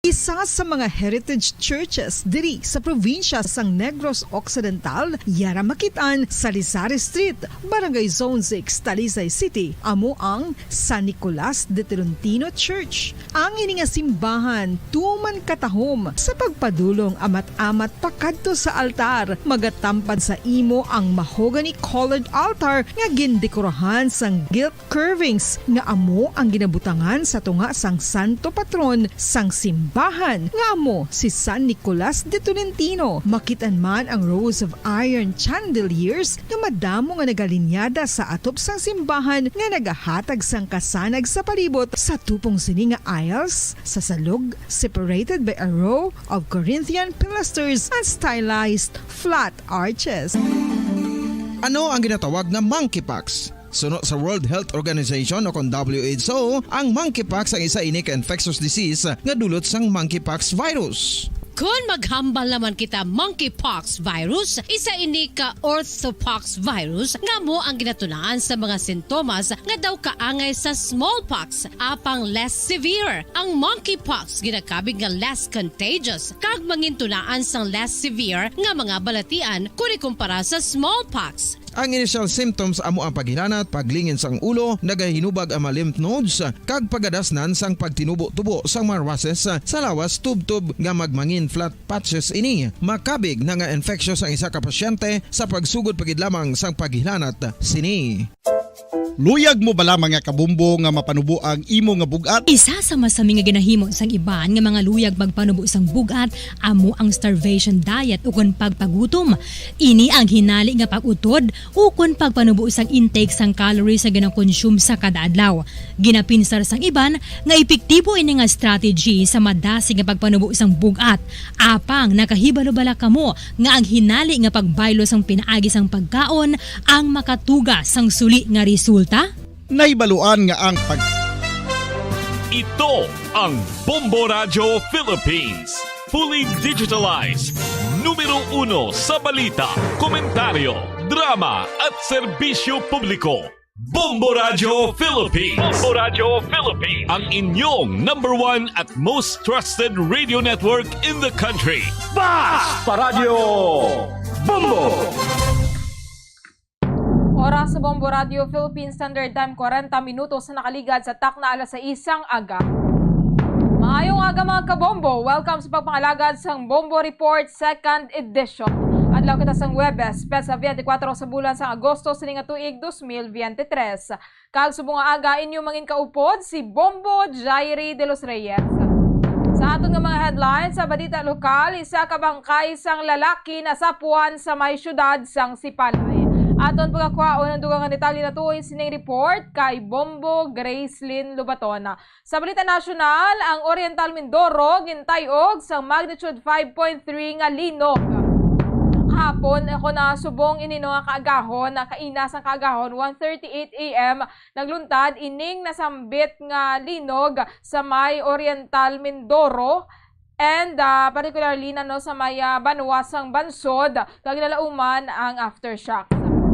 Isa sa mga heritage churches diri sa probinsya sang Negros Occidental, yara makitaan sa Rizal Street, Barangay Zone 6, Talisay City, amo ang San Nicolas de Tolentino Church. Ang ini nga simbahan tuman katahom sa pagpadulong amat-amat pakadto sa altar, magatampad sa imo ang mahogany colored altar nga gindekorahan sang gilt curvings nga amo ang ginabutangan sa tunga sang santo patron sang simbahan nga amo si San Nicolas de Tolentino. Makitan man ang rows of iron chandeliers nga madamo nga nagalinyada sa atop sang simbahan nga nagahatag sang kasanag sa palibot sa tupong sini nga aisles sa salog, separated by a row of Corinthian pilasters and stylized flat arches. Ano ang ginatawag na monkeypox? Suno sa World Health Organization o kung WHO, ang monkeypox ang isa ini ka infectious disease nga dulot sang monkeypox virus. Kung maghambal naman kita monkeypox virus, isa ini ka orthopox virus nga mo ang ginatulaan sa mga sintomas nga daw kaangay sa smallpox, apang less severe. Ang monkeypox ginakabig nga less contagious kag mangintunaan sang less severe nga mga balatian kung ikumpara sa smallpox. Ang initial symptoms amo ang paghilanat, paglingin sang ulo, nagahinubag ang mga lymph nodes, kag pagadasnan sang pagtinubo-tubo sang mga rashes sa lawas tub-tub nga magmangin flat patches ini. Makabig na nga infectious ang isa ka pasyente sa pagsugod pagid lamang sang paghilanat sini. Luyag mo bala mga kabumbo nga mapanubo ang imo nga bugat? Isa sa masami nga ginahimo sang iban nga mga luyag magpanubo sang bugat amo ang starvation diet ukon pagpagutom. Ini ang hinali nga pag-utod ukon pagpanubo sang intake sang calories sa ginakonsume sa kada adlaw. Ginapinsar sang iban nga epektibo ini nga strategy sa madasi nga pagpanubo sang bugat. Apang nakahibalo-bala kamo nga ang hinali nga pagbaylo sang pinaagi sang pagkaon ang makatuga sang suli nga resulta. Naibaluan nga ang Ito ang Bombo Radio Philippines. Fully digitalized. Numero 1 sa balita, komentaryo, drama at serbisyo publiko. Bombo Radio Philippines. Bombo Radio Philippines. Ang inyong #1 at most trusted radio network in the country. Basta Radio Bombo! Oras sa Bombo Radio Philippines Standard Time, 40 minutos na nakaligad sa tak na alas 6 aga. Maayong aga mga kabombo, welcome sa pagpangalagad sang Bombo Report 2nd edition. Adlaw kita sang Huwebes, pesa 24 sa bulan sang Agosto sa nga tuig 2023. Kag subong nga aga inyo mangin kaupod si Bombo Jairi de los Reyes. Sa aton nga mga headlines sa balita lokal, isa ka bangkay sang lalaki na sapuan sa may syudad sang Sipalay. Aton pagkakuhaon ng dugang detalye na tuwing sining report kay Bombo Gracelyn Lubatona. Sa balita nasyonal, ang Oriental Mindoro gintayog sa magnitude 5.3 nga linog. Hapon ako na subong inino nga kaagahon, na kainas ang kaagahon 1:38 AM nagluntad ining nasambit nga linog sa may Oriental Mindoro. And particularly na sa may Banwasang Bansod, kaglalauman ang aftershock.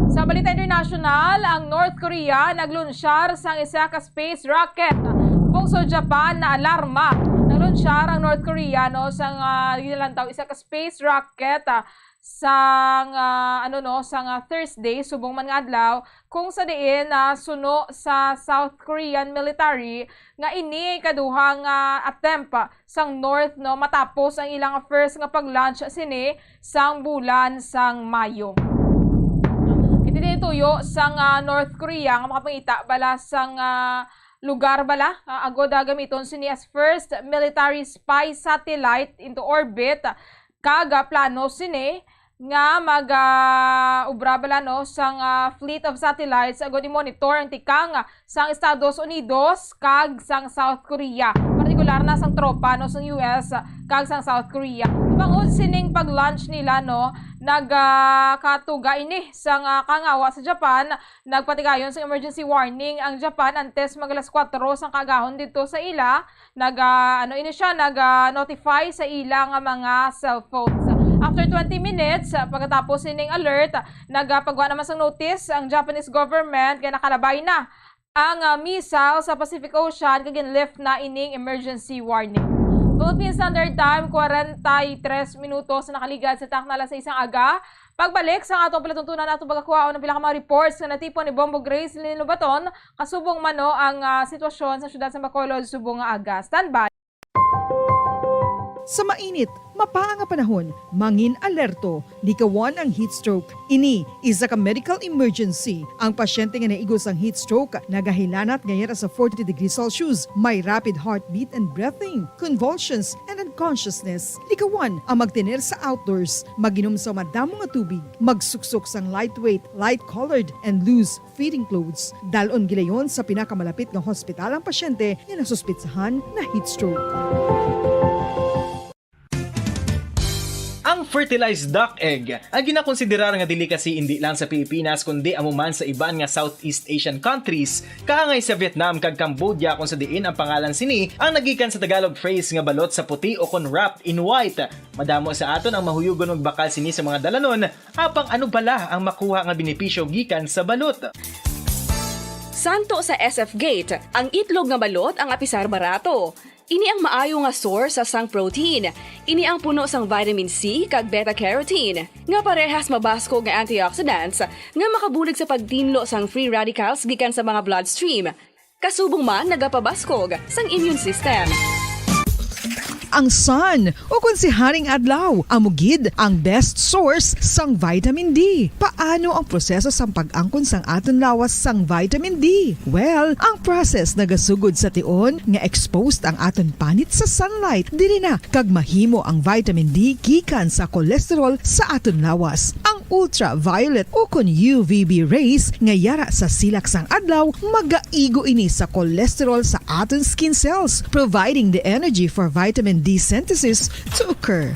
Sa balita international, ang North Korea naglunsyar sang isa ka space rocket. Bungso Japan na alarma. Naglunsyar ang North Korea sang ginalantaw isa ka space rocket sang Thursday subong man nga adlaw kung sa diin suno sa South Korean military nga ini kaduhang attempt sang North no matapos ang ilang first nga pag-launch sini sang bulan sang Mayo. Itinituyo sang North Korea nga makapangita bala sang lugar bala agod gamiton sini as first military spy satellite into orbit kaga plano sini nga mag-ubra bala no sang fleet of satellites agod i-monitor ang tikang sang Estados Unidos kag sang South Korea. Partikular na sang tropa no sang US kag sang South Korea. Bangod sining pag-launch nila no nagkatuga ini sang kangawa sa Japan, nagpatigayon sa emergency warning ang Japan antes mag alas 4 sang kagahon dito sa ila, nag-notify sa ilang mga cellphones. After 20 minutes, pagkatapos sining alert, nagpagawa naman sang notice ang Japanese government kaya nakalabay na ang missile sa Pacific Ocean kag lift na ining emergency warning. Philippine Standard Time, 43 minutos na nakaligad sa taknala sa isang aga. Pagbalik sa atong palatuntunan atong pagkakuha ng pila ka mga reports na natipon ni Bombo Grace Linubaton, kasubong mano ang sitwasyon sa syudad sa Bacolod subong nga aga. Standby. Sa mainit, mapaang panahon, mangin alerto, likawan ang heat stroke. Ini isa ka medical emergency. Ang pasyente nga naigos ang heat stroke, nagahilanat ngayon sa 40 degrees Celsius, may rapid heartbeat and breathing, convulsions, and unconsciousness. Likawan ang magtener sa outdoors, maginom sa madamo nga tubig, magsuksok sang lightweight, light-colored, and loose fitting clothes. Dalon gilayon sa pinakamalapit nga hospital ang pasyente nga nasuspitsahan na heat stroke. Ang fertilized duck egg ang ginakonsiderar nga delicacy hindi lang sa Pilipinas kundi amuman sa iban nga Southeast Asian countries, kaangay sa Vietnam kag Cambodia kung sa diin ang pangalan sini ang nagikan sa Tagalog phrase nga balot sa puti o kon wrapped in white. Madamo sa aton ang mahuyugon magbakal sini sa mga dalanon, apang ano bala ang makuha nga benepisyo gikan sa balot. Santo sa SF Gate, ang itlog nga balot ang apisar barato. Ini ang maayo nga source sa sang protein. Ini ang puno sang vitamin C kag beta-carotene. Nga parehas mabasko nga antioxidants nga makabulig sa pagtinlo sang free radicals gikan sa mga bloodstream. Kasubong man nagapabaskog sang immune system. Ang sun o kung si Haring Adlaw, amugid ang best source sang vitamin D. Paano ang proseso sang pag-angkon sang aton lawas sang vitamin D? Well, ang process nagasugod sa tion nga exposed ang aton panit sa sunlight. Dili na kag mahimo ang vitamin D gikan sa cholesterol sa aton lawas. Ang ultraviolet o kun UVB rays nga yara sa silak sang adlaw magaigo ini sa cholesterol sa aton skin cells, providing the energy for vitamin D synthesis to occur.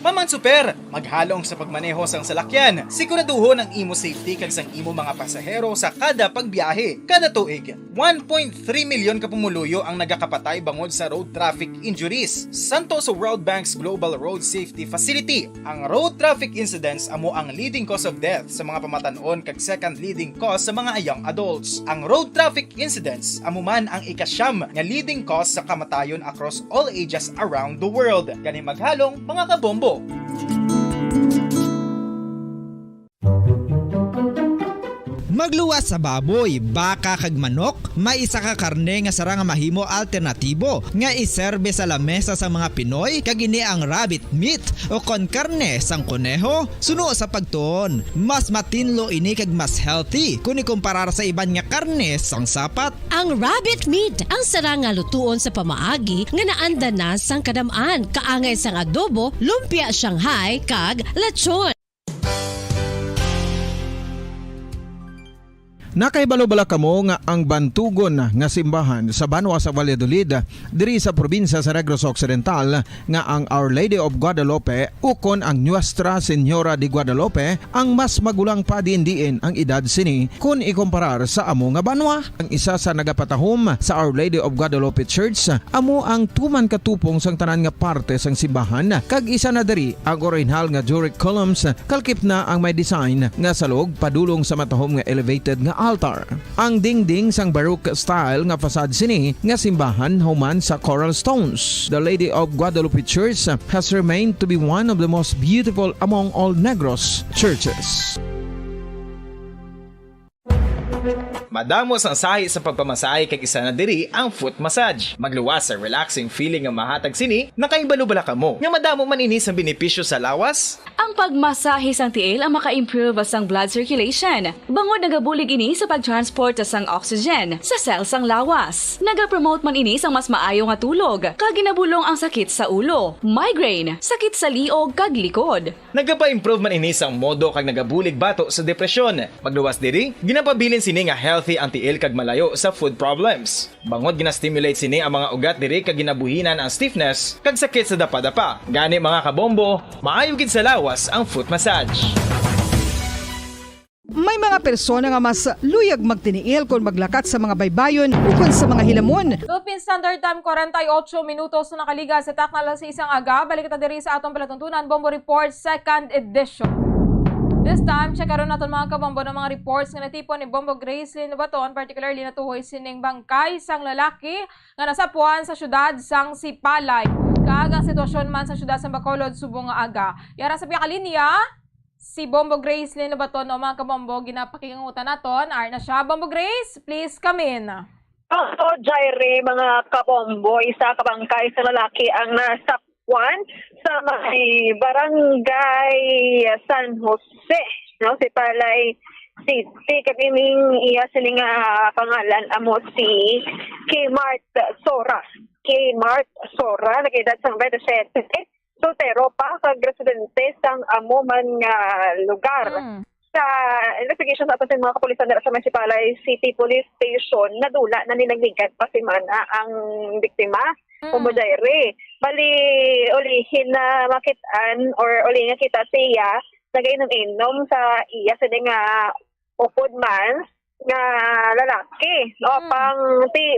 Maman super, maghalong sa pagmaneho sang salakyan. Siguraduhon ang imo safety kag sang imo mga pasahero sa kada pagbiyahe. Kada tuig, 1.3 milyon ka pumuluyo ang nagakapatay bangod sa road traffic injuries. Santo sa World Bank's Global Road Safety Facility, ang road traffic incidents amo ang leading cause of death sa mga pamatanon kag second leading cause sa mga young adults. Ang road traffic incidents amo man ang ikasyam nga leading cause sa kamatayon across all ages around the world. Kani maghalong mga kabombo. Magluwas sa baboy, baka kag manok, may isa ka karne nga sara nga mahimo alternatibo nga iserbe sa lamesa sa mga Pinoy kag ini ang rabbit meat o kon karne sang kuneho. Suno sa pagtuon, mas matinlo ini kag mas healthy kung ikumparar sa iban nga karne sang sapat. Ang rabbit meat ang sara nga lutuon sa pamaagi nga naanda na sang kadamaan, kaangay sang adobo, lumpia Shanghai kag lechon. Nakaibalo-bala kamo nga ang bantugon nga simbahan sa Banwa sa Valladolid diri sa probinsya sa Negros Occidental nga ang Our Lady of Guadalupe ukon ang Nuestra Señora de Guadalupe ang mas magulang pa diin ang edad sini kung ikumparar sa amo nga banwa. Ang isa sa nagapatahom sa Our Lady of Guadalupe Church amo ang tuman katupong sang tanan nga parte sang simbahan kag isa na diri ang original nga Doric columns kalkip na ang may design nga salog padulong sa matahom nga elevated nga altar. Ang dingding sang Baroque style nga fasad sini nga simbahan human sa coral stones. The Lady of Guadalupe Church has remained to be one of the most beautiful among all Negros churches. Madamos ang sahi sa pagpamasahe kay isa na diri ang foot massage. Magluwas sa relaxing feeling nga mahatag sini, nakaibalo-bala ka mo. Nga madamo man ini sa benepisyo sa lawas. Ang pagmasahe sang tiil ang maka-improve sang blood circulation. Bangod nagabulig ini sa pagtransport sang oxygen sa cells sang lawas. Nagapromote man ini sang mas maayo nga tulog, kag ginabulong ang sakit sa ulo, migraine, sakit sa liog kag likod. Nagapa-improve man ini sang modo kag nagabulig bato sa depresyon. Magluwas diri, ginapabilin sini nga healthy ang tiil kag malayo sa food problems. Bangod gina-stimulate sini ang mga ugat diri kag ginabuhinan ang stiffness kag sakit sa dapa-dapa. Gani mga kabombo, maayo gid sa lawas ang foot massage. May mga persona nga mas luyag magtiniil kung maglakat sa mga baybayon ukon sa mga hilamon. Philippine Standard Time, 48 minutos na nakaliga sa taknal sa isang aga. Balik kita diri sa atong palatuntunan, Bombo Report 2nd edition. This time, check karon naton mga kabombo ng mga reports nga natipon ni Bombo Gracelyn Baton, particularly natuhoy sining bangkay sang lalaki nga nasapuan sa syudad sang Sipalay. Kaagang sitwasyon man sa syudad sang Bacolod subong nga aga. Yara sa kalinya, si Bombo Gracelyn Baton o mga kabombo ginapakingutan naton. Na siya, Bombo Grace, please come in. Jaire, mga kabombo, isa kabangkay sa lalaki ang nasapuan sa may barangay San Jose, no? Si Palay City, kabining iya siling pangalan amo si Kmart Sora. Kmart Sora, nagedad sang 27. Soltero pa, kag residente sang amo man nga lugar. Sa investigation sa ato mga kapulisan sa Masipalay City Police Station, nadula na ninagligad pa si Mana ang biktima. Umujaire. Bali, ulihin na makitaan or uli nga kita siya, nagainom-inom sa iya sa nga upod man nga lalaki. No? Pang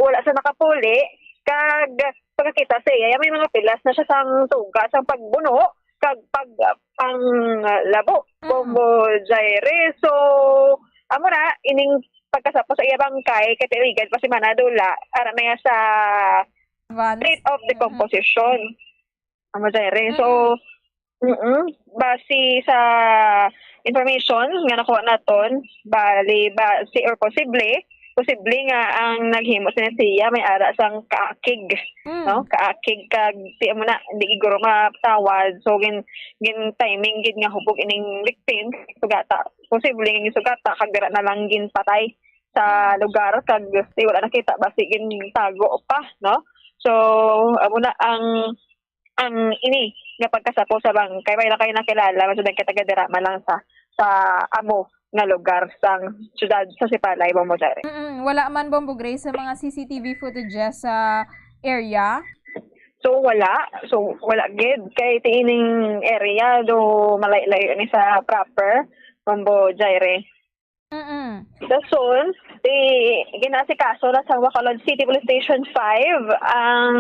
wala sa nakapuli, kag pagkakita siya, may mga pilas na siya sang tuga, sang pagbuno, kag pang labo. Bombo Jaire. So, amo na, ining pagkasapos sa iya bangkay, katirigan pa si Manadula, ara na sa state of decomposition. Amo Jaire. So, base sa information nga nakuha naton, bali, or posible nga ang naghimo siya may ara sang kaakig, no? Kaakig kag di mo na hindi iguro matawad, so gin timing gid nga hubog ining victim sugata, posible nga sugata kag dira na lang gin patay sa lugar kag wala nakita basi gin tago pa, no? So amo na ang ini nga pagkasapo sa bangkay may na kayo nakilala masud ang taga-dira malang sa amo nga lugar sang syudad sa Sipalay, Bombo Jaire. Wala man, Bombo Grace, sa mga CCTV footages sa area? So wala gid kay tiining area do malay-layo ni sa proper Bombo Jaire. Dason, ginasikaso na sa Bacolod City Police Station 5 ang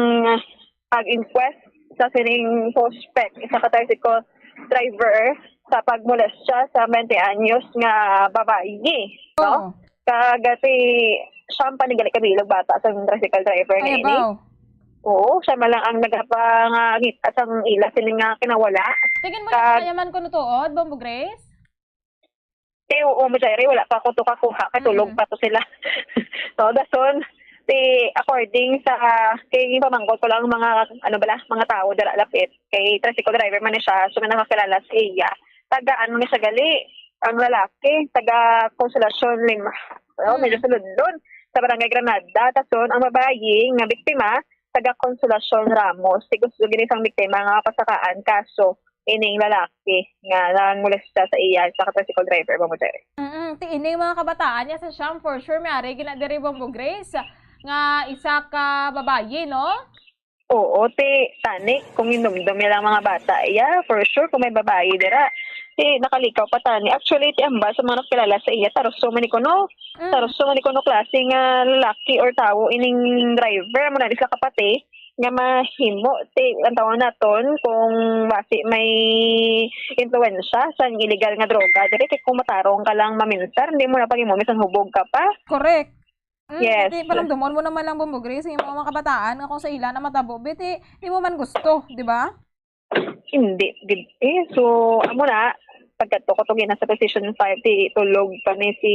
pag-inquest sa sining suspect, isa ka tricycle driver sa pagmolestya sa 20 anyos nga babae, no? Kagati siyang panigali kabilog bata sa tricycle driver nga ini. Oo, siya malang ang nagapangita sang ila sining nga kinawala. Tingin mo kaya man ko nutuod, Bombo Grace? Oo, Jaire, wala pa ko to kakuha, katulog pa to sila. So, dason, according sa kay pamangkot ko lang mga mga tao dala lapit kay tricycle driver man siya, so nakakilala sa iya. Tagaan mo siya gali, ang lalaki, taga Consolacion 5. Medyo sulod doon sa Barangay Granada. Tason, ang babae nga biktima, taga Consolacion Ramos. Gusto ginisang biktima nga pasakaan, kaso ining lalaki nga nangmolesta sa iya sa tricycle driver, Bombo Jaire. Ining mga kabataan niya sa siyang for sure may ari ginadiri, Bombo Grace, nga isa ka babae, no? Oo, tani, kung inumdum lang mga bata, for sure, kung may babae dira, nakalikaw pa tani. Actually, amba sa mga nakilala sa iya, taroso man ikono klase nga lalaki or tao, ining driver, mo na isla kapati, nga mahimo ti ang tawon naton kung basi may influensya sa illegal nga droga diri kay kung matarong ka lang maminsar hindi mo na pagimo bisan hubog ka pa. Correct. Yes. Di paramdamon mo naman lang Bumbog Grace, yung mga kabataan nga kung sa ila na matabo, biti, di mo man gusto, di ba? Hindi gid so amo na pagkato ko tugin sa position 5 ti tulog pa ni si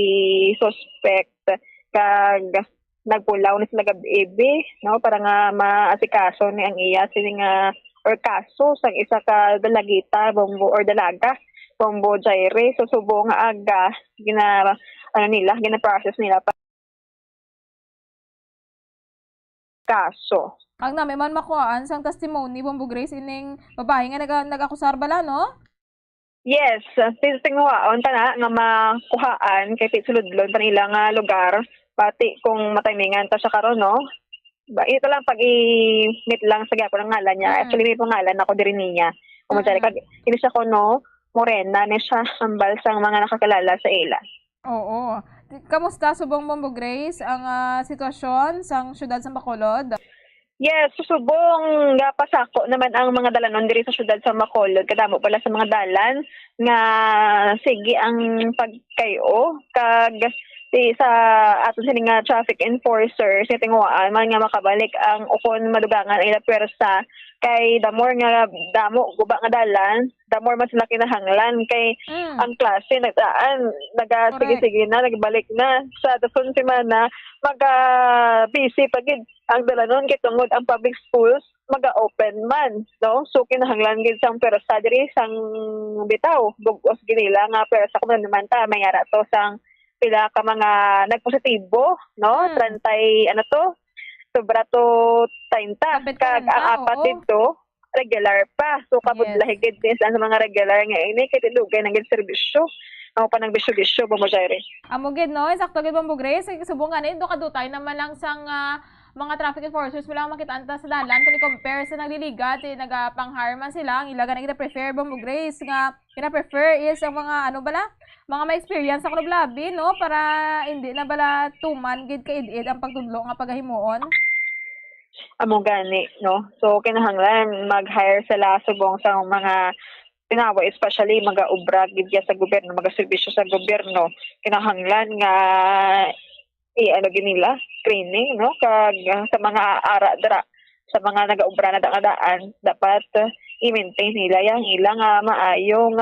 suspect kag nagpulaw ni sila gabi no para nga maasikaso ni ang iya sini nga or kaso sang isa ka dalagita bombo or dalaga bombo Jaire so subo nga aga gina-process nila pa kaso. Ang namin man makuhaan sang testimony Bumbog Grace ining babae nga nag-akusar bala, no? Yes, tinguhaon ta na nga makuhaan kay suludlon pa nila nga lugar pati kung matimingan ta siya karon no. Ito lang pag i-meet lang sa gyapon ang ngalan niya. Actually may pangalan ako diri niya. Kung kag ini siya ko no morena ni siya hambal sang mga nakakalala sa ila. Oo. Kamusta subong Bumbog Grace ang sitwasyon sang syudad sa Bacolod? Yes, susubong pasako naman ang mga dalanon diri sa syudad sa Bacolod. Kadamo pala sa mga dalan nga sige ang pagkayo kag sa aton sini nga traffic enforcers ni tinguhaan man nga makabalik ang ukon madugangan ila pwersa kay damor nga damo guba nga dalan damor man sila kinahanglan kay ang klase nagdaan sige na nagbalik na sa dason semana busy pagid ang dalanon kay tungod ang public schools maga-open man no so kinahanglan gid sang pwersa diri sang bitaw bugos ginila nga pwersa kun naman ta may ara to sang pila ka mga nagpositibo no 30 sobra to 30 kag ang apat dito regular pa so kabudlahi gid sa mga regular nga ini kay tilugay nang gid serbisyo ako pa nang bisyo Bumbog Jaire. Amo gid no sakto gid Bumbog Grace subong ani do kadutay naman lang sang mga traffic enforcers wala makitaan ta sa dalan kani compare sa nagliliga ti nagapangharman sila ang ilaga na prefer Bumbog Grace nga kina-prefer is ang mga mga may experience sa labi no para hindi na bala tuman gid kaid ang pagtudlo nga pagahimuon. Amo gani no so kinahanglan mag-hire sila subong sa mga tinawa especially mga obra gid sa gobyerno mga serbisyo sa gobyerno kinahanglan nga nila training no kag sa mga ara dira sa mga nagaobra na daan dapat i-maintain nila yang ilang maayong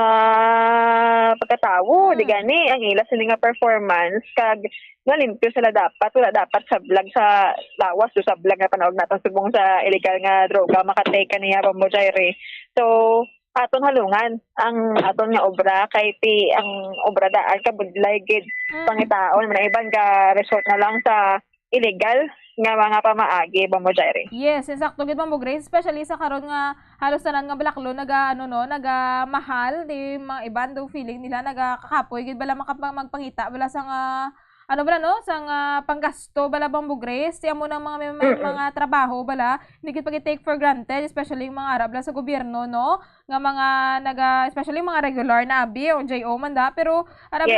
pagkatawo di gani ang ila sini nga performance kag limpyo sila dapat wala dapat sa vlog sa lawas do sa vlog nga panawag naton subong sa illegal nga droga makatake niya Bumbog Jaire so aton halungan ang aton nga obra kay ti ang obra daan kabudlay gid pangitaon man iban ka resort na lang sa illegal nga mga pamaagi Bumbog Jaire. Yes, sakto gid Bumbog Grace especially sa karon nga halos tanan nga balaklo naga mahal di mga iban do feeling nila nagakakapoy gid bala magpangita bala sa sang panggasto bala Bumbog Grace ti amo nang mga trabaho bala hindi gid pag-take for granted especially yung mga arab sa gobyerno no nga mga especially mga regular na abi o JO man da pero arab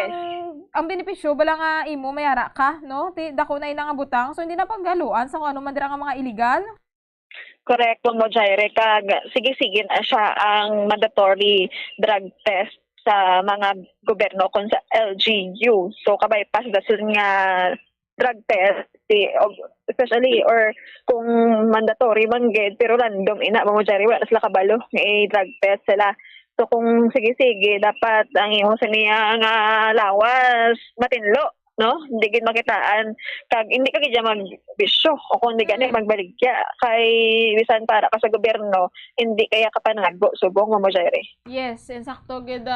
ang benepisyo bala nga imo mayara ka no ti dako na inang butang so hindi na paggaluan sa kung ano man dira nga mga illegal. Correct Bumbog Jaire kag sige na siya ang mandatory drug test sa mga gobyerno kung sa LGU. So kabay-pass dasil nga drug test especially or kung mandatory man gid pero random ina Bumbog Jaire wala sila kabalo nga drug test sila. So kung sige dapat ang imo sa niya nga lawas matinlo no hindi gid makitaan kag hindi ka gid magbisyo o kung hindi gani magbaligya kay bisan para ka sa gobyerno hindi kaya ka panago subong Bumbog Jaire. Yes, insakto gid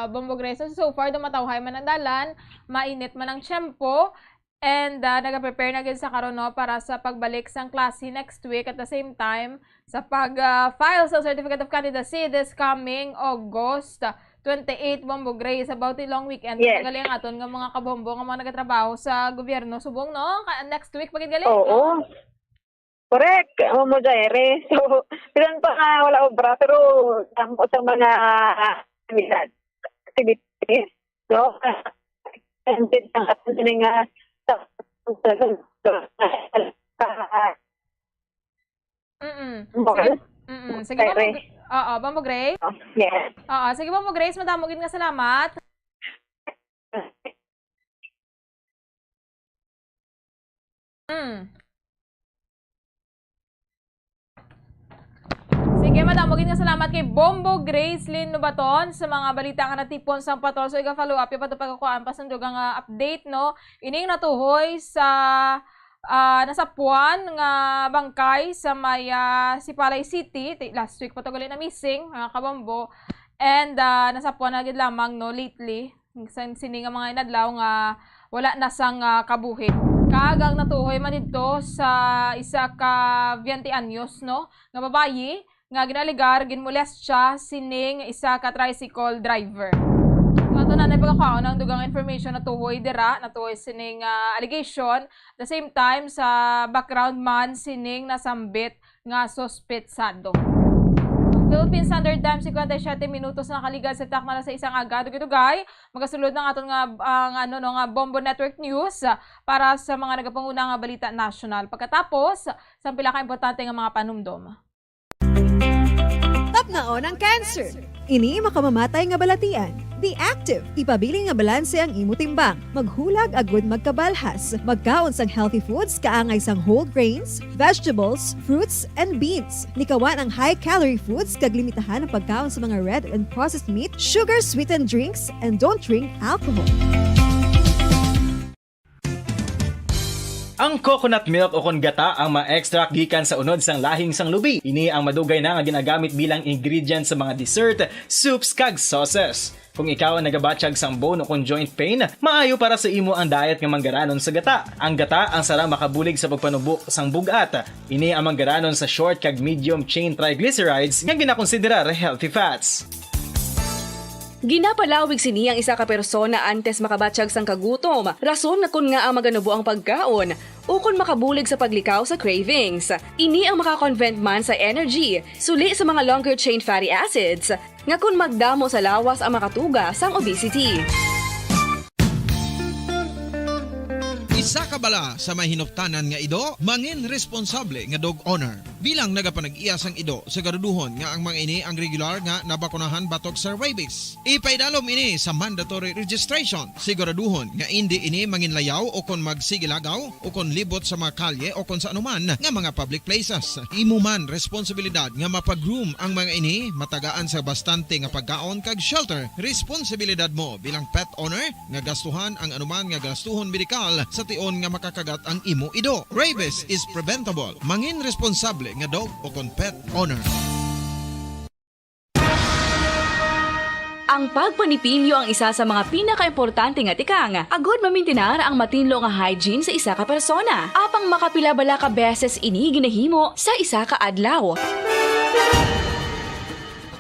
Bumbog Grace so far dumatawhay man ang dalan mainit man ang tiyempo and naga-prepare na gid sa karon no para sa pagbalik sang klase next week at the same time sa pag-file sa Certificate of Candidacy this coming August 28 Bumbog Grace about the long weekend. Yes. Galing aton nga mga kabombo nga mga nagatrabaho sa gobyerno subong no next week pagid galing. Oo. Correct, Bumbog Jaire. So bilang pa wala obra pero sa mga activities no and din ang aton nga Sige Bombo Grace. Yes. Sige Bombo Grace, madamo gid nga salamat. Sige, madam, maging nga salamat kay Bombo Grace Lynn Nubaton sa mga balita nga natipon sa patol. So, follow up yung patapagakuan pasandog ang update, no? Ining natuhoy sa nasa Puan nga bangkay sa may Sipalay City. Last week patuloy na missing, mga kabombo. And nasa Puan na gid lamang, no, lately. Sini nga mga inadlaw nga wala na sang kabuhi. Kagang natuhoy man dito sa isa ka 20 anyos, no, nga babayi nga ginaligar ginmolest siya sining isa ka tricycle driver. So ato na pagkakaon ang dugang information natuhoy dira, natuhoy sining allegation. At the same time sa background man sining nasambit nga suspetsado. Philippine Standard Time 57 minutos na kaligad sa takna sa isang aga. Dugay, magasulod ng aton nga nga Bombo Network News para sa mga nagapanguna nga balita national. Pagkatapos, sa pila ka importante nga mga panumdom. Tapnaon ang cancer. Ini makamamatay nga balatian. Be active. Ipabili nga balanse ang imo timbang. Maghulag agud magkabalhas. Magkaon sang healthy foods kaangay sang whole grains, vegetables, fruits, and beans. Likawan ang high-calorie foods kag limitahan ang pagkaon sa mga red and processed meat, sugar-sweetened drinks, and don't drink alcohol. Ang coconut milk o kon gata ang ma-extract gikan sa unod sang lahing sang lubi. Ini ang madugay na nga ginagamit bilang ingredient sa mga dessert, soups kag sauces. Kung ikaw ang nagabatsyag sang bone o kon joint pain, maayo para sa imo ang diet nga manggaranon sa gata. Ang gata ang sara makabulig sa pagpanubo sang bugat. Ini ang manggaranon sa short kag medium chain triglycerides nga ginakonsiderar healthy fats. Ginapalawig sini ang isa ka persona antes makabatsyag sang kagutom. Rason na kun nga ang maganubo ang pagkaon o kun makabulig sa paglikaw sa cravings. Ini ang makakonvent man sa energy, suli sa mga longer chain fatty acids, nga kun magdamo sa lawas ang makatuga sang obesity. Isa ka bala sa may hinuptanan nga ido, mangin responsable nga dog owner. Bilang nagapanag-iyas ang ido, siguraduhon nga ang mga ini ang regular nga nabakunahan batok sa rabies. Ipaidalom ini sa mandatory registration. Siguraduhon nga hindi ini manginlayaw o kon magsigilagaw o kon libot sa mga kalye o kon sa anuman nga mga public places. Imo man responsibilidad nga mapag-groom ang mga ini, matagaan sa bastante nga pagkaon kag shelter. Responsibilidad mo bilang pet owner nga gastuhan ang anuman nga gastuhon medikal sa tion nga makakagat ang imo ido. Rabies is preventable. Mangin responsable nga dog o kon pet owner. Ang pagpanipilyo ang isa sa mga pinaka-importante nga tikang. Agod mamintinar ang matinlo nga hygiene sa isa ka persona. Apang makapilabala ka beses ini ginahimo sa isa ka adlaw.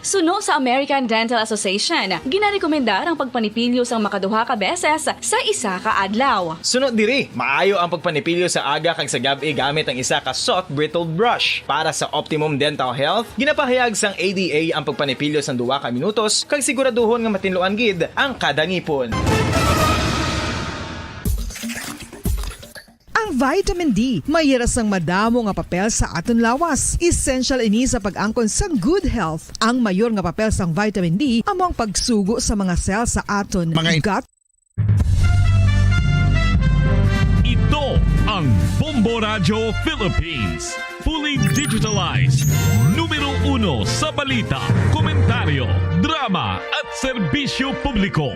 Suno sa American Dental Association, ginarekomendar ang pagpanipilyo sang makaduha ka beses sa isa ka adlaw. Sunod diri, maayo ang pagpanipilyo sa aga kag sa gabi gamit ang isa ka soft brittle brush. Para sa optimum dental health, ginapahayag sang ADA ang pagpanipilyo sang 2 ka minutos kag siguraduhon nga matinloan gid ang kada ngipon. Ang vitamin D, mayira sang madamo nga papel sa aton lawas. Essential ini sa pag-angkon sa good health. Ang mayor nga papel sang vitamin D among pagsugo sa mga cell sa aton gut. Ito ang Bombo Radio Philippines. Fully digitalized. Numero 1 sa balita, komentaryo, drama at serbisyo publiko.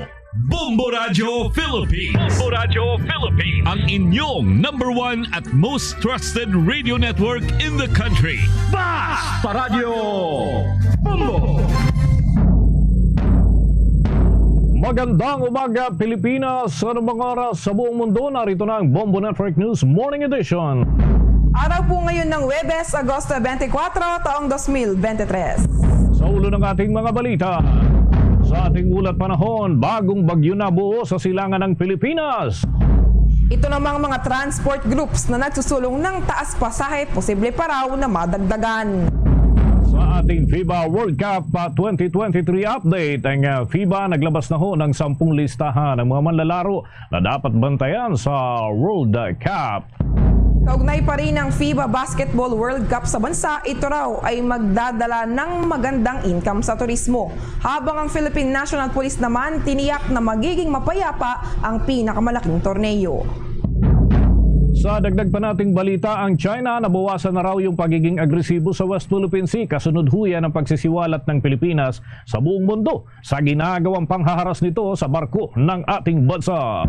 Bombo Radio Philippines. Bombo Radio Philippines. Ang inyong #1 at most trusted radio network in the country. Basta Radio Bombo! Magandang umaga Pilipinas sa mga oras sa buong mundo. Narito na ang Bombo Network News Morning Edition. Araw po ngayon ng Huwebes, Agosto 24, taong 2023. Sa ulo ng ating mga balita, sa ating ulat panahon, bagong bagyo na buo sa silangan ng Pilipinas. Ito namang mga transport groups na nagsusulong ng taas pasahe, posible pa raw na madagdagan. Sa ating FIBA World Cup 2023 update, ang FIBA naglabas na ho ng 10 listahan ng mga manlalaro na dapat bantayan sa World Cup. Kaugnay pa rin ng FIBA Basketball World Cup sa bansa, ito raw ay magdadala ng magandang income sa turismo. Habang ang Philippine National Police naman tiniyak na magiging mapayapa ang pinakamalaking torneo. Sa dagdag pa nating balita, ang China nabawasan na raw yung pagiging agresibo sa West Philippine Sea kasunod huya ng pagsisiwalat ng Pilipinas sa buong mundo sa ginagawang panghaharas nito sa barko ng ating bansa.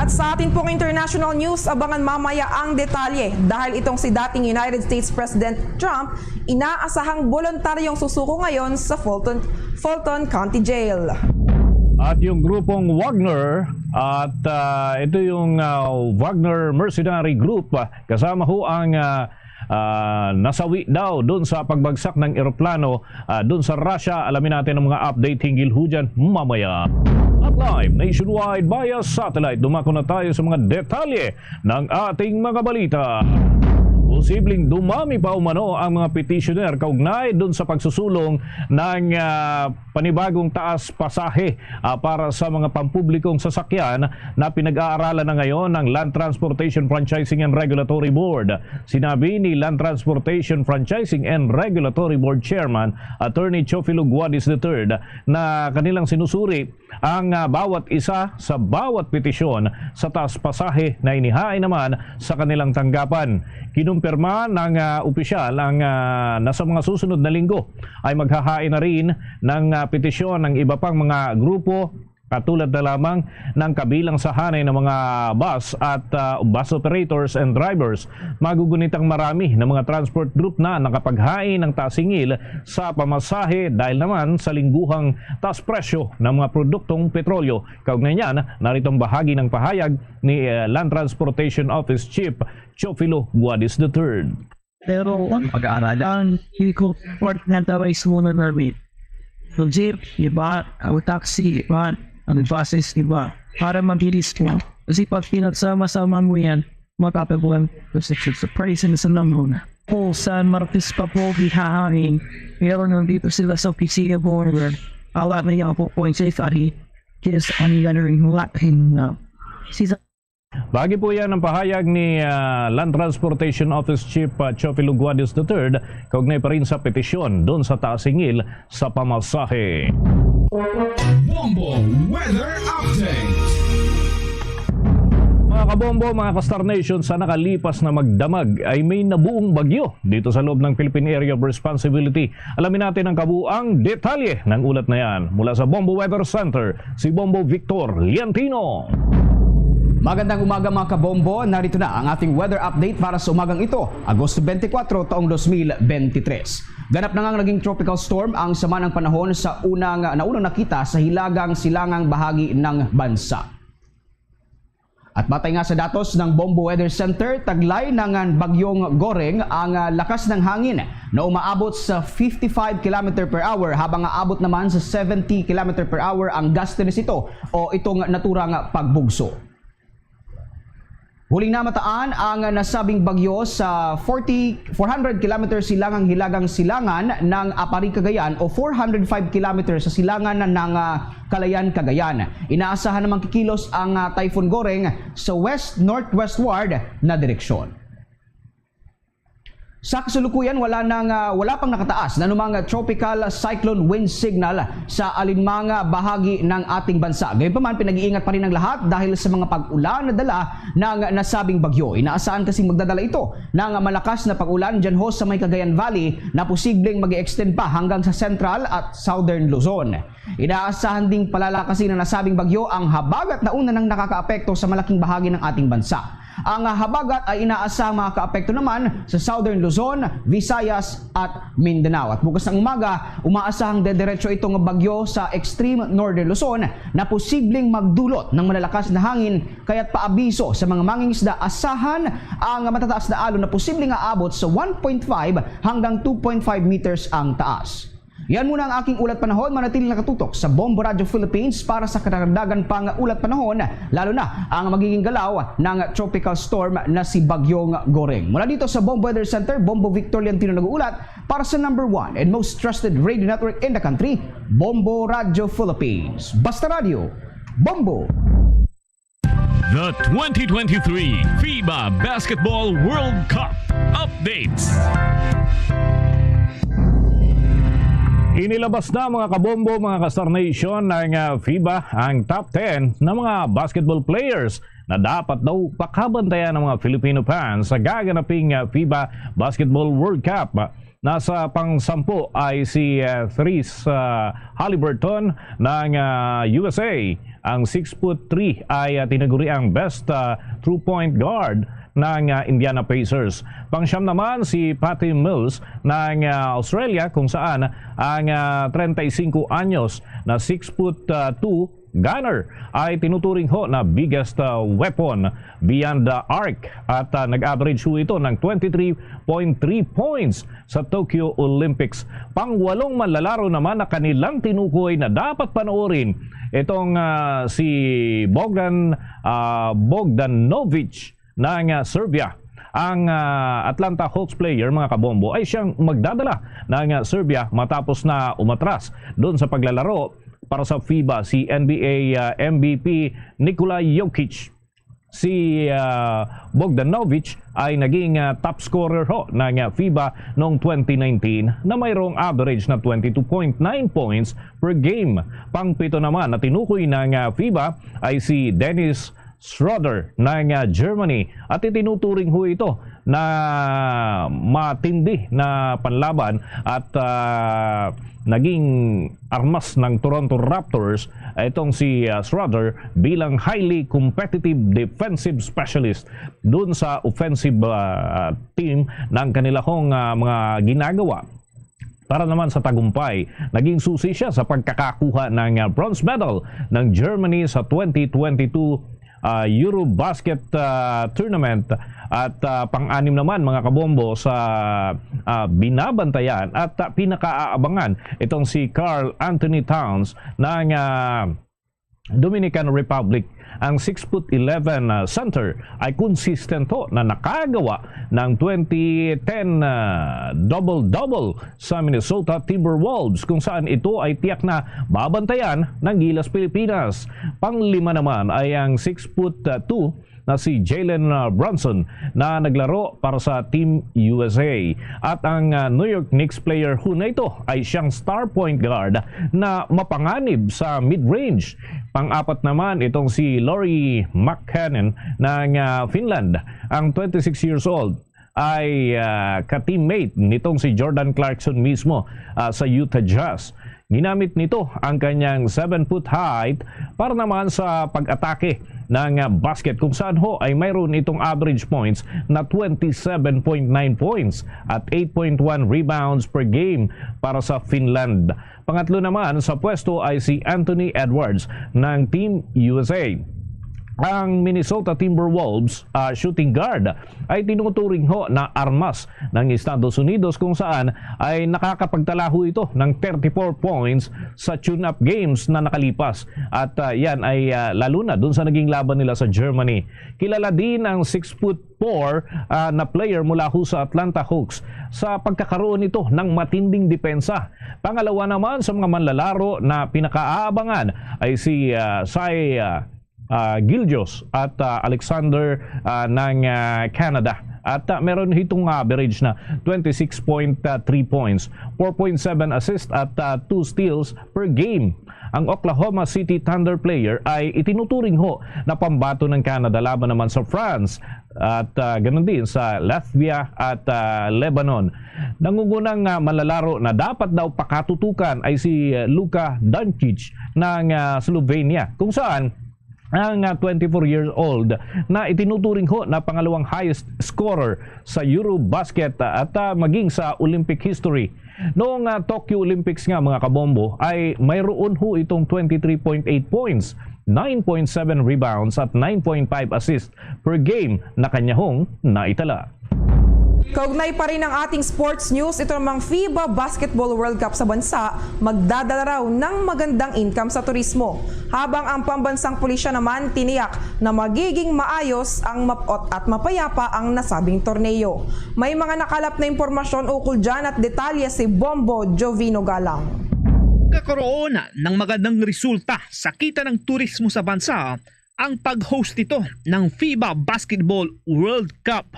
At sa atin pong international news, abangan mamaya ang detalye dahil itong si dating United States President Trump inaasahang voluntaryong susuko ngayon sa Fulton County Jail. At yung grupong Wagner at ito yung Wagner Mercenary Group, kasama ho ang nasawi daw doon sa pagbagsak ng eroplano doon sa Russia. Alamin natin ang mga update hinggil ho dyan mamaya. At live nationwide via satellite, dumako na tayo sa mga detalye ng ating mga balita. Posibleng dumami pa umano ang mga petitioner kaugnay doon sa pagsusulong ng panibagong taas pasahe para sa mga pampublikong sasakyan na pinag-aaralan na ngayon ng Land Transportation Franchising and Regulatory Board. Sinabi ni Land Transportation Franchising and Regulatory Board Chairman Attorney Teofilo Guadis III na kanilang sinusuri ang bawat isa sa bawat petisyon sa taas pasahe na inihain naman sa kanilang tanggapan. Kinumpirma ng opisyal ang nasa mga susunod na linggo ay maghahain na rin ng petisyon ng iba pang mga grupo katulad na lamang ng kabilang sa hanay ng mga bus at bus operators and drivers. Magugunitang marami ng mga transport group na nakapaghain ng tasingil sa pamasahe dahil naman sa lingguhang taas presyo ng mga produktong petrolyo. Kaugnay niyan, naritong bahagi ng pahayag ni Land Transportation Office Chief Teofilo Guadis III. Pero pag-aaralan, hindi ko part na tawag muna namin. So jeep, iba, ang taxi, iba, ang buses, iba, para mabilis mo. Kasi pag pinagsama-sama mo yan, matapaguan kasi sa price na sa namun. O San Martes pa po bihahain, meron nandito sila sa opisina border. Alam na yan po sa ifari, kaya sa kanila na rin latin na. Bahagi po yan ang pahayag ni Land Transportation Office Chief Teofilo Guadis III kaugnay pa rin sa petisyon doon sa taasingil sa pamasahe. Bombo Weather Update. Mga kabombo, mga ka-Star Nation, sa nakalipas na magdamag ay may nabuong bagyo dito sa loob ng Philippine Area of Responsibility. Alamin natin ang kabuang detalye ng ulat na yan. Mula sa Bombo Weather Center, si Bombo Victor Liantino. Magandang umaga mga kabombo, narito na ang ating weather update para sa umagang ito, Agosto 24, taong 2023. Ganap na ngang naging tropical storm ang sama ng panahon sa unang nakita sa hilagang silangang bahagi ng bansa. At batay nga sa datos ng Bombo Weather Center, taglay ng bagyong Goreng ang lakas ng hangin na umaabot sa 55 km per hour habang aabot naman sa 70 km per hour ang gustiness ito o itong naturang pagbugso. Huling namataan ang nasabing bagyo sa 400 km silangang hilagang silangan ng Apari, Cagayan o 405 km sa silangan ng Calayan, Cagayan. Inaasahan namang kikilos ang Typhoon Goreng sa west-northwestward na direksyon. Sa kasalukuyan, wala pang nakataas na anumang tropical cyclone wind signal sa alinmang bahagi ng ating bansa. Gayunpaman, pinag-iingat pa rin ang lahat dahil sa mga pag-ulan na dala ng nasabing bagyo. Inaasahan kasing magdadala ito ng malakas na pag-ulan dyan ho sa may Cagayan Valley na posibleng mag-extend pa hanggang sa central at southern Luzon. Inaasahan ding palalakasin ng nasabing bagyo ang habagat na una nang nakakaapekto sa malaking bahagi ng ating bansa. Ang habagat ay inaasahang makakaapekto naman sa Southern Luzon, Visayas at Mindanao. At bukas ng umaga, umaasahang dediretso itong bagyo sa extreme Northern Luzon na posibleng magdulot ng malalakas na hangin kaya't paabiso sa mga mangingisda. Asahan ang matataas na alon na posibleng aabot sa 1.5 hanggang 2.5 meters ang taas. Yan muna ang aking ulat panahon. Manatiling nakatutok sa Bombo Radio Philippines para sa karagdagan pang ulat panahon, lalo na ang magiging galaw ng tropical storm na si Bagyong Goreng. Mula dito sa Bombo Weather Center, Bombo Victor Liantino nag-uulat para sa #1 and most trusted radio network in the country, Bombo Radio Philippines. Basta Radio, Bombo! The 2023 FIBA Basketball World Cup updates. Inilabas na mga kabombo, mga ka-Star Nation ng FIBA ang top 10 na mga basketball players na dapat daw pakabantayan ng mga Filipino fans sa gaganaping FIBA Basketball World Cup. Nasa pang-10 ay si Therese Halliburton ng USA. Ang 6'3" ay tinaguri ang best true point guard ng Indiana Pacers. Pang-siyam naman si Patty Mills ng Australia, kung saan ang 35 anyos na 6'2" gunner ay tinuturing ho na biggest weapon beyond the arc at nag-average ho ito ng 23.3 points sa Tokyo Olympics. Pang-8 manlalaro naman na kanilang tinukoy na dapat panoorin itong si Bogdanovic ng Serbia. Ang Atlanta Hawks player, mga kabombo, ay siyang magdadala ng Serbia matapos na umatras doon sa paglalaro para sa FIBA si NBA MVP Nikola Jokic. Si Bogdanovic ay naging top scorer ho ng FIBA noong 2019 na mayroong average na 22.9 points per game. Pang-7 naman na tinukoy ng FIBA ay si Dennis Schroeder ng Germany at itinuturing ho ito na matindi na panlaban at naging armas ng Toronto Raptors itong si Schroeder bilang highly competitive defensive specialist dun sa offensive team ng kanilang mga ginagawa. Para naman sa tagumpay, naging susi siya sa pagkakakuha ng bronze medal ng Germany sa 2022 Eurobasket tournament at pang-anim naman, mga kabombo, sa binabantayan at pinakaaabangan itong si Karl Anthony Towns ng Dominican Republic. Ang 6'11" center ay konsistento na nakagawa ng 2010 double-double sa Minnesota Timberwolves, kung saan ito ay tiyak na babantayan ng Gilas Pilipinas. Pang-5 naman ay ang 6'2" na si Jalen Brunson na naglaro para sa Team USA. At ang New York Knicks player ho na ito ay siyang star point guard na mapanganib sa mid-range. Pang-4 naman itong si Lauri Markkanen ng Finland. Ang 26 years old ay ka-teammate nitong si Jordan Clarkson mismo sa Utah Jazz. Ginamit nito ang kanyang 7-foot height para naman sa pag-atake ng basket, kung saan ho ay mayroon itong average points na 27.9 points at 8.1 rebounds per game para sa Finland. Pangatlo naman sa pwesto ay si Anthony Edwards ng Team USA. Ang Minnesota Timberwolves shooting guard ay tinuturing ho na armas ng Estados Unidos, kung saan ay nakakapagtala ho ito ng 34 points sa tune-up games na nakalipas. At yan ay lalo na dun sa naging laban nila sa Germany. Kilala din ang 6'4" na player mula ho sa Atlanta Hawks sa pagkakaroon nito ng matinding depensa. Pangalawa naman sa mga manlalaro na pinakaaabangan ay si Shai Gilgeous at Alexander ng Canada. At meron hitong average na 26.3 points, 4.7 assists at 2 steals per game. Ang Oklahoma City Thunder player ay itinuturing ho na pambato ng Canada laban naman sa France at ganoon din sa Latvia at Lebanon. Nangungunang manlalaro na dapat daw pakatutukan ay si Luka Doncic ng Slovenia, kung saan ang 24 years old na itinuturing ho na pangalawang highest scorer sa Eurobasket at maging sa Olympic history. Noong Tokyo Olympics nga, mga kabombo, ay mayroon ho itong 23.8 points, 9.7 rebounds at 9.5 assists per game na kanya hong naitala. Kaugnay pa rin ang ating sports news, ito namang FIBA Basketball World Cup sa bansa magdadala raw ng magandang income sa turismo. Habang ang pambansang pulisya naman tiniyak na magiging maayos ang mapot at mapayapa ang nasabing torneo. May mga nakalap na impormasyon ukol dyan at detalye si Bombo Jovino Galang. Nagkakaroon ng magandang resulta sa kita ng turismo sa bansa ang pag-host nito ng FIBA Basketball World Cup.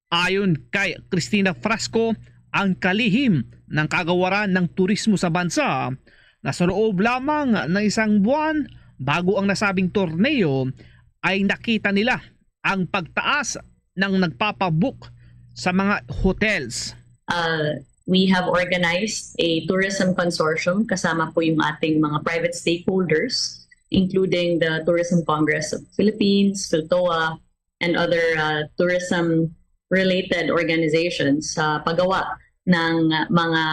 Ayon kay Cristina Frasco, ang kalihim ng kagawaran ng turismo sa bansa na sa loob lamang ng isang buwan bago ang nasabing torneo ay nakita nila ang pagtaas ng nagpapabook sa mga hotels. We have organized a tourism consortium kasama po yung ating mga private stakeholders, including the Tourism Congress of Philippines, PhilToa, and other tourism-related organizations sa paggawa ng mga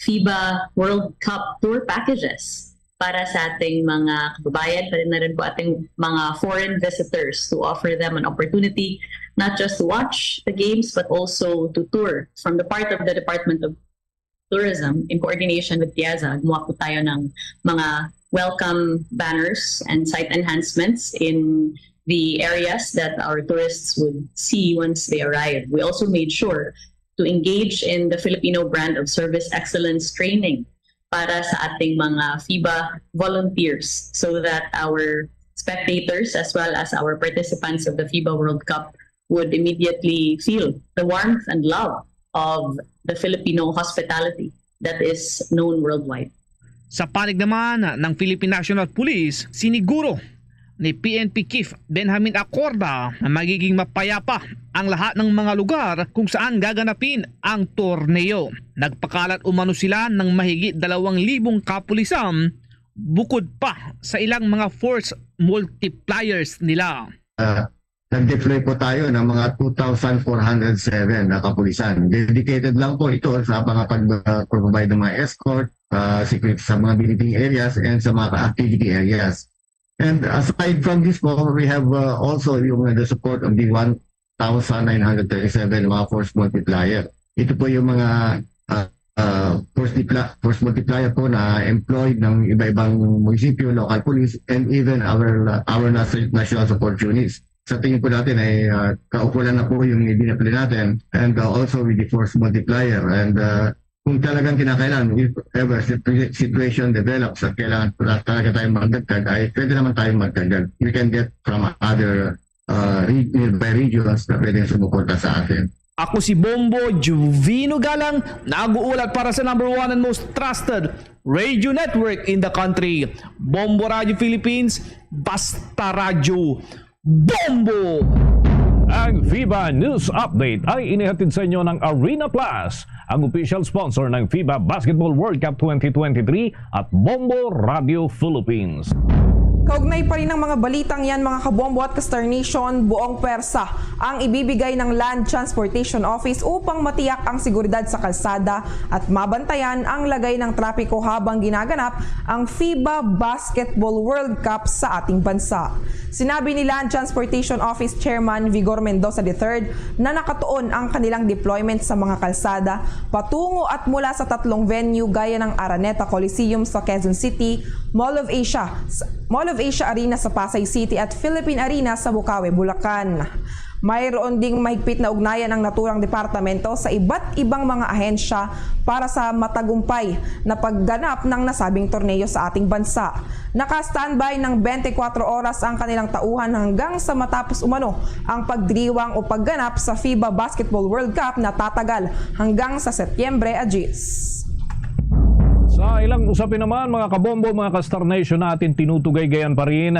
FIBA World Cup tour packages para sa ating mga kababayan, pati na rin po ating mga foreign visitors, to offer them an opportunity not just to watch the games but also to tour. From the part of the Department of Tourism, in coordination with Piazza, gumawa po tayo ng mga welcome banners and site enhancements in the areas that our tourists would see once they arrive. We also made sure to engage in the Filipino brand of service excellence training para sa ating mga FIBA volunteers so that our spectators as well as our participants of the FIBA World Cup would immediately feel the warmth and love of the Filipino hospitality that is known worldwide. Sa panig naman ng Philippine National Police, siniguro ni PNP Chief Benjamin Acorda na magiging mapayapa ang lahat ng mga lugar kung saan gaganapin ang torneo. Nagpakalat umano sila ng mahigit 2,000 kapulisan bukod pa sa ilang mga force multipliers nila. Nag-deploy po tayo ng mga 2,407 na kapulisan. Dedicated lang po ito sa mga pag-provide ng mga escort, security sa mga visiting areas and sa mga activity areas. And aside from this po, we have also the support of the 1,937 mga force multiplier. Ito po yung mga force multiplier po na employed ng iba-ibang munisipyo, local police, and even our national support units. Sa tingin po natin ay kaukulan na po yung dinapli natin, and also with the force multiplier. And kung talagang kinakailangan, if ever situation develops at kailangan talaga tayong magdagdag, ay pwede naman tayong magdagdag. We can get from other nearby regions na pwede sumuporta sa atin. Ako si Bombo Juvino Galang, nag-uulat para sa number 1 and most trusted radio network in the country. Bombo Radio Philippines, basta radyo. Bombo! Ang FIBA News Update ay inihatid sa inyo ng Arena Plus, ang official sponsor ng FIBA Basketball World Cup 2023 at Bombo Radio Philippines. Kaugnay pa rin ng mga balitang yan, mga kabombo at ka-Star Nation, buong pwersa ang ibibigay ng Land Transportation Office upang matiyak ang seguridad sa kalsada at mabantayan ang lagay ng trapiko habang ginaganap ang FIBA Basketball World Cup sa ating bansa. Sinabi ni Land Transportation Office Chairman Vigor Mendoza III na nakatuon ang kanilang deployment sa mga kalsada patungo at mula sa 3 venue gaya ng Araneta Coliseum sa Quezon City, Mall of Asia Arena sa Pasay City at Philippine Arena sa Bukawi, Bulacan. Mayroon ding mahigpit na ugnayan ang naturang departamento sa iba't ibang mga ahensya para sa matagumpay na pagganap ng nasabing torneo sa ating bansa. Naka-standby ng 24 oras ang kanilang tauhan hanggang sa matapos umano ang pagdiriwang o pagganap sa FIBA Basketball World Cup na tatagal hanggang sa Setyembre 10. Sa ilang usapin naman, mga kabombo, mga ka-Star Nation natin, tinutugay-gayan pa rin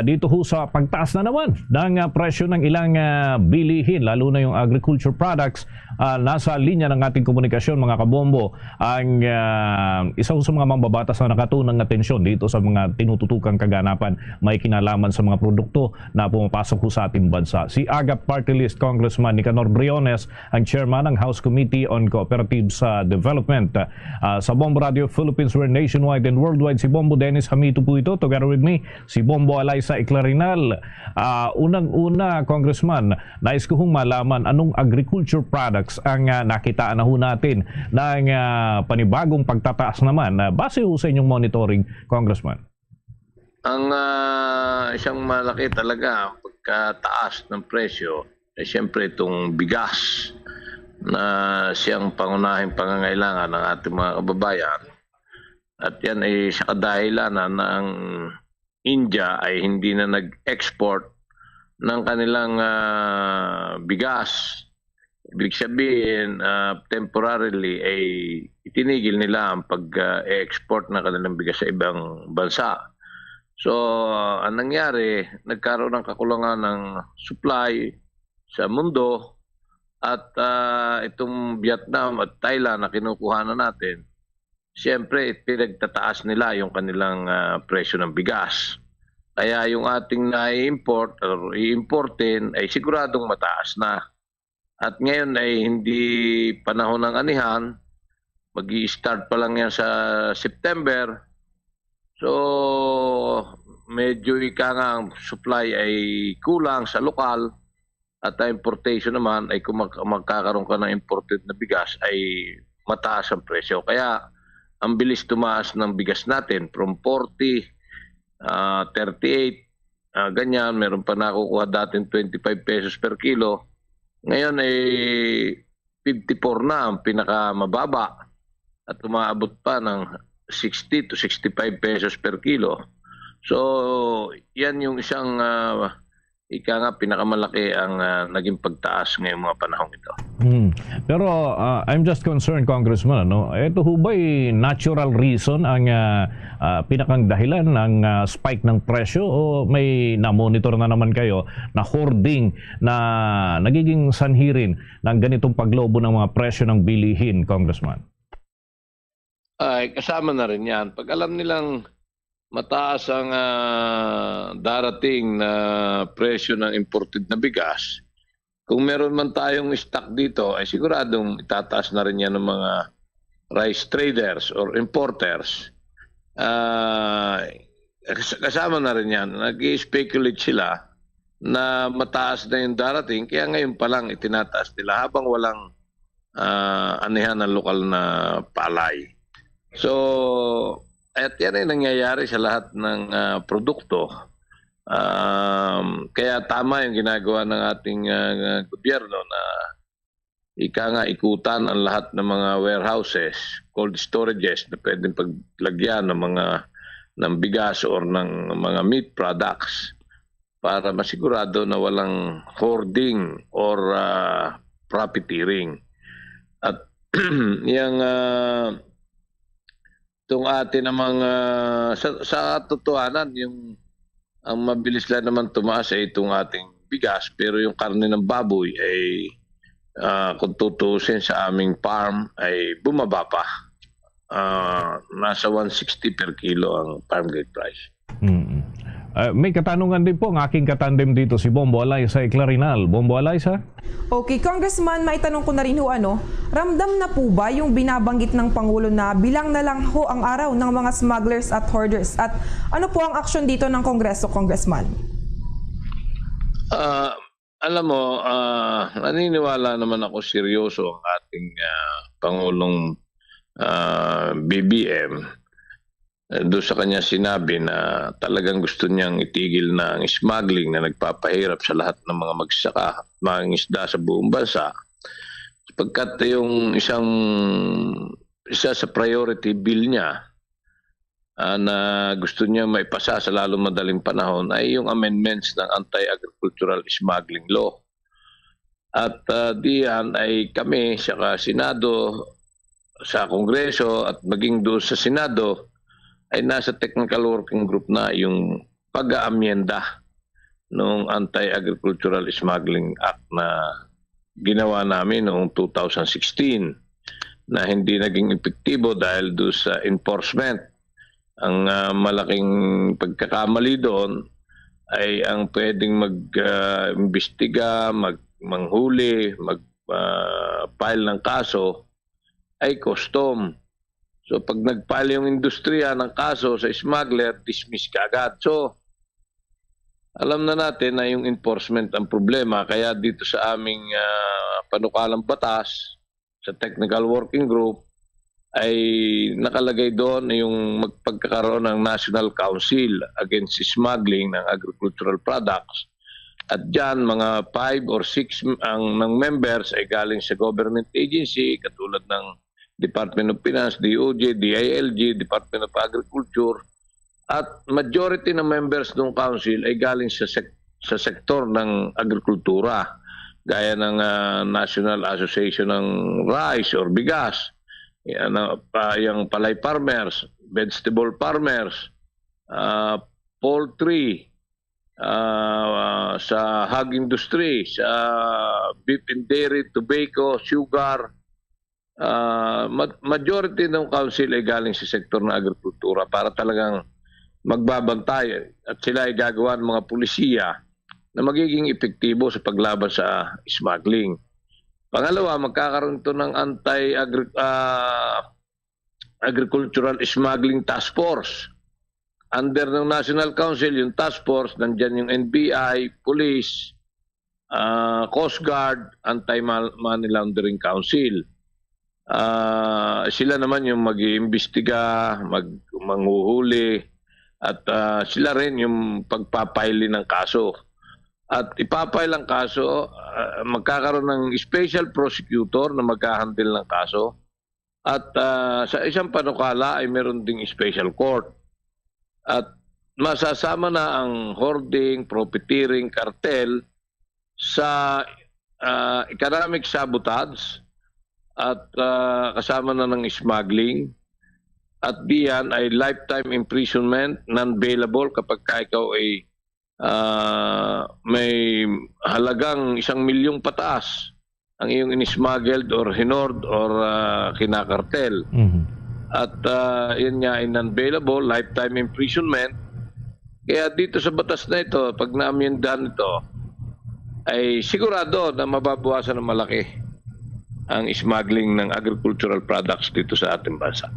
dito ho sa pagtaas na naman ng presyo ng ilang bilihin, lalo na yung agriculture products. Nasa linya ng ating komunikasyon, mga kabombo, ang isa sa mga mambabatas na nakatuon ng atensyon dito sa mga tinututukang kaganapan may kinalaman sa mga produkto na pumapasok ho sa ating bansa. Si AGAP Party List Congressman Nicanor Briones, ang chairman ng House Committee on Cooperatives Development. Sa Bombo Radio Philippines, where nationwide and worldwide, si Bombo Dennis Hamito po ito, together with me, si Bombo Alaysa Iclarinal. Unang-una, Congressman, nais ko hong malaman anong agriculture products ang nakitaan na ho natin ng panibagong pagtataas naman base ho sa inyong monitoring, Congressman. Ang isang malaki talaga pagkataas ng presyo ay siyempre itong bigas na siyang pangunahing pangangailangan ng ating mga kababayan. At yan ay sa kadahilanan ng India ay hindi na nag-export ng kanilang bigas. Ibig sabihin, temporarily ay itinigil nila ang pag-export ng kanilang bigas sa ibang bansa. So, ang nangyari, nagkaroon ng kakulangan ng supply sa mundo at itong Vietnam at Thailand na kinukuha na natin, siyempre pinagtataas nila yung kanilang presyo ng bigas. Kaya yung ating na-import or i-importin ay siguradong mataas na. At ngayon ay hindi panahon ng anihan, mag-i-start pa lang yan sa September. So, medyo ang supply ay kulang sa lokal at ang importation naman ay kung magkakaroon ka ng imported na bigas ay mataas ang presyo. Kaya ang bilis tumaas ng bigas natin from 40, 38, ganyan. Meron pa nakukuha dating 25 pesos per kilo. Ngayon ay 54 na ang pinakamababa at umaabot pa ng 60 to 65 pesos per kilo. So, yan yung isang pinakamalaki ang naging pagtaas ngayong mga panahon ito. Pero I'm just concerned, Congressman, ito ho ba'y natural reason ang pinakang dahilan ng spike ng presyo o may na-monitor na naman kayo na hoarding na nagiging sanhirin ng ganitong paglobo ng mga presyo ng bilihin, Congressman? Ay, kasama na rin yan. Pag alam nilang mataas ang darating na presyo ng imported na bigas, kung meron man tayong stock dito, ay siguradong itataas na rin yan ng mga rice traders or importers. Kasama na rin yan. Nag-i-speculate sila na mataas na yung darating, kaya ngayon pa lang itinataas nila habang walang anihan ng lokal na palay. So, at yan ay nangyayari sa lahat ng produkto. Kaya tama yung ginagawa ng ating gobyerno na ikutan ang lahat ng mga warehouses, cold storages na pwedeng paglagyan ng bigas or ng mga meat products para masigurado na walang hoarding or profiteering. At yung itong atin namang sa totohanan, ang mabilis lang naman tumaas ay itong ating bigas, pero yung karne ng baboy ay kung tutusin sa aming farm ay bumaba pa. Nasa 160 per kilo ang farm gate price. May katanungan din po ang aking katandem dito, si Bombo Alaysa Clarinal. Bombo Alaysa? Okay, Congressman, may tanong ko na rin ramdam na po ba yung binabanggit ng Pangulo na bilang na lang ho ang araw ng mga smugglers at hoarders? At ano po ang aksyon dito ng Kongreso, Congressman? Alam mo, naniniwala naman ako seryoso ang ating Pangulong BBM. Doon sa kanya sinabi na talagang gusto niyang itigil na ang smuggling na nagpapahirap sa lahat ng mga magsasaka, mga isda sa buong bansa. Sapagkat yung isa sa priority bill niya na gusto niya maipasa sa lalong madaling panahon ay yung amendments ng Anti-Agricultural Smuggling Law. At diyan ay kami sa Senado, sa Kongreso at maging doon sa Senado ay nasa technical working group na yung pag-aamyenda ng Anti-Agricultural Smuggling Act na ginawa namin noong 2016 na hindi naging epektibo dahil doon sa enforcement. Ang malaking pagkakamali doon ay ang pwedeng mag-imbestiga, manghuli, mag-file ng kaso ay custom. So pag nag-file yung industriya ng kaso sa smuggler, dismiss ka agad. So alam na natin na yung enforcement ang problema. Kaya dito sa aming panukalang batas, sa technical working group, ay nakalagay doon yung magpagkakaroon ng National Council Against Smuggling ng Agricultural Products. At dyan, mga 5 or 6 ng members ay galing sa government agency, katulad ng Department of Finance, DOJ, DILG, Department of Agriculture, At majority ng members ng council ay galing sa sektor ng agrikultura, gaya ng National Association ng Rice or Bigas, yung palay farmers, vegetable farmers, poultry, sa hog industry, sa beef and dairy, tobacco, sugar. Majority ng council ay galing sa sektor ng agrikultura para talagang magbabantay at sila ay gagawa ng mga pulisiya na magiging epektibo sa paglaban sa smuggling. Pangalawa, magkakaroon ito ng anti-agricultural smuggling task force. Under ng National Council, yung task force, nandyan yung NBI, Police, Coast Guard, Anti-Money Laundering Council. Sila naman yung mag-iimbestiga, manghuhuli, at sila rin yung pagpapaili ng kaso. At ipapail ang kaso, magkakaroon ng special prosecutor na maghahandle ng kaso. At sa isang panukala ay meron ding special court. At masasama na ang hoarding, profiteering, cartel sa economic sabotage at kasama na ng smuggling. At diyan ay lifetime imprisonment, non-bailable kapag ikaw ay may halagang 1 milyong pataas ang iyong inismuggled or hinord or kinakartel. At yun nga ay non-bailable, lifetime imprisonment. Kaya dito sa batas na ito, pag na-amyendahan ito, ay sigurado na mababawasan ng malaki ang smuggling ng agricultural products dito sa ating bansa.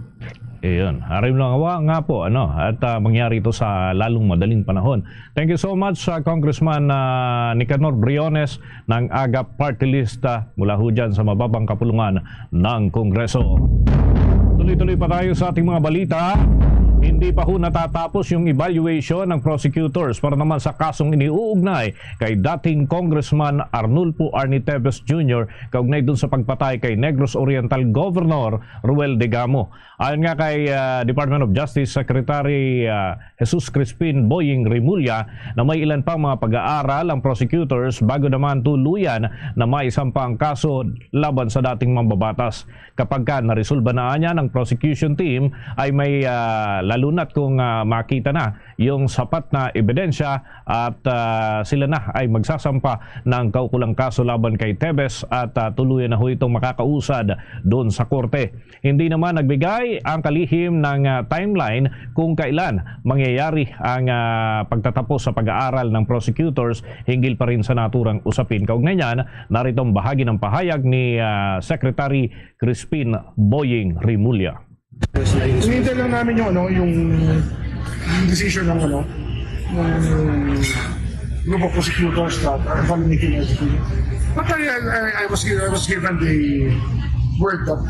Iyon. Harim lang nga po, at mangyari ito sa lalong madaling panahon. Thank you so much, Congressman Nicanor Briones ng AGAP Party List mula ho dyan sa mababang kapulungan ng Kongreso. Tuloy-tuloy pa tayo sa ating mga balita. Hindi pa ho natatapos yung evaluation ng prosecutors para naman sa kasong iniuugnay kay dating Congressman Arnulfo Arnie Teves Jr. kaugnay dun sa pagpatay kay Negros Oriental Governor Ruel Degamo. Ayon nga kay Department of Justice Secretary Jesus Crispin Boying Rimulya na may ilan pang mga pag-aaral ang prosecutors bago naman tuluyan na maisampa ang kaso laban sa dating mambabatas. Kapag naresolba na niya ng prosecution team ay may lalo na't kung makita na yung sapat na ebidensya at sila na ay magsasampa ng kaukulang kaso laban kay Teves at tuluyan na ho itong makakausad doon sa korte. Hindi naman nagbigay ang kalihim ng timeline kung kailan mangyayari ang pagtatapos sa pag-aaral ng prosecutors hinggil pa rin sa naturang usapin. Kaugnay niyan, naritong bahagi ng pahayag ni Secretary Crispin Boying Rimulya. Hinihintay lang namin yung decision ng group of prosecutors that are evaluating everything. But I was given the word that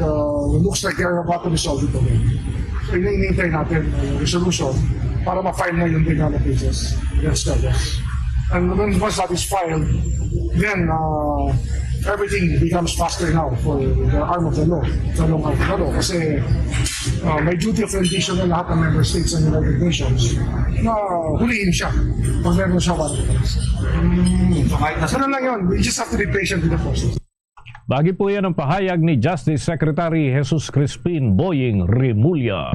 looks like they are about to resolve it already. So hinihintay natin resolution para ma-file na yung Degamo cases against others. And once that is filed, then everything becomes faster now for the arm of the law, the long arm of the law. Kasi may duty of rendition na lahat ng member states and United Nations na huliin siya pag meron siya warrants. Ganun lang yun. We just have to be patient with the process. Bagi po yan ang pahayag ni Justice Secretary Jesus Crispin Boying Rimulya.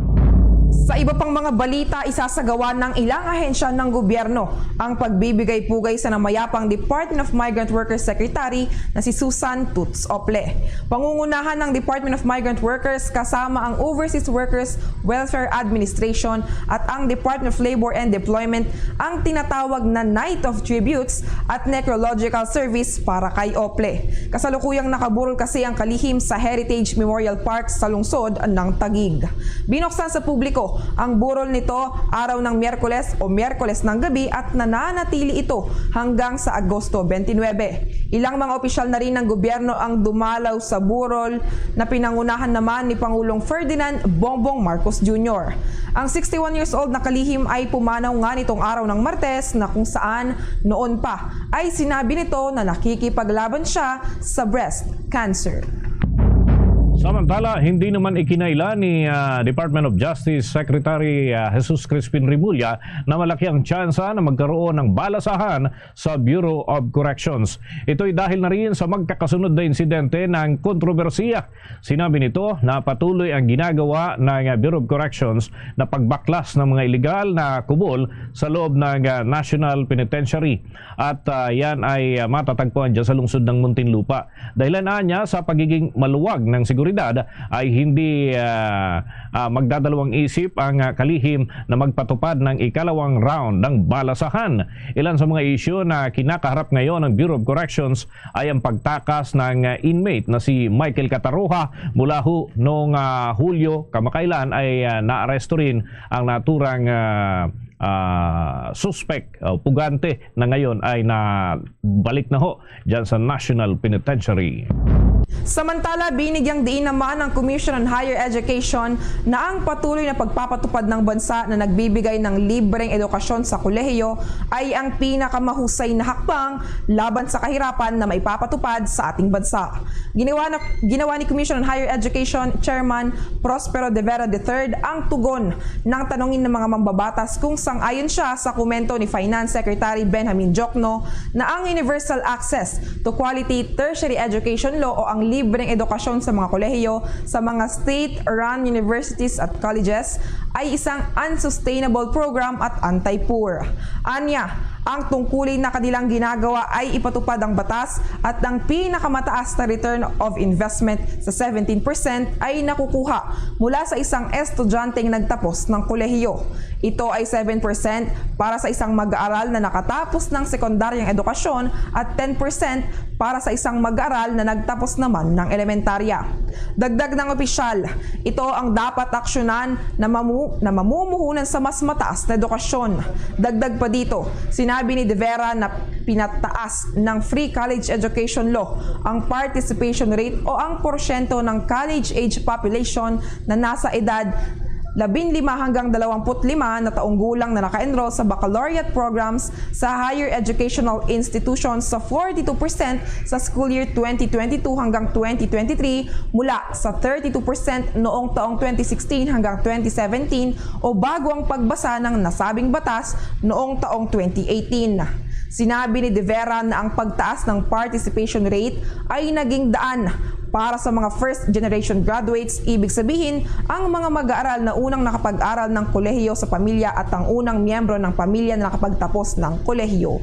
Sa iba pang mga balita, isasagawa ng ilang ahensya ng gobyerno ang pagbibigay-pugay sa namayapang Department of Migrant Workers Secretary na si Susan Toots Ople. Pangungunahan ng Department of Migrant Workers kasama ang Overseas Workers Welfare Administration at ang Department of Labor and Deployment ang tinatawag na Night of Tributes at Necrological Service para kay Ople. Kasalukuyang nakaburol kasi ang kalihim sa Heritage Memorial Park sa lungsod ng Taguig. Binuksan sa publiko ang burol nito araw ng Miyerkules o Miyerkules ng gabi at nananatili ito hanggang sa Agosto 29. Ilang mga opisyal na rin ng gobyerno ang dumalaw sa burol na pinangunahan naman ni Pangulong Ferdinand Bongbong Marcos Jr. Ang 61 years old na kalihim ay pumanaw nga nitong araw ng Martes na kung saan noon pa ay sinabi nito na nakikipaglaban siya sa breast cancer. Samantala, hindi naman ikinaila ni Department of Justice Secretary Jesus Crispin Remulla na malaki ang tsansa na magkaroon ng balasahan sa Bureau of Corrections. Ito'y dahil na rin sa magkakasunod na insidente ng kontrobersiya. Sinabi nito na patuloy ang ginagawa ng Bureau of Corrections na pagbaklas ng mga iligal na kubol sa loob ng National Penitentiary. At yan ay matatagpuan dyan sa lungsod ng Muntinlupa. Dahilan niya sa pagiging maluwag ng seguridad ay hindi magdadalawang isip ang kalihim na magpatupad ng ikalawang round ng balasahan. Ilan sa mga isyu na kinakaharap ngayon ng Bureau of Corrections ay ang pagtakas ng inmate na si Michael Cataroha mula noong Hulyo kamakailan ay naaresto rin ang naturang suspect, pugante na ngayon ay nabalik na dyan sa National Penitentiary. Samantala, binigyang diin naman ng Commission on Higher Education na ang patuloy na pagpapatupad ng bansa na nagbibigay ng libreng edukasyon sa kolehiyo ay ang pinakamahusay na hakbang laban sa kahirapan na maipapatupad sa ating bansa. Ginawa ni Commission on Higher Education Chairman Prospero de Vera III ang tugon ng tanongin ng mga mambabatas kung sang-ayon siya sa komento ni Finance Secretary Benjamin Diokno na ang universal access to quality tertiary education law o ang libreng edukasyon sa mga kolehiyo sa mga state-run universities at colleges ay isang unsustainable program at anti-poor. Anya, ang tungkulin na kanilang ginagawa ay ipatupad ang batas at ang pinakamataas na return of investment sa 17% ay nakukuha mula sa isang estudyanteng nagtapos ng kolehiyo. Ito ay 7% para sa isang mag-aaral na nakatapos ng sekundaryang edukasyon at 10% para sa isang mag-aaral na nagtapos naman ng elementarya. Dagdag ng opisyal, ito ang dapat aksyonan na mamumuhunan sa mas mataas na edukasyon. Dagdag pa dito, sinabi ni De Vera na pinataas ng Free College Education Law ang participation rate o ang porsyento ng college age population na nasa edad 15 hanggang 25 na taong gulang na naka-enroll sa baccalaureate programs sa higher educational institutions sa 42% sa school year 2022 hanggang 2023 mula sa 32% noong taong 2016 hanggang 2017 o bago ang pagbasa ng nasabing batas noong taong 2018. Sinabi ni De Vera na ang pagtaas ng participation rate ay naging daan para sa mga first generation graduates, ibig sabihin ang mga mag-aaral na unang nakapag-aral ng kolehiyo sa pamilya at ang unang miyembro ng pamilya na nakapagtapos ng kolehiyo.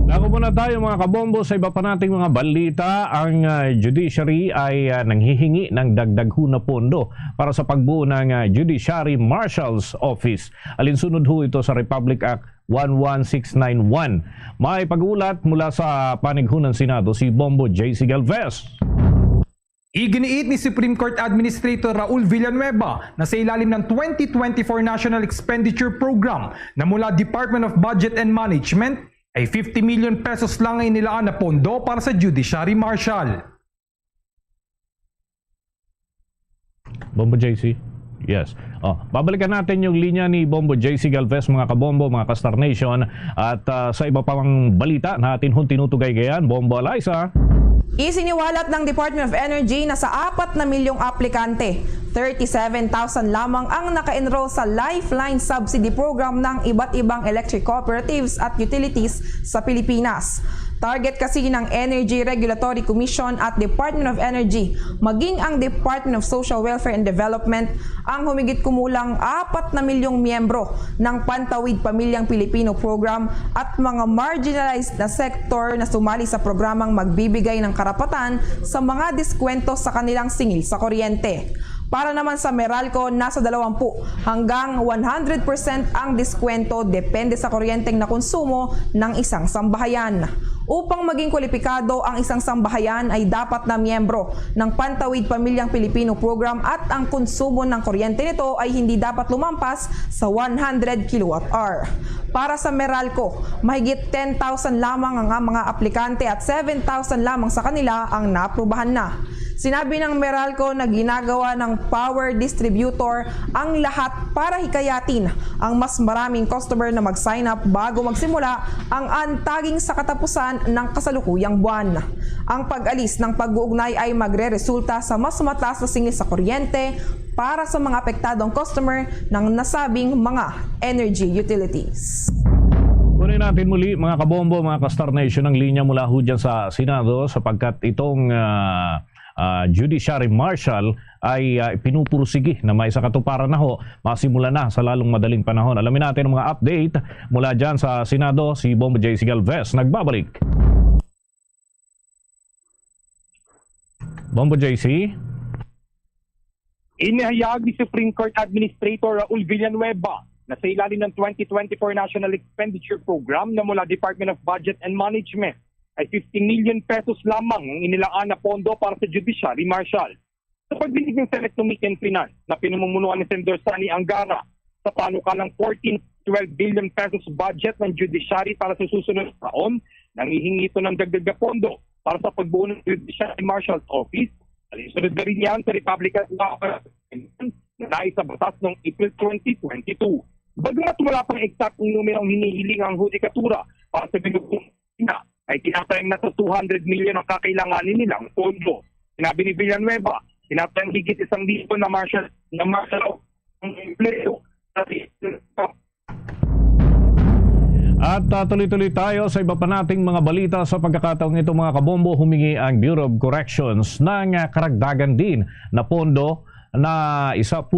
Ako muna tayo mga kabombo sa iba pa nating mga balita. Ang judiciary ay nanghihingi ng dagdag na pondo para sa pagbuo ng Judiciary Marshal's Office. Alinsunod ito sa Republic Act 11691. May pag-ulat mula sa panighunan Senado si Bombo JC Galvez. Iginiit ni Supreme Court Administrator Raul Villanueva na sa ilalim ng 2024 National Expenditure Program na mula Department of Budget and Management ay 50 million pesos lang ang inilaan na pondo para sa Judiciary Marshal. Bombo JC? Yes. Babalikan natin yung linya ni Bombo JC Galvez, mga kabombo, mga Kastar Nation. At sa iba pang balita natin tinutugay gayan, Bombo Eliza. Isiniwalat ng Department of Energy na sa 4 na milyong aplikante, 37,000 lamang ang naka-enroll sa Lifeline Subsidy Program ng iba't ibang electric cooperatives at utilities sa Pilipinas. Target kasi ng Energy Regulatory Commission at Department of Energy, maging ang Department of Social Welfare and Development, ang humigit kumulang 4 na milyong miyembro ng Pantawid Pamilyang Pilipino Program at mga marginalized na sektor na sumali sa programang magbibigay ng karapatan sa mga diskwento sa kanilang singil sa kuryente. Para naman sa Meralco, nasa 20 hanggang 100% ang diskwento depende sa kuryenteng na konsumo ng isang sambahayan. Upang maging kwalipikado ang isang sambahayan ay dapat na miyembro ng Pantawid Pamilyang Pilipino Program at ang konsumo ng kuryente nito ay hindi dapat lumampas sa 100 kWh. Para sa Meralco, mahigit 10,000 lamang ang mga aplikante at 7,000 lamang sa kanila ang naaprubahan na. Sinabi ng Meralco na ginagawa ng power distributor ang lahat para hikayatin ang mas maraming customer na mag-sign up bago magsimula ang antaging sa katapusan ng kasalukuyang buwan. Ang pag-alis ng pag-uugnay ay magre-resulta sa mas mataas na singil sa kuryente para sa mga apektadong customer ng nasabing mga energy utilities. Kunin natin muli mga kabombo, mga ka-Star Nation, ang linya mula ho dyan sa Senado sapagkat itong Judiciary Marshal ay pinupursigi na may sa katuparan na ho, masimula na sa lalong madaling panahon. Alamin natin ang mga update mula dyan sa Senado. Si Bombo JC Galvez nagbabalik. Bombo JC. Inihayag ni Supreme Court Administrator Raul Villanueva na sa ilalim ng 2024 National Expenditure Program na mula Department of Budget and Management ay 15 million pesos lamang ang inilaan na pondo para sa Judiciary Marshal. Sa pagdinig ng Senate Committee on Finance na pinamumunuan ni Senator Sani Angara sa panukalang 14-12 billion pesos budget ng Judiciary para sa susunod na taon, nangihingi ito ng dagdag na pondo para sa pagbuo ng Judiciary Marshal's Office. Alisunod na rin yan sa Republican Law na naisa batas noong April 2022. Bagamat wala pang eksaktong numerong hinihiling ang hudikatura para sa binubong na ay tinatayang nasa 200 million ang kakailanganin nilang pondo. Sinabi ni Villanueva, tinatayang higit 1,000 na marshal ang empleo. At tuloy-tuloy tayo sa iba pa nating mga balita. Sa pagkakataong ito mga kabombo, humingi ang Bureau of Corrections ng karagdagan din na pondo na 1.5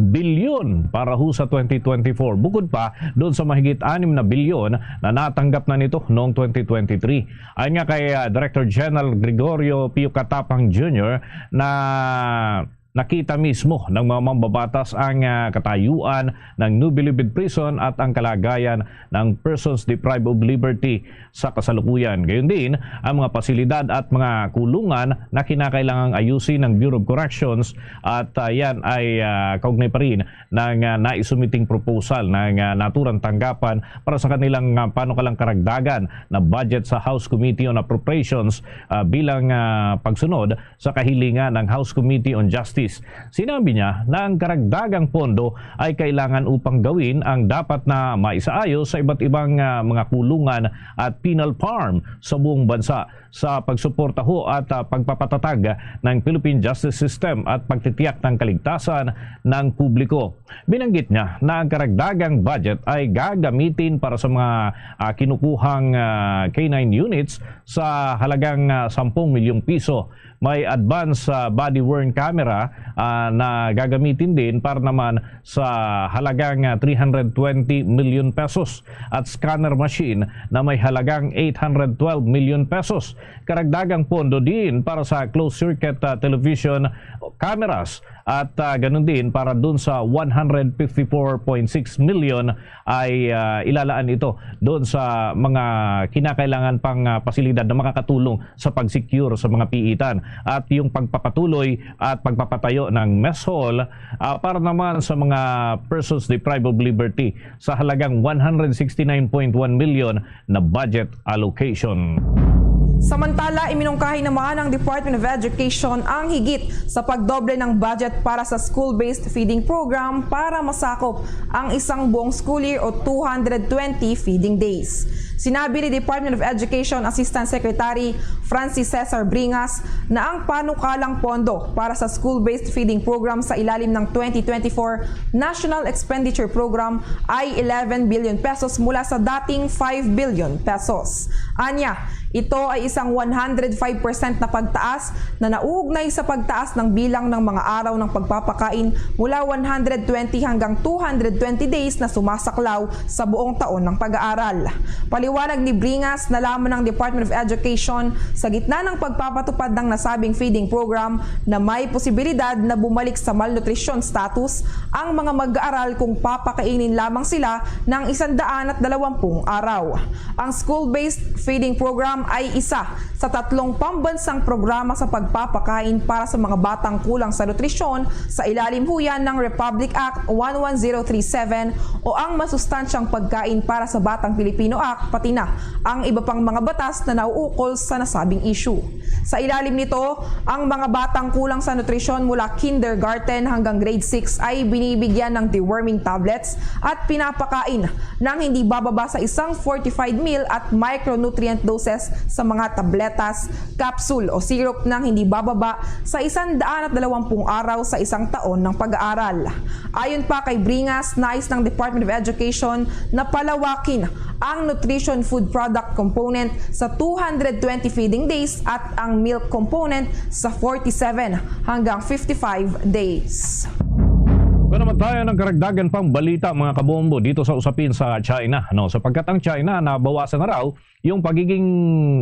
bilyon para ho sa 2024. Bukod pa doon sa mahigit 6 na bilyon na natanggap na nito noong 2023. Ayon nga kay Director General Gregorio Pio Katapang Jr. na nakita mismo ng mga mambabatas ang katayuan ng New Bilibid Prison at ang kalagayan ng persons deprived of liberty sa kasalukuyan. Gayon din ang mga pasilidad at mga kulungan na kinakailangang ayusin ng Bureau of Corrections at yan ay kaugnay pa rin ng naisumiting proposal ng naturang tanggapan para sa kanilang panukalang karagdagan na budget sa House Committee on Appropriations bilang pagsunod sa kahilingan ng House Committee on Justice. Sinabi niya na ang karagdagang pondo ay kailangan upang gawin ang dapat na maisaayos sa iba't ibang mga kulungan at penal farm sa buong bansa sa pagsuporta ho at pagpapatatag ng Philippine Justice System at pagtitiyak ng kaligtasan ng publiko. Binanggit niya na ang karagdagang budget ay gagamitin para sa mga kinukuhang K9 units sa halagang 10 milyong piso. May advanced body-worn camera na gagamitin din para naman sa halagang 320 million pesos at scanner machine na may halagang 812 million pesos. Karagdagang pondo din para sa closed-circuit television cameras at ganun din para dun sa 154.6 million ay ilalaan ito doon sa mga kinakailangan pang pasilidad na makakatulong sa pag-secure sa mga piitan at yung pagpapatuloy at pagpapatayo ng mess hall para naman sa mga persons deprived of liberty sa halagang 169.1 million na budget allocation. Samantala, iminungkahi naman ng Department of Education ang higit sa pagdoble ng budget para sa school-based feeding program para masakop ang isang buong school year o 220 feeding days. Sinabi ni Department of Education Assistant Secretary Francis Cesar Bringas na ang panukalang pondo para sa school-based feeding program sa ilalim ng 2024 National Expenditure Program ay 11 billion pesos mula sa dating 5 billion pesos. Anya, ito ay isang 105% na pagtaas na nauugnay sa pagtaas ng bilang ng mga araw ng pagpapakain mula 120 hanggang 220 days na sumasaklaw sa buong taon ng pag-aaral. Paliwanag ni Bringas na lamang ng Department of Education sa gitna ng pagpapatupad ng nasabing feeding program na may posibilidad na bumalik sa malnutrition status ang mga mag-aaral kung papakainin lamang sila ng 120 araw. Ang school-based feeding program ay isa isa sa 3 pambansang programa sa pagpapakain para sa mga batang kulang sa nutrisyon sa ilalim huyan ng Republic Act 11037 o ang masustansyang pagkain para sa Batang Pilipino Act, pati na ang iba pang mga batas na nauukol sa nasabing issue. Sa ilalim nito, ang mga batang kulang sa nutrisyon mula kindergarten hanggang grade 6 ay binibigyan ng deworming tablets at pinapakain ng hindi bababa sa isang fortified meal at micronutrient doses sa mga tabletas, capsule o syrup ng hindi bababa sa 120 araw sa isang taon ng pag-aaral. Ayon pa kay Bringas, nais ng Department of Education na palawakin ang nutrition food product component sa 220 feeding days at ang milk component sa 47 hanggang 55 days. Kung naman tayo ng karagdagan pang balita mga kabombo dito sa usapin sa China. Sapagkat ang China nabawasan na raw yung pagiging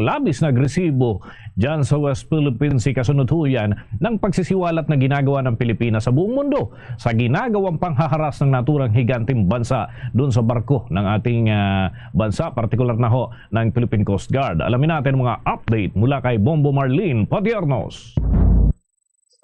labis na agresibo dyan sa West Philippine Sea kasunod huyan ng pagsisiwalat na ginagawa ng Pilipinas sa buong mundo sa ginagawang panghaharas ng naturang higanting bansa doon sa barko ng ating bansa, partikular na ho ng Philippine Coast Guard. Alamin natin mga update mula kay Bombo Marlene Padiernos.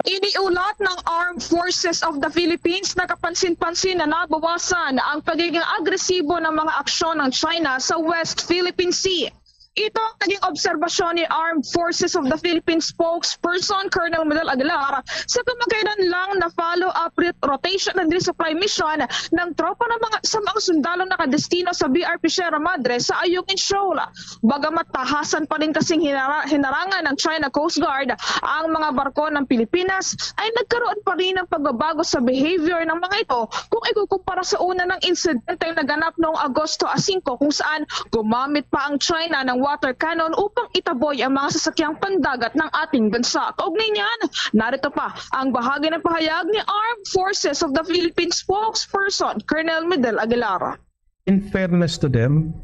Iniulat ng Armed Forces of the Philippines na kapansin-pansin na nabawasan ang pagiging agresibo ng mga aksyon ng China sa West Philippine Sea. Ito ang naging obserbasyon ni Armed Forces of the Philippines spokesperson Colonel Miguel Aguilar sa kamakailan lang na follow-up rotation and resupply mission ng tropa ng mga sundalong nakadestino sa BRP Sierra Madre sa Ayungin Shoal. Bagamat tahasan pa rin kasing hinarangan ng China Coast Guard ang mga barko ng Pilipinas, ay nagkaroon pa rin ng pagbabago sa behavior ng mga ito kung ikukumpara sa una ng insidente na naganap noong Agosto 5 kung saan gumamit pa ang China ng water cannon upang itaboy ang mga sasakyang pandagat ng ating bansa. Kaugnay niyan, narito pa ang bahagi ng pahayag ni Armed Forces of the Philippines spokesperson Colonel Miguel Aguilar. In fairness to them,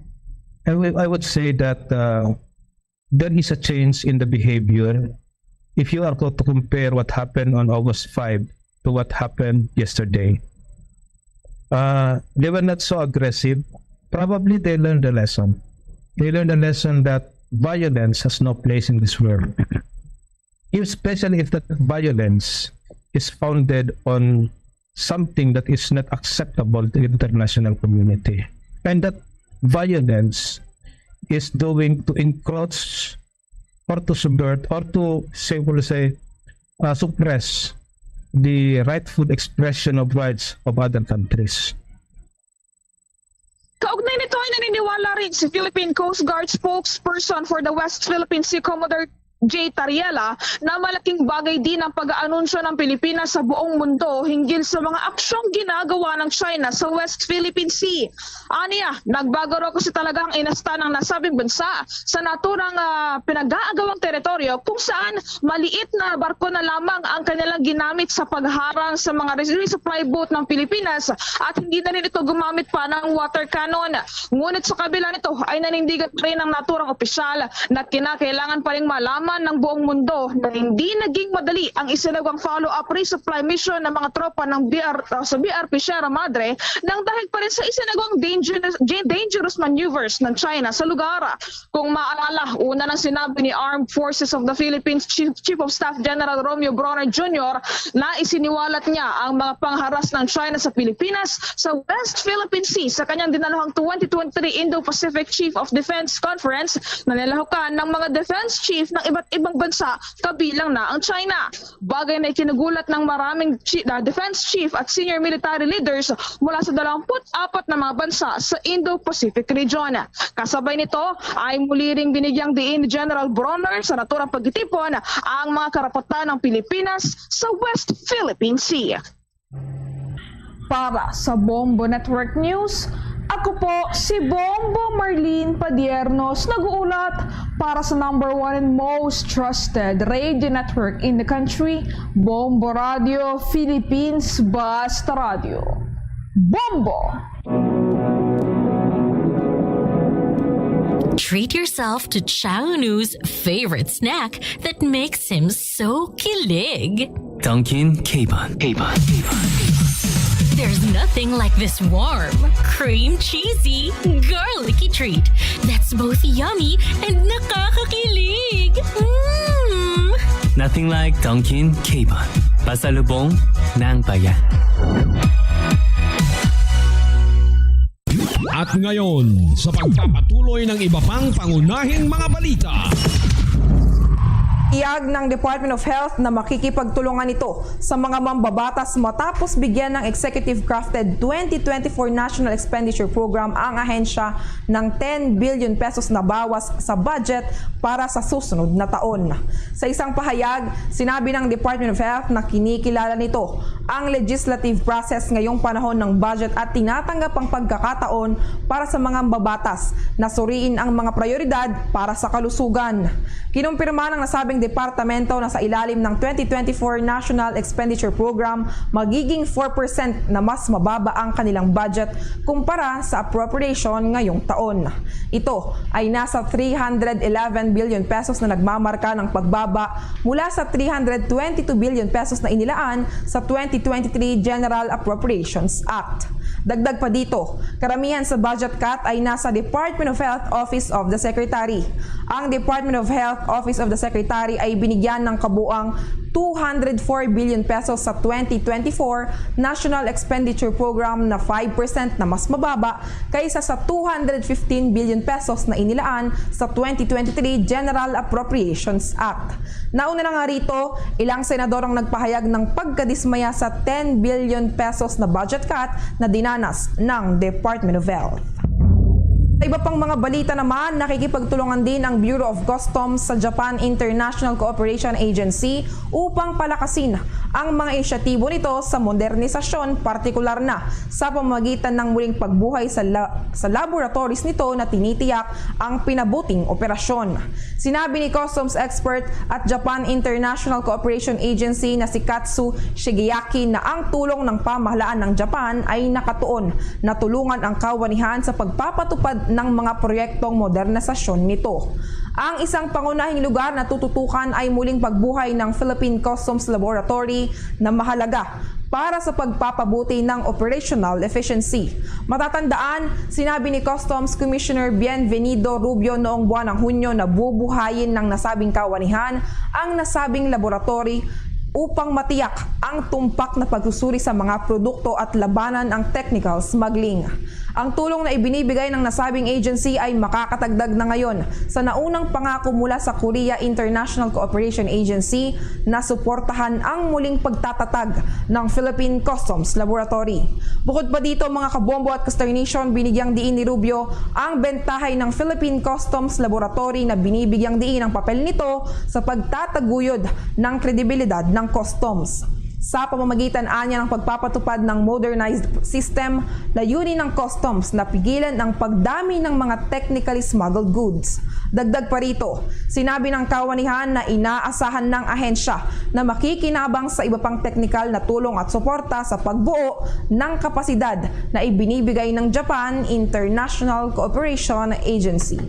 I would say that there is a change in the behavior if you are to compare what happened on August 5 to what happened yesterday. They were not so aggressive. Probably they learned the lesson. They learned a lesson that violence has no place in this world. Especially if that violence is founded on something that is not acceptable to the international community. And that violence is doing to encroach or to subvert or to suppress the rightful expression of rights of other countries. Kaugnay nito ay naniniwala rin si Philippine Coast Guard spokesperson for the West Philippine Sea Commodore J. Tariela na malaking bagay din ang pag-aanunsyo ng Pilipinas sa buong mundo hinggil sa mga aksyong ginagawa ng China sa West Philippine Sea. Aniya, nagbago raw kasi talagang inasta ng nasabing bansa sa naturang pinag-aagawang teritoryo kung saan maliit na barko na lamang ang kanilang ginamit sa pagharang sa mga resupply boat ng Pilipinas at hindi na rin ito gumamit pa ng water cannon. Ngunit sa kabila nito ay nanindigan pa rin ng naturang opisyal na kinakailangan pa rin malaman ng buong mundo na hindi naging madali ang isinagawang follow-up resupply mission ng mga tropa ng BRP Sierra Madre nang dahil pa rin sa isinagawang dangerous maneuvers ng China sa lugar. Kung maalala, una nang sinabi ni Armed Forces of the Philippines Chief of Staff General Romeo Bronner Jr. na isiniwalat niya ang mga pangharas ng China sa Pilipinas sa West Philippine Sea sa kanyang dinaluhang 2023 Indo-Pacific Chief of Defense Conference na nilahukan ng mga defense chief ng iba't ibang bansa kabilang na ang China. Bagay na ikinugulat ng maraming defense chief at senior military leaders mula sa 24 na mga bansa sa Indo-Pacific region. Kasabay nito ay muli ring binigyang diin ni General Bronner sa naturang pagtitipon ang mga karapatan ng Pilipinas sa West Philippine Sea. Para sa Bombo Network News, ako po si Bombo Marlene Padiernos, nag-uulat para sa #1 and most trusted radio network in the country, Bombo Radio Philippines, Basta Radio. Bombo! Treat yourself to Chow Nu's favorite snack that makes him so kilig. Dunkin' K-Bun. There's nothing like this warm, cream cheesy, garlicky treat that's both yummy and nakakakilig. Nothing like Dunkin' K-Bun. Pasalubong ng bayan. At ngayon, sa pagpapatuloy ng iba pang pangunahing mga balita. Iyag ng Department of Health na makikipagtulungan ito sa mga mambabatas matapos bigyan ng executive-crafted 2024 National Expenditure Program ang ahensya ng 10 billion pesos na bawas sa budget para sa susunod na taon. Sa isang pahayag, sinabi ng Department of Health na kinikilala nito ang legislative process ngayong panahon ng budget at tinatanggap ang pagkakataon para sa mga mambabatas na suriin ang mga prioridad para sa kalusugan. Kinumpirma ng nasabing departamento na sa ilalim ng 2024 National Expenditure Program, magiging 4% na mas mababa ang kanilang budget kumpara sa appropriation ngayong taon. Ito ay nasa 311 billion pesos na nagmamarka ng pagbaba mula sa 322 billion pesos na inilaan sa 2023 General Appropriations Act. Dagdag pa dito, karamihan sa budget cut ay nasa Department of Health Office of the Secretary. Ang Department of Health Office of the Secretary ay binigyan ng kabuang 204 billion pesos sa 2024 National Expenditure Program na 5% na mas mababa kaysa sa 215 billion pesos na inilaan sa 2023 General Appropriations Act. Nauna na nga rito, ilang senador ang nagpahayag ng pagkadismaya sa 10 billion pesos na budget cut na dinanas ng Department of Health. Sa iba pang mga balita naman, nakikipagtulungan din ang Bureau of Customs sa Japan International Cooperation Agency upang palakasin ang mga inisyatibo nito sa modernisasyon, partikular na sa pamamagitan ng muling pagbuhay sa laboratories nito na tinitiyak ang pinabuting operasyon. Sinabi ni Customs expert at Japan International Cooperation Agency na si Katsu Shigeaki na ang tulong ng pamahalaan ng Japan ay nakatuon na tulungan ang kawanihan sa pagpapatupad ng mga proyektong modernisasyon nito. Ang isang pangunahing lugar na tututukan ay muling pagbuhay ng Philippine Customs Laboratory na mahalaga para sa pagpapabuti ng operational efficiency. Matatandaan, sinabi ni Customs Commissioner Bienvenido Rubio noong buwan ng Hunyo na bubuhayin ng nasabing kawanihan ang nasabing laboratory upang matiyak ang tumpak na pagsusuri sa mga produkto at labanan ang technical smuggling. Ang tulong na ibinibigay ng nasabing agency ay makakatagdag na ngayon sa naunang pangako mula sa Korea International Cooperation Agency na suportahan ang muling pagtatatag ng Philippine Customs Laboratory. Bukod pa dito mga kabombo at consternation, binigyang diin ni Rubio ang bentahay ng Philippine Customs Laboratory na binibigyang diin ang papel nito sa pagtataguyod ng kredibilidad ng customs. Sa pamamagitan anya ng pagpapatupad ng modernized system, layunin ng customs na pigilan ang pagdami ng mga technically smuggled goods. Dagdag pa rito, sinabi ng kawanihan na inaasahan ng ahensya na makikinabang sa iba pang teknikal na tulong at suporta sa pagbuo ng kapasidad na ibinibigay ng Japan International Cooperation Agency.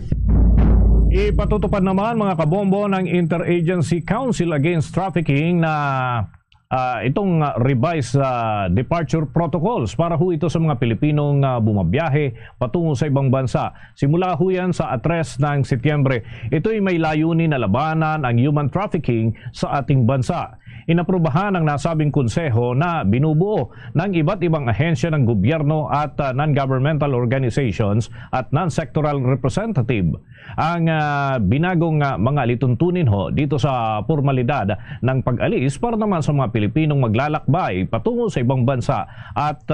Ipatutupad naman mga kabombo ng Interagency Council Against Trafficking na itong revised departure protocols para ho ito sa mga Pilipinong bumabiyahe patungo sa ibang bansa. Simula ho yan sa 3 ng Setyembre. Ito ay may layunin na labanan ang human trafficking sa ating bansa. Inaprubahan ng nasabing konseho na binubuo ng iba't ibang ahensya ng gobyerno at non-governmental organizations at non-sectoral representative ang binagong mga lituntunin ho dito sa formalidad ng pag-alis para naman sa mga Pilipinong maglalakbay patungo sa ibang bansa at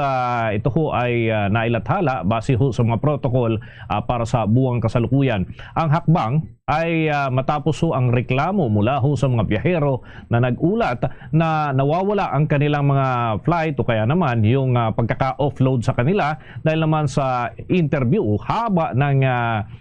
ito ho ay nailathala base ho sa mga protocol para sa buwang kasalukuyan. Ang hakbang ay matapos ho ang reklamo mula ho sa mga biyahero na nag-ulat na nawawala ang kanilang mga flight o kaya naman yung pagkaka-offload sa kanila dahil naman sa interview haba ng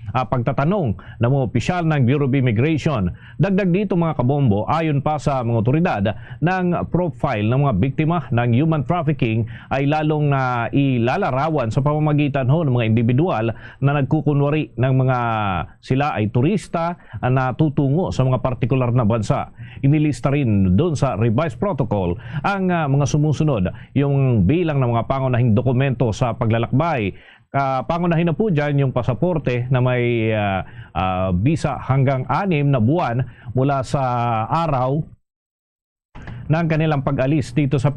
pagtatanong ng mga opisyal ng Bureau of Immigration. Dagdag dito mga kabombo, ayon pa sa mga otoridad ng profile ng mga biktima ng human trafficking ay lalong ilalarawan sa pamamagitan ho ng mga individual na nagkukunwari ng mga sila ay turista bumisita na tutungo sa mga partikular na bansa. Inilista rin doon sa revised protocol ang mga sumusunod, yung bilang ng mga pangunahing dokumento sa paglalakbay. Pangunahin na po dyan yung pasaporte na may visa hanggang 6 na buwan mula sa araw ng kanilang pag-alis dito sa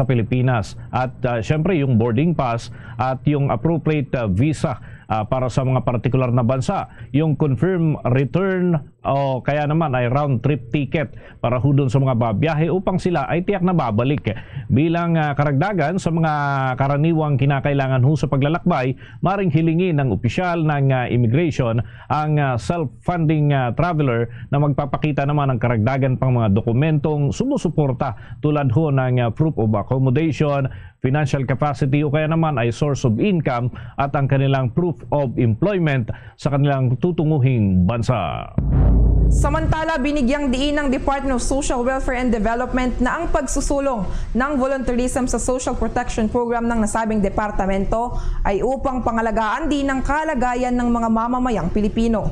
Pilipinas. At syempre yung boarding pass at yung appropriate visa para sa mga partikular na bansa, yung confirm return o kaya naman ay round trip ticket para ho doon sa mga babiyahe upang sila ay tiyak na babalik. Bilang karagdagan sa mga karaniwang kinakailangan ho sa paglalakbay, maring hilingin ng opisyal ng immigration ang self-funding traveler na magpapakita naman ng karagdagan pang mga dokumentong sumusuporta tulad ho ng proof of accommodation, financial capacity o kaya naman ay source of income at ang kanilang proof of employment sa kanilang tutunguhing bansa. Samantala, binigyang diin ng Department of Social Welfare and Development na ang pagsusulong ng volunteerism sa Social Protection Program ng nasabing departamento ay upang pangalagaan din ang kalagayan ng mga mamamayang Pilipino.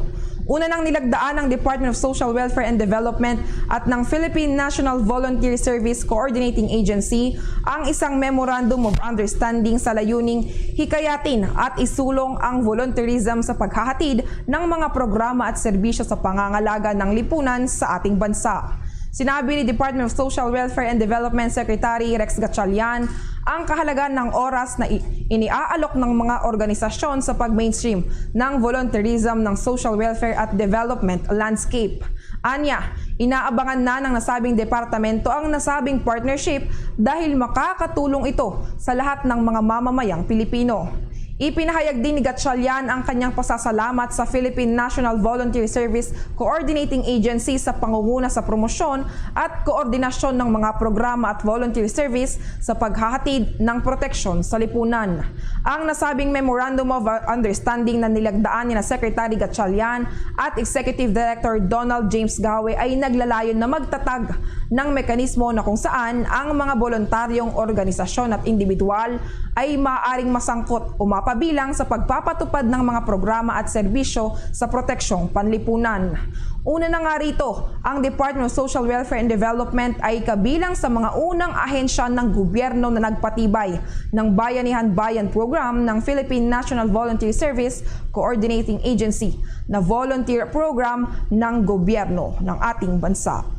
Una nang nilagdaan ng Department of Social Welfare and Development at ng Philippine National Volunteer Service Coordinating Agency ang isang Memorandum of Understanding sa layuning hikayatin at isulong ang volunteerism sa paghahatid ng mga programa at serbisyo sa pangangalaga ng lipunan sa ating bansa. Sinabi ni Department of Social Welfare and Development Secretary Rex Gatchalian ang kahalagaan ng oras na iniaalok ng mga organisasyon sa pag-mainstream ng volunteerism ng social welfare at development landscape. Anya, inaabangan na ng nasabing departamento ang nasabing partnership dahil makakatulong ito sa lahat ng mga mamamayang Pilipino. Ipinahayag din ni Gatchalian ang kanyang pasasalamat sa Philippine National Volunteer Service Coordinating Agency sa pangunguna sa promosyon at koordinasyon ng mga programa at volunteer service sa paghahatid ng proteksyon sa lipunan. Ang nasabing Memorandum of Understanding na nilagdaan ni na Secretary Gatchalian at Executive Director Donald James Gawe ay naglalayon na magtatag ng mekanismo na kung saan ang mga voluntaryong organisasyon at individual ay maaaring masangkot o mapabilang sa pagpapatupad ng mga programa at serbisyo sa proteksyong panlipunan. Una na nga rito, ang Department of Social Welfare and Development ay kabilang sa mga unang ahensya ng gobyerno na nagpatibay ng Bayanihan Bayan Program ng Philippine National Volunteer Service Coordinating Agency na volunteer program ng gobyerno ng ating bansa.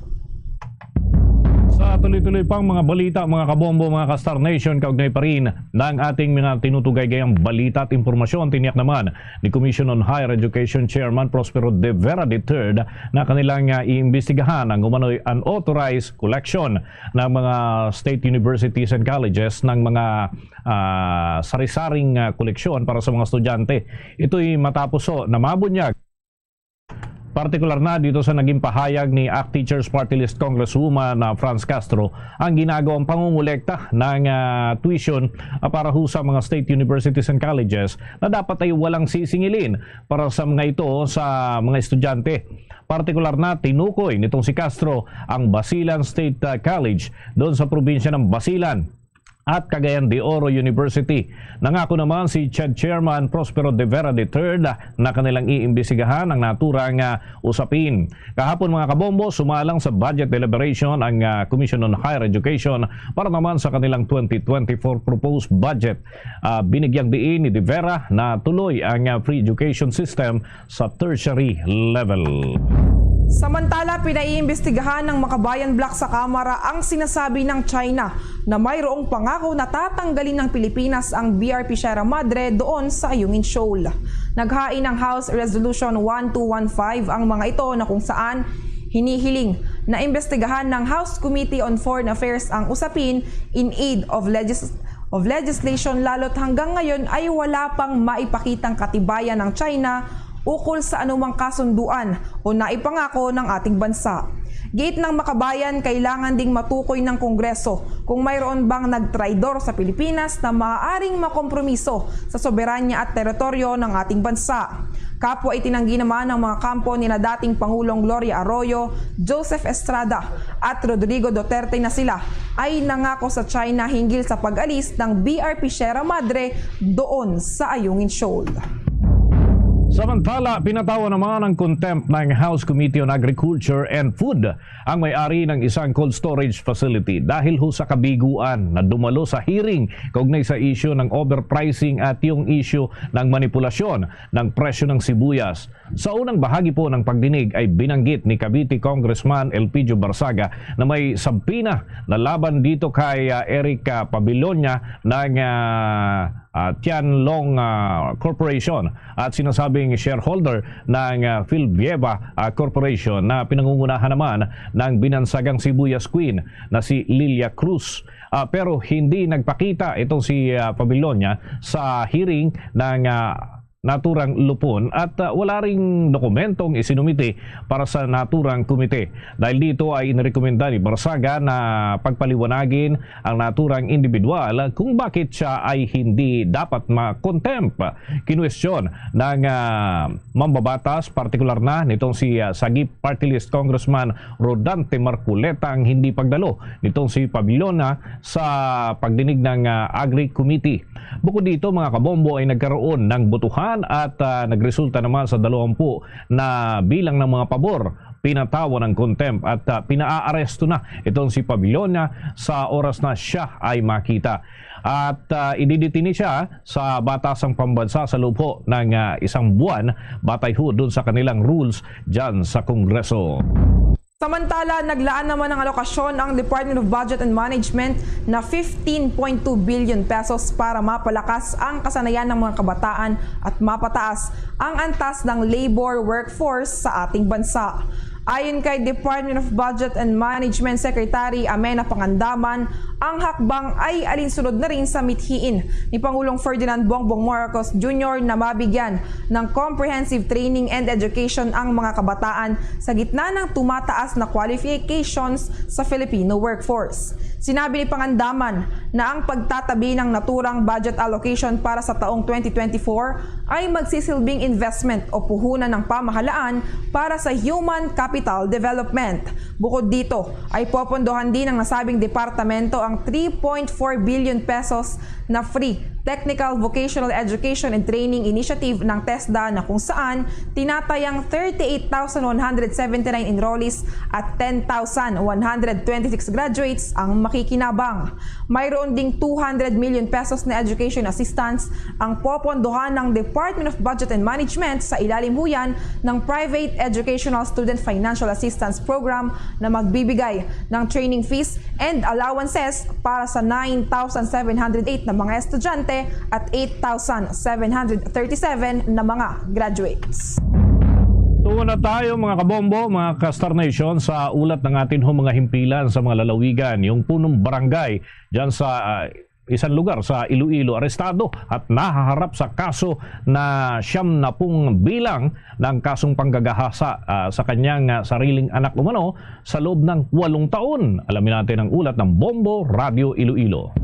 Sa tuloy-tuloy pang mga balita, mga kabombo, mga ka-Star Nation, kaugnay pa rin ng ating mga tinutugay-gayang balita at impormasyon. Tiniyak naman ni Commission on Higher Education Chairman Prospero De Vera III na kanilang iimbestigahan ang umano'y unauthorized collection ng mga state universities and colleges ng mga sari-saring koleksyon para sa mga estudyante. Ito'y matapos na mabunyag partikular na dito sa naging pahayag ni ACT Teachers Party List Congresswoman Franz Castro ang ginagawang pangungulekta ng tuition para ho sa mga state universities and colleges na dapat ay walang sisingilin para sa mga ito sa mga estudyante. Partikular na tinukoy nitong si Castro ang Basilan State College doon sa probinsya ng Basilan at Cagayan de Oro University. Nangako naman si CHED Chairman Prospero De Vera III na kanilang iimbestigahan ang naturang usapin. Kahapon mga kabombo, sumalang sa budget deliberation ang Commission on Higher Education para naman sa kanilang 2024 proposed budget. Binigyang diin ni De Vera na tuloy ang free education system sa tertiary level. Samantala, pinaiimbestigahan ng Makabayan Block sa Kamara ang sinasabi ng China na mayroong pangako na tatanggalin ng Pilipinas ang BRP Sierra Madre doon sa Ayungin Shoal. Naghain ng House Resolution 1215 ang mga ito na kung saan hinihiling na imbestigahan ng House Committee on Foreign Affairs ang usapin in aid of legislation lalo't hanggang ngayon ay wala pang maipakitang katibayan ng China ukol sa anumang kasunduan o naipangako ng ating bansa. Gate ng Makabayan, kailangan ding matukoy ng Kongreso kung mayroon bang nagtraidor sa Pilipinas na maaaring makompromiso sa soberanya at teritoryo ng ating bansa. Kapwa itinanggi naman ng mga kampo ni na dating Pangulong Gloria Arroyo, Joseph Estrada at Rodrigo Duterte na sila ay nangako sa China hinggil sa pag-alis ng BRP Sierra Madre doon sa Ayungin Shoal. Samantala, pinatawa naman ng contempt ng House Committee on Agriculture and Food ang may-ari ng isang cold storage facility dahil ho sa kabiguan na dumalo sa hearing kaugnay sa issue ng overpricing at yung issue ng manipulasyon ng presyo ng sibuyas. Sa unang bahagi po ng pagdinig ay binanggit ni Cavite Congressman Elpidio Barsaga na may sabpina na laban dito kay Eric Pabilionia ng Tianlong Corporation at sinasabing shareholder ng Philvieva Corporation na pinangungunahan naman ng binansagang sibuyas queen na si Lilia Cruz. Pero hindi nagpakita itong si Pabilionia sa hearing ng naturang lupon at wala ring dokumentong isinumiti para sa naturang komite. Dahil dito ay inirekomenda ni Barsaga na pagpaliwanagin ang naturang individual kung bakit siya ay hindi dapat ma-contempt. Kinuwestiyon ng mambabatas, partikular na nitong si Sagip Party List Congressman Rodante Marculeta ang hindi pagdalo nitong si Pabilionia sa pagdinig ng Agri Committee. Bukod dito mga kabombo ay nagkaroon ng botohan at nagresulta naman sa 20 na bilang ng mga pabor. Pinatawa ng contempt at pinaaresto na itong si Pabilionia sa oras na siya ay makita. At ididetini siya sa batasang pambansa sa loob ho ng isang buwan batay ho dun sa kanilang rules dyan sa Kongreso. Samantala, naglaan naman ng alokasyon ang Department of Budget and Management na 15.2 billion pesos para mapalakas ang kasanayan ng mga kabataan at mapataas ang antas ng labor workforce sa ating bansa. Ayon kay Department of Budget and Management Secretary Amena Pangandaman, ang hakbang ay alinsunod na rin sa mithiin ni Pangulong Ferdinand Bongbong Marcos Jr. na mabigyan ng comprehensive training and education ang mga kabataan sa gitna ng tumataas na qualifications sa Filipino workforce. Sinabi ni Pangandaman na ang pagtatabi ng naturang budget allocation para sa taong 2024 ay magsisilbing investment o puhunan ng pamahalaan para sa human capital development. Bukod dito ay popondohan din ng nasabing departamento ang 3.4 billion pesos na free Technical Vocational Education and Training Initiative ng TESDA na kung saan tinatayang 38,179 enrollees at 10,126 graduates ang makikinabang. Mayroon ding 200 million pesos na education assistance ang popondohan ng Department of Budget and Management sa ilalim huyan ng Private Educational Student Financial Assistance Program na magbibigay ng training fees and allowances para sa 9,708 na mga estudyante at 8,737 na mga graduates. Tungo na tayo mga kabombo, mga ka-Star Nation sa ulat ng atin mga himpilan sa mga lalawigan. Yung punong barangay dyan sa isang lugar sa Iloilo arestado at nahaharap sa kaso na 70 bilang ng kasong panggagahasa sa kanyang sariling anak umano sa loob ng 8 taon. Alamin natin ang ulat ng Bombo Radio Iloilo.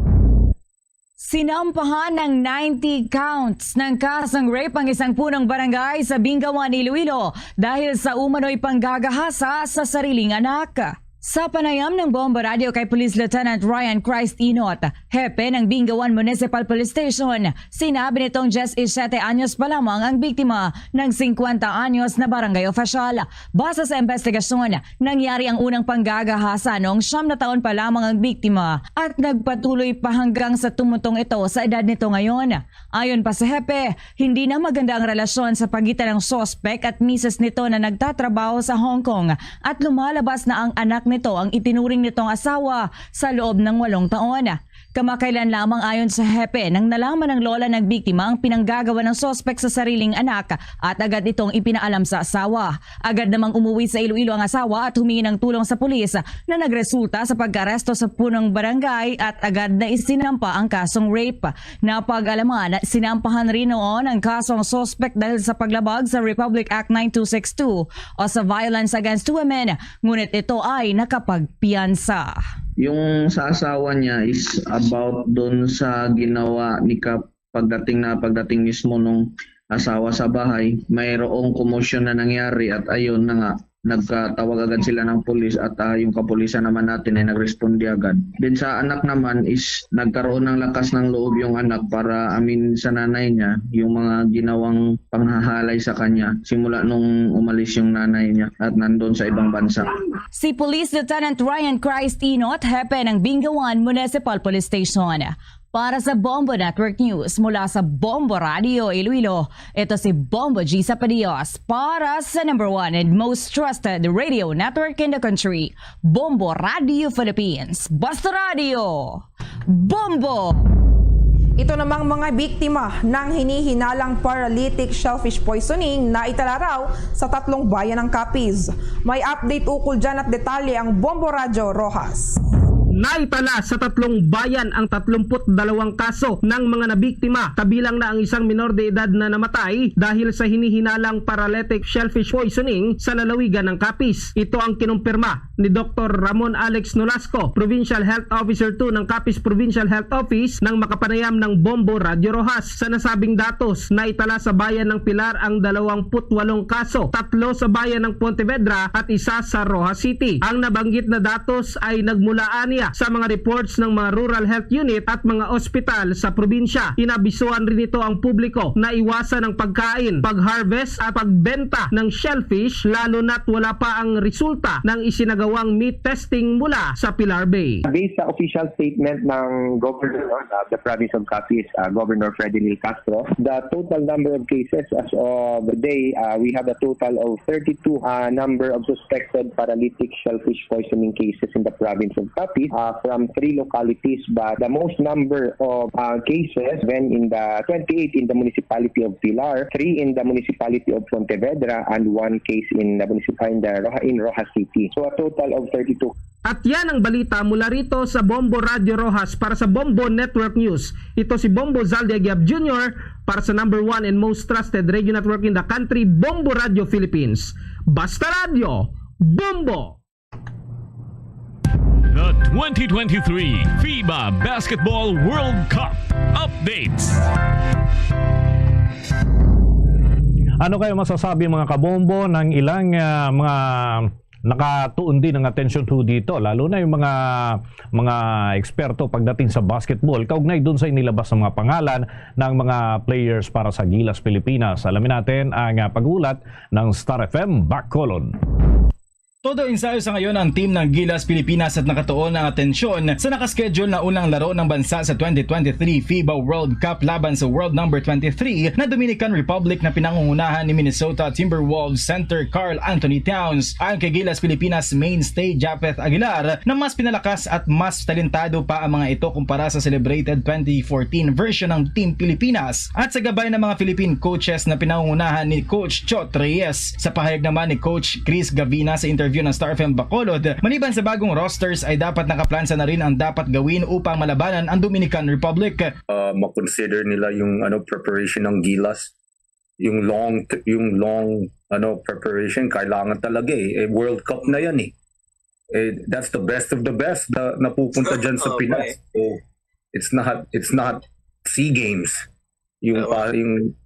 Sinampahan ng 90 counts ng kasong rape ang isang punong barangay sa Bingawan, Iloilo dahil sa umano'y panggagahasa sa sariling anak. Sa panayam ng Bombo Radio kay Police Lieutenant Ryan Christ Inot, hepe ng Bingawan Municipal Police Station, sinabi nitong 17 anyos pa lamang ang biktima ng 50 anyos na barangay official. Base sa investigasyon, nangyari ang unang panggagahasa noong 9 na taon pa lamang ang biktima at nagpatuloy pa hanggang sa tumutong ito sa edad nito ngayon. Ayon pa sa hepe, hindi na maganda ang relasyon sa pagitan ng sospek at misis nito na nagtatrabaho sa Hong Kong at lumalabas na ang anak nito ang itinuring nitong asawa sa loob ng 8 taon. Kamakailan lamang ayon sa hepe nang nalaman ng lola ng biktima ang pinanggagawa ng sospek sa sariling anak at agad itong ipinaalam sa asawa. Agad namang umuwi sa Iloilo ang asawa at humingi ng tulong sa pulis na nagresulta sa pag-aresto sa punong barangay at agad na isinampa ang kasong rape. Napag-alaman, sinampahan rin noon ang kasong sospek dahil sa paglabag sa Republic Act 9262 o sa Violence Against Women, ngunit ito ay nakapagpiyansa. Yung sa asawa niya is about doon sa ginawa ni Kap pagdating mismo nung asawa sa bahay. Mayroong commotion na nangyari at ayun na nga, nagkatawag agad sila ng pulis at yung kapulisan naman natin ay nagresponde agad. Then sa anak naman is nagkaroon ng lakas ng loob yung anak para aminin sa nanay niya yung mga ginawang panghahalay sa kanya simula nung umalis yung nanay niya at nandun sa ibang bansa. Si Police Lieutenant Ryan Christinot, hepe ng Bingawan Municipal Police Station. Para sa Bombo Network News mula sa Bombo Radio Iloilo, ito si Bombo G. Zapadios para sa #1 and most trusted radio network in the country, Bombo Radio Philippines. Basta Radio! Bombo! Ito namang mga biktima ng hinihinalang paralytic shellfish poisoning na itala raw sa 3 bayan ng Capiz. May update ukol dyan at detalye ang Bombo Radio Rojas. Naitala sa 3 bayan ang 32 kaso ng mga nabiktima, kabilang na ang isang minor de edad na namatay dahil sa hinihinalang paralytic shellfish poisoning sa lalawigan ng Capiz. Ito ang kinumpirma ni Dr. Ramon Alex Nolasco, Provincial Health Officer 2 ng Capiz Provincial Health Office ng makapanayam ng Bombo Radio Rojas. Sa nasabing datos, naitala sa bayan ng Pilar ang 28 kaso, 3 sa bayan ng Pontevedra at 1 sa Rojas City. Ang nabanggit na datos ay nagmulaan niya sa mga reports ng mga rural health unit at mga ospital sa probinsya. Inabisuan rin ito ang publiko na iwasan ang pagkain, pag-harvest at pagbenta ng shellfish lalo na't wala pa ang resulta ng isinagawang meat testing mula sa Pilar Bay. Based sa official statement ng Governor of the Province of Capiz, Governor Freddy Castro, the total number of cases as of the day, we have a total of 32 number of suspected paralytic shellfish poisoning cases in the province of Capiz. From 3 localities, but the most number of cases when in the 28 in the municipality of Pilar, 3 in the municipality of Pontevedra, and 1 case in the in Rojas City. So a total of 32. At yan ang balita mula rito sa Bombo Radio Rojas para sa Bombo Network News. Ito si Bombo Zaldiagiab Jr. para sa #1 and most trusted radio network in the country, Bombo Radio Philippines. Basta Radio, Bombo! The 2023 FIBA Basketball World Cup updates. Ano kayo masasabi mga kabombo ng ilang mga nakatuon din ng atensyon to dito, lalo na yung mga eksperto pagdating sa basketball, kaugnay dun sa inilabas ng mga pangalan ng mga players para sa Gilas Pilipinas. Alamin natin ang pag-ulat ng Star FM Bacolod. Todo ensayo sa ngayon ang team ng Gilas Pilipinas at nakatuon ang atensyon sa nakaschedule na unang laro ng bansa sa 2023 FIBA World Cup laban sa World number 23 na Dominican Republic na pinangungunahan ni Minnesota Timberwolves center Karl Anthony Towns. Ayon kay Gilas Pilipinas mainstay Japeth Aguilar na mas pinalakas at mas talentado pa ang mga ito kumpara sa celebrated 2014 version ng Team Pilipinas at sa gabay ng mga Philippine coaches na pinangungunahan ni Coach Chot Reyes. Sa pahayag naman ni Coach Chris Gavina sa interview ng Star FM Bacolod, maliban sa bagong rosters ay dapat nakaplansa na rin ang dapat gawin upang malabanan ang Dominican Republic. Ma-consider nila yung preparation ng Gilas, yung long preparation kailangan talaga World Cup na yan that's the best of the best na napupunta dyan sa Pinas. So it's not SEA Games. Yung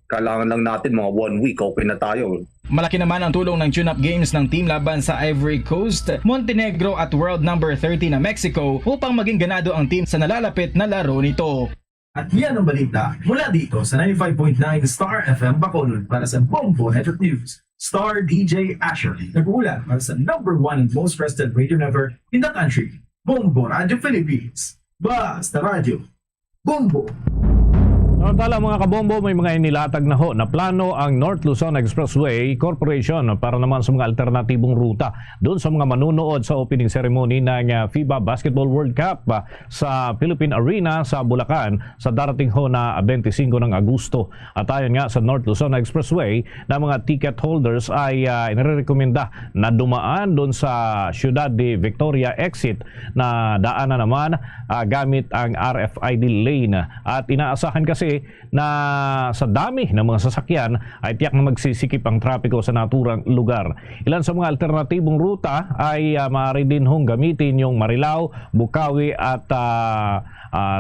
kailangan lang natin mga 1 week okay na tayo. Malaki naman ang tulong ng tune-up games ng team laban sa Ivory Coast, Montenegro at World number 30 na Mexico upang maging ganado ang team sa nalalapit na laro nito. At yan ang balita mula dito sa 95.9 Star FM Bacolod para sa Bombo Network News. Star DJ Asher, nag-uulat para sa #1 and most trusted radio network in the country, Bombo Radio Philippines. Basta Radio, Bombo! Samantala mga kabombo, may mga inilatag na na plano ang North Luzon Expressway Corporation para naman sa mga alternatibong ruta doon sa mga manunood sa opening ceremony ng FIBA Basketball World Cup sa Philippine Arena sa Bulacan sa darating na 25 ng Agosto. At ayon nga sa North Luzon Expressway na mga ticket holders ay inirekomenda na dumaan doon sa Ciudad de Victoria exit na daanan naman gamit ang RFID lane. At inaasahan kasi kasi na sa dami ng mga sasakyan ay tiyak na magsisikip ang trapiko sa naturang lugar. Ilan sa mga alternatibong ruta ay maaari din hong gamitin yung Marilao, Bukawi at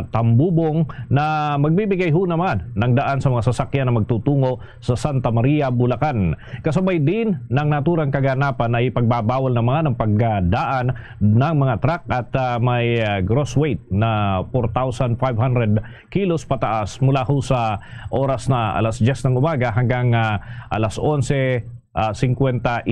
Tambubong na magbibigay ho naman ng daan sa mga sasakyan na magtutungo sa Santa Maria, Bulacan. Kasabay din ng naturang kaganapan ay pagbabawal naman ng pagdaan ng mga truck at may gross weight na 4,500 kilos pataas mula ho sa oras na alas 10 ng umaga hanggang alas 11:59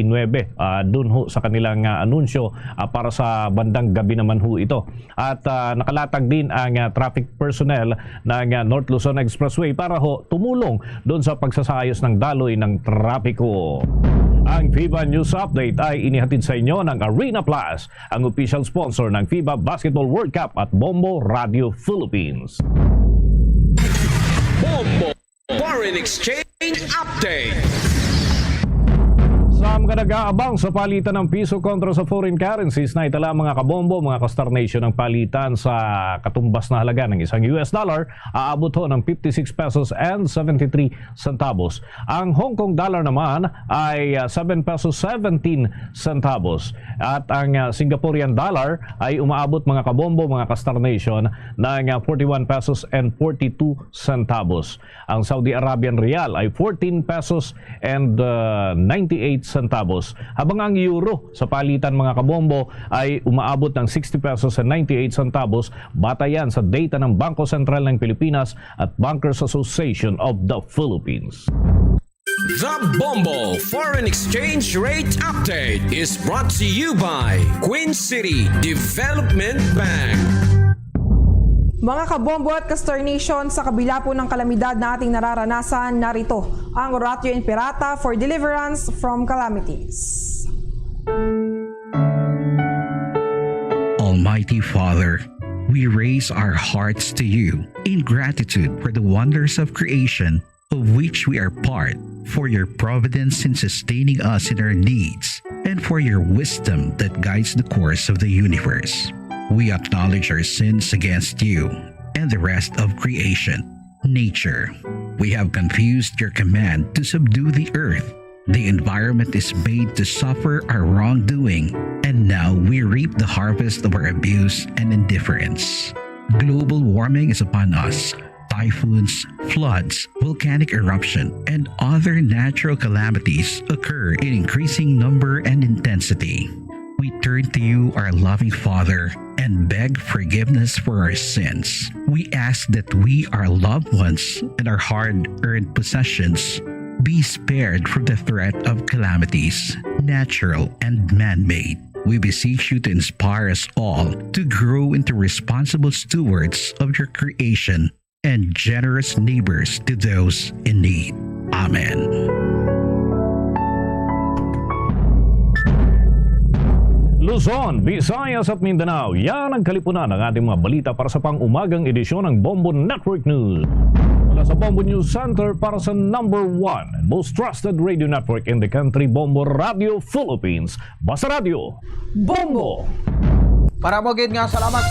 dun ho sa kanilang anunsyo para sa bandang gabi naman ho ito. At nakalatag din ang traffic personnel ng North Luzon Expressway para ho tumulong dun sa pagsasayos ng daloy ng trapiko. Ang FIBA News Update ay inihatid sa inyo ng Arena Plus, ang official sponsor ng FIBA Basketball World Cup at Bombo Radio Philippines. Bombo Foreign Exchange Update. Sa mga nag-aabang sa palitan ng piso kontra sa foreign currencies na itala mga kabombo, mga ka-Star Nation, ang palitan sa katumbas na halaga ng isang US dollar aabot ho ng 56 pesos and 73 centavos. Ang Hong Kong dollar naman ay 7 pesos 17 centavos. At ang Singaporean dollar ay umaabot mga kabombo, mga ka-Star Nation, ng 41 pesos and 42 centavos. Ang Saudi Arabian Rial ay 14 pesos and 98 centavos. Habang ang euro sa palitan mga kabombo ay umaabot ng 60 pesos and 98 centavos batayan sa data ng Bangko Sentral ng Pilipinas at Bankers Association of the Philippines. The Bombo Foreign Exchange Rate Update is brought to you by Queen City Development Bank. Mga kabombo at ka-Star Nation, sa kabila po ng kalamidad na ating nararanasan, narito ang Oratio Imperata for deliverance from calamities. Almighty Father, we raise our hearts to you in gratitude for the wonders of creation of which we are part, for your providence in sustaining us in our needs, and for your wisdom that guides the course of the universe. We acknowledge our sins against you and the rest of creation, nature. We have confused your command to subdue the earth. The environment is made to suffer our wrongdoing, and now we reap the harvest of our abuse and indifference. Global warming is upon us. Typhoons, floods, volcanic eruption, and other natural calamities occur in increasing number and intensity. We turn to you, our loving Father, and beg forgiveness for our sins. We ask that we, our loved ones, and our hard-earned possessions be spared from the threat of calamities, natural and man-made. We beseech you to inspire us all to grow into responsible stewards of your creation and generous neighbors to those in need. Amen. Luzon, Visayas at Mindanao, yan ang kalipunan ng ating mga balita para sa pang-umagang edisyon ng Bombo Network News. Mula sa Bombo News Center para sa number 1 and most trusted radio network in the country, Bombo Radio Philippines. Basta Radio, Bombo! Para mo gid nga, salamat!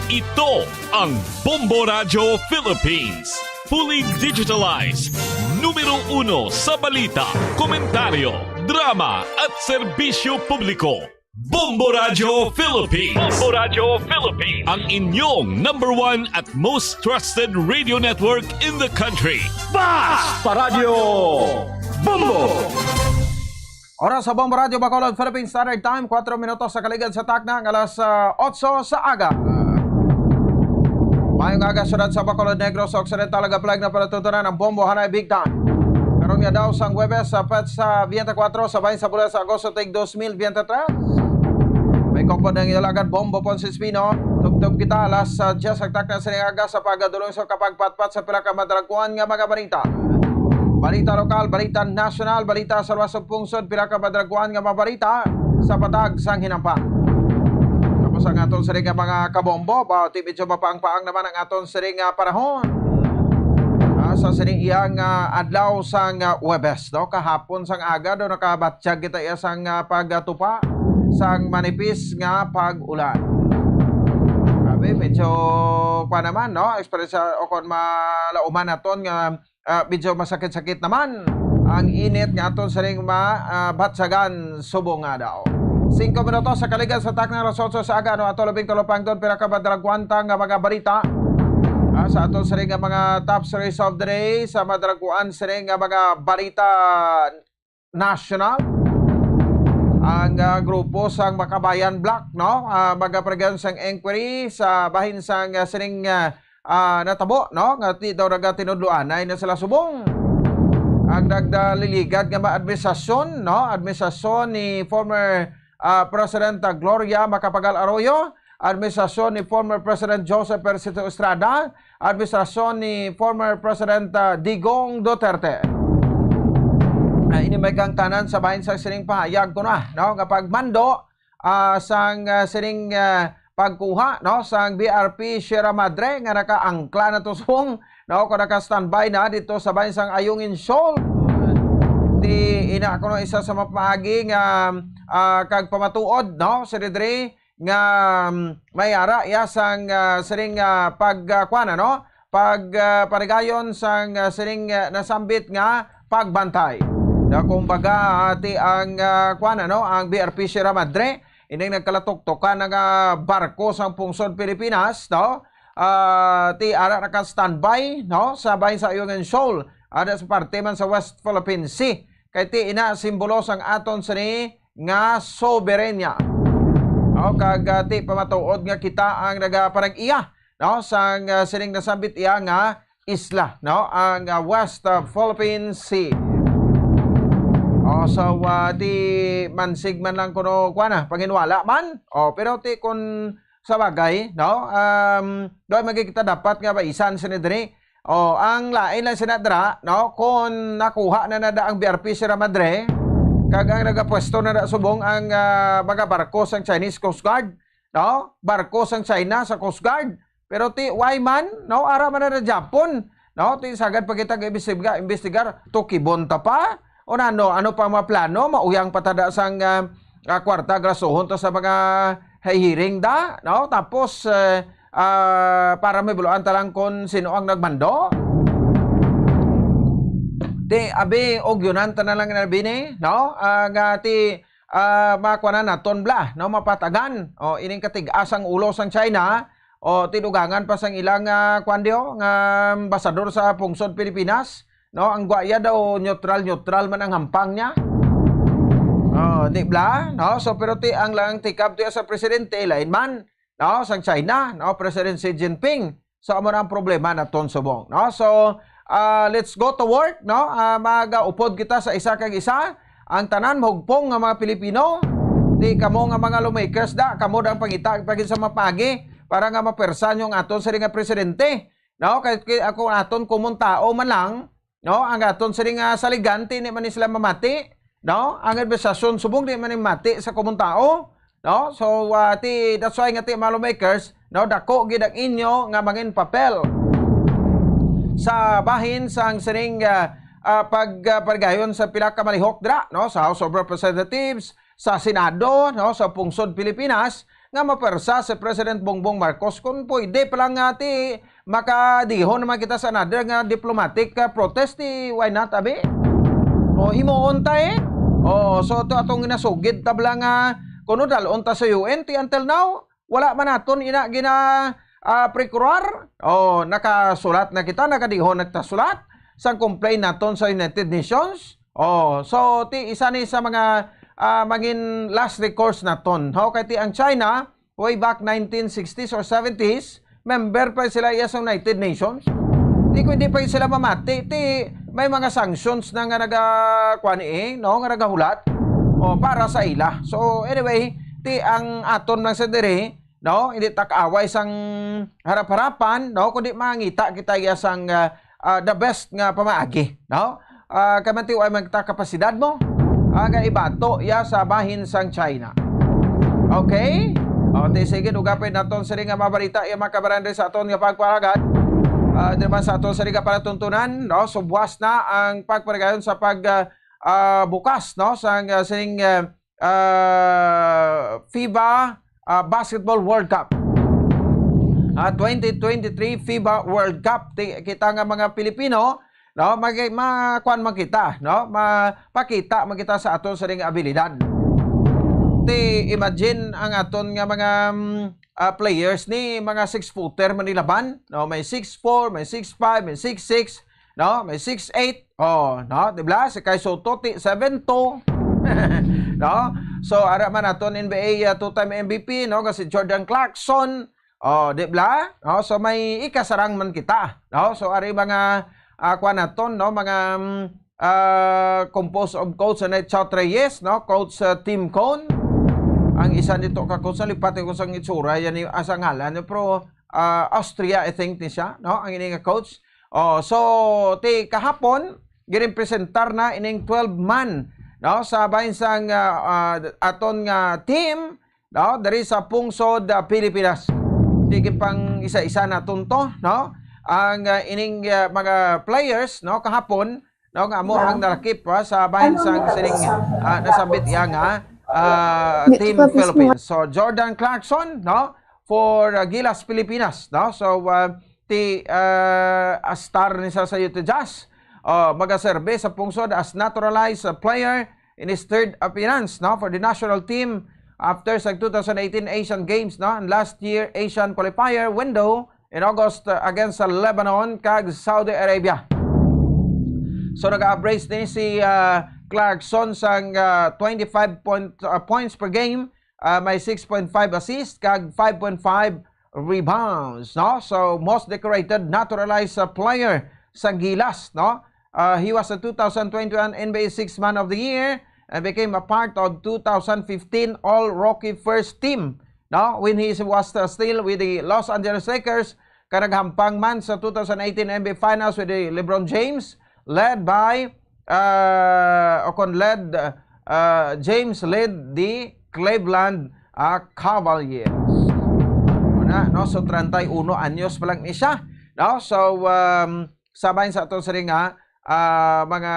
Ito ang Bombo Radio Philippines. Fully digitalized. Numero 1 sa balita, komentaryo, drama at serbisyo publiko. Bombo Radio Philippines. Bombo Radio Philippines. Ang inyong number 1 at most trusted radio network in the country. Basta Radio Bombo! Oras sa Bombo Radio Bacolod, Philippine Standard Time, 4 minutos sa kaligid sa takna, alas 8 sa aga. Mayong aga sunod sa Bacolod Negros Occidental, agaplag na palatutunan ng Bombo Hanay Big Time. Karon nga daw sang Huwebes sa Petsa 24 sabay sa bulan sa Agosto tig 2023. May kompon ng ilalagan Bombo Ponce Espino. Tugtog kita alas 10 agtak na siniaga sa pagadulong sa kapagpatpat sa pila ka madragkuhan nga mga balita. Balita lokal, balita nasyonal, balita sa luwas ng pungsod, pila ka madragkuhan nga mga balita sa patag sang hinampan. Tapos ang aton siring nga mga kabombo, medyo mapaang-paang naman ang aton siring nga panahon. Sa siring iyang adlaw sang Huwebes, no? Kahapon sang aga do nakabatsyag kita iya sang pagtupa sang manipis nga pag-ulan. Abi, medyo pa naman, no? Ekspresya o kon malauman naton nga medyo masakit-sakit naman. Ang init nga aton sa ring batsagan subong nga daw. 5 minutos sa kaligan sa tak ng Rasotso sa aga, no? Ato labing tulopang doon, pero kabadragwanta nga mga balita. Sa aton sa ring mga top stories of the day, sa madraguan sa ring mga balita national. Ang grupo sang Makabayan Black, no, magapregan sang inquiry sa bahin sang sining natabo, no, nga ti daw naga tinudluan ay na sila subong. Ang nagdaliligad nga administrasyon, no, administrasyon ni former President Gloria Macapagal Arroyo, administrasyon ni former President Joseph Persito Estrada, administrasyon ni former President Digong Duterte. Ini may kang tanan sa bahin sa sining pahayag ko na, no, nga pagmando sang sining pagkuha, no, sang BRP Sierra Madre nga nakaangkla na to sung, no, ko naka-standby na dito sa bahin sang Ayungin Shoal. Di ina ko no isa sa mapahagi nga kag pamatuod, no, si Redre nga mayara ya sang sining pagkuana, no, parigayon sang sining nasambit nga pagbantay. Na kumbaga ati ang ang BRP Sierra Madre ining nagkalatok-tokan ng barko sa pungsod Pilipinas, no? Ti ara naka-standby, no, sa bahin sa Ayungin Shoal, ada sa parte man sa West Philippine Sea. Kay ti ina simbolo sang aton sini nga soberenya. No, kag ti pamatuod nga kita ang nagaparag-iya, no, sang sining nasambit iya nga isla, no, ang West Philippine Sea. So di mansig man lang kuno kuana panginwala man. Pero ti kun sa bagay, no, do magkikita dapat nga baisan sinidri. Ang lain lang sinadra, no, kung nakuha na nada ang BRP Sierra Madre, kag ang nagapwesto na subong ang mga barko sang Chinese Coast Guard, no, barko sang China sa Coast Guard. Pero ti why man, no, ara man na Japon, no, ti sagad pa kita imbestigar to kibon ta pa. O ano pa mga plano, mauyang patada sang kwarta grasuhon to sa mga hearing da, no? Tapos para may buluan talang kung sino ang nagmando. Di abi og yunan ta na lang nabini, no? Nga ti makuha na naton bla, no, mapatagan. Ining katig-asang ulo sang China, tinugangan pa sang ilang kwandio nga ambasador sa pungsod Pilipinas. No, ang guaya daw neutral man ang hampang niya. Di bla, no? So pero ti ang lang tikab ti sa presidente lain man, no, sang China, no, President Xi Jinping. So amo na ang problema naton subong, no? So let's go to work, no? Magaupod kita sa isa kag isa, ang tanan mahugpong nga mga Pilipino. Di kamo nga mga lawmakers da, kamo dang pangita pagin sa mapagi para nga mapersan yung aton sa nga presidente. No, kay ako aton kumon tao man lang, no, ang aton sa nga saliganti ni man sila mamati, no, ang administrasyon subong di man mati sa kumon tao, no. So that's why nga ti mga lawmakers, no, dako gid ang inyo nga mangin papel sa bahin sang sining pagparigayon sa pila ka malihok dra, no, sa House of Representatives, sa Senado, no, sa pungsod Pilipinas nga mapersa si President Bongbong Marcos kung pwede pa lang ti makadihon naman kita sa another nga diplomatic protest, why not abi? Himuon ta so to atong ginasugid tabla nga kuno dalon ta sa UN ti until now wala man naton ina gina prokurar. Nakasulat na kita, nakadihon nagtasulat sang complaint naton sa United Nations. So ti isa ni sa mga maging last recourse naton. Kay ti ang China way back 1960s or 70s, member pa sila sa United Nations. Di ko hindi pa sila mamati, ti may mga sanctions na nga no, nga nagahulat para sa ila. So anyway, ti ang aton lang sa diri, no, hindi tak-away sang harap-harapan, no, kundi mangita kita sang the best nga pamaagi, no. Kamanti ay magta kapasidad mo aga ibato ya sa bahin sang China. Okay? Sige, ugapin naton sa nga mabalita ya makabarande sa aton nga pagparagat. Naman sa aton sa nga palatuntunan, no? So buwas na ang pagparigayon sa bukas, no, sa sining FIBA Basketball World Cup. 2023 FIBA World Cup. Kita nga mga Pilipino, no, makuan man kita, no, mapakita man kita sa aton sa ring abilidad. Imagine ang aton nga mga players ni mga 6-footer manilaban, no, may 6'4", may 6'5", may 6'6", no, may 6'8", oh, no, di ba? Si Kai Soto 7'2", no. So ara man aton NBA two-time MVP, no, kasi Jordan Clarkson, oh, di ba? No, so may ikasarang man kita, no. So ari mga kuan naton, no, mga composed of Coach Chot Reyes, no, Coach Tim Cone. Ang isa nito ka coach, lipat ko sang itsura yan yung asa ngalan, pero Austria I think ni siya, no, ang ini nga coach. Oh, so kahapon girepresentar na ining 12 man, no, sa bahin sang aton nga team, no, dari sa pungsod Pilipinas. Tigin pang isa-isa na tunto, no, ang ining mga players, no, kahapon, no, nga mo ang narakip sa bahin sang sining nasabit iya nga Team Philippines. So Jordan Clarkson, no, for Gilas Pilipinas, no. So a star ni sa Utah Jazz, magaserbe sa pungsod as naturalized player in his third appearance, no, for the national team after sa 2018 Asian Games, no, and last year Asian qualifier window in August against Lebanon kag Saudi Arabia. So nag-average din si Clarkson sang 25 points per game, may 6.5 assists kag 5.5 rebounds, no. So most decorated naturalized player sa Gilas, no. He was the 2021 NBA Sixth Man of the Year and became a part of 2015 All-Rookie First Team, no, when he was still with the Los Angeles Lakers. Kanaghampang man sa 2018 NBA Finals with the LeBron James, led by James led the Cleveland Cavaliers. No, so 31 anyos pa lang ni siya, no. So sabayin sa aton sa ringa mga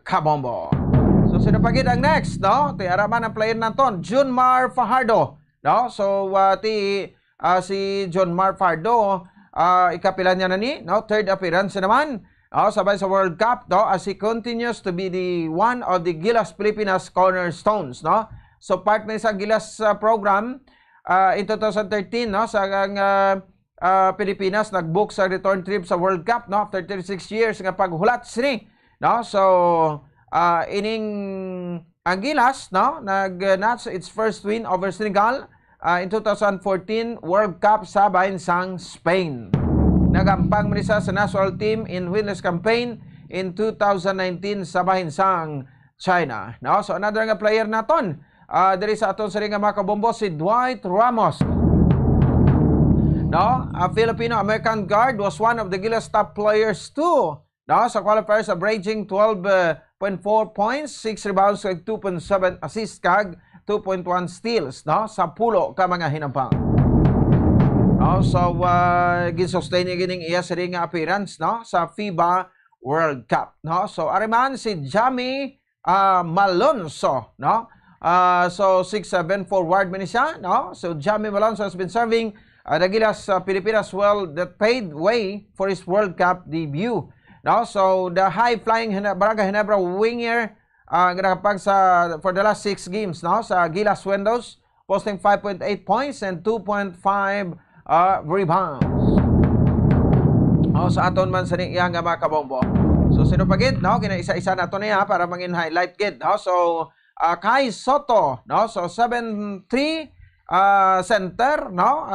kabombo. So sino pagid ang next, no? Ti araman ang player naton, Junmar Fajardo, no. So si Junmar Fajardo ikapila niya na ni, no, third appearance naman. Sabay sa World Cup, no, as he continues to be the one of the Gilas Pilipinas cornerstones, no. So part na sa Gilas program in 2013, no, sa Pilipinas nag-book sa return trip sa World Cup, no, after 36 years nga paghulat sini, no. So ining ang Gilas, no, nag-notch its first win over Senegal in 2014 World Cup sa bahin sang Spain. Nagampang manisa sa national team in winless campaign in 2019 sa bahinsang China. No? So another nga player naton, diri sa aton sa ringa mga kabombo, si Dwight Ramos. No? A Filipino-American guard was one of the Gilas top players too. No? Sa qualifiers averaging 12.4 points, 6 rebounds, 2.7 assists kag 2.1 steals, no, sa pulo ka mga hinampang. So ginsustain niya gining iya sa ring appearance, no, sa FIBA World Cup, no. So ariman si Jamie Malonzo, no. So 6'7" forward man siya, no. So Jamie Malonzo has been serving the Gilas Pilipinas well that paved way for his World Cup debut, no. So the high-flying Barangay Ginebra winger nakapag for the last 6 games, no, sa Gilas Windows, posting 5.8 points and 2.5 rebounds. Sa aton man sa iya nga mga kabombo. So sino pagid, no, kina-isa-isa nato niya para mangin highlight gid, no. So Kai Soto, no, so 7'3" center, no,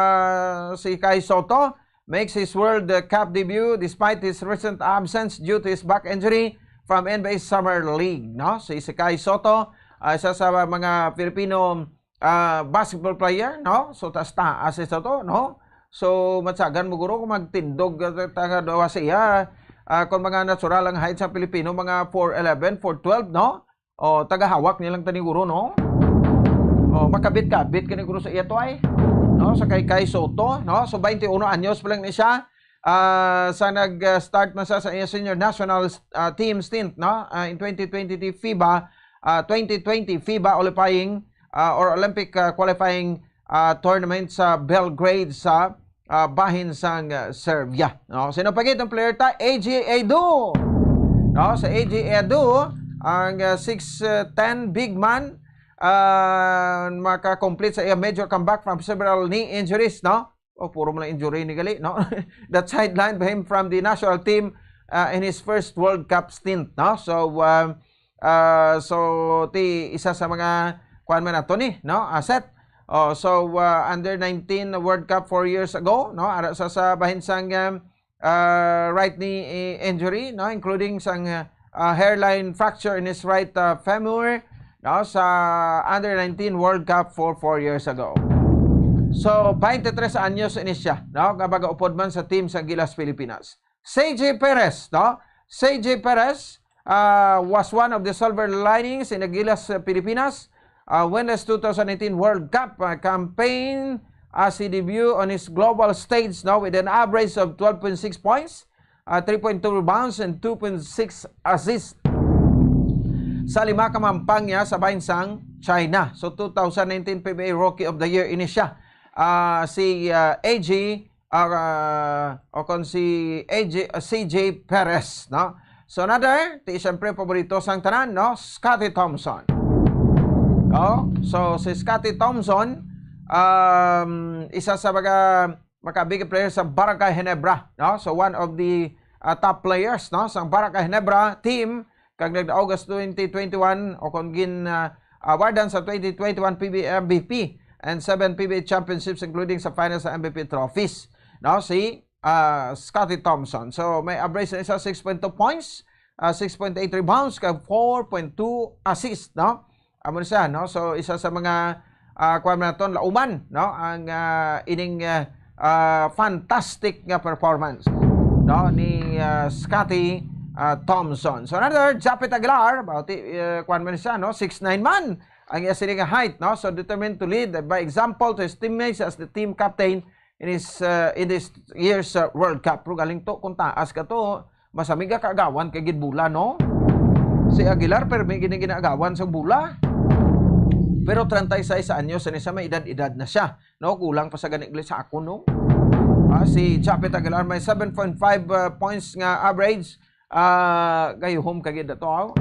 si Kai Soto makes his World Cup debut despite his recent absence due to his back injury from NBA Summer League, no. So si Kai Soto, isa sa mga Filipino basketball player, no. So taas ito to, no. So matsagan mo guro kung magtindog taga siya kung mga natural ang height sa Pilipino, mga 4'11", 4'12", no. O tagahawak nilang tani guro, no. O makabit-kabit kani guro sa iya to ay, no, sa kay Kai Soto, no. So 21 anyos pa lang ni siya. Sa nag-start man sa senior national team stint, no, in 2020 FIBA 2020 FIBA qualifying or Olympic qualifying tournament sa Belgrade sa bahin sang Serbia. No, sino pagit ang player ta? AJ Edu. No, sa AJ Edu ang 6'10" big man maka-complete sa iya major comeback from several knee injuries, no? Puro mo lang injury ni gali, no? That sidelined him from the national team in his first World Cup stint, no? So isa sa mga kuan man nato ni, no? Asset. Under 19 World Cup 4 years ago, no? Ara sa bahinsang right knee injury, no? Including sang hairline fracture in his right femur, no? Sa under 19 World Cup for 4 years ago. So 23 anyos ini siya, no? Kabaga upod man sa team sa Gilas Pilipinas. CJ Perez, no? CJ Perez was one of the silver linings in the Gilas Pilipinas winless 2018 World Cup campaign as he debuted on his global stage, no? With an average of 12.6 points, 3.2 rebounds, and 2.6 assists sa 5 kamampang niya sa bahinsang China. So 2019 PBA Rookie of the Year ini siya. Si CJ Perez, no? So another, siyempre paborito sang tanan, no? Scottie Thompson. No? So si Scottie Thompson, isa sa mga big player sa Barangay Ginebra, no? So one of the top players, no, sa Barangay Ginebra team kag nag-August 2021 o kung awardan sa 2021 PBA MVP and 7 PBA championships including sa finals sa MVP trophies, no? Si Scottie Thompson. So may average na isa 6.2 points, 6.8 rebounds kag 4.2 assists, no? Amo siya, no? So isa sa mga kuan naton lauman, no? Ang ining fantastic nga performance, no, ni Scottie Thompson. So another, Japet Aguilar, kuan man siya, no? 6'9" man ang iya sining height, no? So determined to lead by example to his teammates as the team captain in this year's World Cup. Pero galing to kung taas ka to, masamig ka kaagawan kay gidbula, no? Si Aguilar pero may ginagawan sa bula. Pero 36 anyos na siya, may edad-edad na siya, no? Kulang pa sa ganigli sa ako, no? Si Japet Aguilar may 7.5 points nga average. Kayo home kagid to.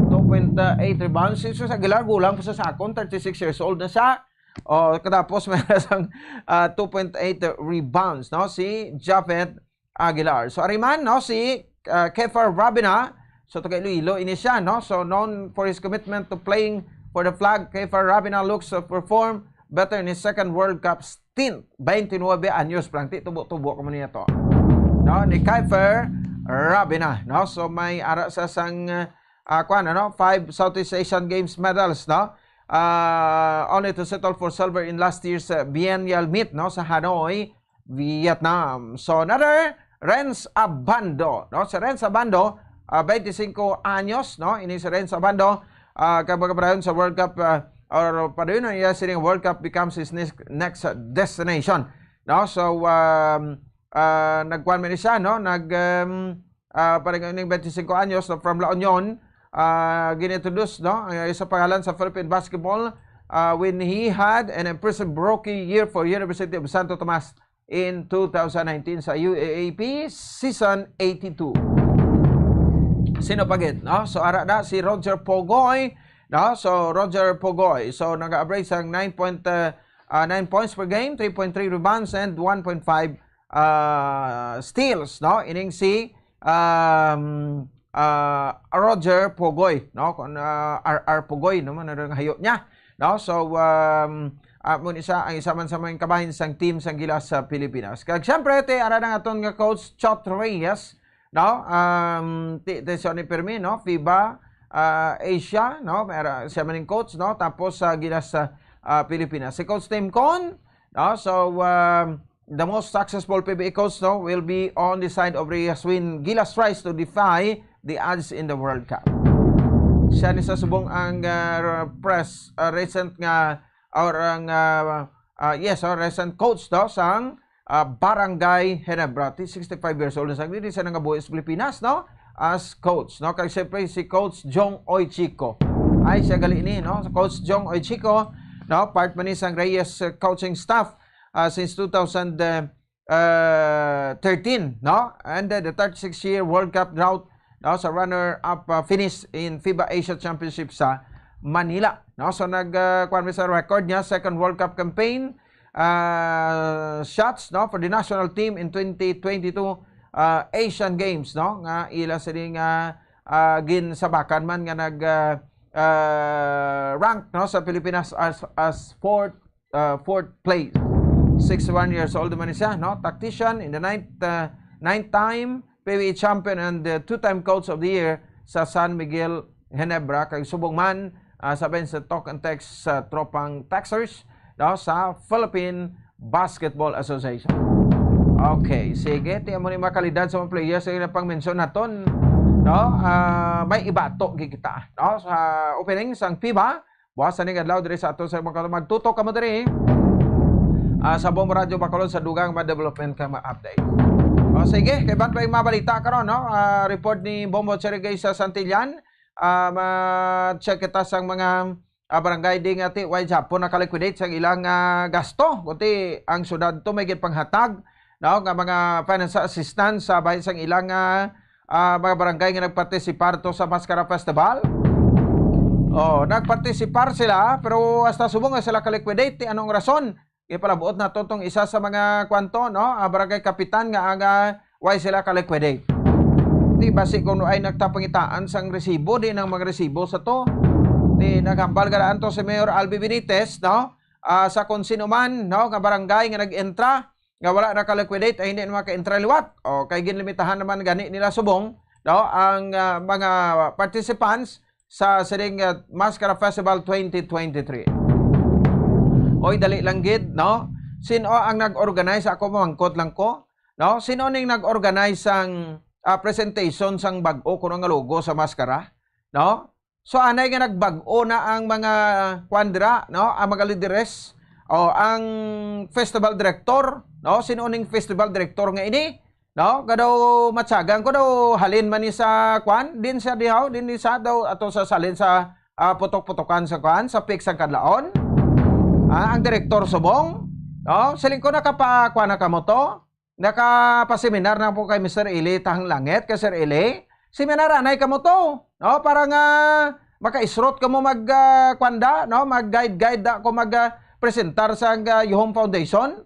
2.8 rebounds. Si Aguilar gulang pa sa sakon, 36 years old na siya. Katapos may sang 2.8 rebounds, no? Si Japet Aguilar. So ariman, no, si Kefar Rabina, so taga Iloilo ini siya, no? So known for his commitment to playing for the flag, Kefar Rabina looks to perform better in his second World Cup stint. 29 anyos lang, tubo-tubo ko man niya to, no? Ni Kefar Rabina, no? So may ara sa sang 5 Southeast Asian Games medals, no? Only to settle for silver in last year's biennial meet, no, sa Hanoi, Vietnam. So another, Renz Abando, no? Si Renz Abando, 25 anyos, no? Ini si Renz Abando, kapag sa World Cup or padayon na sining World Cup becomes his next destination, no? So nagkuan man siya, no? Parang 25 anyos, no? From La Union, ginintroduce, no, sa pangalan sa Philippine basketball when he had an impressive rookie year for University of Santo Tomas in 2019 sa UAAP Season 82. Sino pagit, no? So ara na si Roger Pogoy, no? So Roger Pogoy, so nag-average ang 9 points per game, 3.3 rebounds and 1.5 steals, no? Ining si Roger Pogoy, no? RR Pogoy naman ang hayo niya, no? So mun isa ang isa man sa mga kabahin sang team sang Gilas sa Pilipinas. Kag syempre te ara na aton nga coach Chot Reyes, no? Ni Permi, no? FIBA Asia, no? Siya man yung coach, no? Tapos sa Gilas sa Pilipinas. Si Coach Tim Con, no? So the most successful PBA coach, no, will be on the side of Reyes when Gilas tries to defy the odds in the World Cup. Siya ni sa subong ang press recent nga or ang recent coach to sang Barangay Ginebra. 65 years old na sang dili siya nangabuhi sa Pilipinas, no, as coach, no? Kay siyempre si Coach Jong Oichico. Ay siya gali ni, no? So, Coach Jong Oichico, no, part man ni sang Reyes coaching staff since 2018 13, no? And the 36-year World Cup drought, no, sa runner-up finish in FIBA Asia Championship sa Manila, no? So kuan sa record niya, second World Cup campaign shots, no, for the national team in 2022 Asian Games, no, nga ila sining ginsabakan man nga nag rank, no, sa Pilipinas as fourth place. 61 years old man siya, no, tactician in the ninth time PBA champion and the two-time coach of the year sa San Miguel, Ginebra, kay subong man sabayin sa talk and text sa tropang Texers, no, sa Philippine Basketball Association. Okay, sige, tiyan mo ni mga kalidad sa mga players na pang-mention naton, no, may ibato gikita, no, sa opening sang FIBA. Buwasan ni adlaw diri sa ato sa mga magtutok kamo diri sa Bombo Radio Bacolod sa dugang ma-development ka ma-update. O sige, kay bantay mabalita karon, no, report ni Bombo Cherigay sa Santillan. Ma-check kita sang mga barangay ding ati way Japon nakaliquidate sang ilang gasto kundi ang syudad to may panghatag, no, nga mga financial assistance sa bahin sang ilang mga barangay nga nagpartisipar to sa Mascara Festival. Nagpartisipar sila pero hasta subong nga sila kaliquidate. Anong rason? Ipalabuot na totong isa sa mga kwanto, no, barangay kapitan nga aga way sila kaliquidate. Di basi kung ay nagtapangitaan sang resibo di ng mga resibo sa to. Di naghambal gadaan to si Mayor Albi Benitez, no, sa kung sino man, no, nga barangay nga nag-entra nga wala na ka-liquidate ay hindi na maka-entra liwat. O kay ginlimitahan naman gani nila subong, no, ang mga participants sa sining Mascara Festival 2023. Oy, dali lang gid, no? Sino ang nag-organize? Ako mamangkot lang ko, no? Sino ning nag-organize sang presentation sang bag-o kuno nga logo sa Mascara, no? So anay nga nagbag-o na ang mga kwandra, no, ang mga lideres o ang festival director, no? Sino ning festival director nga ini, no? Kadaw matsagan ko daw halin man ni sa kwan, din sa dihaw, din ni sa daw ato sa salin sa putok-putokan sa kwan, sa pik sang kadlaon. Ang direktor subong, no? Siling ko nakapakwan na kamo to. Nakapaseminar na po kay Mr. Eli Tahang Langit, kay Sir Eli. Seminar anay kamo to, no? Para nga maka-isrot kamo mag-kwanda, no? Mag-guide da ko mag-presentar sa Yuhong Foundation.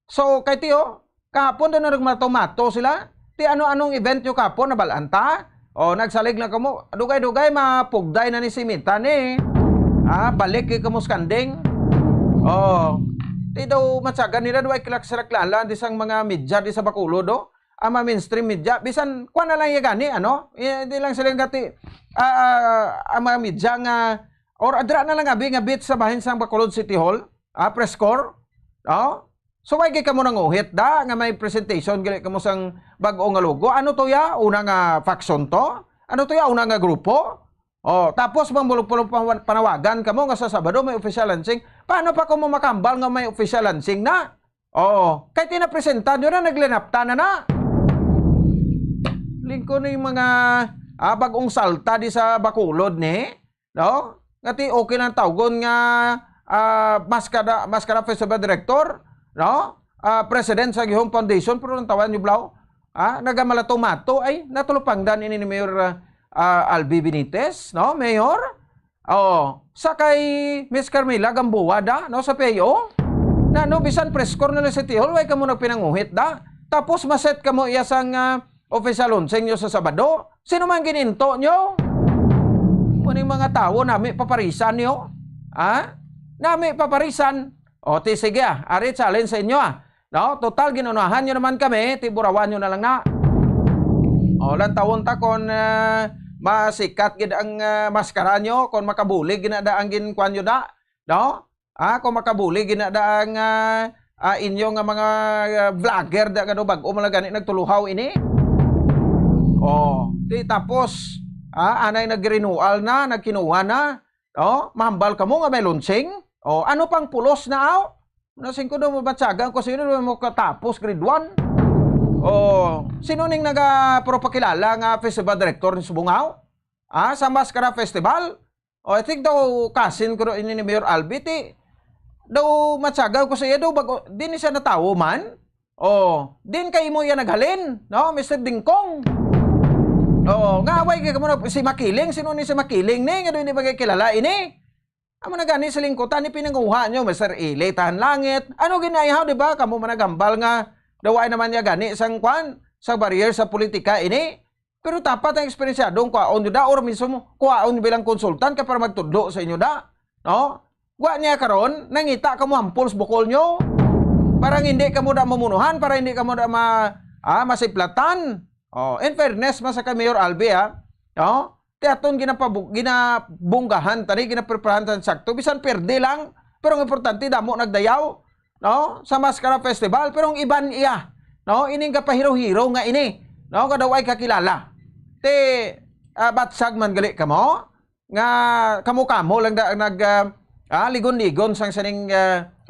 So kay tiyo, kahapon doon na nagmatomato sila. Ti ano-anong event yung kahapon na balanta? O nagsalig lang kamo, dugay-dugay mapugday na ni Simita ni. Balik kay kamo skanding. Di daw matsagan nila daw ay kilaksaraklaan di sang mga media di sa Bacolod do. Ang mainstream media bisan kuan na lang ya gani ano. Di lang sila gati ang mga media nga or adra na lang ngabit sa bahin sang Bacolod City Hall, press corps. So why kay kamo nang uhit da nga may presentation gali kamo sang bag-o nga logo. Ano to ya? Una nga faction to? Ano to ya? Una nga grupo? Tapos mambulog-pulog panawagan kamo nga sa Sabado may official launching. Paano pa kamo makambal nga may official launching na? Kahit tinapresenta nyo na, naglinapta na. Lingko na yung mga bagong salta di sa Bacolod ni. No? Ngati okay lang tawgon nga Mascara Festival Director, no? President sa Yuhong Foundation, pero nang tawan nyo blaw. Nagamala-tomato ay natulupangdan ini ni Mayor Albi Benitez, no, Mayor? Sa kay Miss Carmela Gamboa da, no, sa PAO? Na no bisan press corps na sa City Hall, way ka mo nagpinanguhit da. Tapos maset ka mo iya sang official launching nyo sa Sabado. Sino man gininto nyo? Kuning mga tao nami paparisan nyo? Nami paparisan. Ti sige ari challenge sa inyo No, total ginunahan nyo naman kami, tiburawan nyo na lang na. Lan tawon ta kon masikat gid ang maskara nyo, kon makabuli ginada ang ginkwan nyo da. No? Kung makabuli ginada ang inyo nga mga vlogger da kado bag-o malagani nagtuluhaw ini. Di tapos anay nagrenewal na, nagkinuha na. Mahambal ka mo nga may launching. Ano pang pulos na aw? Nasing ko daw mabatsagan ko sino mo katapos grade 1. Sino ning nagapropakilala nga festival director ni Subungaw? Sa Mascara Festival? I think daw kasin ko ini ni Mayor Albiti. Daw matsagan ko sa iya daw bago din siya natawo man. Din kay mo yan naghalin, no, Mr. Dingkong. Nga away kay mo si Makiling, sino ni si Makiling ni, nga doon di bagay kilala ini. Amo na gani sa lingkutan ni pinanguha nyo, Mr. Ile, tahan langit. Ano ginayaw, di ba? Kamu managambal nga, daway naman niya gani sang kwan, sa barrier sa politika ini. Pero tapat ang eksperyensyadong kuwaon nyo da, or mismo kuwaon bilang konsultan ka para magtudlo sa inyo da. No? Gwa niya karon, nangita ka mo hampol sa bukol nyo. Parang hindi ka mo da mamunuhan, para hindi ka mo da masiplatan. In fairness, masaka Mayor Albi, no? Tiyaton ginabunggahan, tani ginapreparahan tan sakto, bisan perde lang, pero ang importante damo nagdayaw, no? Sa Mascara Festival, pero ang iban iya, no? Ining kapahiro-hiro nga ini, no? Kadaway kakilala. Batsag man gali ka mo, nga kamo-kamo lang ligon-ligon sang saning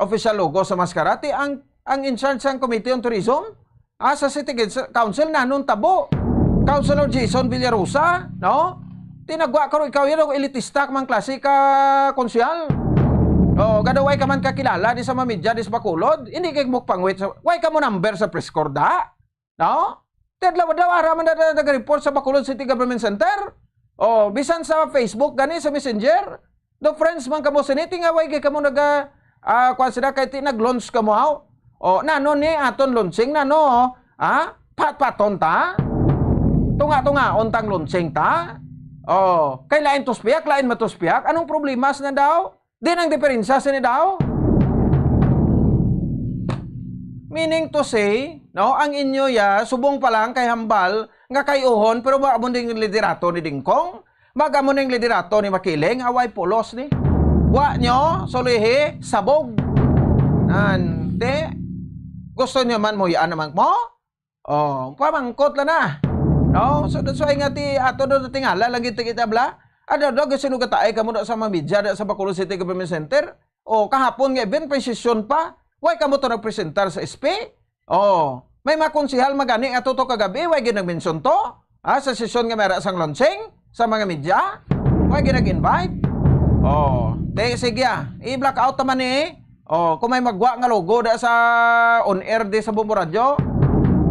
official logo sa Mascara. Ang in charge sang Committee on Tourism, sa City Council na nun tabo, Councilor Jason Villarosa, no? Tinagwa ka rin, ikaw yun, elitista mang klase ka konsyal. Gadaway ka man kakilala di sa mamidya, di sa Bacolod, hindi kayo mukpangwit. Why ka mo number sa press corps da? No? Tadlaw-daw, man na nag-report sa Bacolod City Government Center. Bisan sa Facebook, gani sa Messenger. Do friends man ka mo siniti nga, why ka mo kwan kahit nag-launch ka mo, nano ni aton launching, nano, pat-paton ta? Tunga-tunga, ontang launching ta? Kay lain tuspiak, lain matuspiak. Anong problema na daw? Din ang diferensya sa ni daw? Meaning to say, no, ang inyo subong pa lang kay hambal, nga kay uhon, pero magamon ding liderato ni Dingkong, magamon ding liderato ni Makiling, away polos ni. Wa nyo, solihi, sabog. Ante, gusto nyo man mo yaan naman mo? Pamangkot lang na. No, so that's why nga ato do tingala lang kita bla. Ada gusto no gataay kamo sa mamidya sa Bacolod City Government Center. Kahapon nga event presisyon pa. Why kamo to nagpresentar sa SP? May makonsihal magani ato to kagabi, why ginag-mention to? Sa sesyon nga mera sang launching sa mga media. Why ginag-invite? Sige i-black out naman ni. Kung may magwa nga logo da sa on air di sa Bombo Radio.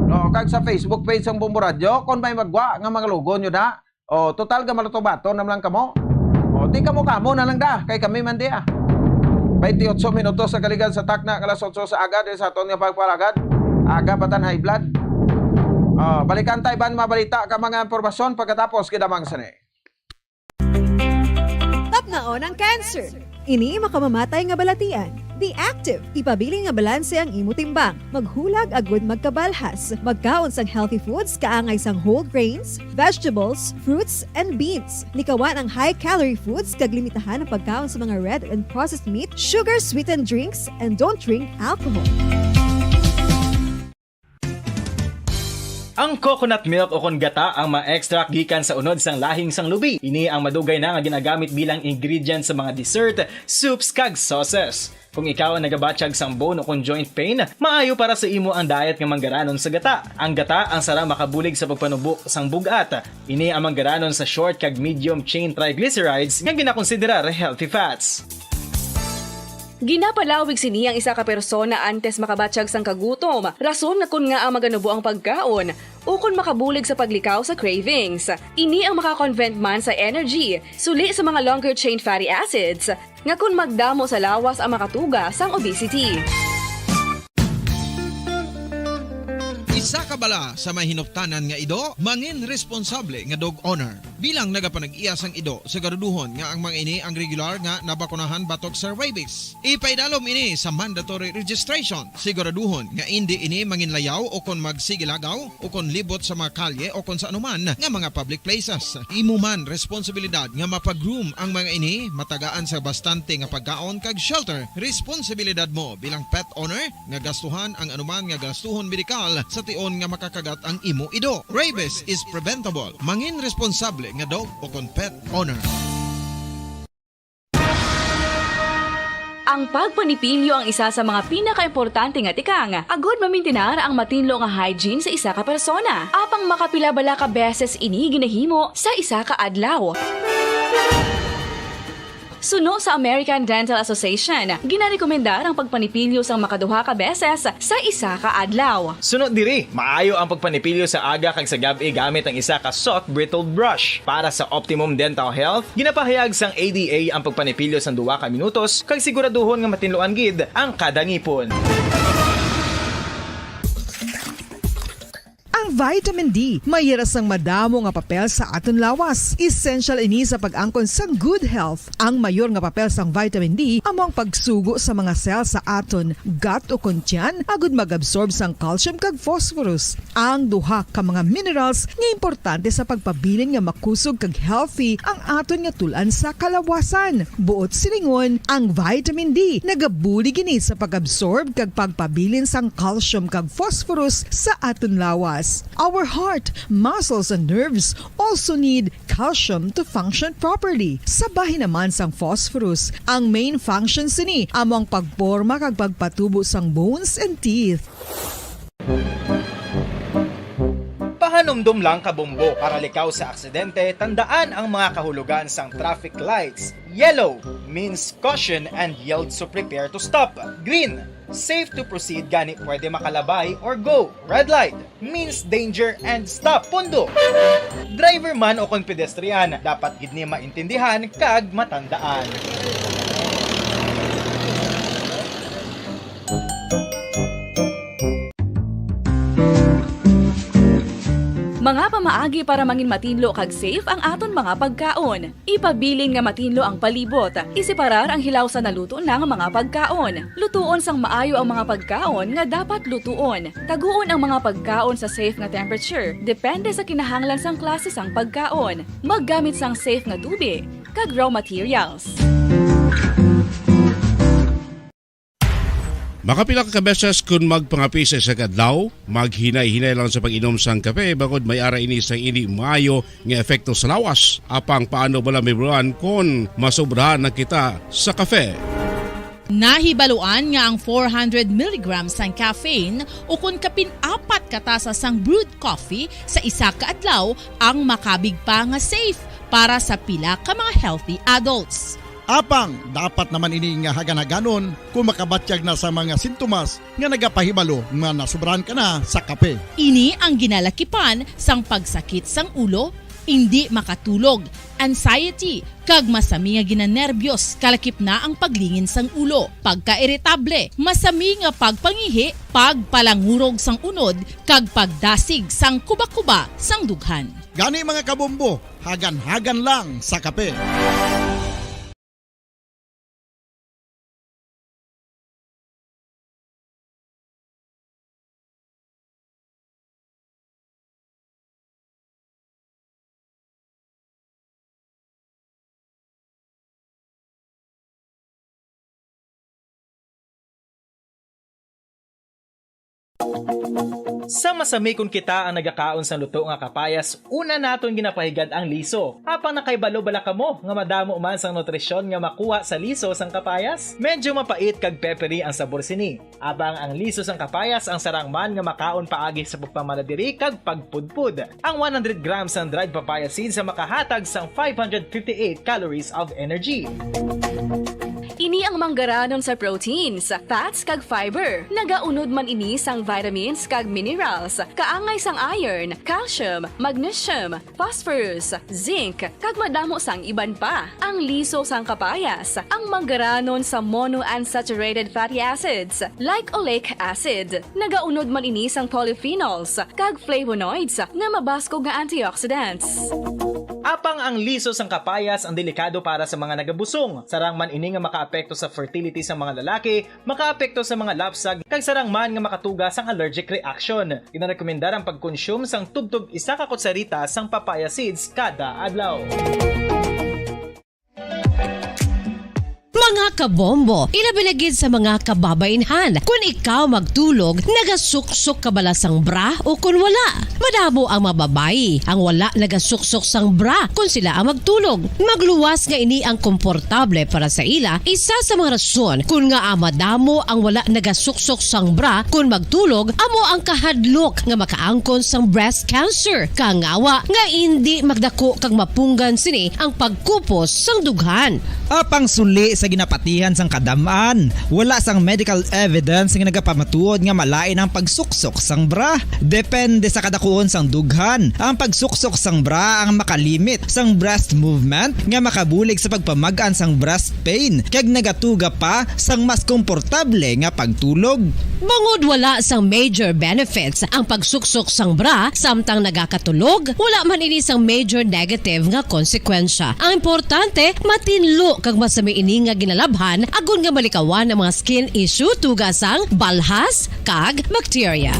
Kag sa Facebook page ng Bombo Radio, kung may magwa nga mga logo nyo da, total ka malatubato na lang kamo. Di kamo na lang da, kay kami man di 28 minutos sa kaligan sa takna, kalas 8 sa agad, sa aton nga pagparagad, aga patan high blood. Balikan tayo ban mabalita ka mga impormasyon pagkatapos kidamang sani. Tapnaon ang cancer. Ini makamamatay nga balatian. Be active. Ipabili nga balanse ang imo timbang. Maghulag agud magkabalhas. Magkaon sang healthy foods kaangay sang whole grains, vegetables, fruits, and beans. Likawan ang high-calorie foods kag limitahan ang pagkaon sa mga red and processed meat, sugar-sweetened drinks, and don't drink alcohol. Ang coconut milk o kon gata ang ma-extract gikan sa unod sang lahing sang lubi. Ini ang madugay na nga ginagamit bilang ingredient sa mga dessert, soups kag sauces. Kung ikaw ang nagabatsyag sang bone o kon joint pain, maayo para sa imo ang diet nga manggaranon sa gata. Ang gata ang sara makabulig sa pagpanubo sang bugat. Ini ang manggaranon sa short kag medium chain triglycerides nga ginakonsiderar healthy fats. Ginapalawig sini ang isa ka persona antes makabatsyag sang kagutom. Rason na kun nga ang maganubo ang pagkaon o kun makabulig sa paglikaw sa cravings. Ini ang makakonvent man sa energy, suli sa mga longer chain fatty acids, nga kun magdamo sa lawas ang makatuga sang obesity. Isa ka bala sa mahinuptanan nga ido, mangin responsable nga dog owner. Bilang nagapanag-iyas ang ido, siguraduhon nga ang mga ini ang regular nga nabakunahan batok sa rabies. Ipaidalom ini sa mandatory registration. Siguraduhon nga hindi ini manginlayaw o kon magsigilagaw o kon libot sa mga kalye o kon sa anuman nga mga public places. Imo man responsibilidad nga mapag-groom ang mga ini, matagaan sa bastante nga pagkaon kag shelter. Responsibilidad mo bilang pet owner nga gastuhan ang anuman nga gastuhon medikal sa tion nga makakagat ang imo ido. Rabies is preventable. Mangin responsable nga dog o kon pet owner. Ang pagpanipilyo ang isa sa mga pinaka-importante nga tikang. Agod mamintinar ang matinlo nga hygiene sa isa ka persona. Apang makapilabala ka beses ini ginahimo sa isa ka adlaw. Suno sa American Dental Association, ginarekomendar ang pagpanipilyo sang makaduha ka beses sa isa ka adlaw. Sunod diri, maayo ang pagpanipilyo sa aga kag sa gabi gamit ang isa ka soft brittled brush. Para sa optimum dental health, ginapahayag sang ADA ang pagpanipilyo sang 2 ka minutos kag siguraduhon nga matinluan gid ang kada ngipon. Ang vitamin D, mayira sang madamo nga papel sa aton lawas. Essential ini sa pag-angkon sang good health. Ang mayor nga papel sang vitamin D among pagsugo sa mga cell sa aton gut o kuntyan agud mag-absorb sang calcium kag phosphorus. Ang duha ka mga minerals nga importante sa pagpabilin nga makusog kag healthy ang aton nga tulan sa kalawasan. Buot silingon, ang vitamin D nagabuli gini sa pag-absorb kag pagpabilin sang calcium kag phosphorus sa aton lawas. Our heart, muscles, and nerves also need calcium to function properly. Sabahin naman sang phosphorus, ang main function sini among pagporma kag pagpatubo sang bones and teeth. Pahanumdum lang kabombo para likaw sa aksidente, tandaan ang mga kahulugan sang traffic lights. Yellow means caution and yield so prepare to stop. Green, safe to proceed gani pwede makalabay or go. Red light means danger and stop. Pundo. Driver man o kon pedestrian, dapat gid ni maintindihan kag matandaan. Mga pamaagi para mangin matinlo kag safe ang aton mga pagkaon. Ipabilin nga matinlo ang palibot. Isiparar ang hilaw sa naluto ng mga pagkaon. Lutuon sang maayo ang mga pagkaon nga dapat lutuon. Taguon ang mga pagkaon sa safe nga temperature. Depende sa kinahanglan sang klase sang pagkaon. Maggamit sang safe nga tubig kag raw materials. Makapila ka beses kung magpangapi sa isang adlaw, maghinay-hinay lang sa pag-inom sang kape bagod may ara ini sang ini maayo nga epekto sa lawas. Apang paano bala may buruan kung masobrahan na kita sa kape. Nahibaluan nga ang 400 mg sang caffeine o kung kapin 4 katasa sang brewed coffee sa isa ka adlaw ang makabig pa nga safe para sa pila ka mga healthy adults. Apang, dapat naman ini nga hagan-haganon kung makabatyag na sa mga sintomas nga nagapahibalo nga nasubrahan ka na sa kape. Ini ang ginalakipan sang pagsakit sang ulo, hindi makatulog, anxiety, kag masami nga ginanerbiyos, kalakip na ang paglingin sang ulo, pagka-irritable, masami nga pagpangihi, pagpalangurog sang unod, kag pagdasig sang kuba-kuba sang dughan. Gani mga kabombo, hagan-hagan lang sa kape. Sa masami kung kita ang nagakaon sa luto nga kapayas, una naton ginapahigad ang liso. Apang nakaibalo bala kamo nga madamo man sang nutrisyon nga makuha sa liso sang kapayas? Medyo mapait kag peppery ang sabor sini. Abang ang liso sang kapayas ang sarang man nga makaon paagi sa pagpamanadiri kag pagpudpud. Ang 100 grams ng dried papaya seeds sa makahatag sang 558 calories of energy. Ini ang manggaranon sa proteins, fats kag fiber. Nagaunod man ini sang vitamins kag minerals, kaangay sang iron, calcium, magnesium, phosphorus, zinc, kag madamo sang iban pa. Ang liso sang kapayas, ang manggaranon sa monounsaturated fatty acids like oleic acid. Nagaunod man ini sang polyphenols kag flavonoids nga mabaskog nga antioxidants. Apang ang liso sang kapayas ang delikado para sa mga nagabusong. Sarang man ini nga makaapekto sa fertility sa mga lalaki, makaapekto sa mga lapsag, kag sarang man nga makatuga sang allergic reaction. Ginarekomendar ang pagkonsume sang tubtog 1 ka kutsarita sang papaya seeds kada adlaw. Mga Mga kabombo, ilabilagid sa mga kababainhan. Kung ikaw magtulog, nagasuksok ka bala sang bra o kung wala. Madamo ang mababayi ang wala nagasuksok sang bra kung sila ang magtulog. Magluwas nga ini ang komportable para sa ila. Isa sa mga rason kung nga madamo ang wala nagasuksok sang bra kung magtulog, amo ang kahadlok nga makaangkon sang breast cancer. Kangawa nga hindi magdako kag mapunggan sini ang pagkupos sang dughan. Apang suli sa ginapatihan sang kadamaan, wala sang medical evidence nga nagapamatuod nga malain ang pagsuksok sang bra. Depende sa kadakuon sang dughan. Ang pagsuksok sang bra ang makalimit sang breast movement nga makabulig sa pagpamagaan sang breast pain kag nagatuga pa sang mas komportable nga pagtulog. Bangod wala sang major benefits ang pagsuksok sang bra samtang nagakatulog, wala man ini sang major negative nga konsekwensya. Ang importante, matinlo kag masami ini nga ginalabhan agon nga malikawan ang mga skin issue tugas sang balhas kag bacteria.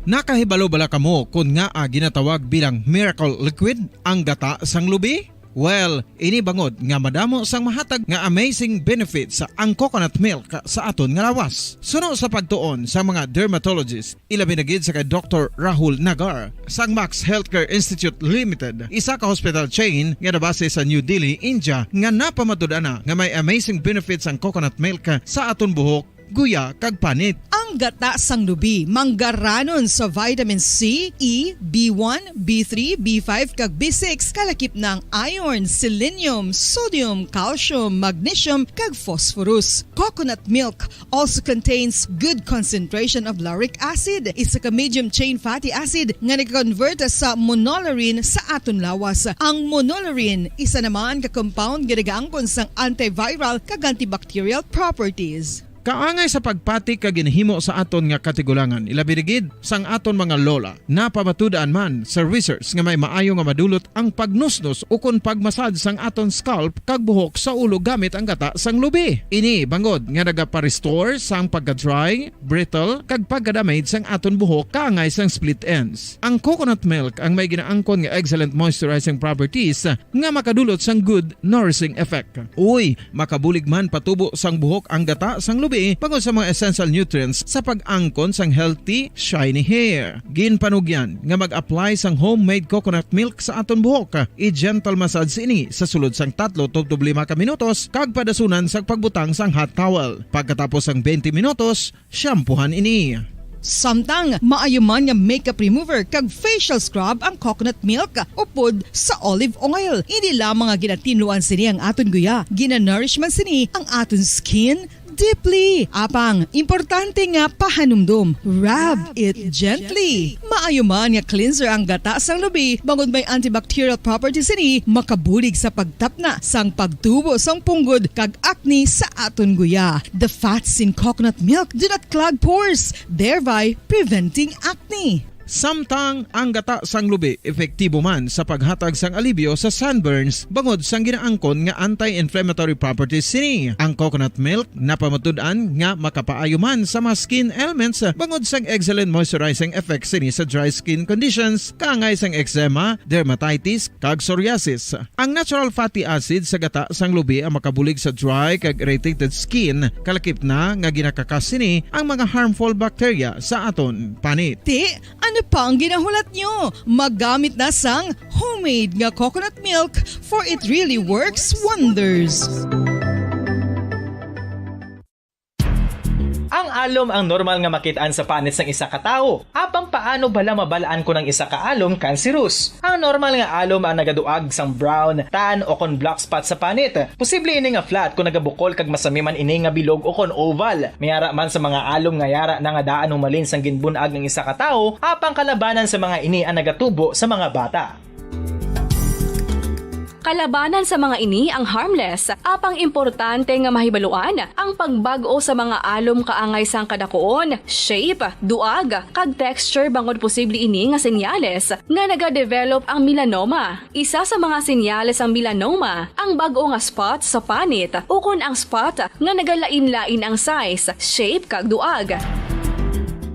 Nakahibalo bala kamo kung nga ginatawag bilang miracle liquid ang gata sang lubi? Well, ini bangod nga madamo sang mahatag nga amazing benefits sa ang coconut milk sa aton nga lawas. Suno sa pagtuon sa mga dermatologist, ilabi na gid sa kay Dr. Rahul Nagar sang Max Healthcare Institute Limited, isa ka hospital chain nga nabase sa New Delhi, India, nga napamatud-ana nga may amazing benefits ang coconut milk sa aton buhok, guya kag panit. Ang gata sang lubi manggaranon sa vitamin C, E, B1, B3, B5 kag B6 kalakip ng iron, selenium, sodium, calcium, magnesium kag phosphorus. Coconut milk also contains good concentration of lauric acid, isa ka medium chain fatty acid nga nag-convert sa monolarin sa aton lawas. Ang monolarin isa naman ka compound nga nagaangkon sang antiviral kag antibacterial properties. Kaangay sa pagpati ka ginhimo sa aton nga katigulangan, ilabirigid sang aton mga lola, napamatudan man sa research nga may maayo nga madulot ang pagnusnos o kon pagmasad sang aton scalp kag buhok sa ulo gamit ang gata sang lubi. Ini bangod nga nagapa-restore sang pagka-dry, brittle kag pagka-damage sang aton buhok kaangay sang split ends. Ang coconut milk ang may ginaangkon nga excellent moisturizing properties nga makadulot sang good nourishing effect. Uy, makabulig man patubo sang buhok ang gata sang lubi pangod sa mga essential nutrients sa pag-angkon sang healthy, shiny hair. Ginpanugyan nga mag-apply sang homemade coconut milk sa aton buhok. I-gentle massage ini sa sulod sang 3-5 ka minutos kag padasunan sa pagbutang sang hot towel. Pagkatapos sang 20 minutos, shampoohan ini. Samtang maayuman nga makeup remover kag facial scrub ang coconut milk upod sa olive oil. Hindi lamang nga ginatinluan sini ang aton guya, ginanourish man sini ang aton skin deeply. Apang, importante nga pahanumdum. Rub it gently. Maayuman nga cleanser ang gata sang lubi, bangod may antibacterial properties ini, makabulig sa pagtapna sang pagtubo sang punggod kag acne sa aton guya. The fats in coconut milk do not clog pores, thereby preventing acne. Samtang ang gata sang lubi epektibo man sa paghatag sang alibyo sa sunburns bangod sang ginaangkon nga anti-inflammatory properties sini. Ang coconut milk napamatud-an nga makapaayo man sa mga skin ailments bangod sang excellent moisturizing effect sini sa dry skin conditions kaangay sang eczema, dermatitis kag psoriasis. Ang natural fatty acid sa gata sang lubi ang makabulig sa dry kag irritated skin, kalakip na nga ginakakas sini ang mga harmful bacteria sa aton panit. Ano pa ang ginahulat nyo? Maggamit na sang homemade nga coconut milk for it really works wonders. Ang alom ang normal nga makitaan sa panit sang isa ka tawo. Apang paano bala mabalaan ko ng isa ka alom cancerous? Ang normal nga alom ang nagaduag sang brown, tan o kon black spot sa panit. Posible ini nga flat kung nagabukol kag masami man ini nga bilog o kon oval. Mayara man sa mga alom nga yara na nga daan humalin sang ginbunag ng isa ka tawo, apang kalabanan sa mga ini ang nagatubo sa mga bata. Kalabanan sa mga ini ang harmless, apang importante nga mahibaluan ang pagbago sa mga alom kaangay sang kadakuon, shape, duag, kag texture bangod posible ini nga senyales nga nagadevelop ang melanoma. Isa sa mga senyales ang melanoma, ang bag-o nga spot sa panit o kun ang spot nga nagalain-lain ang size, shape kag duag.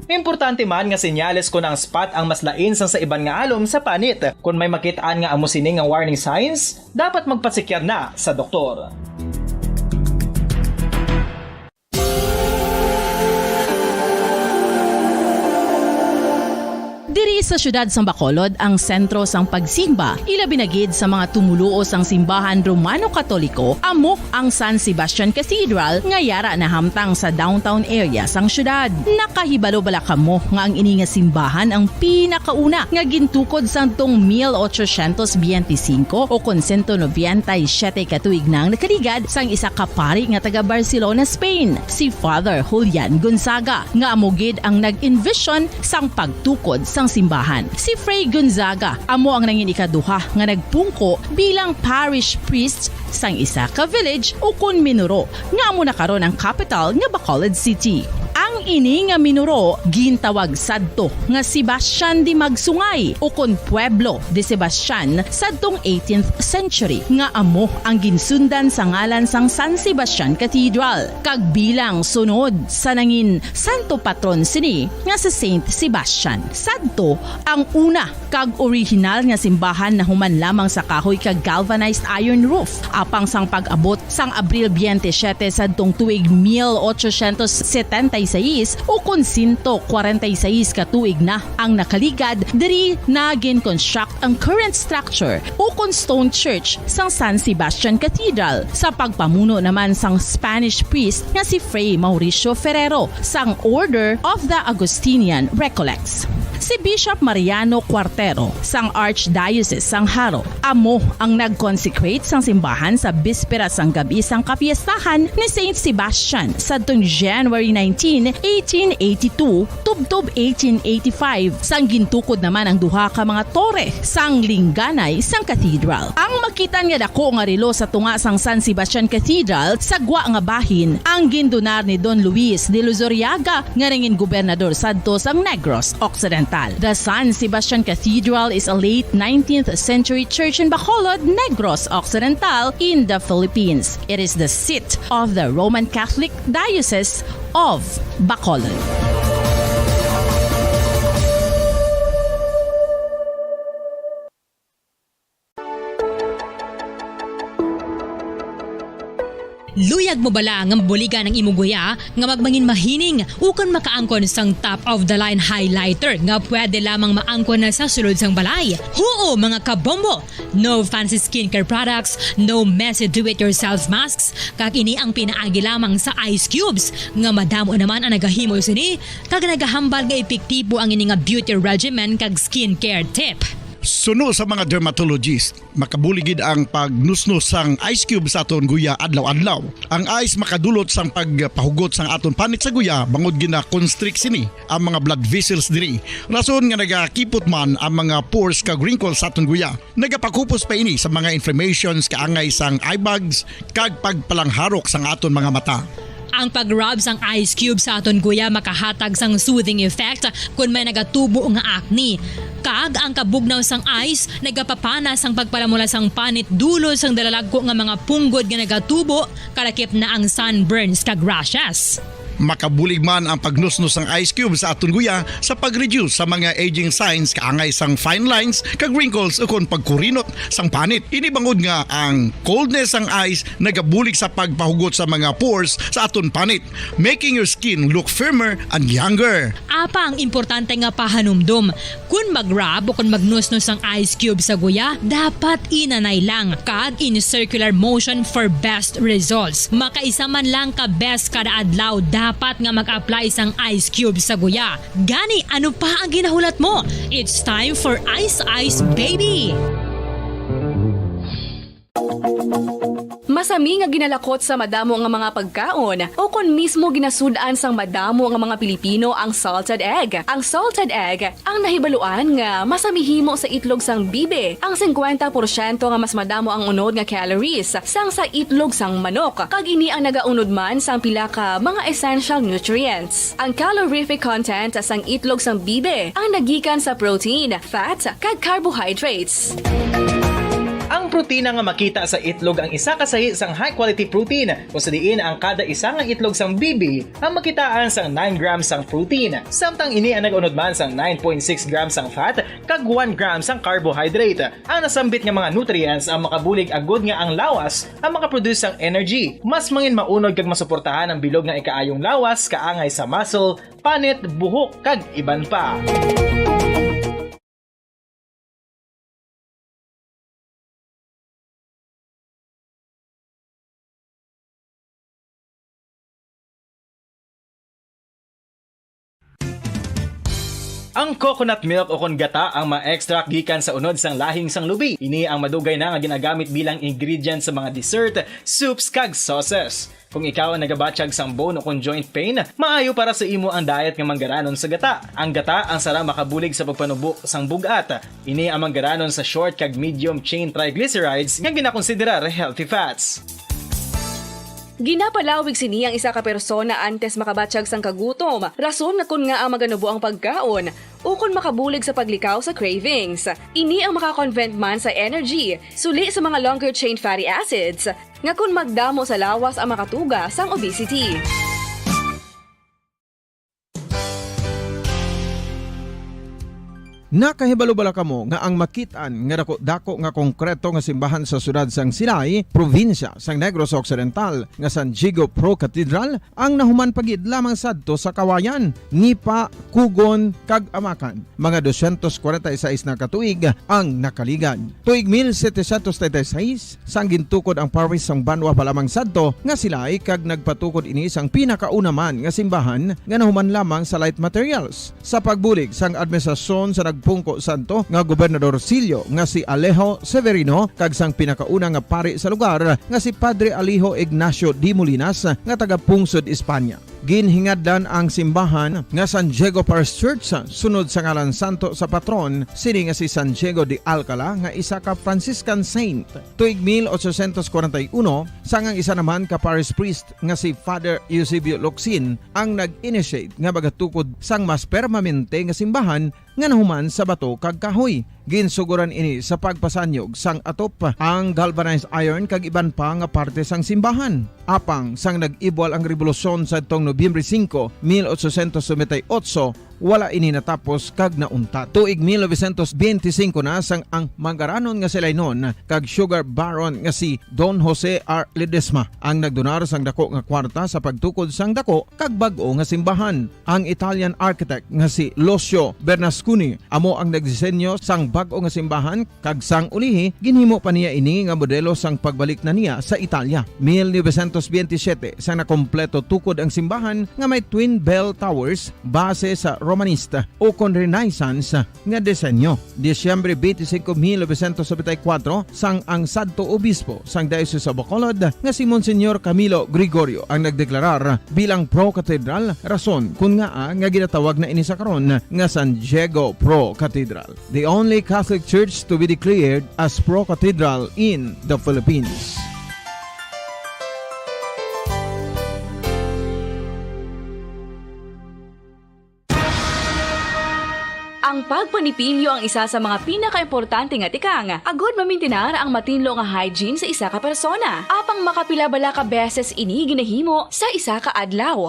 Importante man nga senyales kung ang spot ang mas lain sang sa iban nga alom sa panit. Kung may makitaan nga amo sini nga warning signs, dapat magpasikyar na sa doktor. Diri sa syudad sang Bacolod ang sentro sang pagsimba, ilabi na gid sa mga tumuluo sang simbahan Romano-Katoliko amo ang San Sebastian Cathedral nga yara na hamtang sa downtown area sang syudad. Nakahibalo bala kamo nga ang ini nga simbahan ang pinakauna nga gintukod sang tong 1825 o 1997 katuig nang nakaligad sang isa ka pari nga taga Barcelona, Spain, si Father Julian Gonzaga nga amo gid ang nag-envision sang pagtukod sang simbahan. Si Fray Gonzaga amo ang nangin ikaduha nga nagpungko bilang parish priest sang isa ka village o kun minuro nga amo na karon ang capital nga Bacolod City. Ang ini nga minuro gintawag sadto nga Sebastian de Magsungay o kun Pueblo de Sebastian sadtong 18th century nga amo ang ginsundan sa ngalan sang San Sebastian Cathedral kag bilang sunod sa nangin santo patron sini nga si Saint Sebastian. Sadto ang una kag original nga simbahan na human lamang sa kahoy kag galvanized iron roof apang sang pag-abot sang Abril 27 sadtong tuig 1876 o kun 146 katuig na ang nakaligad diri na gin-construct ang current structure o kun stone church sang San Sebastian Cathedral sa pagpamuno naman sang Spanish priest nga si Fray Mauricio Ferrero sang Order of the Augustinian Recollects. Si Bishop Mariano Cuartero sang Archdiocese sang Haro amo ang nag-consecrate sang simbahan sa bispera sang gabi sang kapiestahan ni Saint Sebastian sadtong January 19, 1882 tubtob 1885 sang gintukod naman ang duha ka mga tore sang lingganay sang cathedral. Ang makitan nga dako nga relo sa tunga sang San Sebastian Cathedral sa gwa nga bahin ang gindonar ni Don Luis de Luzuriaga nga ringin gobernador sadto sang Negros Occidental. The San Sebastian Cathedral is a late 19th century church in Bacolod, Negros Occidental in the Philippines. It is the seat of the Roman Catholic Diocese of Bacolod. Luyag mo bala nga buliga ng imuguya nga magmangin mahining ukon makaangkon sang top of the line highlighter nga pwede lamang maangkon na sa sulod sang balay. Huo mga kabombo! No fancy skincare products, no messy do-it-yourself masks, kag ini ang pinaagi lamang sa ice cubes nga madamo naman ang nagahimo sini kag nagahambal nga epektibo ang ini nga beauty regimen kag skincare tip. Suno sa mga dermatologist, makabuligid ang pagnusnos sang ice cube sa aton guya adlaw-adlaw. Ang ice makadulot sang pagpahugot sang aton panit sa guya bangod gina constrict sini ang mga blood vessels diri. Rason nga nagakipot man ang mga pores kag wrinkles sa aton guya. Nagapakupos pa ini sa mga inflammations kaangay sang eye bags kag pagpalangharok sang aton mga mata. Ang pag-rub sang ice cube sa aton guya makahatag sang soothing effect kung may nagatubo nga acne. Kag ang kabugnaw sang ice nagapapanas ang pagpalamula sang panit dulo sang dalalagko nga mga punggod nga nagatubo kalakip na ang sunburns kag rashes. Makabulig man ang pagnusnos ng ice cube sa aton guya sa pag-reduce sa mga aging signs kaangay sang fine lines kag wrinkles ukon pagkurinot sang panit. Ini bangod nga ang coldness sang ice nagabulig sa pagpahugot sa mga pores sa aton panit, making your skin look firmer and younger. Apa ang importante nga pahanumdum, kung mag-rub o kung magnusnos ang ice cube sa guya, dapat inanay lang kag in circular motion for best results. Makaisa man lang ka best kada adlaw, dapat nga mag-apply sang ice cube sa guya. Gani, ano pa ang ginahulat mo? It's time for Ice Ice Baby! Masami nga ginalakot sa madamo nga mga pagkaon o kon mismo ginasudaan sang madamo nga mga Pilipino ang salted egg. Ang salted egg ang nahibaluan nga masamihimo sa itlog sang bibe. Ang 50% nga mas madamo ang unod nga calories sang sa itlog sang manok. Kag ini ang nagaunod man sang pila ka mga essential nutrients. Ang calorific content sang itlog sang bibe ang nagikan sa protein, fat, kag carbohydrates. Ang protina nga makita sa itlog ang isa kasahi sang high quality protein kung sa diin ang kada isa nga itlog sang bibi ang makitaan sang 9 grams sang protein. Samtang ini ang nag-unod man sang 9.6 grams sang fat kag 1 grams sang carbohydrate. Ang nasambit nga mga nutrients ang makabulig agud nga ang lawas ang makaproduce sang energy. Mas mangin maunod kag masuportahan ang bilog nga ikaayong lawas kaangay sa muscle, panit, buhok kag iban pa. Ang coconut milk o kon gata ang ma-extract gikan sa unod sang lahing sang lubi. Ini ang madugay na nga ginagamit bilang ingredient sa mga dessert, soups kag sauces. Kung ikaw ang nagabatsyag sang bone o kon joint pain, maayo para sa imo ang diet nga manggaranon sa gata. Ang gata ang sara makabulig sa pagpanubo sang bugat. Ini ang manggaranon sa short kag medium chain triglycerides nga ginakonsiderar healthy fats. Ginapalawig sini ang isa ka persona antes makabatsyag sang kagutom. Rason na kun nga ang maganubo ang pagkaon o kun makabulig sa paglikaw sa cravings. Ini ang makakonvent man sa energy, suli sa mga longer chain fatty acids, nga kun magdamo sa lawas ang makatuga sang obesity. Nakahibalo bala kamo nga ang makitaan nga dako nga konkreto nga simbahan sa sudad sang Sinai, probinsya sang Negros Occidental nga San Diego Pro Cathedral ang nahuman pagid lamang sadto sa kawayan, Nipa, Kugon kag Amakan. Mga 246 na katuig ang nakaligan. Tuig 1736 sang gintukod ang parish sang Banwa palamang sadto nga sila ay kag nagpatukod ini sang pinakauna man nga simbahan nga nahuman lamang sa light materials. Sa pagbulig sang administrasyon sa pungko santo nga gobernador Silio nga si Alejo Severino kag sang pinakauna nga pari sa lugar nga si Padre Alejo Ignacio de Molinas nga taga Pungsod, Espanya. Ginhingadlan ang simbahan nga San Diego Parish Church sunod sa ngalan santo sa patron sini nga si San Diego de Alcala nga isa ka Franciscan saint. Tuig 1841 sangang isa naman ka parish priest nga si Father Eusebio Locsin ang nag-initiate nga bagatukod sang mas permanente nga simbahan nga nahuman sa bato kag kahoy. Ginsuguran ini sa pagpasanyog sang atop ang galvanized iron kag iban pa nga parte sang simbahan. Apang sang nag-ibwal ang revolusyon sa tong Nobyembre 5, 1898, wala ini natapos kag naunta. Tuig 1925 na sang ang manggaranon nga sila noon kag sugar baron nga si Don Jose R. Ledesma ang nagdonar sang dako nga kwarta sa pagtukod sang dako kag bag-o nga simbahan. Ang Italian architect nga si Lucio Bernasconi amo ang nagdisenyo sang bag-o nga simbahan kag sang ulihi ginhimo pa niya ini nga modelo sang pagbalik na niya sa Italia. 1927 sang nakompleto tukod ang simbahan nga may twin bell towers base sa Romanista o kon Renaissance nga disenyo. Disyembre 25, 1974 sang ang sadto obispo sang Diocese sa Bacolod nga si Monsignor Camilo Gregorio ang nagdeklarar bilang Pro Cathedral, rason kun nga ginatawag na ini sa karon nga San Diego Pro Cathedral, the only Catholic church to be declared as Pro Cathedral in the Philippines. Ang pagpanipilyo ang isa sa mga pinaka-importante nga tikang. Agod mamintinar ang matinlo nga hygiene sa isa ka persona. Apang makapila bala ka beses ini ginahimo sa isa ka adlaw.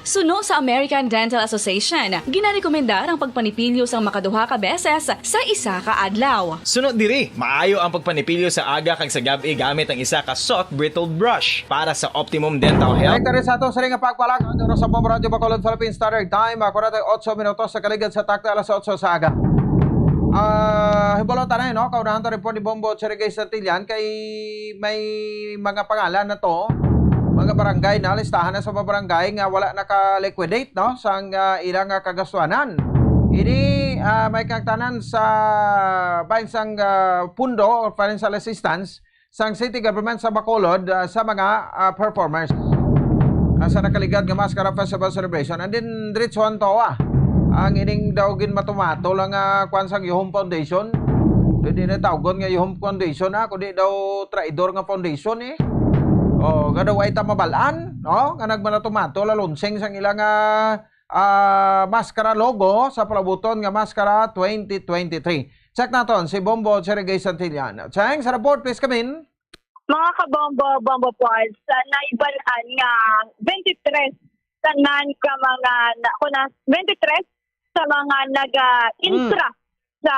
Suno sa American Dental Association, ginarekomendar ang pagpanipilyo sang makaduha ka beses sa isa ka adlaw. Sunod diri, maayo ang pagpanipilyo sa aga kag sa gabi gamit ang isa ka soft brittle brush para sa optimum dental health. Direkta rin sa atong saring pagpalag ang oras sa Bombo Radio Bacolod Philippines Standard Time, 48 minutos sa kaligid sa takta alas 8 sa aga. Hibalon tayo, no? Kaunahan to rin po ni Bombo Cherigay Santillan kay may mga pangalan na to. Mga barangay na listahan na sa mga barangay nga wala naka-liquidate, no, sang ilang kagastuanan. Ini may kagtanan sa bansang pundo or financial assistance sang city government sa Bacolod sa mga performers. Sa nakaligad nga Mascara Festival Celebration and then diretsuhan to ang ining daw gin matumato lang kwan sang Yuhom Foundation. Hindi na tawgon nga Yuhom Foundation kundi daw traidor nga foundation nga daw ay tamabalaan, no? Nga nagmanatumato lalonseng sang ilang Mascara logo sa palabuton nga Mascara 2023. Check naton si Bombo Cherigay Santillan. Cheng, sa report, please come in. Mga kabombo pods, naibalaan nga 23 tanan ka mga 23 sa mga naga-intra sa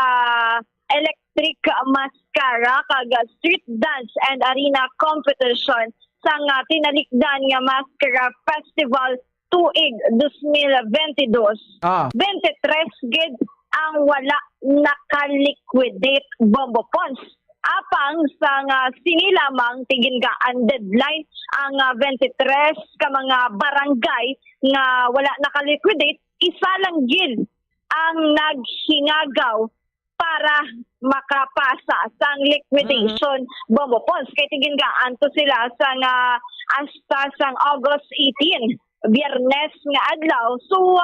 electric mascara kag street dance and arena competition sa nga tinalikdan nga Mascara Festival tuig 2022. 23 gid ang wala naka-liquidate Bombo Pons. Apang sa nga sinilamang tigin ka ang deadline ang 23 ka mga barangay nga wala naka-liquidate, isa lang gid ang naghingagaw para makapasa sang liquidation Bombo Pons. Kaya tigin ka anto sila sa nga hasta sang August 18, Biyernes nga adlaw. So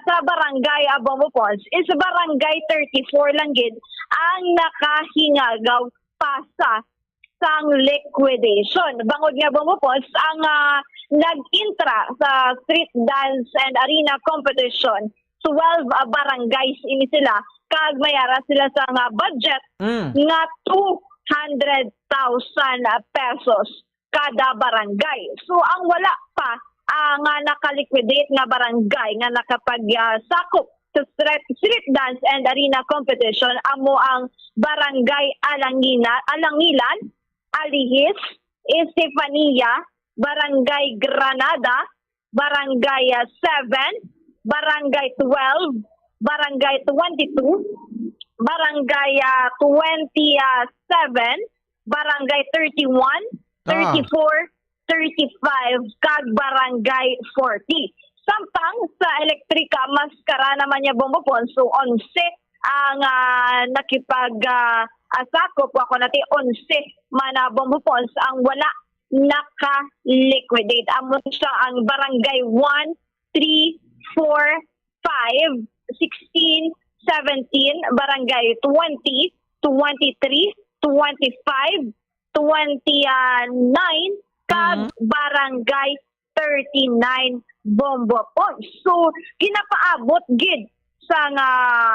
sa barangay Bombo Pons is barangay 34 lang gid ang nakahingagaw pasa sang liquidation. Bangod nga Bombo Pons ang nag-intra sa street dance and arena competition. 12 barangays ini sila kag mayara sila sa nga budget nga 200,000 pesos kada barangay. So ang wala pa nga naka-liquidate nga barangay nga nakapagsakop sa street dance and arena competition amo ang barangay Alangilan, Alihis, Estefania, barangay Granada, barangay 7, barangay 12, barangay 22, barangay 27, barangay 31, 34, 35 kag barangay 40. Samtang sa elektrika maskara naman niya Bombo Pons, so 11 ang nakipag-asakop ako natin 11 mana Bombo Pons ang wala naka-liquidate. Amon siya ang barangay 1, 3, 4, 5, 16, 17, barangay 20, 23, 25, 29, kag barangay 39 Bombo Pons. So, ginapaabot gid sa nga,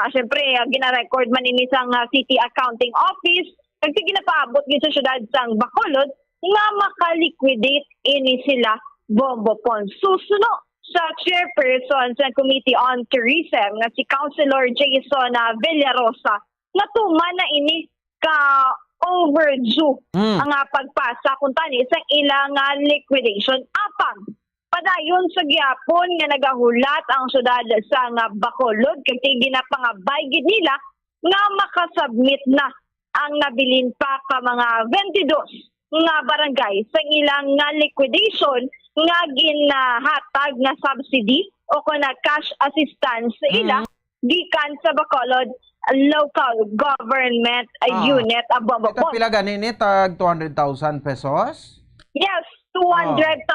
syempre, gina-record man ini sa City Accounting Office, kag ginapaabot gid sa syudad sang Bacolod, nga maka-liquidate ini sila Bombo Pons. Susuno sa chairperson sa Committee on Tourism nga si Councilor Jason Villarosa, nga tuman na ini ka overdue ang pagpasa kung tani sa ilang liquidation apang padayon sa gyapon nga nagahulat ang syudad sa Bacolod kay ginapangabay gid nila nga makasubmit na ang nabilin pa ka mga 22 nga barangay sa ilang liquidation nga ginhatag nga subsidy o kuna cash assistance sa ila gikan sa Bacolod local government unit Bombo Pons. Pila ganin tag 200,000 pesos? Yes, 200,000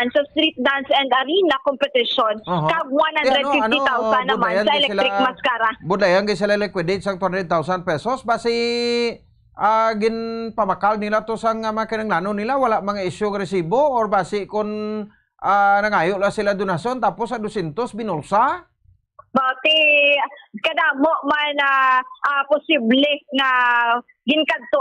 sa street dance and arena competition. Kag 150,000 naman sa electric mascara. Budayan kay sila liquidate sang 200,000 pesos basi gin pamakal nila to sang makinanglano nila wala mga issue resibo or basi kun nangayo la sila donasyon tapos sa 200 binulsa. Bati kadamo man posible nga ginkadto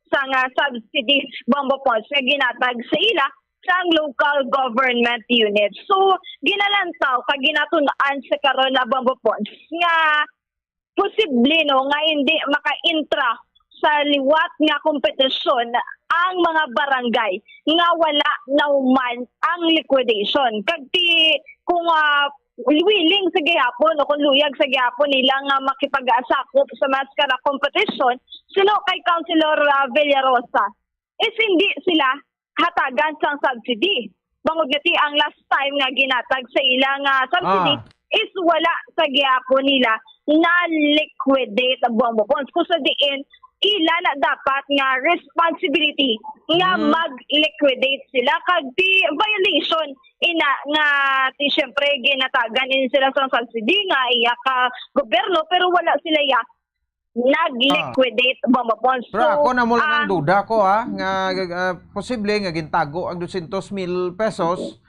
sa subsidy Bombo Pons nga ginatag sa ila sang local government unit. So ginalantaw kag ginatun-an sa karon na Bombo Pons nga posible nga hindi maka-intra sa liwat nga kompetisyon ang mga barangay nga wala nauman ang liquidation. Kag kung willing sa gihapon o kung luyag sa gihapon nila nga makipag-asakop sa mascara competition, sino kay Councilor Villarosa is hindi sila hatagan sang subsidy. Bangod gati ang last time nga ginatag sa ilang subsidy is wala sa gihapon nila na liquidate ang Bombo Pons. Kung sa diin, ila na dapat nga responsibility nga mag-liquidate sila kag di violation ina nga ti syempre ginatagan din sila sa subsidy nga iya ka gobyerno pero wala sila ya nag-liquidate Bombo Pons. Pero ako na mula ng duda ko nga posible nga gintago ang 200,000 pesos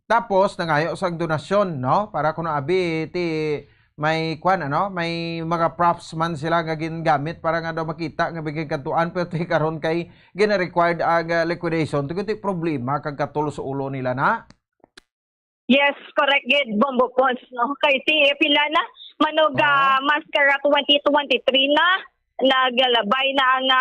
tapos nangayo sa donasyon no para kuno abi ti may may mga props man sila nga gingamit para nga daw makita nga bigay kantuan, pero karon kay gina-required ang liquidation. Tuguti problema kag katulog sa ulo nila na. Yes, correct, gid Bombo Pons, no? Kay pila na manog Mascara 2023 na nagalabay na ang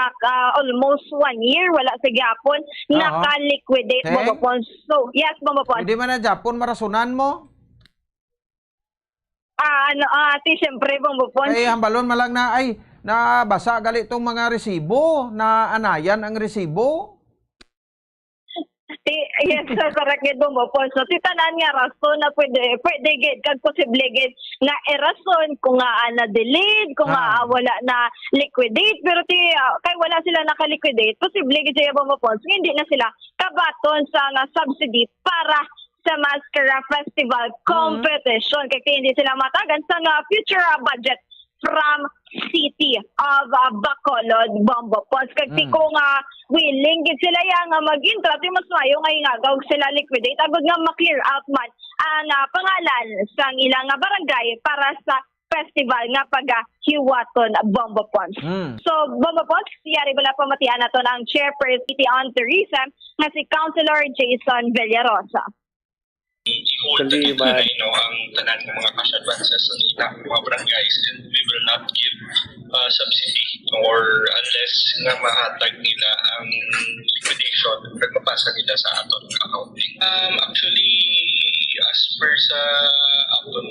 almost 1 year, wala sa Japon naka-liquidate Bombo Pons. So yes, Bombo Pons. Hindi man na Japon marasunan mo? Siyempre Bombo Pons. Ay hambalon malang na ay nabasa gali tong mga resibo, na anayan ang resibo. Yes, correct gid Bombo Pons. So tanan nga rason na pwede gid kag posible gid nga rason kung na delayed, kung wala na liquidate, pero kay wala sila naka-liquidate, posible gid siya Bombo Pons hindi na sila kabaton sa subsidy para sa Mascara Festival competition kay hindi sila matagan sa future budget from City of Bacolod, Bombo Pons. Kasi kung willing gid sila nga mag-intra, mas mayo nga ingagaw sila liquidate agud nga ma-clear out man ang pangalan sang ilang barangay para sa festival nga paghiwaton Bombo Pons. So Bombo Pons, yari bala pamatian naton ang chairperson City on Tourism nga si Councilor Jason Villarosa. Kundi ba ang tanan ng mga cash advances sa mga barangays, and we will not give subsidy or unless nga mahatag nila ang liquidation pag mapasa nila sa aton accounting. Actually, as per sa aton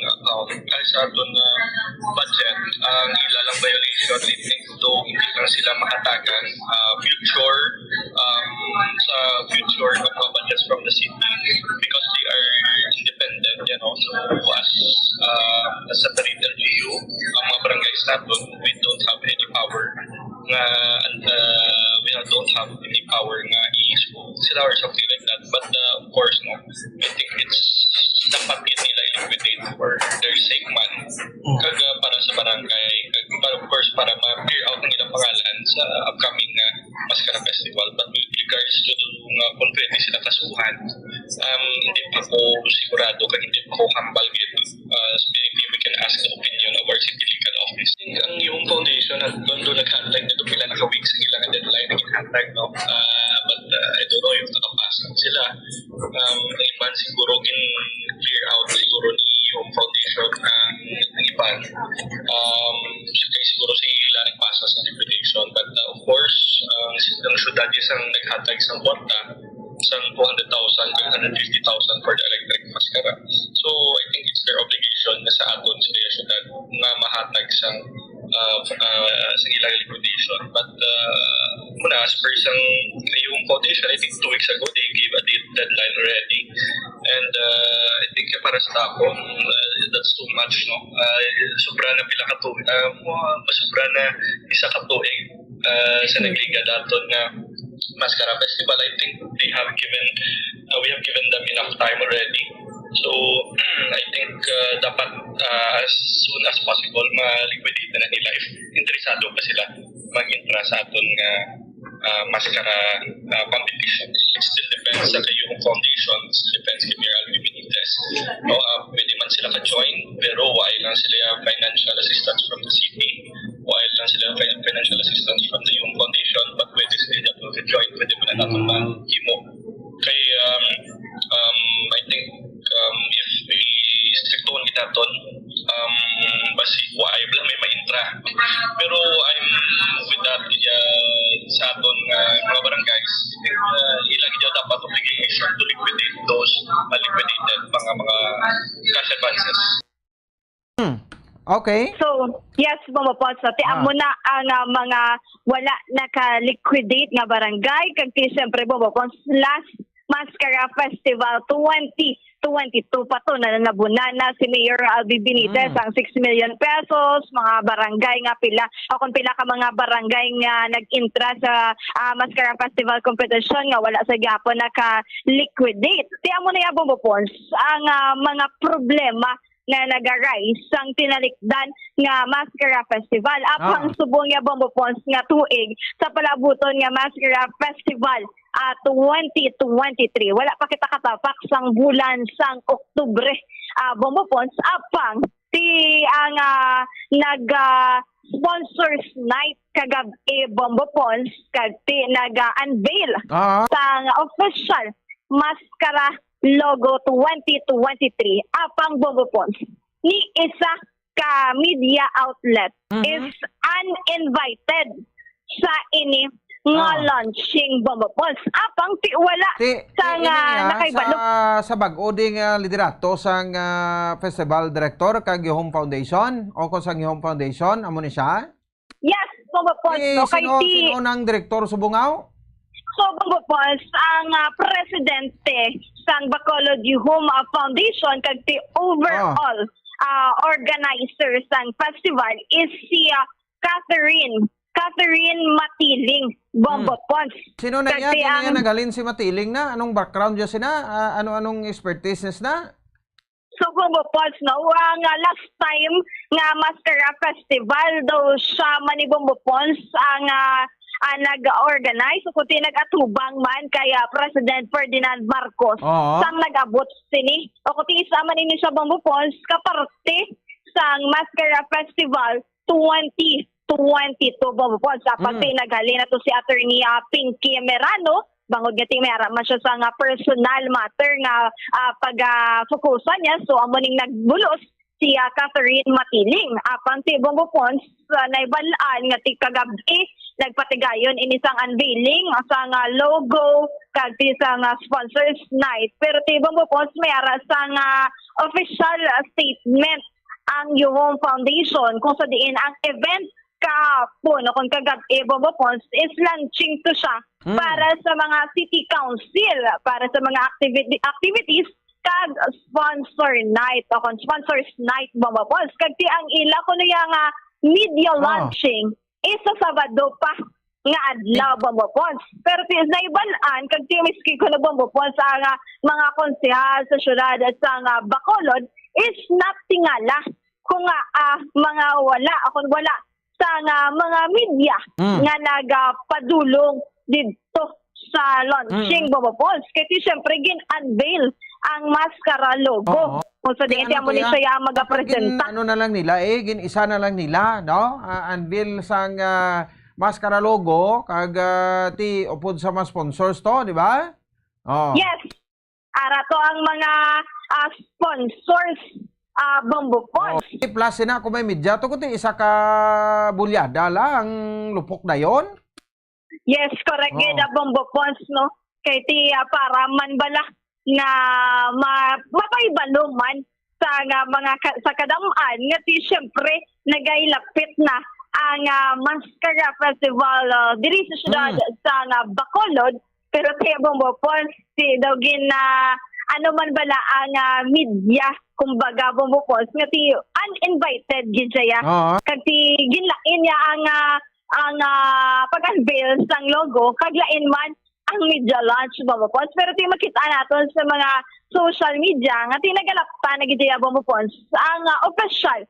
budget, ang ilalang violation, I think though hindi lang sila makatagan future sa future ng mga budgets from the city because they are independent, so as a territorial LGU, ang mga barangays natin, we don't have any power nga we don't have any power nga i-issue sila or something like that, but of course I think it's dapat nila i-liquidate for their sake man kag para sa barangay, of course para ma-clear out ang ilang pangalan sa upcoming Mascara Festival. But with regards to kung pwede sila kasuhan, hindi pa po sigurado kung hindi po hambal yun. Maybe we can ask the opinion of our city legal office. Ang yung foundation at doon nag-handlag nito pila naka-week sa ilang deadline na gin-handlag, but I don't know yung nakapasa sila. Ang iban siguro clear out siguro ni yung foundation ng iban. Kaya siguro sila nagpasa sa liquidation, but of course ang syudad isang naghatag sa kwarta isang 200,000 and 150,000 for the electric mascara. So I think it's their obligation na sa aton sa syudad na mahatag sa ilang liquidation. But muna as per yung foundation, I think 2 weeks ago they gave a deadline already, and I think para sa ako that's too much, sobra na pila ka tuig, sobra na isa ka tuig sa nagliga daton nga Mascara Festival. I think we have given them enough time already. So I think dapat as soon as possible ma-liquidate na nila if interesado pa sila mag-intra sa aton Mascara competition. It still depends sa kayong foundations, depends kay Mayor Alvin Benitez. Pwede man sila ka-join, pero why lang sila financial assistance from the city, why lang sila financial assistance from the yung foundation, but pwede sila ka-join, pwede mo na natin mag-himo. Kaya I think if we stricton kita ton, basi why lang may ma-intra. Pero I'm with that sa aton mga barangays, ilang daw dapat obligation to liquidate those liquidated mga cash advances. Okay. So, yes, Bombo Pons, tiam mo na ang mga wala naka-liquidate nga barangay kag siyempre Bombo Pons, last Mascara Festival 2022 pa to na nabunana si Mayor Alvin Benitez ang 6 million pesos, mga barangay nga pila o kung pila ka mga barangay nga nag-intra sa Mascara Festival competition nga wala sa gyapon naka-liquidate. Tiyan mo na ya Bombo Pons ang mga problema na nag-arise sang tinalikdan nga Mascara Festival. Apang subong nga Bombo Pons nga tuig sa palabuton nga Mascara Festival 2023. Wala pa kita katapak sang bulan sang Oktubre. Bombo Pons, apang ti ang nag-sponsors night kagabi Bombo Pons kag ti nag-unveil sang official maskara logo 2023 apang Bombo Pons ni isa ka media outlet is uninvited sa ini nga launching Bombo Pons apang ti wala sang nakaibalok sa bag-o ding liderato sang festival director kag Home Foundation o kung sang Home Foundation amo ni siya? Yes, Bombo Pons no kay ti sino nang direktor subungaw? So, Bombo Pons, ang presidente sang Bacolod Home Foundation kag ti overall organizer sang festival is si Catherine Matiling Bombo Pons. Sino na yan? Sino yan nagalin si Matiling na? Anong background niya sina? Anong expertise na? So, Bombo Pons, no? Ang last time nga Mascara Festival, daw siya man ni Bombo Pons ang nag-organize o kuti nag-atubang man kaya President Ferdinand Marcos sang nag-abot sini o kuti isa man ini siya Bombo Pons kaparte sang Mascara Festival 2022 Bombo Pons pati naghalin na to si Attorney Pinky Merano bangod nga tingmera man siya sa nga personal matter nga pag-focusan niya so amo ning nagbulos si Catherine Matiling apang ti Bombo Pons naibalaan nga ti kagabi nagpatigayon inisang unveiling sa nga logo kag ti sa nga sponsors night pero ti Bombo Pons may ara sa nga official statement ang Home Foundation kung sa diin ang event kahapon kung kagabi Bombo Pons is launching to siya para sa mga city council para sa mga activities kag sponsor night o kung sponsors night Bombo Pons kag ti ang ila kuno nga media launching isa Sabado pa nga adlaw Bombo Pons. Pero naibalaan kag ti miski kuno Bombo Pons sa mga konsehal sa syudad at sa Bacolod is not tingala kung mga wala sa mga media nga nagapadulong dito sa launching Bombo Pons. Kaya siyempre gin-unveil ang maskara logo. Kung sa diyan mo ni siya magapresenta. Ano na lang nila gin-isa na lang nila, no? Unveil sang maskara logo kag ti upod sa mga sponsors to, di ba? Yes. Ara to ang mga sponsors Bombo Pons. Plus na kung may media to kundi isa ka bulyada lang lupok dayon. Yes, correct Bombo Pons no. Kay ti para man bala nga mapaibalo man sa mga sa kadamaan nga ti syempre nagailapit na ang Mascara Festival diri sa syudad sa Bacolod pero ti Bombo Pons ti daw gin ano man bala ang media kumbaga Bombo Pons nga ti uninvited gid siya kag ti ginlain niya ang pag-unveil sang logo kag lain man ang media launch Bombo Pons pero ti makita naton sa mga social media nga ti nagalapta na gid Bombo Pons ang official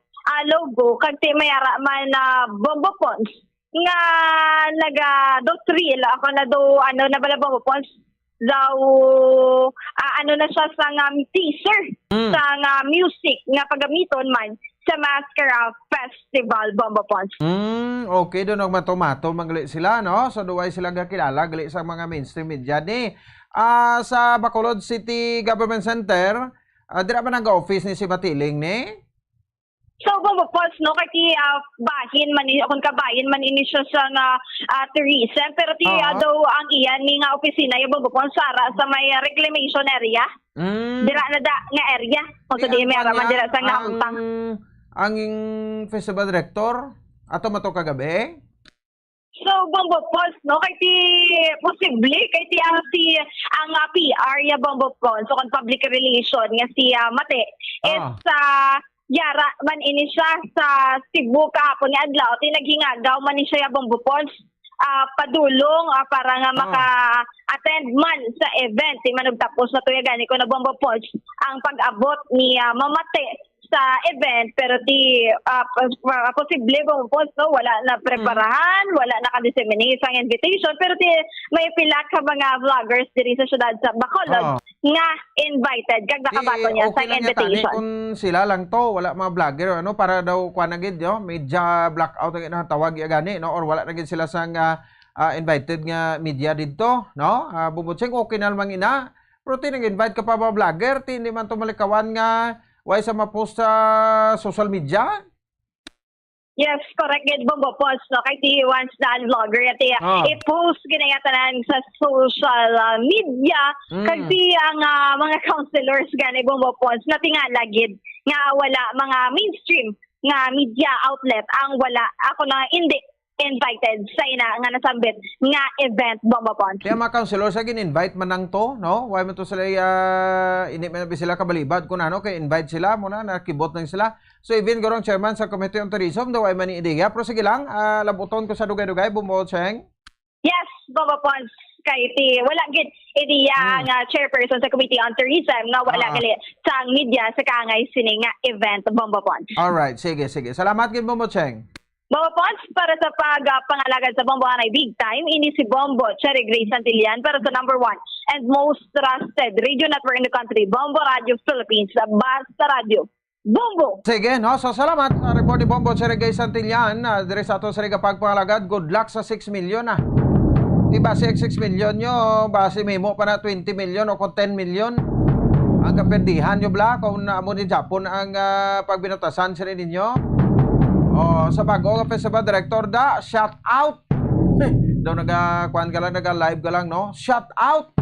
logo kag ti mayara man Bombo Pons nga thrill ako na na bala Bombo Pons daw na siya sa teaser sa music nga pagamiton man sa Mascara Festival Bombo Pons. Okay, doon magmatomato magali sila, no? So, duway sila kakilala, gali sa mga mainstream media ni. Sa Bacolod City Government Center, dira ba nag-office ni si Matiling ni? So, Bombo Pons, no? Kaya bahin man, kung kabahin man ini siya sa tourism, pero daw ang iyan ni nga opisina yung Bombo Pons sa may reclamation area. Dira na nga area. Kung sa di may araman dira sa nautang. Ang festival director ato mato kagabi? So Bombo Pons no kay ti posible kay ti ang PR ya Bombo Pons so public relation nga si Mate is yara man ini siya sa Cebu kahapon nga adlaw ti naghingagaw man ni siya Bombo Pons padulong para nga maka-attend man sa event ti manugtapos na tuyagan ko na Bombo Pons ang pag-abot ni Mamate sa event pero posible bumupos no wala na preparahan, wala na ka-disseminate ang invitation pero may pila ka mga vloggers diri sa syudad sa Bacolod nga invited kag nakabato niya sa invitation. Kung sila lang to, wala mga vlogger ano para daw kuan na gid yo, media blackout ang tawag ya gani no or wala na gid sila sang invited nga media didto no. Bumutsing okay na lang ina. Pero nag-invite ka pa ba vlogger? Hindi man to malikawan nga why sa ma-post sa social media? Yes, correct. Gid Bombo post no kay ti once na vlogger yati i-post ginayatanan sa social media kasi ang mga counselors gani Bombo post na tingala gid nga wala mga mainstream nga media outlet ang wala ako na hindi invited sa ina nga nasambit nga event Bombo Pons. Kaya mga counselor sa gin-invite man nang to, no? Why man to sila ini man sila kabalibad kun ano kay invite sila mo na nakibot nang sila. So even gorong chairman sa Committee on Tourism daw ay man ideya pero sige lang labuton ko sa dugay-dugay Bombo Cheng. Yes, Bombo Pons kay ti wala gid ideya nga chairperson sa Committee on Tourism nga wala gali sa media sa kangay sini nga event Bombo Pons. All right, sige. Salamat gid Bombo Cheng. Bombo Pons, para sa pangalagan sa Bombo Hanay Big Time, ini si Bombo Cherry Grace Santillan para sa number 1 and most trusted radio network in the country, Bombo Radio Philippines, Basta Radio. Bombo! Sige, no? So salamat sa report ni Bombo Cherry Grace Santillan. Dire sa ato sa pagpangalagad, good luck sa 6 million Diba si 6 million nyo, base memo pa na 20 million o kung 10 million. Ang kaperdihan nyo bla, kung naamo ni Japon ang pagbinutasan sa ninyo. Sa bago nga festival director da, shout out. Daw nagakuan ka lang, naga-live ka lang, no? Shout out.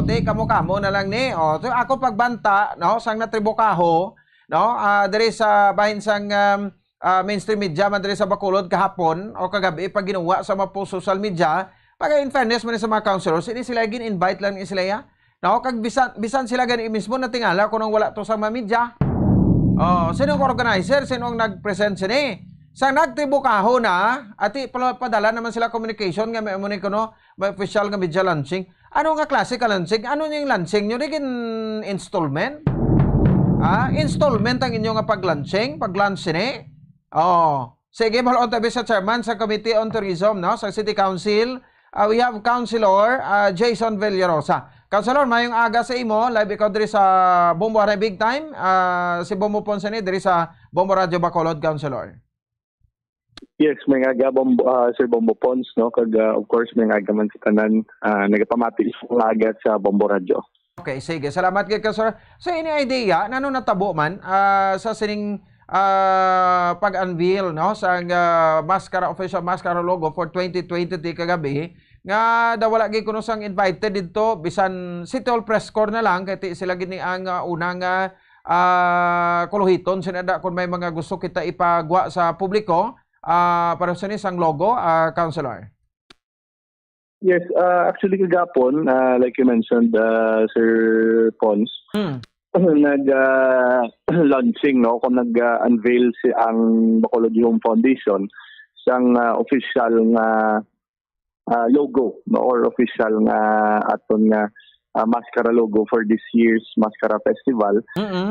Di kamo na lang ni. So ako pagbanta, no, sang natribukaho, no? Diri sa bahin sang mainstream media man diri sa Bacolod kahapon o kagabi pag ginawa sa mga social media, pag in fairness man sa mga councilors, ini sila gin-invite lang ni sila ya. No, kag bisan sila gani mismo natingala kung wala to sa mga media. Sino ang organizer? Sino ang nag-present sini? Sa nagtibukaho na, ati padala naman sila communication nga may amunin ko no, may official nga media launching. Ano nga klase ka launching? Ano yung launching nyo? Rigin installment? Installment ang inyo nga pag-launching? Pag-launch sini? Sige, malon tabi sa chairman sa Committee on Tourism, no? Sa City Council. We have Councilor Jason Villarosa. Councilor, mayong aga sa imo, live ikaw diri sa Bombo Hanay Big Time, si Bombo Ponsani diri sa Bombo Radio Bacolod, Councilor. Yes, may aga Sir Bombo Pons, no? Kag of course may aga man sa tanan nagapamati isang aga sa Bombo Radio. Okay, sige. Salamat kay Councilor. So ini idea nano natabo man sa sining pag-unveil no sa official mascara logo for 2020 kagabi nga dawala gyud kuno sang invited didto bisan City Hall press corps na lang kay sila gini ang unang kuluhiton sinada kung may mga gusto kita ipagwa sa publiko para sa isang logo, Councilor. Yes, actually kagapon like you mentioned Sir Pons nag-launching no kung nag-unveil si ang Bacolod Youth Foundation sang official nga logo no or official nga aton nga mascara logo for this year's Mascara Festival.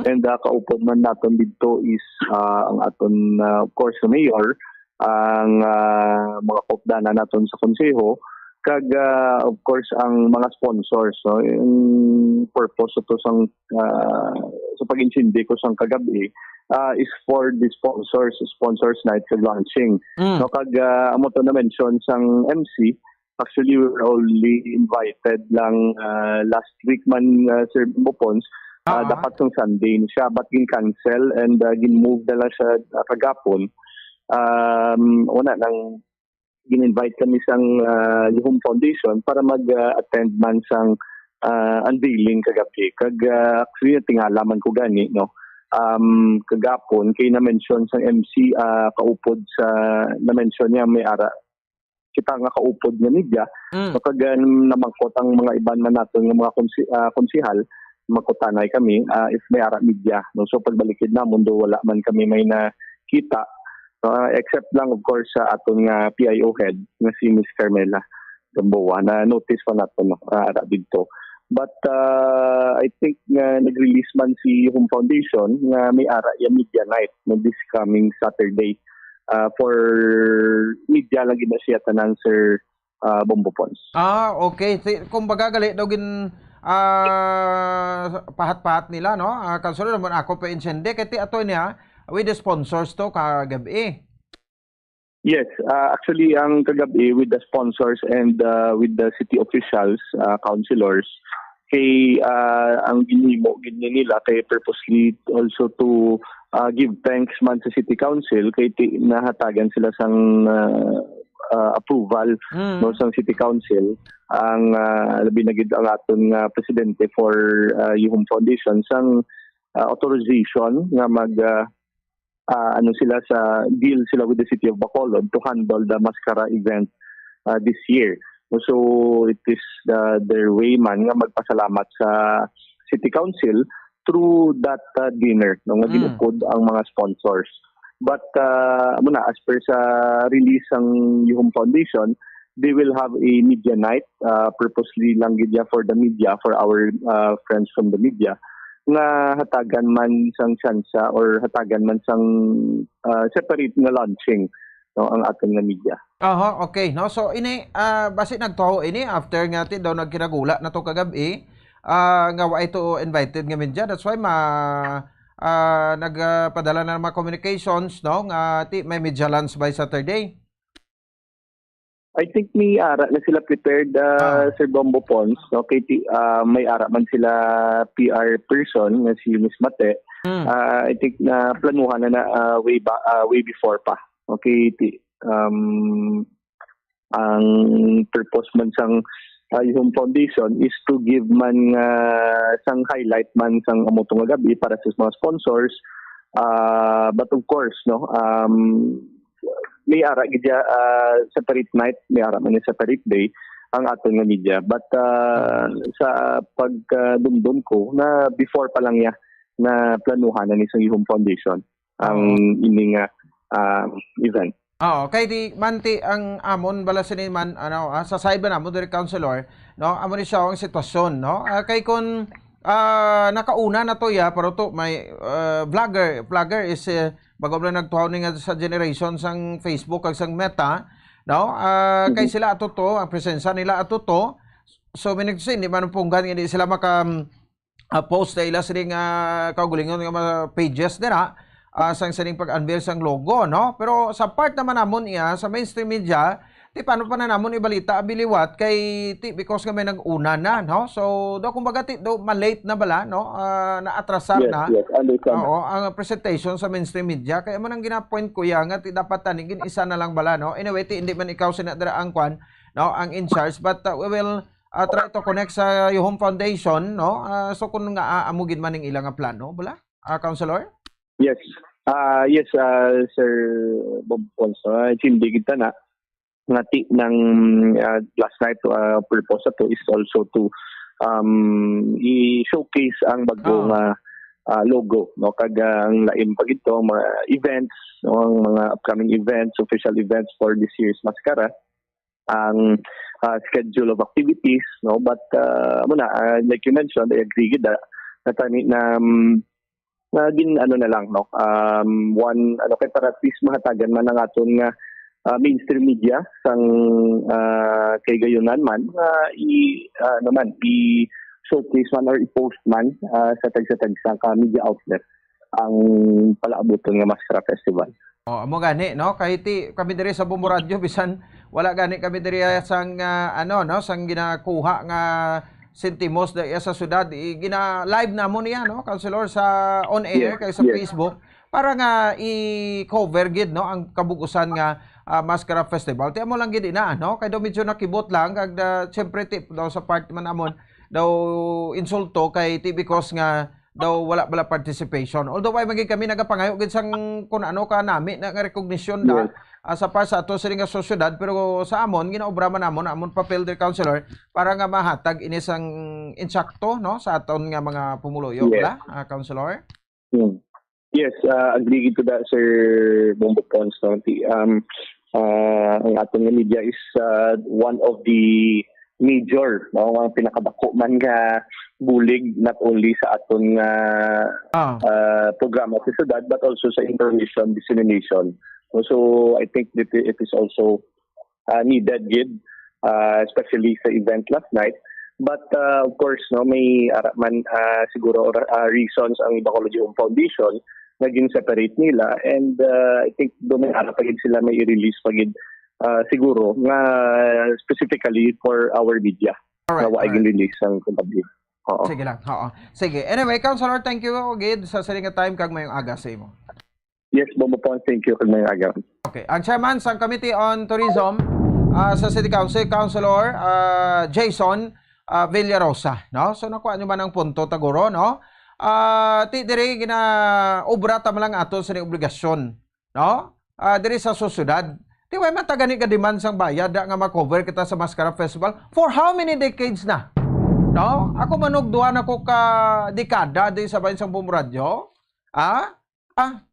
And kaupod man naton dito is ang aton of course sa mayor, ang mga kopdana naton sa konseho, kag of course ang mga sponsors. So yung purpose ito sa pag-insindi ko sang kagabi is for the sponsors night kag launching. No kag amo to na mention sang MC. Actually, we were only invited lang last week man, Sir Bopons. Dapat ng Sunday siya, but gin-cancel and gin-move na lang siya kagapon. Una nang gin-invite kami sang Youth Foundation para mag-attend man sang unveiling kagabi. Actually, tingalaman ko gani, no? Kagapon, kay na-mention sang MC, kaupod sa na-mention niya may ara. Kita nga kaupod nga media, kapag namangkot ang mga iban man natin ng mga konsihal, magkutanay kami, if may ara media. No? So pagbalikid na, mundo wala man kami may nakita. Except lang of course sa atong PIO head, na si Miss Carmela Gamboa, na notice pa natin ara dito. But I think nga nag-release man si Home Foundation nga may ara yung media night no this coming Saturday for media lang gina siya tanan Sir Bombo Pons. Okay. Kumbaga gali daw gin pahat-pahat nila no. Kasunod naman ako pa insende kay ti ato niya with the sponsors to kagabi. Yes, actually ang kagabi with the sponsors and with the city officials, councilors, kay ang ginhimo nila kay purposely also to give thanks man sa city council kay nahatagan sila sang approval no sang city council ang labi na gid ang aton presidente for Home Foundation sang authorization nga mag sila sa deal sila with the city of Bacolod to handle the Mascara event this year. So it is their way man nga magpasalamat sa city council through that dinner no nga ginukod ang mga sponsors. But as per sa release ang Home Foundation, they will have a media night purposely lang gid for the media, for our friends from the media nga hatagan man sang tsansa or hatagan man sang separate nga launching no ang aton nga media. Okay no. So ini basi nagtuo ini after nga ti daw nagkinagula na to kagabi nga wa ito invited nga media. That's why nagpadala na mga communications no nga ti may media lunch by Saturday. I think may ara na sila prepared Sir Bombo Pons. Okay, may ara man sila PR person na si Miss Mate. I think na planuhan na way before pa. Okay, ang purpose man sang Home Foundation is to give man sang highlight man sang amotong gabi para sa mga sponsors. But of course, no, may ara gidya separate night, may ara man separate day ang aton nga media. But sa pagdumdum ko na before pa lang ya na planuhan na ni sa Home Foundation ang ining event. Kay di manti ang amon bala siniman sa side ba namo diri councilor no amo ni siya ang sitwasyon no kay kun nakauna na to ya pero to may vlogger is bago na nagtuhaw ni nga sa generation sang Facebook kag sang Meta no kay sila atuto ang presensya nila atuto so minigsin di man punggan hindi sila maka post ila sining kaugalingon nga pages dira sang sining pag-unveil sang logo no pero sa part naman namon iya sa mainstream media ti paano pa na namon ibalita abiliwat kay ti because nga may nag-una na no so do kumbaga ti do malate na bala no naatrasar na ang presentation sa mainstream media kaya man ang gina-point ko ya nga ti dapat tanigin isa na lang bala no anyway ti hindi man ikaw sinadra ang kwan no ang in charge but we will try to connect sa Home Foundation no so kung nga amugin man ning ilang plano bala councilor. Yes Sir Bob Ponso hindi kita na ngati ng last night purpose to is also to i-showcase ang bagong logo no kag ang lain pag ito mga events no ang mga upcoming events, official events for this year's Mascara ang schedule of activities no but like you mentioned I agree with that natani na naging na lang no one kay para at least mahatagan man ang aton nga mainstream media sang kay gayunan man i-showcase man or i-post man sa tag-sa media outlet ang palaabuton nga Mascara Festival. Amo gani no kay ti kami diri sa Bombo Radio bisan wala gani kami diri sang sang ginakuha nga sentimos da sa syudad gina live namon niya no councilor sa on air kay sa Facebook para nga i-cover gid no ang kabugusan nga Mascara Festival. Ti amo lang gid ina no kay do medyo nakibot lang kag syempre tip daw sa part man amon daw insulto kay ti because nga daw wala bala participation. Although ay maging kami nagapangayo gid sang kun ano ka nami na recognition da sa par sa ato sa nga sosyedad pero sa amon ginaobra man amon papel der councilor para nga mahatag ini sang insakto no sa aton nga mga pumuloyo bala councilor. Yes, agree to that Sir Bombo Pons no ang aton nga media is one of the major, no, ang pinakadako man nga bulig not only sa aton programa sa syudad but also sa information dissemination. So I think that it is also needed, gid, especially sa event last night. But of course, no, may siguro reasons ang Bacolod Home Foundation naging separate nila, and I think doon may pagid sila may i-release pagid siguro nga specifically for our media. Alright, Na wag release ang kumbaga. Oo. Sige lang. Oo. Sige. Anyway, Councilor, thank you again sa saling time kag mayong aga sa imo. Yes, Bombo po. Thank you kag mayong aga. Okay. Ang chairman sa Committee on Tourism sa City Council, Councilor Jason Villarosa, no? So nakuha nyo ba ng punto taguro, no? Ti diri gina obra ta lang ato sa obligasyon, no? Diri sa susyudad. Di way man tagani ka demand sang bayad nga ma-cover kita sa Mascara Festival for how many decades na? No? Ako manugduhan ako ka dekada di sa bayan sang Bumradyo.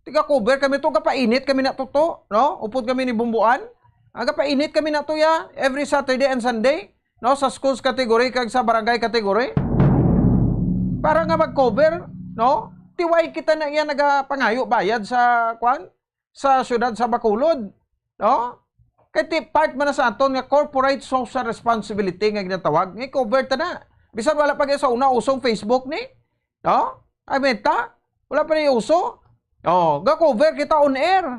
Tiga cover kami to kapainit kami na to, no? Upod kami ni Bumbuan. Kapainit kami na to ya every Saturday and Sunday, no? Sa schools category kag sa barangay category. Para nga mag-cover, no? Tiway kita na iya nagapangayo bayad sa sa syudad sa Bacolod. No? Kaya part man na sa aton nga corporate social responsibility nga ginatawag, nga cover ta na. Bisan wala pa sa una usong Facebook ni. No? Ay meta, wala pa ni uso. Oh, ga cover kita on air.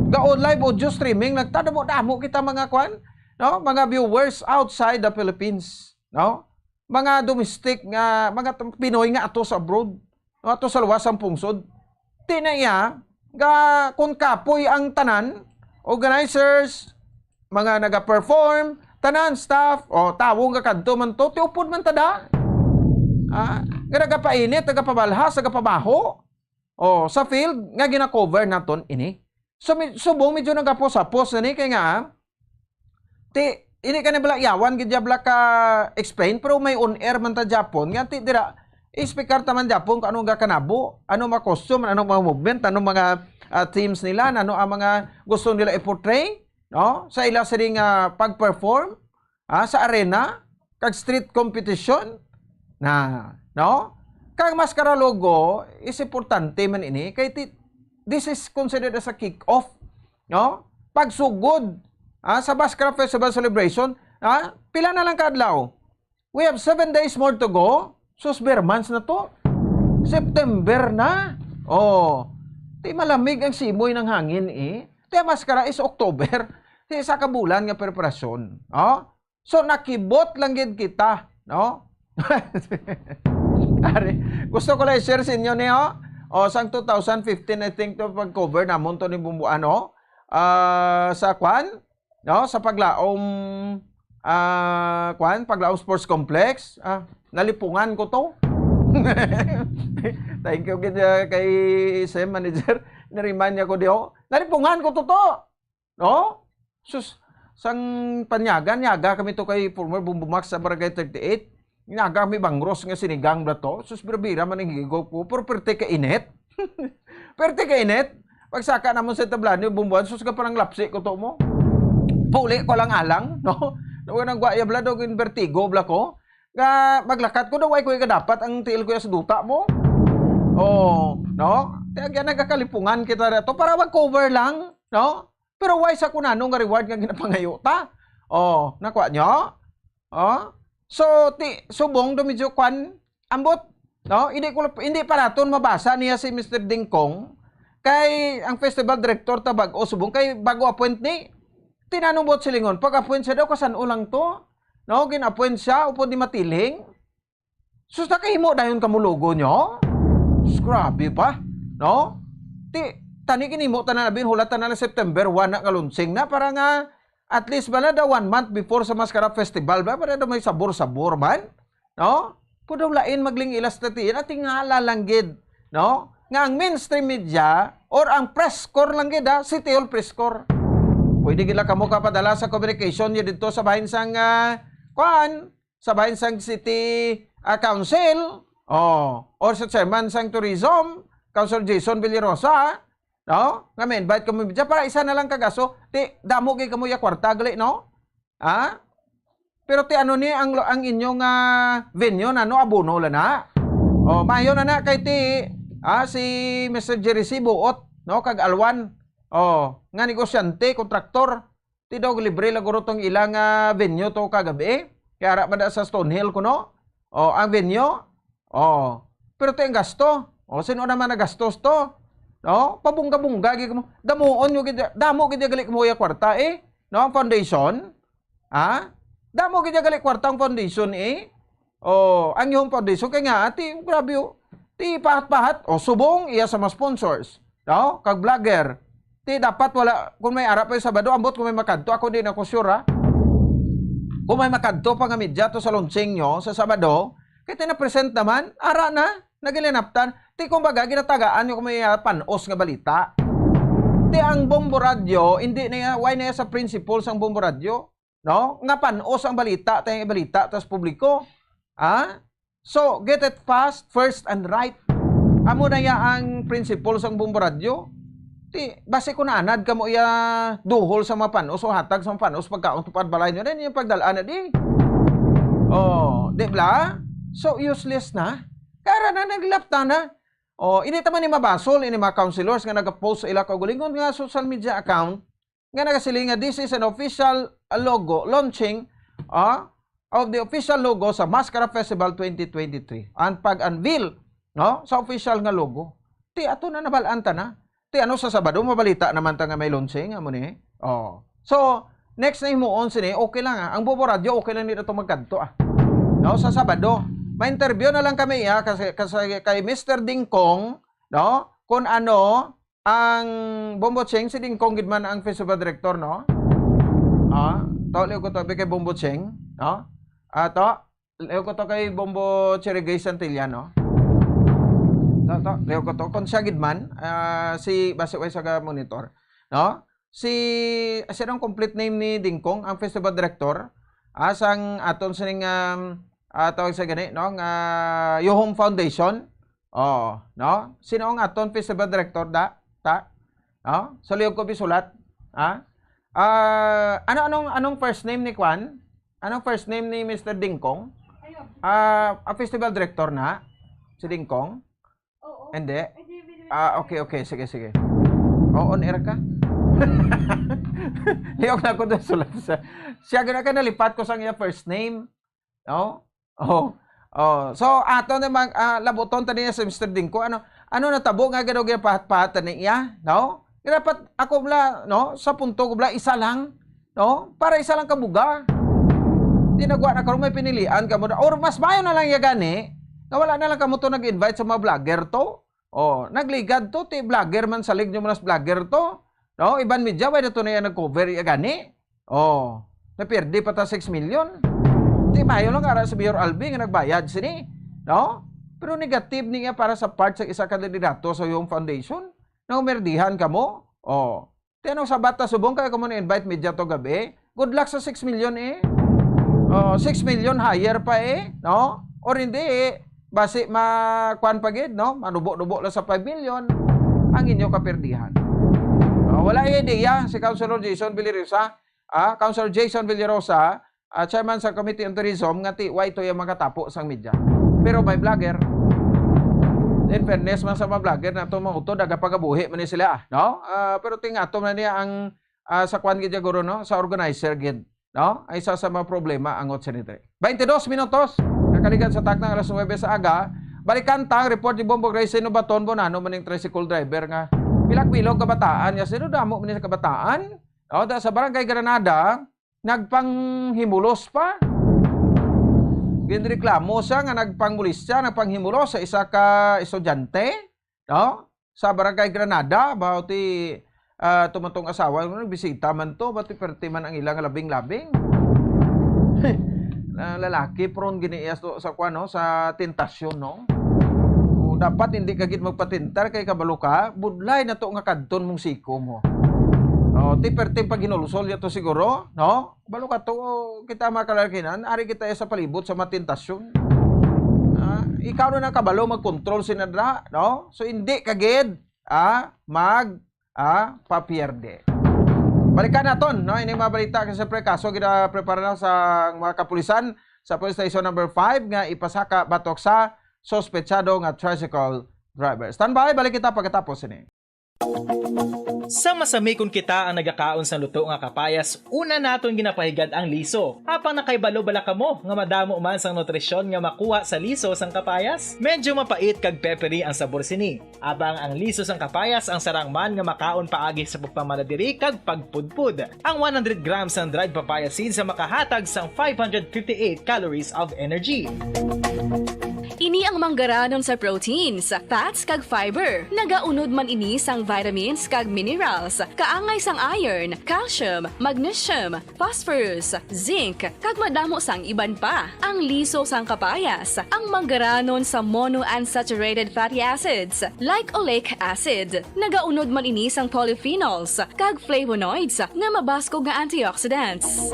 Ga on live audio streaming nagtadamo-damo kita mga no? Mga viewers outside the Philippines, no? Mga domestic nga mga Pinoy nga ato sa abroad, no? Ato sa luwas ang pungsod. Tinaya ga kun kapoy ang tanan organizers, mga naga-perform, tanan staff, tawong ka kadto man to, tiupod man tada. Nga nagapainit, nagapabalhas, nagapabaho. Sa field, nga gina-cover naton ini. So, subong medyo nagapos-apos na ni, kaya nga, ini ka na bala yawan, gidyabla ka explain, pero may on-air man ta Japon, nga dira, ispekar taman Japon, kung anong kanabo, ano mga costume, anong mga movement, anong mga teams nila, ano ang mga gusto nila i-portray, no? Sa ila siring pag-perform sa arena, kag street competition, no? Kag Mascara logo is importante man ini, kay this is considered as a kick-off, no? Pagsugod sa Mascara Festival Celebration, pila na lang kadlaw. We have 7 days more to go. Sus, months na to. September na. Di malamig ang simoy ng hangin Di Mascara is October. Di isa ka bulan nga preparasyon. So nakibot lang gid kita, no? Gusto ko lang i-share sa inyo niyo. Sang 2015 I think to pag-cover namon to ni Bumbuan, no? Sa no? Sa paglaom paglaom Sports Complex. Nalipungan ko to. Thank you kay Sam Manager. Na-remind niya ko diho. Nalipungan ko to. No? Sus, sang panyagan, yaga kami to kay former Bumbumax sa Barangay 38. Yaga kami bangros nga sinigang ba to. Sus, bira man ang higigaw po. Pero perte ka init. Perte ka init. Pagsaka naman sa tablan yung Bumbuan, sus ka parang lapsi ko to mo. Puli ko lang alang. No? Nawa nang guaya bla do vertigo bla ko. Nga maglakat ko daw ay ko dapat ang tiil ko sa duta mo. No? Kaya nagkakalipungan kita rito para mag-cover lang, no? Pero why sa kunano nga reward nga ginapangayo ta? Nakuha nyo? So subong do medyo ambot, no? Hindi pa naton mabasa niya si Mr. Dingkong kay ang festival director ta bag-o subong kay bago appoint ni. Tinanong bot silingon, pag-appoint siya daw kasan ulang to? No, gin-appoint siya upod di matiling. Sus nakahimo dayon kamulugo nyo? Sus, grabe pa, no? Tani kinimo tanan abin hulatan na September 1 na kalunsing na para nga at least bala da 1 month before sa Mascara Festival ba para daw may sabor-sabor man, no? Pudaw lain magling ilas tatiin at tingala lang gid, no? Nga ang mainstream media or ang press corps lang gid City Hall press corps. Pwede gila kamo kapadala sa communication niya dito sa bahin sang sa bahin sang City Council or sa chairman sang Tourism, Councilor Jason Villarosa, no? Nga may invite kamo para isa na lang kagaso, damo kay kamo ya kwarta gali, no? Pero ti ano ni ang inyong venue na no abono la na. Oh, mayo na kay ti si Mr. Jerry C. Buot, no, kag Alwan. Oh, nga negosyante, kontraktor. Ti daw libre la guro tong ilang venue to kagabi. Kaya ara man sa Stonehill kuno. Oh, ang venue. Oh, pero ti ang gasto. Oh, sino naman nagastos to? No, pabungga-bungga gid mo. Damuon yo gid, damo gid gali mo ya kwarta no, ang foundation. Damo gid gali kwarta ang foundation Oh, ang yung foundation kay nga ati grabe yo. Ti pahat-pahat subong iya sa mga sponsors. No? Kag vlogger. Ti dapat wala kung may ara pa sa Sabado ambot kung may makadto ako din ako sure Kung may makadto pa nga media to sa launching nyo sa Sabado, kay na-present naman ara na nagilinaptan. Ti kumbaga ginatagaan yung may panos nga balita. Ti ang Bombo Radio hindi na why na sa principles ang Bombo Radio, no? Nga panos ang balita, tayong balita tas publiko. So, get it fast, first and right. Amo na ya ang principles ang Bombo Radio. Ti base ko na anad kamo iya duhol sa mga panos o hatag sa mga panos pagkaon tupad balay nyo din yung pagdalaan na di. Oh, di ba? So useless na. Kara na naglapta na. Oh, ini taman ni mabasol ini mga councilors nga nagapost sa ila kaugalingon nga social media account nga nagasiling nga this is an official logo launching of the official logo sa Mascara Festival 2023. Ang pag-unveil, no, sa official nga logo. Ti ato na nabalanta na. Ti ano sa Sabado mabalita naman ta nga may launching amo ni. Oh. So, next na himuon sini, okay lang Ang Bombo Radio okay lang nito magkadto No, sa Sabado. Ma-interview na lang kami kasi kay Mr. Dingkong, no? Kung ano ang Bombo Cheng si Dingkong gid man ang festival director, no? Leo ko to kay Bombo Cheng, no? Leo ko to kay Bombo Cherigay Santilla, no? Leo ko to kung siya gid man si base way sa monitor, no? Si ang complete name ni Dingkong ang festival director asang aton sining tawag sa gani no nga Yohom Foundation. No? Sino ang aton festival director no? Sa liyog ko bisulat. Anong first name ni Kwan? Anong first name ni Mr. Dingkong? Festival director na si Dingkong? Oo. Hindi. Okay, sige. On air ka? Liyog na ko doon sulat sa. Siya gana ka nalipat ko sa iya first name. No? So ato naman laboton tani sa Mr. Dingko ano natabo nga gado gyud pahat-pahat niya, no? Dapat ako bla no sa punto ko bla isa lang, no? Para isa lang kabuga. Dinagwa na karon may pinilian kamo or mas mayo na lang ya gani. Na wala na lang kamo to nag-invite sa mga vlogger to. Nagligad to ti vlogger man salig nyo mas vlogger to. No, iban media way na to na nag-cover ya gani. Napirdi pa ta 6 million. Di mayo lang ara sa Mayor Albi nga nagbayad sini, no? Pero negative niya para sa part sa isa ka kandidato sa yung foundation. Na umerdihan kamo. Ti ano sa bata subong kay kamo na-invite media to gabi. Good luck sa 6 million 6 million higher pa no? Or hindi base makuan pagid, no? Manubo-nubo lang sa 5 million ang inyo kaperdihan. Wala idea si Councilor Jason Villarosa, Councilor Jason Villarosa, chairman sa Committee on Tourism nga ti why to yung makatapo sang media. Pero may vlogger. In fairness man sa mga vlogger na ito mga utod, agapagabuhi man sila, no? Pero tingatom na niya ang sa kwan gid guro, no? Sa organizer gid, no? Ay isa sa mga problema ang otsenitri. 22 minutos. Nakaligan sa taknang alas 9 sa aga. Balikan tang report ni Bombo Grace no Baton Bonano maning tricycle driver nga bilak-bilog kabataan. Ya sino damo man sa kabataan? No, sa Barangay Granada, nagpanghimulos pa. Ginreklamo siya nga nagpangmulis siya, nagpanghimulos sa isa ka estudyante, no? Sa Barangay Granada, about tumutong asawa, nagbisita man to, ba't perti man ang ilang labing-labing. Lalaki, prone ginias to sa kwano, sa tentasyon, no? Dapat hindi kagid magpatintar kay kabalo ka, budlay na to nga kadton mong siko mo. Ti pag hinulusol yato siguro, no? Balo ka to, kita makalarkinan, ari kita sa palibot sa matintasyon. Ikaw na kabalo magkontrol sinadra, no? So hindi kagid papierde. Balikan naton, no? Ini mga balita kasi siyempre kaso gina-prepare na sa mga kapulisan sa police station number 5 nga ipasaka batok sa sospechado nga tricycle driver. Standby, balik kita pagkatapos ini. Sa masami kung kita ang nagakaon sa luto nga kapayas, una naton ginapahigad ang liso. Apang nakaibalo bala kamo nga madamo man sang nutrisyon nga makuha sa liso sang kapayas. Medyo mapait kag peppery ang sabor sini. Abang ang liso sang kapayas ang sarang man nga makaon paagi sa pagpamaladiri kag pagpudpud. Ang 100 grams ng dried papaya seeds sa makahatag sang 558 calories of energy. Ini ang manggaranon sa proteins, fats kag fiber. Nagaunod man ini sang vitamins kag minerals, kaangay sang iron, calcium, magnesium, phosphorus, zinc, kag madamo sang iban pa. Ang liso sang kapayas, ang manggaranon sa monounsaturated fatty acids like oleic acid. Nagaunod man ini sang polyphenols kag flavonoids nga mabaskog nga antioxidants.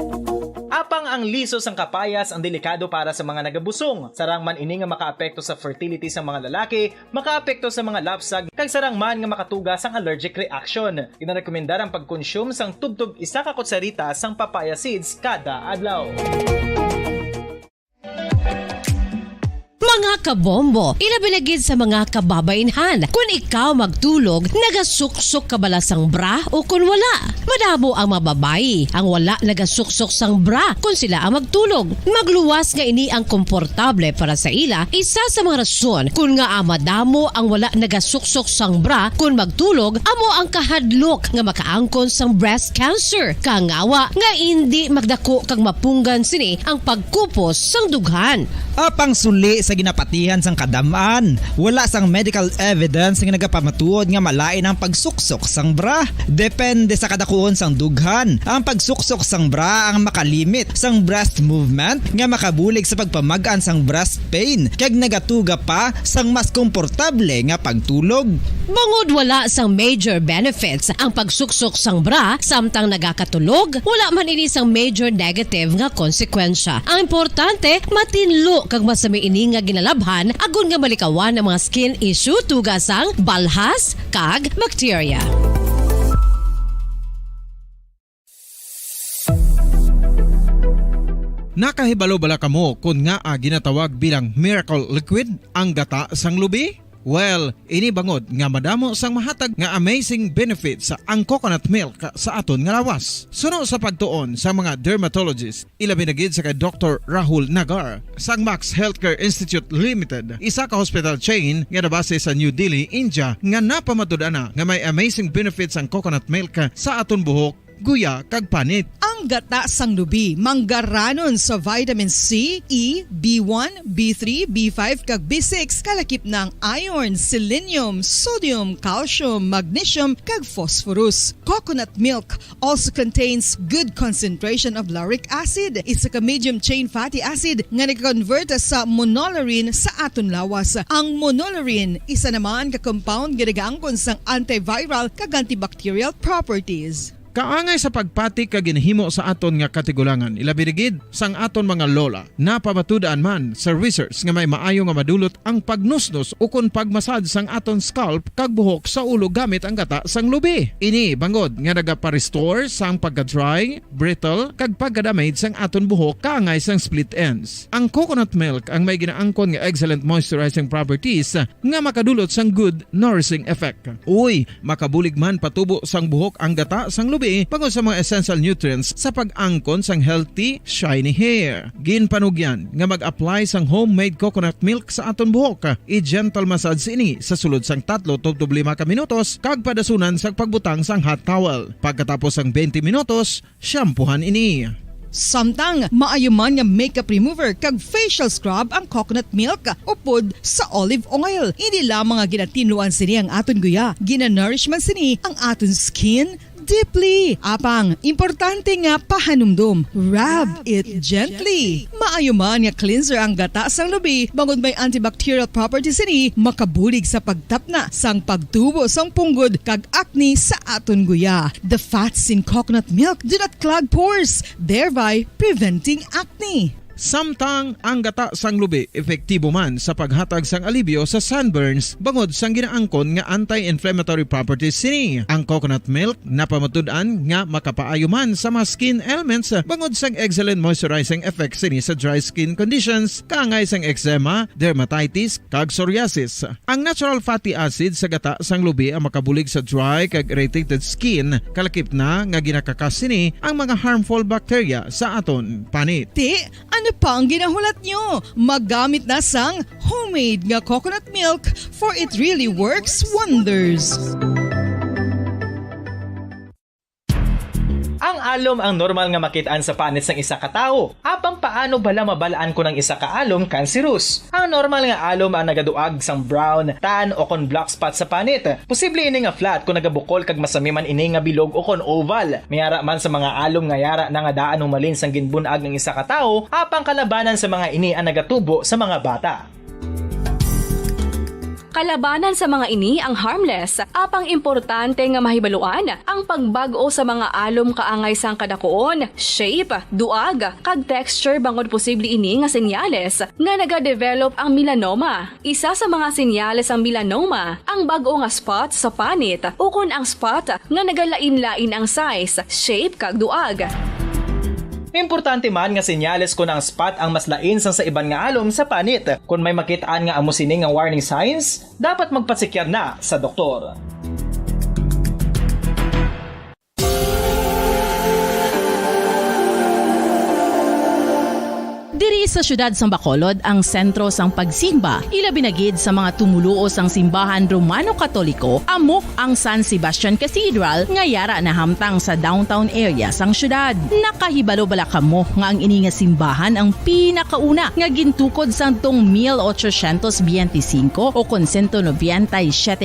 Apang ang liso sang kapayas ang delikado para sa mga nagabusong. Sarang man ini nga makaapekto sa fertility sa mga lalaki, makaapekto sa mga lapsag, kag sarang man nga makatuga sang allergic reaction. Ginarekomendar ang pagkonsume sang tubtog 1 ka kutsarita sang papaya seeds kada adlaw. Mga kabombo, ilabilagid sa mga kababainhan. Kung ikaw magtulog, nagasuksok ka bala sang bra o kung wala. Madamo ang mababayi ang wala nagasuksok sang bra kung sila ang magtulog. Magluwas nga ini ang komportable para sa ila. Isa sa mga rason kung nga madamo ang wala nagasuksok sang bra kung magtulog, amo ang kahadlok nga makaangkon sang breast cancer. Kangawa nga hindi magdako kag mapunggan sini ang pagkupos sang dughan. Apang suli sa ginapatihan sang kadamaan, wala sang medical evidence nga nagapamatuod nga malain ang pagsuksok sang bra. Depende sa kadakuon sang dughan. Ang pagsuksok sang bra ang makalimit sang breast movement nga makabulig sa pagpamagaan sang breast pain kag nagatuga pa sang mas komportable nga pagtulog. Bangod wala sang major benefits ang pagsuksok sang bra samtang nagakatulog, wala man ini sang major negative nga konsekwensya. Ang importante, matinlo kag masami ini nga ginalabhan agon nga malikawan ang mga skin issue tugasang balhas kag bacteria. Nakahibalo bala kamo kung nga ginatawag bilang miracle liquid ang gata sang lubi? Well, ini bangod nga madamo sang mahatag nga amazing benefits sa ang coconut milk sa aton nga lawas. Suno sa pagtuon sa mga dermatologist, ilabi na gid sa kay Dr. Rahul Nagar sang Max Healthcare Institute Limited, isa ka hospital chain nga nabase sa New Delhi, India, nga napamatud-ana nga may amazing benefits ang coconut milk sa aton buhok, guya kag panit. Ang gata sang lubi manggaranon sa vitamin C, E, B1, B3, B5 kag B6 kalakip ng iron, selenium, sodium, calcium, magnesium kag phosphorus. Coconut milk also contains good concentration of lauric acid, isa ka medium chain fatty acid nga nag-convert sa monolaurin sa aton lawas. Ang monolaurin isa naman ka compound nga nagaangkon sang antiviral kag antibacterial properties. Kaangay sa pagpatik kag ginhimo sa aton nga katigulangan, ilabirigid sang aton mga lola, napamatudan man sa research nga may maayo nga madulot ang pagnusnos o kun pagmasad sang aton scalp kag buhok sa ulo gamit ang gata sang lubi. Ini bangod nga nagapa-restore sang pagka-dry, brittle kag pagka-damage sang aton buhok kaangay sang split ends. Ang coconut milk ang may ginaangkon nga excellent moisturizing properties nga makadulot sang good nourishing effect. Uy, makabulig man patubo sang buhok ang gata sang lubi pagod sa mga essential nutrients sa pag-angkon sang healthy, shiny hair. Ginpanugyan nga mag-apply sang homemade coconut milk sa aton buhok. I-gentle massage ini sa sulod sang 3-5 ka minutos kag padasunan sa pagbutang sang hot towel. Pagkatapos sang 20 minutos, shampoohan ini. Samtang maayuman nga makeup remover kag facial scrub ang coconut milk upod sa olive oil. Hindi lamang nga ginatinluan sini ang aton guya, ginanourishman sini ang aton skin deeply. Apang, importante nga pahanumdum. Rub it gently. Maayuman nga cleanser ang gata sang lubi, bangod may antibacterial properties ini, makabulig sa pagtapna sang pagtubo sang punggod kag acne sa aton guya. The fats in coconut milk do not clog pores, thereby preventing acne. Samtang ang gata sang lubi epektibo man sa paghatag sang alibyo sa sunburns bangod sang ginaangkon nga anti-inflammatory properties sini. Ang coconut milk napamatud-an nga makapaayo man sa mga skin ailments bangod sang excellent moisturizing effect sini sa dry skin conditions kaangay sang eczema, dermatitis kag psoriasis. Ang natural fatty acid sa gata sang lubi ang makabulig sa dry kag irritated skin kalakip na nga ginakakas sini ang mga harmful bacteria sa aton panit. Ano pa ang ginahulat nyo? Maggamit na sang homemade nga coconut milk for it really works wonders. Ang alom ang normal nga makitaan sa panit ng isa ka tawo. Apang paano bala mabalaan ko ng isa ka alom cancerous? Ang normal nga alom ang nagaduag sang brown, tan o kon black spot sa panit. Posible ini nga flat kung nagabukol kag masami man ini nga bilog o kon oval. Mayara man sa mga alom nga yara na nga daan humalin sang ginbunag ng isa ka tawo, apang kalabanan sa mga ini ang nagatubo sa mga bata. Kalabanan sa mga ini ang harmless, apang importante nga mahibaluan ang pagbago sa mga alom kaangay sang kadakuon, shape, duag, kag texture bangod posible ini nga senyales nga nagadevelop ang melanoma. Isa sa mga senyales ang melanoma, ang bag-o nga spot sa panit o kun ang spot nga nagalain-lain ang size, shape kag duag. Importante man nga senyales kung ang spot ang mas lain sang sa ibang nga alom sa panit. Kung may makitaan nga amo sini nga warning signs, dapat magpasikyar na sa doktor. Diri sa syudad sang Bacolod ang sentro sang pagsimba. Ilabi na gid sa mga tumuluo sang simbahan Romano-Katoliko amo ang San Sebastian Cathedral nga yara na hamtang sa downtown area sang syudad. Nakahibalo bala kamo nga ang ini nga simbahan ang pinakauna nga gintukod sang tong 1825 o kon 197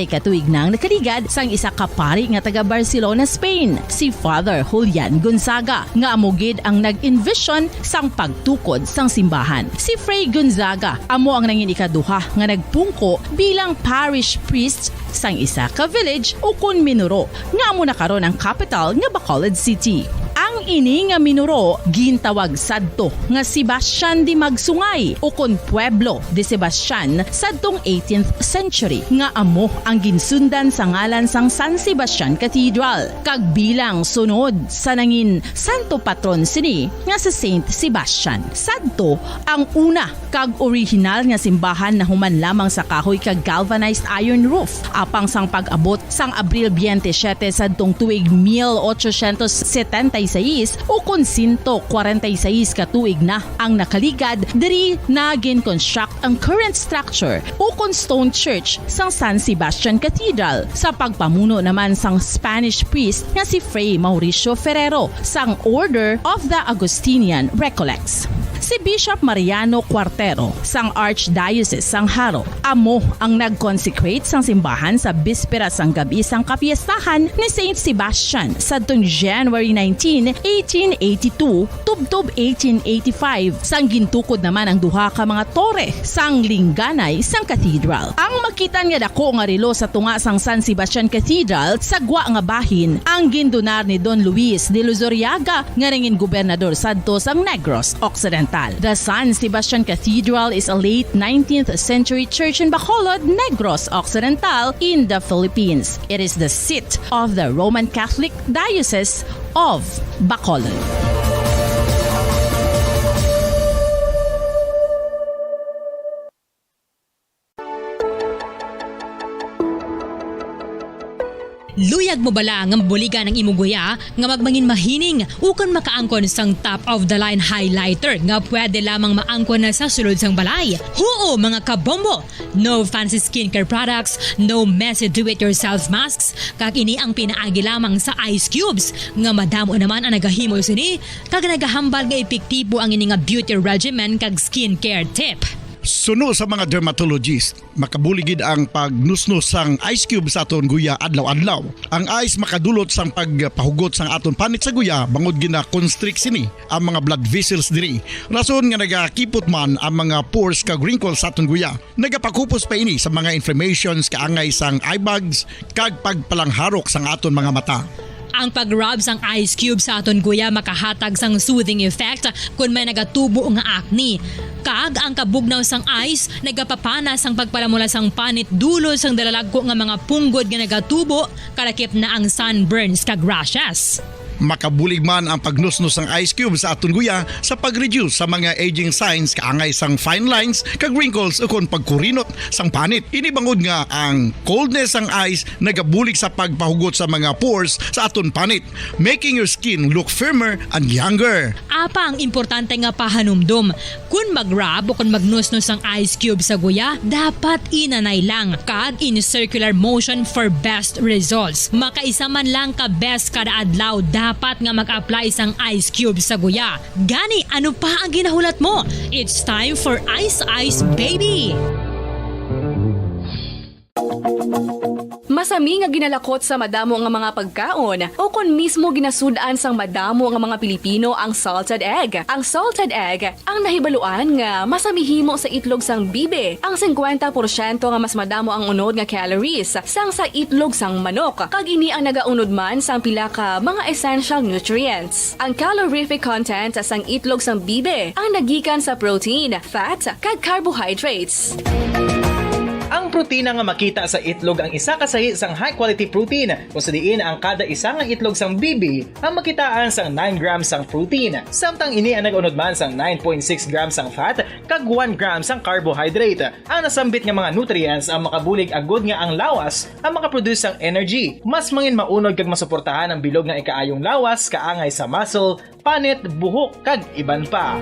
katuig nang nakaligad sang isa ka pari nga taga Barcelona, Spain, si Father Julian Gonzaga nga amo gid ang nag-envision sang pagtukod sang simbahan. Si Fray Gonzaga amo ang nangin ikaduha nga nagpungko bilang parish priest sang isa ka village o kun Minuro nga amo na karon ang capital nga Bacolod City. Ang ini nga Minuro gintawag sadto nga Sebastian de Magsungay o kon Pueblo de Sebastian sadtong 18th century nga amo ang ginsundan sa ngalan sang San Sebastian Cathedral kag bilang sunod sa nangin santo patron sini nga si Saint Sebastian. Sadto ang una kag original nga simbahan na human lamang sa kahoy kag galvanized iron roof apang sang pag-abot sang Abril 27 sadtong tuig 1876 o kun 146 katuig na ang nakaligad diri na gin-construct ang current structure o kun stone church sang San Sebastian Cathedral sa pagpamuno naman sang Spanish priest nga si Fray Mauricio Ferrero sang Order of the Augustinian Recollects. Si Bishop Mariano Cuartero sang Archdiocese sang Haro amo ang nag-consecrate sang simbahan sa bispera sang gabi sang kapiestahan ni Saint Sebastian sadtong January 19, 1882 tubtob 1885 sang gintukod naman ang duha ka mga tore sang lingganay sang cathedral. Ang makitan nga dako nga relo sa tunga sang San Sebastian Cathedral sa gwa nga bahin ang gindonar ni Don Luis de Luzuriaga nga ringin gobernador sadto sang Negros Occidental. The San Sebastian Cathedral is a late 19th century church in Bacolod, Negros Occidental in the Philippines. It is the seat of the Roman Catholic Diocese of Bacolod. Luyag mo bala nga buligan ng imuguya nga magmangin mahining ukon makaangkon sang top of the line highlighter nga pwede lamang maangkon na sa sulod sang balay. Huo mga kabombo! No fancy skincare products, no messy do-it-yourself masks, kag ini ang pinaagi lamang sa ice cubes nga madamo naman ang nagahimo sini kag nagahambal nga epektibo ang ini nga beauty regimen kag skincare tip. Suno sa mga dermatologist, makabuligid ang pagnusnos sang ice cube sa aton guya adlaw-adlaw. Ang ice makadulot sang pagpahugot sang aton panit sa guya bangod gina constrict sini ang mga blood vessels diri. Rason nga nagakipot man ang mga pores kag wrinkles sa aton guya. Nagapakupos pa ini sa mga inflammations kaangay sang eye bags kag pagpalangharok sang aton mga mata. Ang pag-rub sang ice cube sa aton guya makahatag sang soothing effect kung may nagatubo nga acne. Kag ang kabugnaw sang ice nagapapana sang pagpalamula sang panit dulo sang dalalagko nga mga punggod nga nagatubo kalakip na ang sunburns kag rashes. Makabulig man ang pagnusnos ng ice cube sa aton guya sa pag-reduce sa mga aging signs kaangay sang fine lines kag wrinkles ukon pagkurinot sang panit. Inibangod nga ang coldness sang ice nagabulig sa pagpahugot sa mga pores sa aton panit, making your skin look firmer and younger. Apa ang importante nga pahanumdum, kung mag-rub o kung magnusnos ang ice cube sa guya, dapat inanay lang kag in circular motion for best results. Makaisa man lang ka best kada adlaw dapat nga mag-apply sang ice cube sa guya. Gani, ano pa ang ginahulat mo? It's time for Ice Ice Baby! Masami nga ginalakot sa madamo nga mga pagkaon o kung mismo ginasudaan sang madamo nga mga Pilipino ang salted egg. Ang salted egg ang nahibaluan nga masamihimo sa itlog sang bibe. Ang 50% nga mas madamo ang unod nga calories sang sa itlog sang manok. Kag ini ang nagaunod man sang pila ka mga essential nutrients. Ang calorific content sang itlog sang bibe ang nagikan sa protein, fat, kag carbohydrates. Ang protina nga makita sa itlog ang isa kasahi sang high quality protein kung sa diin ang kada isa nga itlog sang bibi ang makitaan sang 9 grams sang protein. Samtang ini ang nag-unod man sang 9.6 grams sang fat kag 1 gram sang carbohydrate. Ang nasambit nga mga nutrients ang makabulig agud nga ang lawas ang makaproduce sang energy. Mas mangin maunod kag masuportahan ang bilog nga ikaayong lawas kaangay sa muscle, panit, buhok kag iban pa.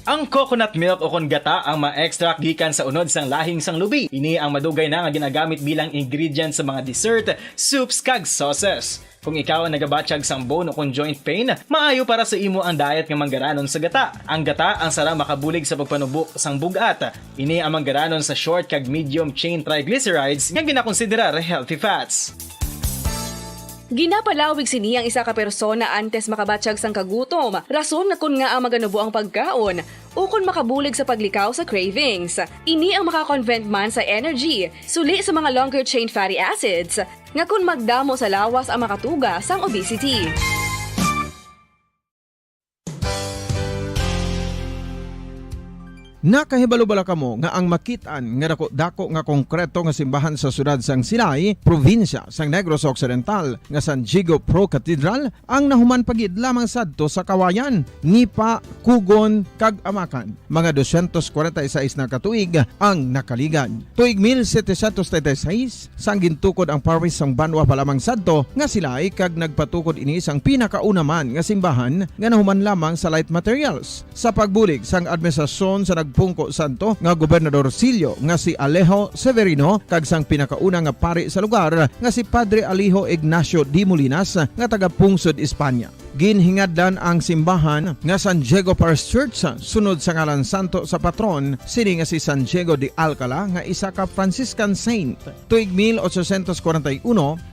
Ang coconut milk o kon gata ang ma-extract gikan sa unod sang lahing sang lubi. Ini ang madugay na nga ginagamit bilang ingredient sa mga dessert, soups kag sauces. Kung ikaw ang nagabatsyag sang bone o kon joint pain, maayo para sa imo ang diet nga manggaranon sa gata. Ang gata ang sara makabulig sa pagpanubo sang bugat. Ini ang manggaranon sa short kag medium chain triglycerides nga ginakonsiderar healthy fats. Ginapalawig sini ang isa ka persona antes makabatsyag sang kagutom. Rason na kun nga ang maganubo ang pagkaon o kung makabulig sa paglikaw sa cravings. Ini ang makakonvent man sa energy, suli sa mga longer chain fatty acids, nga kun magdamo sa lawas ang makatuga sang obesity. Nakahibalo-bala kamo nga ang makitaan nga dako nga konkreto nga simbahan sa sudad sang Silay, probinsya sang Negros Occidental nga San Diego Pro Cathedral ang nahuman pagid lamang sadto sa Kawayan, Nipa, Kugon kag Amakan. Mga 246 na katuig ang nakaligan. Tuig 1736 sang gintukod ang parish sang Banwa pa lamang sadto nga Silay kag nagpatukod ini sang pinakauna man nga simbahan nga nahuman lamang sa light materials. Sa pagbulig sang administrasyon sa Pungko Santo nga Gobernador Silio nga si Alejo Severino kag sang pinakauna nga pari sa lugar nga si Padre Alijo Ignacio D. Molinas nga taga Pungsod, Espanya. Ginhingad ang simbahan nga San Diego Parish Church sunod sa ngalan santo sa patron sini nga si San Diego de Alcala nga isa ka Franciscan saint. Tuig 1841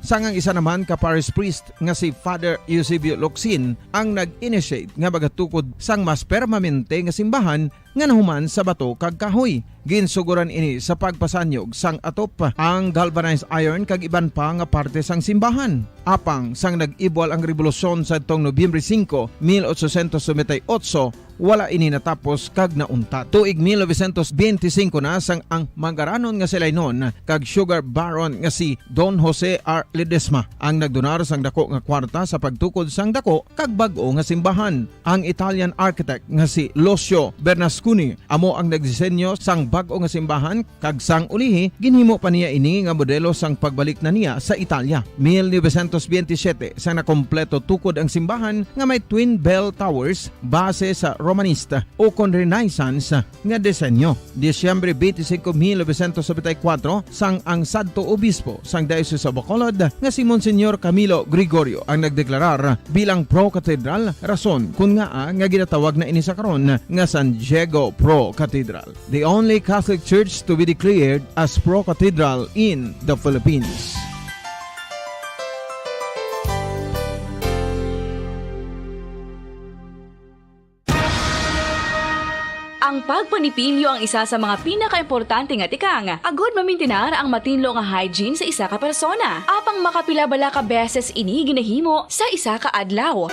sangang isa naman ka parish priest nga si Father Eusebio Locsin ang nag-initiate nga bagatukod sang mas permanente nga simbahan nga nahuman sa bato kag kahoy. Ginsuguran ini sa pagpasanyog sang atop ang galvanized iron kag iban pa nga parte sang simbahan. Apang sang nag-ibwal ang revolusyon sa tong Nobyembre 5, 1898, wala ini natapos kag naunta. Tuig 1925 na sang ang manggaranon nga silay noon kag sugar baron nga si Don Jose R. Ledesma ang nagdonar sang dako nga kwarta sa pagtukod sang dako kag bag-o nga simbahan. Ang Italian architect nga si Lucio Bernasconi amo ang nagdisenyo sang bag-o nga simbahan kag sang ulihi ginhimo pa niya ini nga modelo sang pagbalik na niya sa Italia. 1927 sang nakompleto tukod ang simbahan nga may twin bell towers base sa Romanista o kon Renaissance nga disenyo. Disyembre 25, 1974 sang ang sadto obispo sang Diocese of Bacolod nga si Monsignor Camilo Gregorio ang nagdeklarar bilang pro-cathedral rason kung nga ginatawag na ini sa karon nga San Diego Pro-Cathedral. The only Catholic Church to be declared as pro-cathedral in the Philippines. Ang pagpanipilyo ang isa sa mga pinakaimportante nga tikang. Agod mamintinar ang matinlo nga hygiene sa isa ka persona. Apang makapilabala ka beses ini ginahimo sa isa ka adlaw.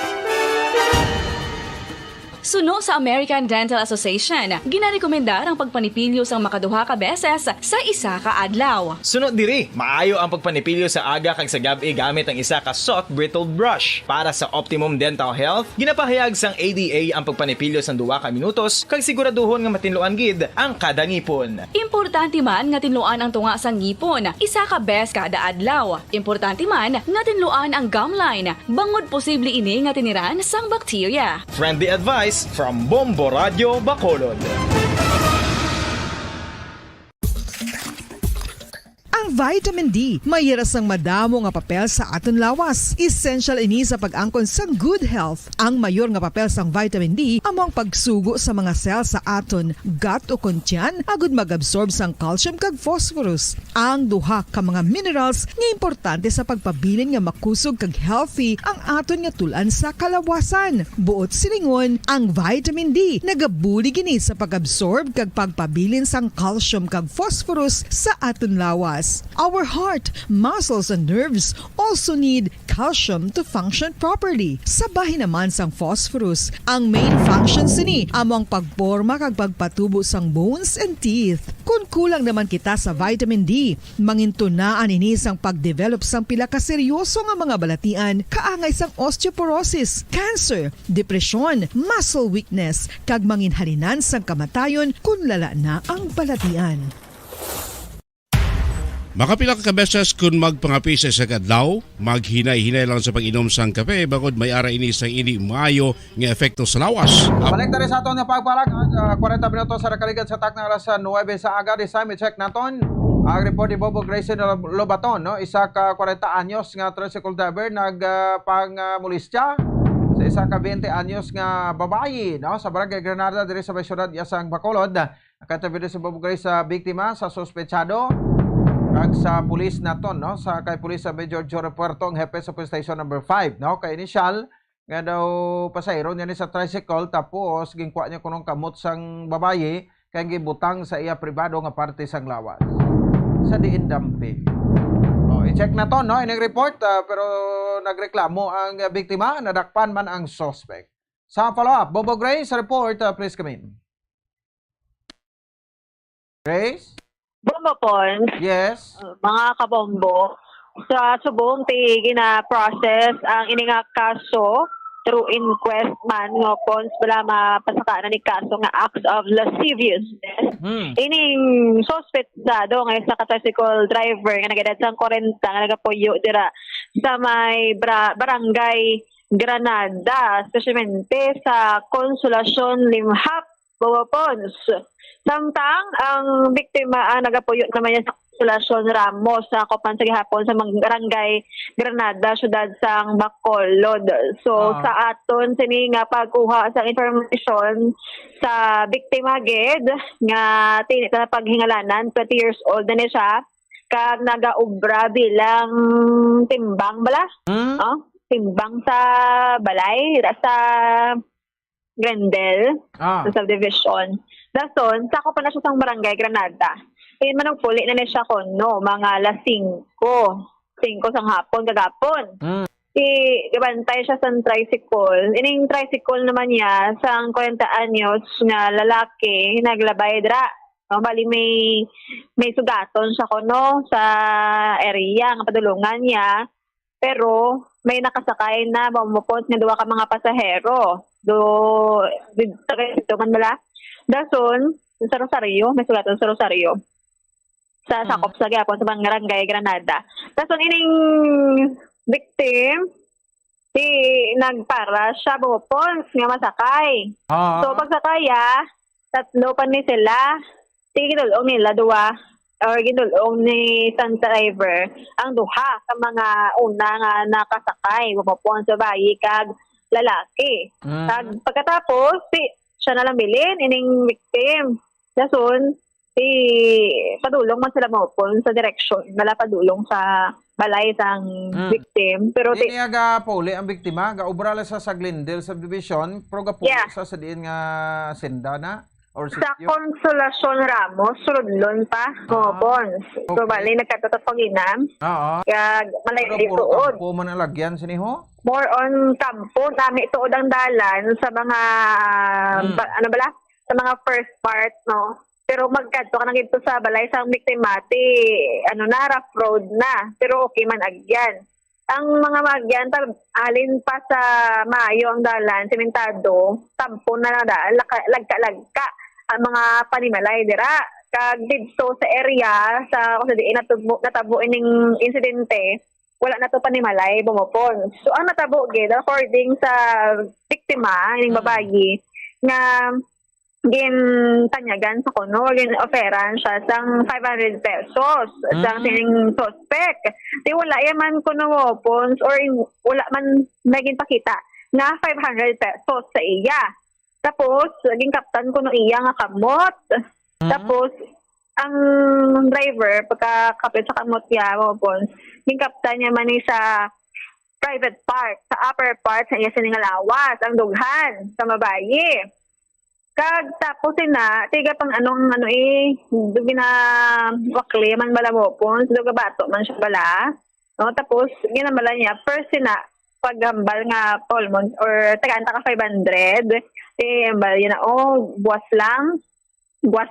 Suno sa American Dental Association, ginarekomendar ang pagpanipilyo sang makaduha ka beses sa isa ka adlaw. Sunod diri, maayo ang pagpanipilyo sa aga kag sa gabi gamit ang isa ka soft brittle brush. Para sa optimum dental health, ginapahayag sang ADA ang pagpanipilyo sang 2 ka minutos kag siguraduhon nga matinluan gid ang kada ngipon. Importante man nga tinluan ang tunga sang ngipon, isa ka bes kada adlaw. Importante man nga tinluan ang gum line, bangod posible ini nga tiniran sang bakterya. Friendly advice from Bombo Radio Bacolod. Ang vitamin D, mayroon madamo nga papel sa aton lawas. Essential ini sa pag-angkon sang good health. Ang mayor nga papel sang vitamin D among pagsugo sa mga cell sa aton gut o kuntyan agud mag-absorb sang calcium kag phosphorus. Ang duha ka mga minerals nga importante sa pagpabilin nga makusog kag healthy ang aton nga tulan sa kalawasan. Buot silingon, ang vitamin D nagabuli gini sa pag-absorb kag pagpabilin sang calcium kag phosphorus sa aton lawas. Our heart, muscles, and nerves also need calcium to function properly. Sabahin naman sang phosphorus. Ang main functions ni among pagporma kag pagpatubo sang bones and teeth. Kung kulang naman kita sa vitamin D, mangintunaan ini sang pagdevelop sang pila ka seryoso nga mga balatian kaangay sang osteoporosis, cancer, depresyon, muscle weakness, kag manginhalinan sang kamatayon kung lala na ang balatian. Makapila ka beses kung magpangapi sa isa ka adlaw, maghinay-hinay lang sa pag-inom sang kape bagod may ara ini sang ini maayo nga epekto sa lawas. Balik na rin sa aton nga pagpalag. 40 minutos sa nakaligad sa takna alas 9 sa aga. This time, i-check naton ang report ni Bobo Grayson Lobaton. No? Isa ka 40 anyos nga tricycle driver nagpangmulistya sa isa ka 20 anyos nga babayi, no? Sa Barangay Granada diri sa Baysyudad Yasang Bacolod. Nakatabi si Bobo Gray sa biktima, sa sospechado kag sa pulis naton, no? Sa kay pulis sa Major Joe Puerto, ang hepe sa police station number 5, no? Kay initial nga daw pasahero niya ni sa tricycle tapos gingkuha niya kunong kamot sang babayi kay gibutang sa iya pribado nga parte sang lawas sa diin dampi. I-check na to, no? Ining report, pero nagreklamo ang biktima, nadakpan man ang suspect. Sa follow-up, Bobo Gray sa report, please come in. Grace? Bombo Pons. Yes. Mga kabombo, sa subong gina-process ang ininga kaso through inquest man nga Pons bala mapasaka na ni kaso nga acts of lasciviousness. Ining sospetsado nga sa tricycle driver nga nagadat sang 40 nga nagapuyo dira sa may barangay Granada, especialmente sa Consolacion Limhap, Bobo Pons. Samtang ang biktima nagapuyo naman niya sa Consolacion Ramos sa Kopan sa gihapon sa barangay Granada, syudad sang Bacolod. So sa aton sini nga pagkuha sa information sa biktima gid nga tinita paghingalanan, 20 years old na ni siya kag nagaubra bilang timbang bala. Timbang sa balay sa Grendel sa subdivision. Dason, sako pa na siya sa barangay Granada. Ayun manong puli na niya siya kono, mga alas 5 sang hapon, kagapon. Gabantay siya sa tricycle. Ining tricycle naman niya, sang 40 anyos na lalaki, naglabay dra. Bali may sugaton siya kono sa area, nga padulungan niya. Pero may nakasakay na mamupot nga duwa ka mga pasahero. Dito man bala. Dason, sa Rosario, may sulatan sa Rosario. Sa sakop sa gapon sa barangay Granada. Dason ining victim, nagpara siya bupons nga masakay. So pagsakaya, tatlo pa ni sila, ginulong nila duwa, or ginulong ni isang driver, ang duha sa mga una nga nakasakay, bupons sa bayi kag lalaki. Pagkatapos, siya na lang bilin, ining victim. Dason, padulong man sila mo sa direksyon, nala padulong sa balay sang victim. Pero niyaga puli ang biktima, gaubra sa Glendale subdivision, pero gapuli sa diin nga senda na. Or Sa Consolacion Ramos, Suludlon pa, Gobons. So, bali, nagkatatapaginam. Oo. Kaya, malay di Puro tuod. kampo man nalagyan siniho? More on kampo, nami tuod ang dalan sa mga, ano bala? Sa mga first part, no? Pero magkadto ka na gito sa balay sa biktimati, ano na, rough road na. Pero okay man agyan. Ang mga magyan, alin pa sa Mayo ang dalan, simentado, tampo na na daan, lagka-lagka ang mga panimalay dira. Kag dito sa area, sa kung saan natabo ining insidente, wala na to panimalay, bumupon. So ang natabo, gid, according sa biktima, ining babayi, nga tanyagan sa kuno, oferan siya sang 500 pesos sang sining suspect. Di wala yaman kuno weapons or wala man naging pakita nga 500 pesos sa iya. Tapos, naging kaptan kuno iya nga kamot. Tapos, ang driver, pagkakapit sa kamot niya, weapons, naging kaptan niya man sa private part, sa upper part, sa iya sining lawas, ang dughan, sa mabayi. Kag tapos na tiga pang anong dugi na wakli man bala mo po, duga bato man siya bala. No, tapos ginambala niya first na paghambal nga polmon or tagaanta ka 500. Ambal yun na buwas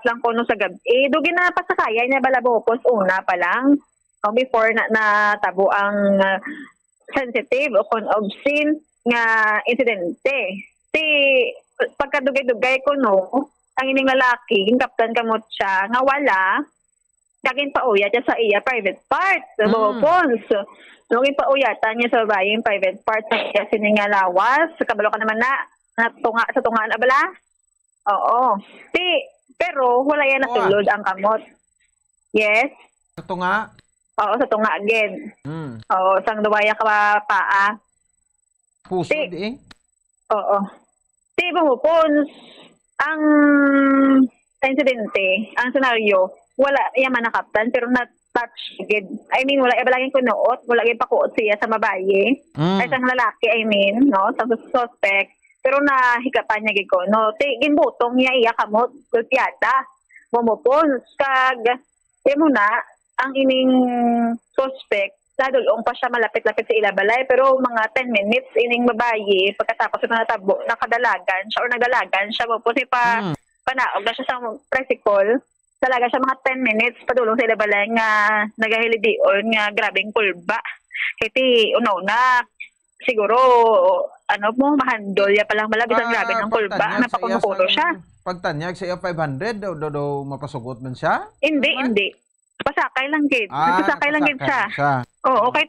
lang kuno sa gabi. Dugi na pasakaya niya bala mo po una pa lang. Before na tabo ang sensitive o obscene nga insidente. Pagkadugay-dugay ko ang ining lalaki, yung kaptan kamot siya, nga wala, kaging pauyat niya sa iya private part, sa bopons. Naging pauyatan niya sa babae yung private part sa iya sining lawas, kabalo ka naman na sa tungaan abala. Oo. Pero wala yan natulod ang kamot. Yes? Sa tunga? Oo, sa tunga again. Oo, sang duwaya ka paa. Puso Oo. Bumupons, ang insidente, ang senaryo, wala yaman na kaptan, pero na-touch agad. I mean, wala ibalagin ko noot, wala yung pakuot siya sa mabaye. Ay, sa lalaki, no, sa suspect. Pero nahikapan niya giko, no. Ginbutong niya iya kamot, gulpiyata. Bumupons, kag, muna, ang ining suspect, dadulong pa siya malapit-lapit sa ilabalay, pero mga 10 minutes ining babayi, pagkatapos na natabo, nakadalagan siya or nagdalagan siya, pupusi pa panaog na siya sa tricycle, talaga siya mga 10 minutes padulong sa ilabalay nga nagahilidion nga grabing pulba. Kiti una siguro mahandol ya palang malabis ang grabe ng pulba, napakunukulo siya. Pagtanyag sa iya 500 daw mapasugot man siya? Hindi. Pasakay lang gid. Pasakay lang gid siya. Oo, kay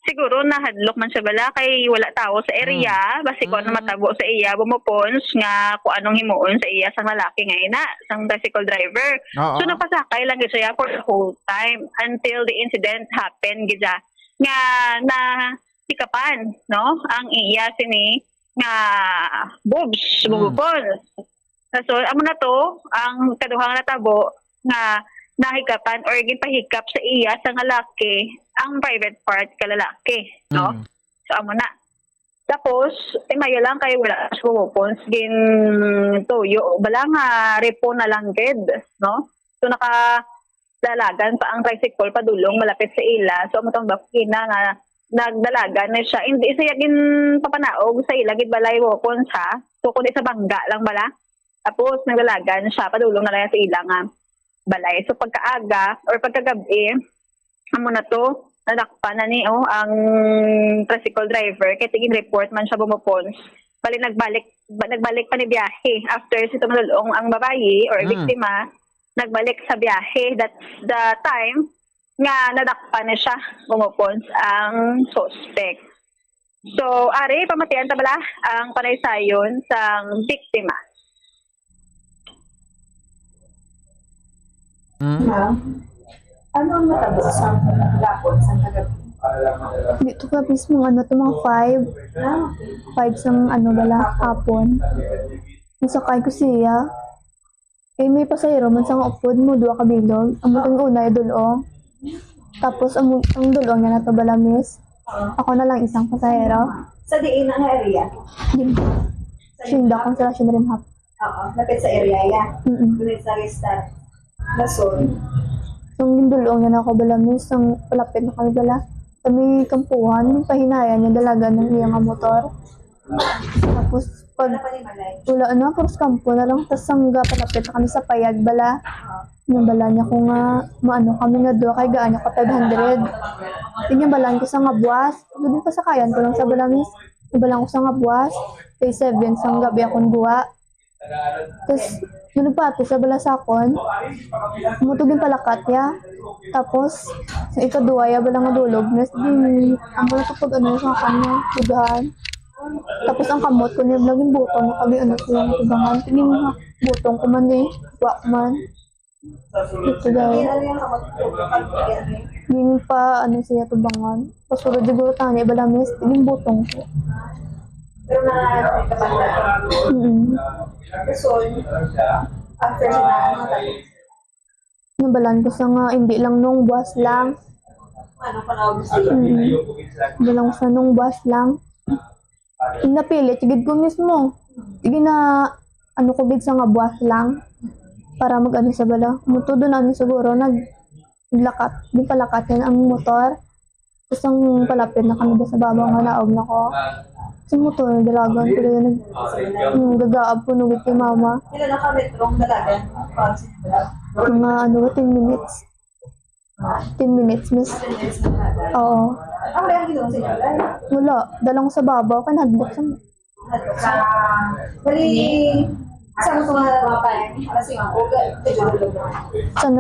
siguro nahadlok man siya bala kay wala tao sa area, basi ko matabo sa iya bumupons nga kung anong himuon sa iya sang lalaki nga ina, sang tricycle driver. So napasakay lang gid siya for the whole time until the incident happened gid nga na tikapan, no? Ang iya sini nga boobs, bumupons. So amo na to ang kaduhang natabo nga nahikapan or gipahikap sa iya sa lalaki ang private part ka lalaki, no? So amo na. Tapos mayo lang kay wala sa pumupons gin tuyo bala nga repo na lang gid, no? So nakadalagan pa ang tricycle padulong malapit sa ila. So amo tong bakina nga nagdalagan na siya. Hindi siya gin papanaog sa ila gid balay pumupons ha. So kundi sa bangga lang bala. Tapos nagdalagan siya padulong na lang sa ila nga balay. So pagkaaga or pagkagabi, amo na to, nadakpan na ni ang tricycle driver kay tigin report man siya bumupons. Bali nagbalik pa ni biyahe after si tumalong ang babayi or biktima, nagbalik sa biyahe. That's the time nga nadakpan na siya bumupons ang suspect. So ari pamatian ta bala ang panaysayon sang biktima. Ano ang natabo sa gapon sa kagabi? Dito ka mismo mga 5 sang bala hapon. Nasakay ko siya. May pasahero man sang upod mo 2 kabilog. Amo tong una idulong. Tapos ang dulong niya nato bala miss. Ako na lang isang pasahero. Sa diin ang area? Sinda Consolacion rin hap. Oo, lapit sa area ya. Doon sa restart. Nasol. Yung gindulong yan ako bala miss, ang palapit na kami bala. Kami kampuhan, pahinayan yung dalaga ng iyang motor. Tapos pag wala na, pros kampo na lang. Tapos hangga palapit na kami sa payag bala. Yung bala niya ko nga, maano kami nga do, kay gaan niya ko 500. Yung balan ko sa nga buwas. Doon pa sa kayan ko lang sa bala miss. Yung balan ko sa nga buwas. Kay 7 sa gabi akong duwa. Tapos, nagpati sa balasakon, mutugin palakat ya. Tapos, sa ikaduwa ya balang nadulog. Nes din, ang wala kapag ano sa kanya, tugahan. Tapos ang kamot ko niya, laging butong, kami ano ko yung tugangan. Tingin nga, butong ko man eh, wak man. Ito dahil. Hindi pa, ano siya tubangan. Pasurod siguro tanya, balamis, tingin butong ko. Pero na kapag so, after na Nabalan ko sa nga, hindi lang nung buwas lang. ano pa na gusto Balang sa nung buwas lang. Napilit, sigid ko mismo. Sige na, ano ko big sa nga buwas lang. Para mag-ano sa bala. Muto doon namin siguro, naglakat. Di palakat yan ang motor. Tapos ang palapit na kami sa babaw nga naog na ko. Sa motor, dalagan ko rin. Gagaab ko nugit kay mama. Kailan na kami trong dalagan? Mga ano ba, 10 minutes. 10 minutes, miss. Oo. Ang kaya ginawa sa inyo? Wala. Dalang ko sa babaw. Kaya nahadlok sa Bali, saan ko nga mga payan? Kasi nga,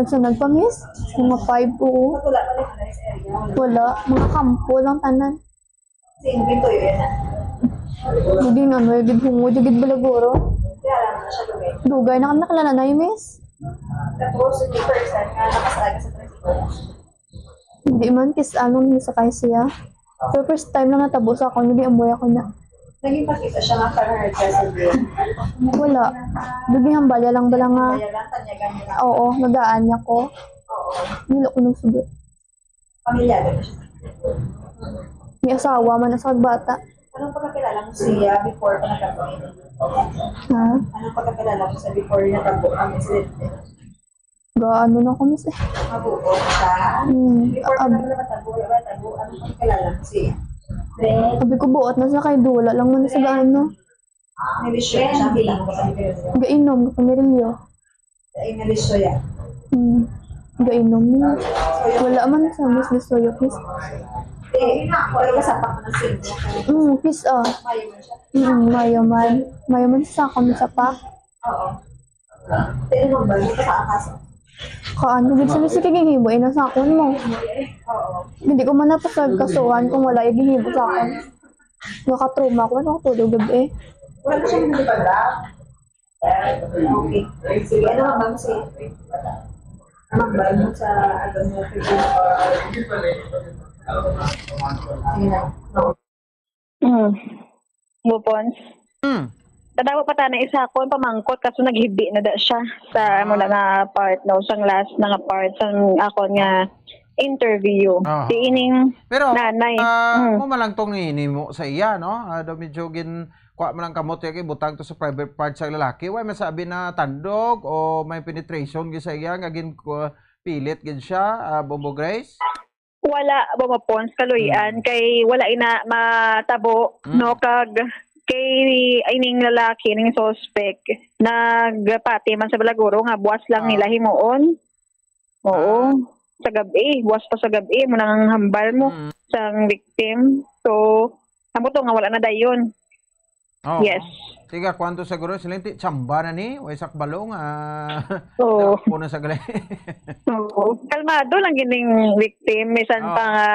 sanag pa, miss. Mga 5 oo. Wala pa rin sa area. Wala. Mga kampo lang tanan. Sa inventory yun na. Hindi nga, may hungo. Jagid balaguro. Kaya lang na siya gawin. Dugay na kami nakalala na yun, miss. Tapos, yung person nga nakasalaga sa tricycle. Hindi man, kis anong nisakay siya. So, first time lang natabo sa ako, hindi amoy ako na. Naging pakita siya nga para her Wala. Dugi hambalya lang bala nga. Kaya lang, tanyagan niya. Oo, nagaan niya ko. Nilo ko ng sugot. Pamilyado na siya. May asawa man na sa bata. Anong pagkakilala mo siya before pa natabo? Ha? Anong pagkakilala mo siya before natabo ang incident? Gaano na kami siya. Mabuo ka? Before pa natabo, anong pagkakilala mo siya? Sabi ko buot na sa kay Dula lang man sa gaano. May bisyo siya, bilang mo sa nibilyo. Gainom, pamirilyo. Ay, may bisyo yan. Gainom niya. Wala man sa Miss Lisoyo, please. Pero kasapak mo ng sinto. Please ah. Mayo man siya. Mayo man sa kami sa pak. Oo. Pero mo ba? Hindi ka kaakasa. Kaano, gid sabi si kaghihibo, ina sa akon mo. Hindi ko man napasag kasuhan kung wala yung gihibo sa akin. Nakatruma ko, nakatulog gabi. Wala na siya hindi pala. Okay. Sige, ano ang bang siya? Ano ang bang mo sa ano mo? Bupons. Tadawa pa ta na isa ko pamangkot kaso naghibi na da siya sa mo nga part no sang last na nga part sang ako nga interview. Di ining Pero nanay. mo malangtong ni mo sa iya no. Do medyo gin kuha mo lang kamot kay butang to sa private part sa lalaki. Way masabi na tandog o may penetration gi sa iya nga gin pilit gid siya, Bombo Grace. Wala bumapons kaluyan kay wala ina matabo no kag kay ining lalaki ning suspect nagpati man sa balaguro nga buwas lang nila himuon. Oo. Sa gabi, buwas pa sa gabi mo nang hambal mo sang victim. So, amo to nga wala na dayon. Yes. Tiga kwanto siguro silenti chamba na ni Waisak Balong Oo. Puno sa gali. Oo. Kalmado lang gining victim misan pa nga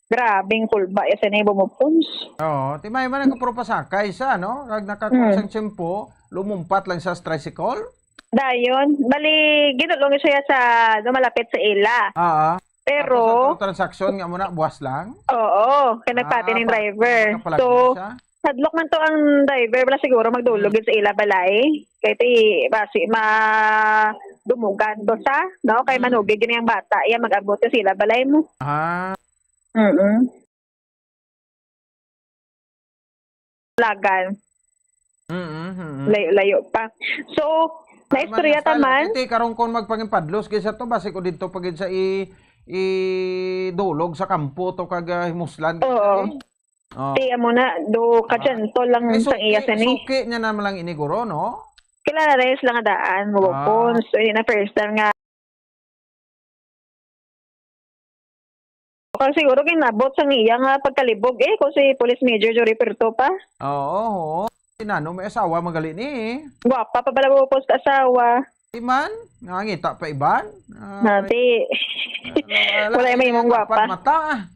grabing kulba ya sa nebo mo pons. Oo, timay man ang propasakay sa no, kag nakakusang tiyempo, lumumpat lang sa tricycle. Dayon, bali ginulong siya sa malapit sa ila. Pero transaksyon nga muna buwas lang. Oo, kay nagpati ning driver. So hadlok man to ang driver bala siguro magdulog sa ila balay. Kay ti basi dumugan do sa, no? Kay manugid gini ang bata, iya mag-abot sa ila balay mo. Lagan. Layo pa. So, naistorya taman. Iti karong kon magpangimpadlos kaysa to basi ko dito pagid sa idulog sa kampo to kag himuslan. Oo. Tiya mo na do kadyanto lang sa iya sini. Suki niya naman lang iniguro, no? Kilala res lang nga daan mo po. So, yun na first time nga. Kasi siguro kinabot sa iya nga pagkalibog kung si Police Major Jory Perto pa. Oo. Sinano may asawa magali ni. Gwapa pa pala po sa asawa. Iman, nangita pa iban. Nati. Wala yung may mong gwapa. Mata.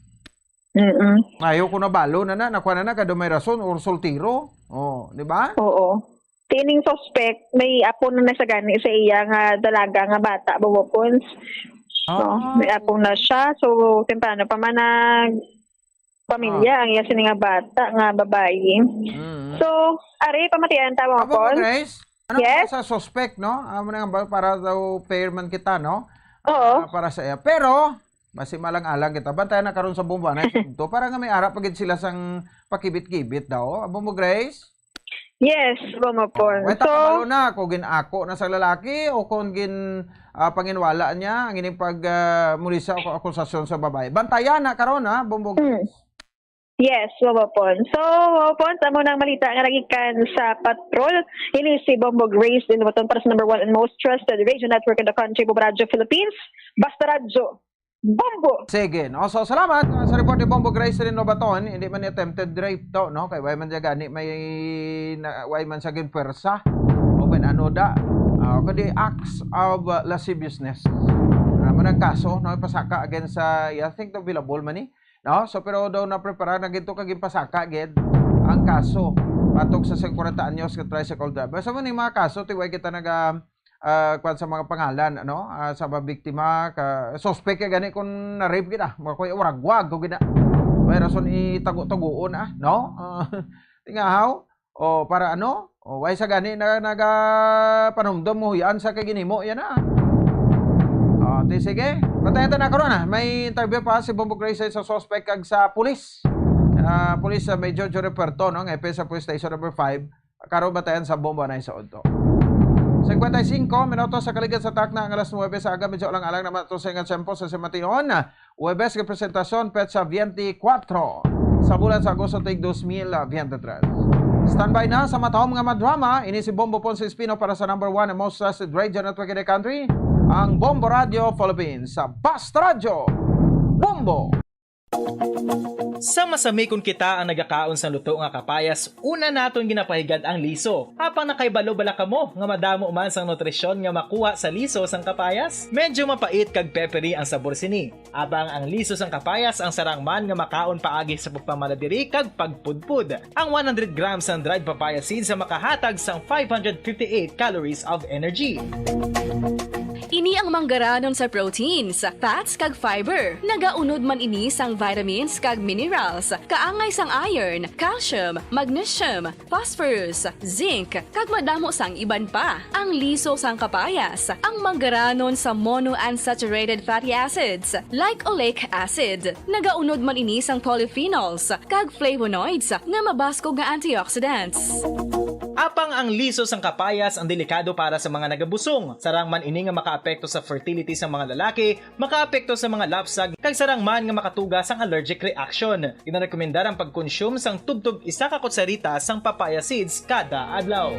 Ayaw ko na balo na nakuha na kada may rason or soltiro. Oh, di ba? Oo. Tining suspect, may apo na sa gani sa iya nga dalaga nga bata, bubupons. No, may apo na siya. So, temprano pa man pamilya ang iya sini nga bata, nga babae. So, ari, pamatiyan tama po. Grace? Ano sa suspect, no? Amo na nga para daw fair man kita, no? Oo. Para sa iya. Pero, basi malang-alang kita. Bantayan na karon sa bomba na ito. Para nga may arap pagid sila sang pakibit-kibit daw. Abo mo, Grace? Yes, bumapon. Weta kabalo na kung ginako na sa lalaki o kung panginwala niya ang ining muli sa akusasyon sa babae. Bantayan na karon ha, bumbog. Yes, bumapon. So, bumapon, tamo nang malita nga nagikan sa patrol. Ini si Bombog Grace din baton para sa number 1 and most trusted radio network in the country, Bombo Radio Philippines. Basta radyo. Bombo! Sige, no? So, salamat sa report ni Bombo Grace rin no baton. Hindi man attempted rape daw, no? Kay way man siya gani, way man siya pwersa. O ben ano da. Kundi acts of lasciviousness. Manang kaso, no? Pasaka against sa, I think available man no? So, pero daw na-prepare na ginto kaging pasaka agad ang kaso. Patok sa 40 anyos ka tricycle driver. Sa mga mga kaso, tiway kita kwan sa mga pangalan ano sa mga biktima ka suspect gani kun na rape kita makoy waragwag ko gina may rason itago-taguon no tingahaw o para ano o way sa gani na naga panumdom mo yan sa kaginimo yan di sige patayan na karon may interview pa si Bombo Grace sa suspect kag sa pulis pulis sa Major Jory Perto no nga sa police station number 5 karon batayan sa bomba na sa odto 55 minutos sa kaligid sa takna ang alas 9 sa aga medyo alang-alang naman ito sa ingat sempo sa Simation. Huwebes ke presentasyon petsa 24 sa bulan sa Agosto tig 2023. Standby na sa matahom nga madrama ini si Bombo Ponce Espino para sa number 1 and most trusted radio network in the country, ang Bombo Radio Philippines sa Basta Radio. Bombo! Sa masamikon kita ang nagakaon sa luto nga kapayas, una naton ginapahigad ang liso. Apang nakaibalo bala kamo nga madamo man sang nutrisyon nga makuha sa liso sang kapayas. Medyo mapait kag peppery ang sabor sini. Abang ang liso sang kapayas ang sarangman nga makaon paagi sa pagpamaladiri kag pagpudpud. Ang 100 grams ng dried papaya seeds sa makahatag sang 558 calories of energy. Ini ang manggaranon sa proteins, fats kag fiber. Nagaunod man ini sang vitamins kag minerals, kaangay sang iron, calcium, magnesium, phosphorus, zinc, kag madamo sang iban pa. Ang liso sang kapayas, ang manggaranon sa monounsaturated fatty acids like oleic acid. Nagaunod man ini sang polyphenols kag flavonoids nga mabaskog nga antioxidants. Apang ang liso sang kapayas ang delikado para sa mga nagabusong. Sarang man ini nga makaapekto sa fertility sa mga lalaki, makaapekto sa mga lapsag, kag sarang man nga makatuga sang allergic reaction. Ginarekomendar ang pagkonsume sang tubtog 1 ka kutsarita sang papaya seeds kada adlaw.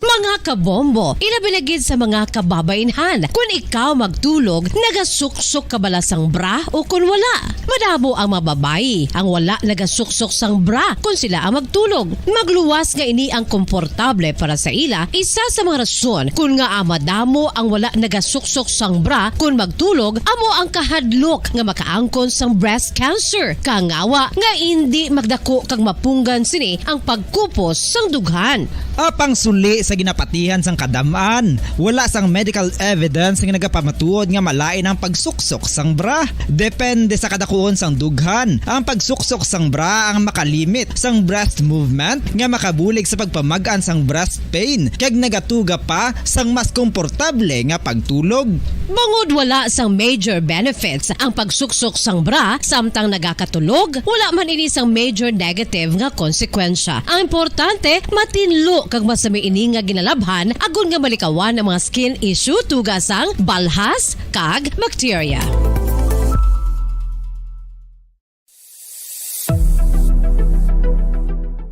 Mga kabombo, ilabiligid sa mga kababainhan. Kung ikaw magtulog, nagasuksok ka bala sang bra o kung wala. Madamo ang mababayi, ang wala nagasuksok sang bra kung sila ang magtulog. Magluwas nga ini ang komportable para sa ila, isa sa mga rason kung nga madamo ang wala nagasuksok sang bra kung magtulog, amo ang kahadlok nga makaangkon sang breast cancer. Kangawa nga hindi magdako kag mapunggan sini ang pagkupos sang dughan. Apang suli sa ginapatihan sang kadamaan, wala sang medical evidence nga nagapamatuod nga malain ang pagsuksok sang bra. Depende sa kadakuon sang dughan. Ang pagsuksok sang bra ang makalimit sang breast movement nga makabulig sa pagpamagaan sang breast pain kag nagatuga pa sang mas komportable nga pagtulog. Bangod wala sang major benefits ang pagsuksok sang bra samtang nagakatulog, wala man ini sang major negative nga konsekwensya. Ang importante, matinlo kag masami ini nga ginalabhan agon nga malikawan ang mga skin issue tugasang balhas kag bacteria.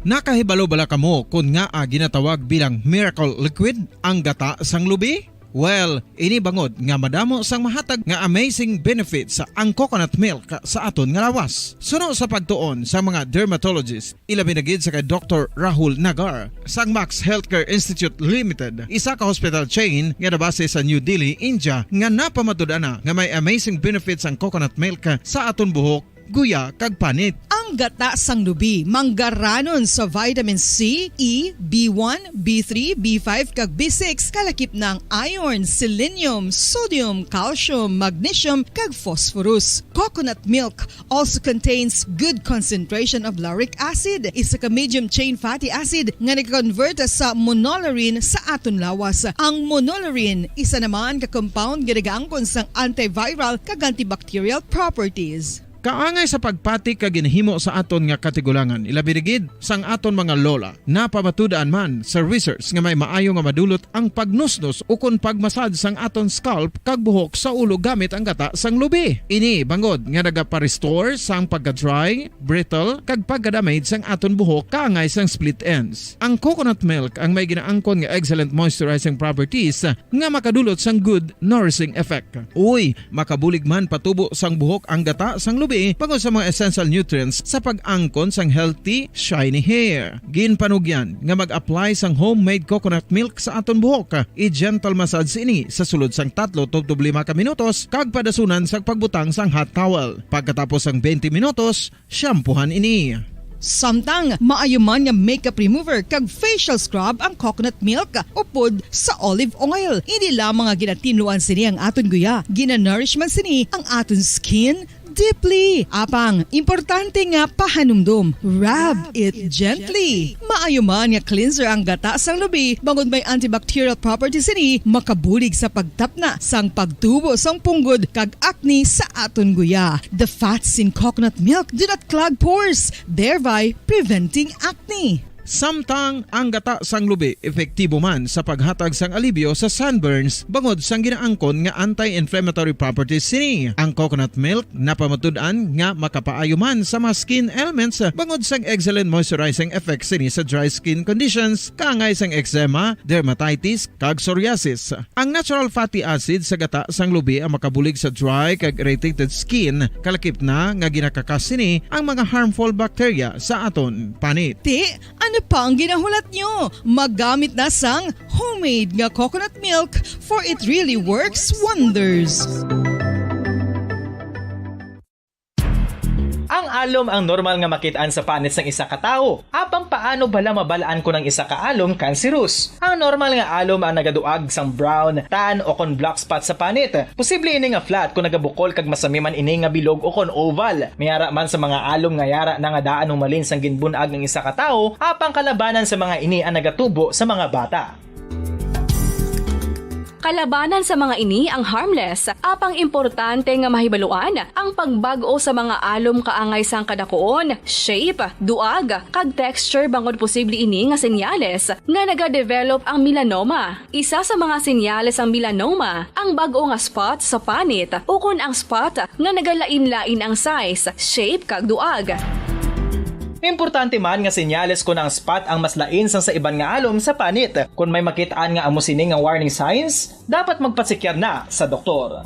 Nakahibalo bala kamo kung nga ginatawag bilang miracle liquid ang gata sang lubi? Well, ini bangod nga madamo sang mahatag nga amazing benefits sa ang coconut milk sa aton nga lawas. Suno sa pagtuon sa mga dermatologist, ilabi na gid sa kay Dr. Rahul Nagar sang Max Healthcare Institute Limited, isa ka hospital chain nga nabase sa New Delhi, India, nga napamatud-ana nga may amazing benefits ang coconut milk sa aton buhok, guya kag panit. Ang gata sang lubi manggaranon sa vitamin C, E, B1, B3, B5 kag B6 kalakip ng iron, selenium, sodium, calcium, magnesium kag phosphorus. Coconut milk also contains good concentration of lauric acid, isa ka medium chain fatty acid nga nag-convert sa monolaurin sa aton lawas. Ang monolaurin isa naman ka compound nga nagaangkon sang antiviral kag antibacterial properties. Kaangay sa pagpati ka ginhimo sa aton nga katigulangan, ilabirigid sang aton mga lola na pamatudaan man sa research nga may maayo nga madulot ang pagnusnos o kun pagmasad sang aton scalp kag buhok sa ulo gamit ang gata sang lubi. Ini bangod nga nagapa-restore sang pagka-dry, brittle kag pagka-damage sang aton buhok kaangay sang split ends. Ang coconut milk ang may ginaangkon nga excellent moisturizing properties nga makadulot sang good nourishing effect. Uy, makabulig man patubo sang buhok ang gata sang lubi pagod sa mga essential nutrients sa pag-angkon sang healthy, shiny hair. Ginpanugyan nga mag-apply sang homemade coconut milk sa aton buhok. I-gentle massage ini sa sulod sang 3 to 5 ka minutos kag padasunan sa pagbutang sang hot towel. Pagkatapos sang 20 minutos, shampoohan ini. Samtang maayuman nga makeup remover kag facial scrub ang coconut milk upod sa olive oil. Hindi lamang nga ginatinluan sini ang aton guya, ginanourishman sini ang aton skin deeply. Apang, importante nga pahanumdum. Rub it gently. Maayuman nga cleanser ang gata sang lubi, bangod may antibacterial properties ini, makabulig sa pagtapna sang pagtubo sang punggod kag acne sa aton guya. The fats in coconut milk do not clog pores, thereby preventing acne. Samtang ang gata sang lubi epektibo man sa paghatag sang alibyo sa sunburns bangod sang ginaangkon nga anti-inflammatory properties sini. Ang coconut milk napamatud-an nga makapaayo man sa mga skin ailments bangod sang excellent moisturizing effects sini sa dry skin conditions kaangay sang eczema, dermatitis kag psoriasis. Ang natural fatty acid sa gata sang lubi ang makabulig sa dry kag irritated skin, kalakip na nga ginakakas sini ang mga harmful bacteria sa aton panit. Ano pa ang ginahulat nyo? Maggamit na sang homemade nga coconut milk for it really works wonders. Ang alom ang normal nga makitaan sa panit ng isa ka tao. Apang paano bala mabalaan ko ng isa ka alom cancerous? Ang normal nga alom ang nagaduag sang brown, tan o kon black spot sa panit. Posible ini nga flat kung nagabukol kag masami man ini nga bilog o kon oval. Mayara man sa mga alom nga yara na nga daan humalin sang ginbunag ng isa ka tao, apang kalabanan sa mga ini ang nagatubo sa mga bata. Kalabanan sa mga ini ang harmless, apang importante nga mahibaluan ang pagbago sa mga alom kaangay sang kadakuon, shape, duag, kag texture bangod posible ini nga senyales nga nagadevelop ang melanoma. Isa sa mga senyales ang melanoma, ang bag-o nga spot sa panit o kun ang spot nga nagalain-lain ang size, shape, kag duag. Importante man nga senyales kung ang spot ang mas lain sang sa iban nga alom sa panit. Kung may makitaan nga amo sini nga warning signs, dapat magpasikyar na sa doktor.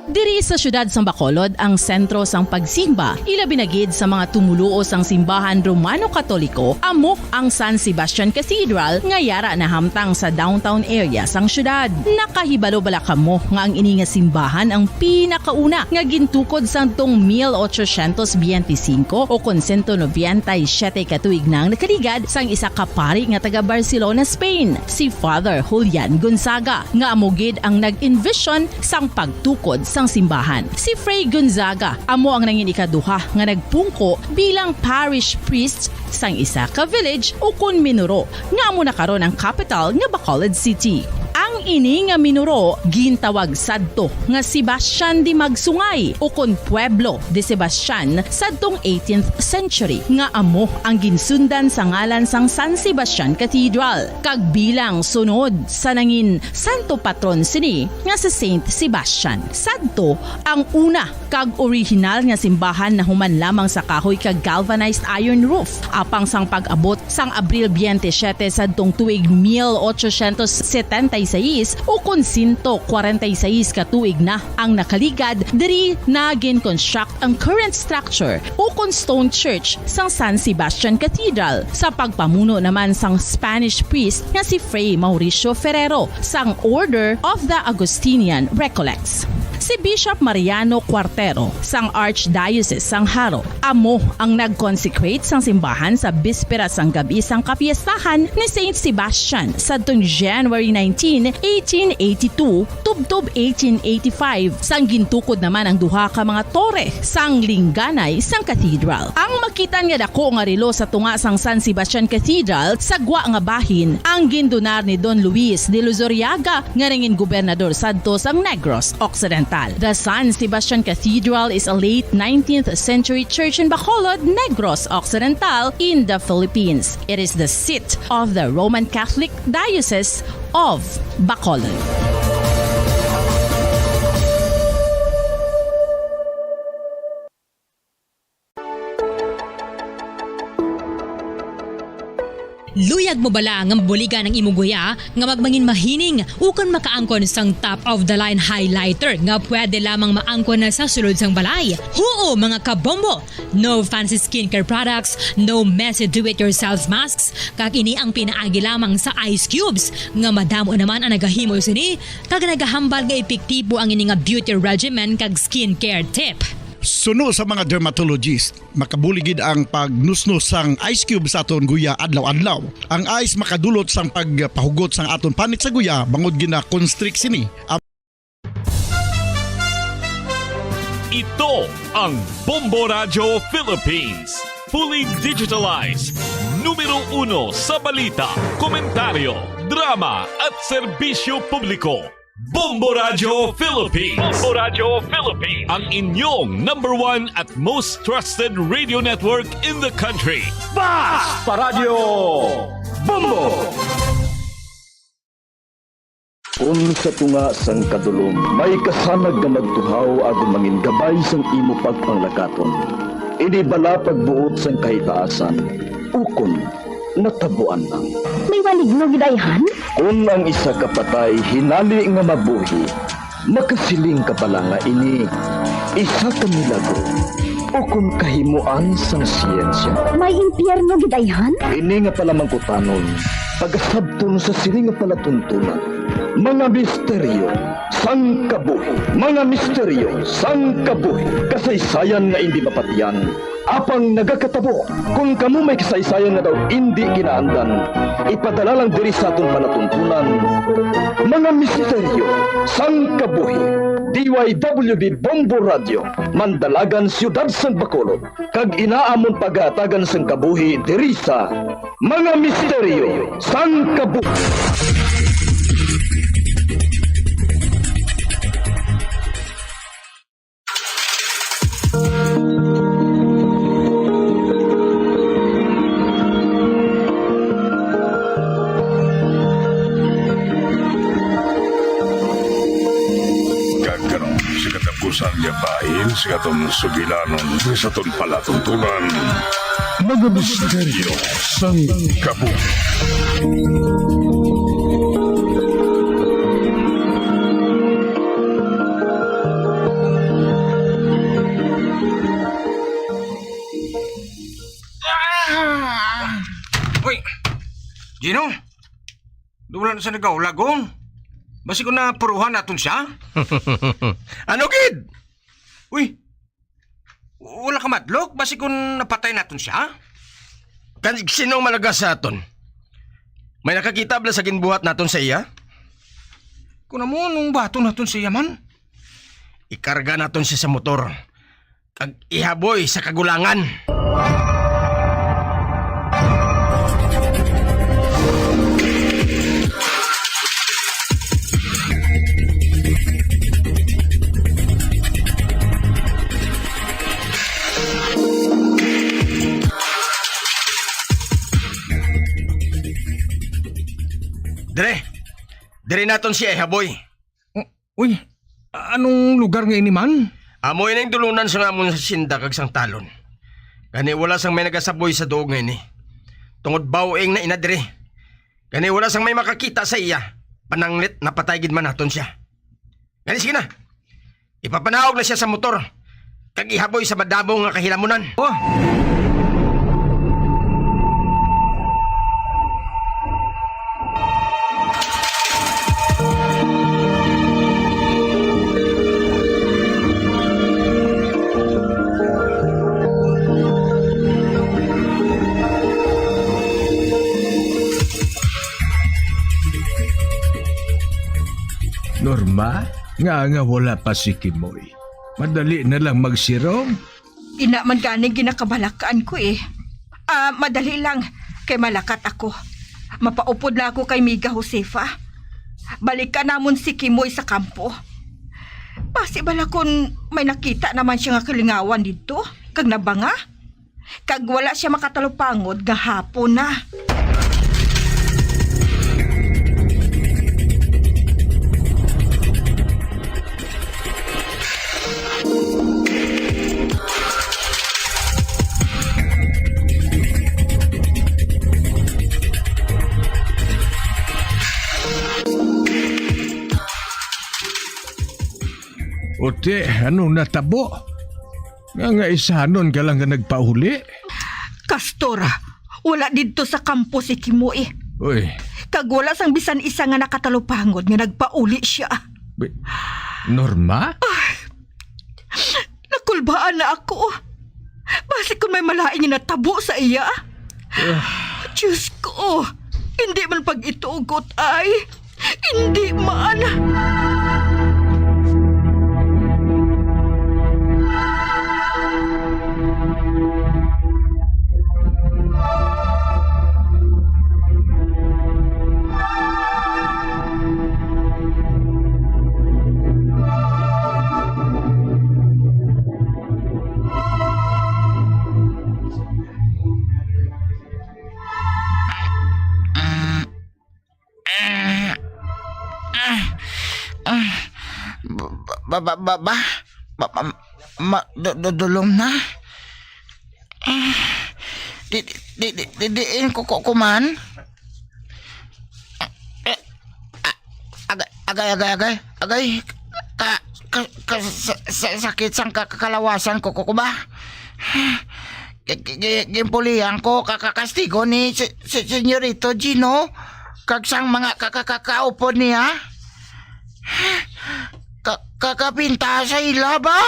Diri sa syudad sang Bacolod ang sentro sang pagsimba. Ilabi na gid sa mga tumuluo sang simbahan Romano-Katoliko amo ang San Sebastian Cathedral nga yara na hamtang sa downtown area sang syudad. Nakahibalo bala kamo nga ang ini nga simbahan ang pinakauna nga gintukod sang tong 1825 o kon 197 katuig nang nakaligad sang isa ka pari nga taga Barcelona, Spain, si Father Julian Gonzaga nga amo gid ang nag-envision sang pagtukod sang simbahan simbahan. Si Fray Gonzaga amo ang nangin ikaduha nga nagpungko bilang parish priest sang isa ka village o kun Minuro nga amo na karon ang capital nga Bacolod City. Ang ini nga Minuro gintawag sadto nga Sebastian de Magsungay o kun Pueblo de Sebastian sadtong 18th century nga amo ang ginsundan sa ngalan sang San Sebastian Cathedral kag bilang sunod sa nangin santo patron sini nga si Saint Sebastian. Sadto ang una kag original nga simbahan na human lamang sa kahoy kag galvanized iron roof apang sang pag-abot sang Abril 27 sadtong tuig 1876 o kun 146 ka tuig na ang nakaligad diri na gin-construct ang current structure o kun stone church sang San Sebastian Cathedral sa pagpamuno naman sang Spanish priest nga si Fray Mauricio Ferrero sang Order of the Augustinian Recollects. Si Bishop Mariano Cuartero sang Archdiocese sang Haro amo ang nag-consecrate sang simbahan sa bispera sang gabi sang kapiestahan ni Saint Sebastian sadtong January 19, 1882 tubtob 1885 sang gintukod naman ang duha ka mga tore sang lingganay sang cathedral. Ang makitan nga dako nga relo sa tunga sang San Sebastian Cathedral sa gwa nga bahin ang gindonar ni Don Luis de Luzuriaga nga nangin gobernador sadto sang Negros Occidental. The San Sebastian Cathedral is a late 19th century church in Bacolod, Negros Occidental in the Philippines. It is the seat of the Roman Catholic Diocese of Bacolod. Luyag mo bala nga buligan ng imuguya nga magmangin mahining ukon makaangkon sang top of the line highlighter nga pwede lamang maangkon na sa sulod sang balay. Huo mga kabombo! No fancy skincare products, no messy do-it-yourself masks, kag ini ang pinaagi lamang sa ice cubes nga madamo naman ang nagahimo sini kag nagahambal nga epektibo ang ini nga beauty regimen kag skincare tip. Suno sa mga dermatologist, makabuligid ang pagnusnos sang ice cube sa aton guya adlaw-adlaw. Ang ice makadulot sang pagpahugot sang aton panit sa guya bangod gina constrict sini. Ito ang Bombo Radio Philippines. Fully digitalized. Numero 1 sa balita, komentaryo, drama at serbisyo publiko. Bombo Radio Philippines. Bombo Radio Philippines. Ang inyong #1 at most trusted radio network in the country. Basta Radio Bombo! Sa tunga sang kadulom, may kasanag nga magtuhaw agong mangin gabay sang imo pagpanglakaton. Ini bala pagbuot sang kahitaasan. Ukon, natabuan lang. May waligno gidayhan? Kung ang isa kapatay hinali nga mabuhi, makasiling ka pala nga ini isa ka milagro o kung kahimuan sang siyensya. May impyerno gidayhan? Ini nga pala mangkutanon, pagasabton sa siling nga palatuntunan, mga misteryo sang kabuhi, mga misteryo sang kabuhi, kasaysayan nga hindi mapatiyan. Apang nagakatabo, kung kamo may kasaysayan nga daw hindi kinaandan, ipadala lang diri sa atong palatuntunan, mga misteryo sang kabuhi. DYWB Bombo Radio, Mandalagan, Siyudad sang Bacolod, kag inaamon pagatagan sang kabuhi diri sa mga misteryo sang kabuhi. Sa yabahin, sa atong sugilanon, sa atong palatuntunan, mga misteryo sang kabuhi. Uy, Gino, duwala na sa nagkaulagong. Basi ko na puruhan natin siya? Ano, kid? Uy, wala ka madlok? Basi ko napatay natin siya? Sino malaga sa aton? May nakakita bala sa ginbuhat natin sa iya? Kung mo nung bato natin sa iya man? Ikarga naton siya sa motor. Kag ihaboy sa kagulangan. Dire naton siya ihaboy. Uy, anong lugar nga ini man? Amoy na yung dulunan sa ngamon sa sinda kag sang talon. Gani wala sang may nagasaboy sa doog ngayon eh. Tungod bawing na inadre. Gani wala sang may makakita sa iya. Pananglit na patay gid man naton siya. Gani sige na. Ipapanaog na siya sa motor. Kag ihaboy sa madamo nga kahilamunan. Oh. Norma, nga wala pa si Kimoy. Madali na lang magsirong. Ina man ganing ginakabalakaan ko eh. Madali lang, kay malakat ako. Mapaupod na ako kay Miga Josefa. Balikan namon si Kimoy sa kampo. Pasibala kung may nakita naman siya nga kalingawan dito, kag nabanga. Kag wala siya makatalupangod gahapon na. Ote, anong natabo? Nga isahanon ka lang nga nagpauli? Kastora, wala dito sa kampo si Kimoy. Uy. Kag wala sang bisan isa nga nakatalupangod nga nagpauli siya. Norma? Nakulbaan na ako. Basi kung may malaing nga natabo sa iya. Diyos ko, hindi man pag-itugot ay. Hindi man. Dulong na. Diin ko kuman. Agay. Sakit sang kakalawasan ko ba? Gimpulihan ko kakakastigo ni Senyorito Gino kag sang mga kakaupo niya. Kakapintas sa ila ba?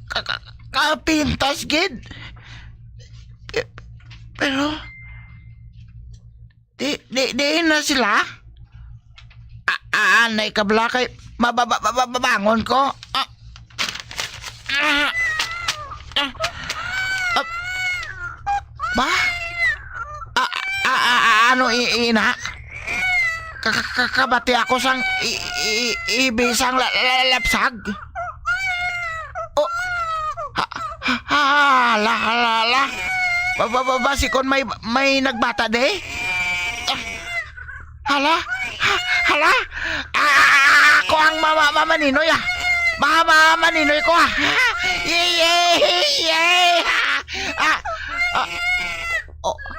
Kakapintas gid. Pero di na sila. Anay kabla kay mababangon ko. Ba? Ano ina? Kakabati ako sang ibisang lapsag. Oh. Hala. Basikon may nagbata de? Hala. Ako ang mama Ninoy ah. Mama Ninoy ko ah. Yay.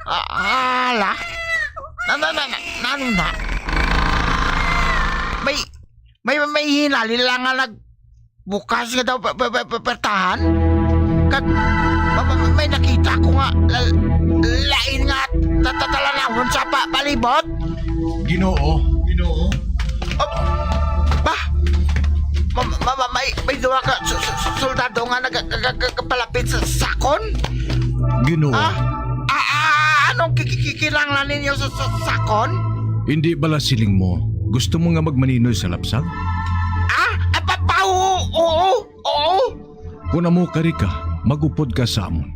Hala. Na. May hinali lang nga nagbukas nga daw pertahan. Kag may nakita ko nga lain nga tatalanawon sa palibot. Ginoo. Ba? May duwa ka soldado nga nagpalapit sa sakon? Ginoo. Anong kikilangan ninyo sa sakon? Hindi bala siling mo. Gusto mo nga magmaninoy sa lapsag? Oo. Kung amo kari ka, magupod ka sa amon.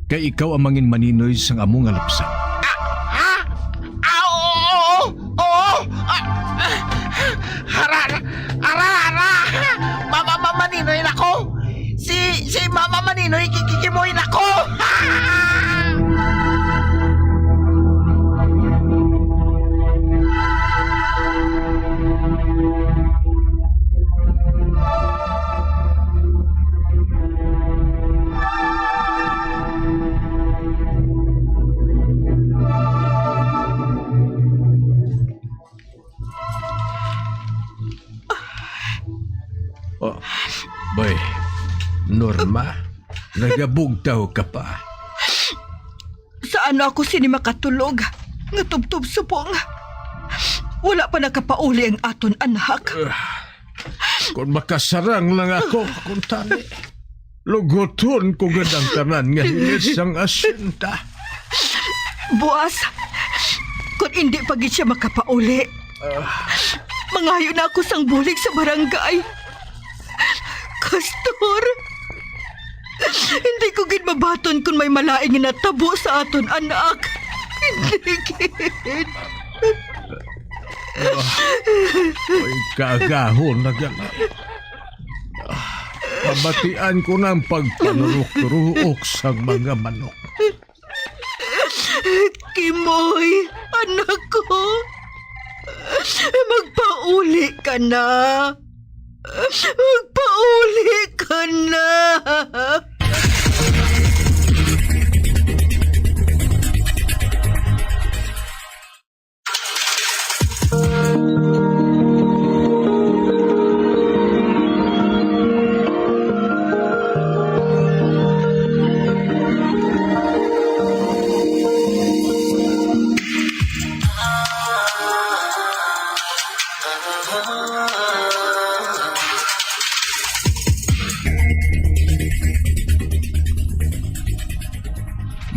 Kay ikaw ang mangin maninoy sang among alapsan. Oo! Hara! Mama Maninoy nako! Si Mama Maninoy, kikimoy nako! Oh, boy, Norma, nagabugtaw ka pa. Saan ako sini makatulog? Nga tubtub supong. Wala pa nakapauli ang aton anak. Kung makasarang lang ako, kung tani, lugoton ko gadang tanan nga hilis ang asinta. Buas, kung hindi pagit siya makapauli, mangayo na ako sang bulig sa barangay. Castor, hindi ko gid mabaton kung may malaing natabo sa aton anak. Hindi gid. Ay, kagahon na gano'n. Pabatian ko ng pagpanuruk-ruok sa mga manok. Kimoy, anak ko, magpauli ka na. Magpauli ka na.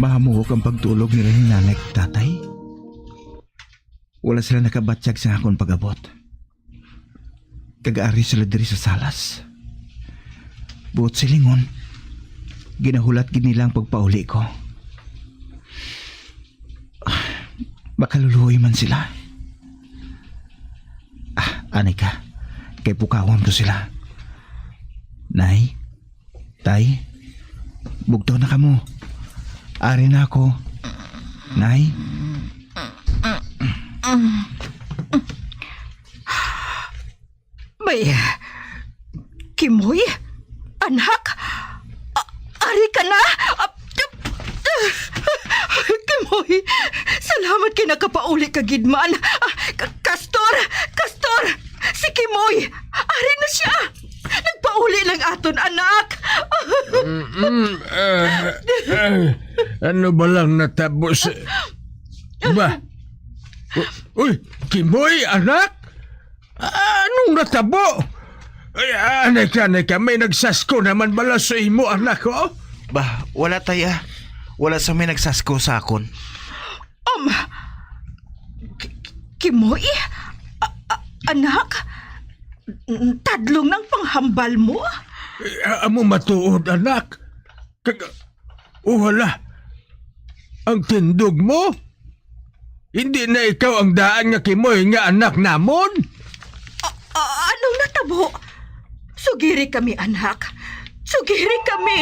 Mahamuhok ang pagtulog nila ni nanay at tatay. Wala sila nakabatsyag sa akong pag-abot. Kag-ari sila diri sa salas. Buot silingon, ginahulat gid nila ang pagpauli ko. Makaluluoy man sila. Anay ka, kay pukawon ko sila. Nay, tay, bugtaw na kamo. Ari na ako. Nay? May, Kimoy? Anak? Ari ka na? Kimoy, salamat kay nakapauli ka, Gidman. Castor! Si Kimoy! Ari na siya! Nagpauli lang aton, anak! Ano ba lang natabo sa... Ba? Uy, Kimoy, anak? Anong natabo? Anay ka, may nagsasko naman bala sa imo, anak ko? Ba, wala tayo. Wala sa may nagsasko sa akon. Kimoy? Anak? Tadlong ng panghambal mo? Amo matuod, anak. Wala. Ang tindog mo? Hindi na ikaw ang daan nga Kimoy nga anak namon? Anong natabo? Sugiri kami, anak. Sugiri kami.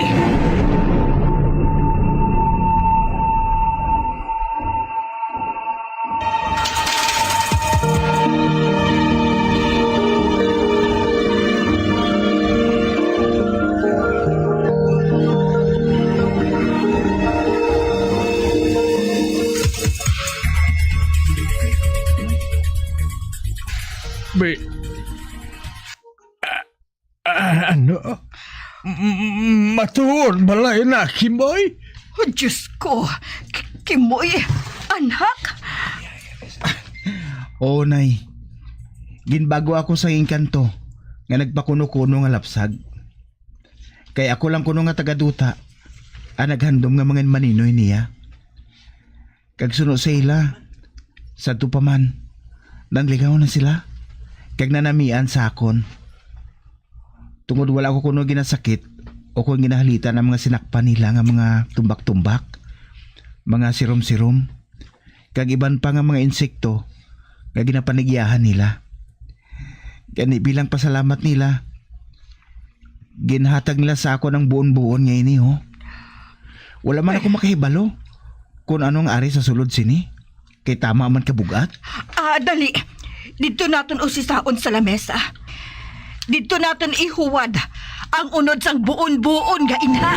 Ano? Matuod balay na, Kimoy? Diyos ko, Kimoy, anak? Oo, nay. Ginbago ako sa inkanto nga nagpakuno-kuno nga lapsag. Kay ako lang kuno nga tagaduta ang naghandom nga mga maninoy niya. Kag suno sa ila, sa tupaman, nangligaw na sila. Kag nanamian sa akon. Tungod wala ko kuno ginasakit, o kung ginahalita ng mga sinakpan nila nga mga tumbak-tumbak, mga sirom-sirom, kag iban pa nga mga insekto nga ginapanigyahan nila. Gani bilang pasalamat nila, ginhatag nila sa ako ng buon-buon ngayon ho. Wala man ako makahibalo kung anong ari sa sulod sini. Kay tama man kabugat. Dali. Dito naton usisaon sa lamesa. Dito naton ihuwad ang unod sang buon-buon nga inha.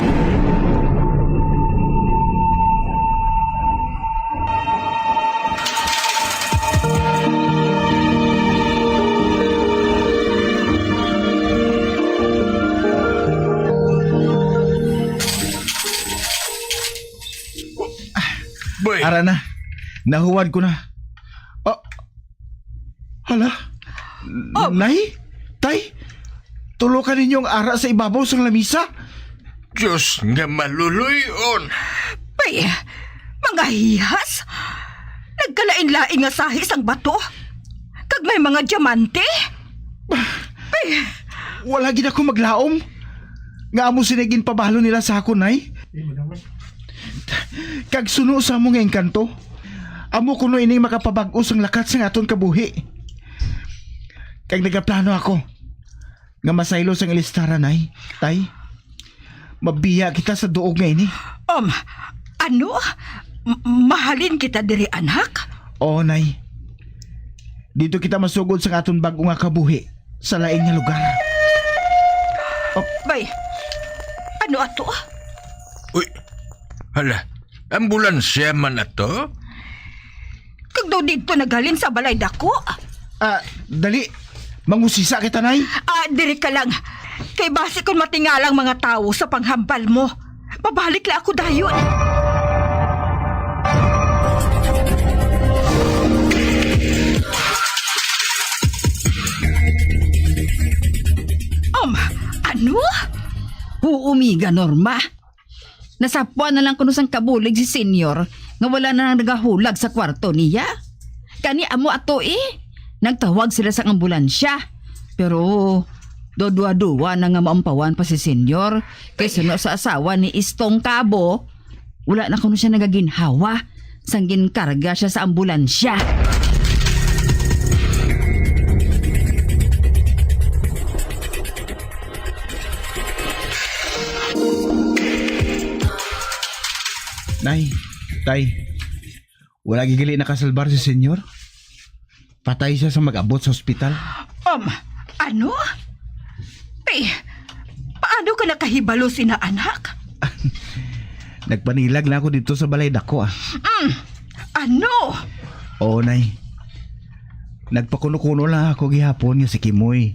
Ara na. Nahuwad ko na. Hala. Nay? Tay? Tulokan ninyong ara sa ibabaw sang lamisa? Diyos nga maluluyon. Bay, mga hihas. Nagkalain-laing nga sahis ang bato. Kag may mga diamante. Bay, wala gid ako maglaom. Nga amo sinigin pabalo nila sa ako, nay. Kag suno sa mo nga engkanto. Amo kuno ining makapabag-o sang lakat sang aton kabuhi. Kag nagaplano ako nga masaylo sang ilistara, nay. Tay, mabiya kita sa duog nga ini. Ano? Mahalin kita diri, anak? Oo, nay. Dito kita masugod sang aton bag-o nga kabuhi sa lain nga lugar. Bay, ano ato? Uy, hala, ambulansya man ato? Kag daw dito nagalin sa balay dako. Dali. Mangusisa kita, nay. Diri ka lang. Kay base kung matingalang mga tao sa panghambal mo. Babalik la ako dayon. Ano? Umiga, Norma. Nasapwa na lang kuno sang kabulig si senyor nga wala na nang nagahulag sa kwarto niya. Kani amo ato nagtawag sila sa ambulansya. Pero dodwa-dwa na nga maampawan pa si senyor kaysa no sa asawa ni Istong Cabo. Wala na kuno siya nagaginhawa sang ginkarga siya sa ambulansya. Nay, tay, wala gigali nakasalbar si senyor. Patay siya sa mag-abot sa ospital. Ano? Paano ka nakahibalo sina anak? Nagpanilag na ako dito sa balay dako. Ano? Oo, nay. Nagpakuno-kuno lang ako gihapon nga si Kimoy.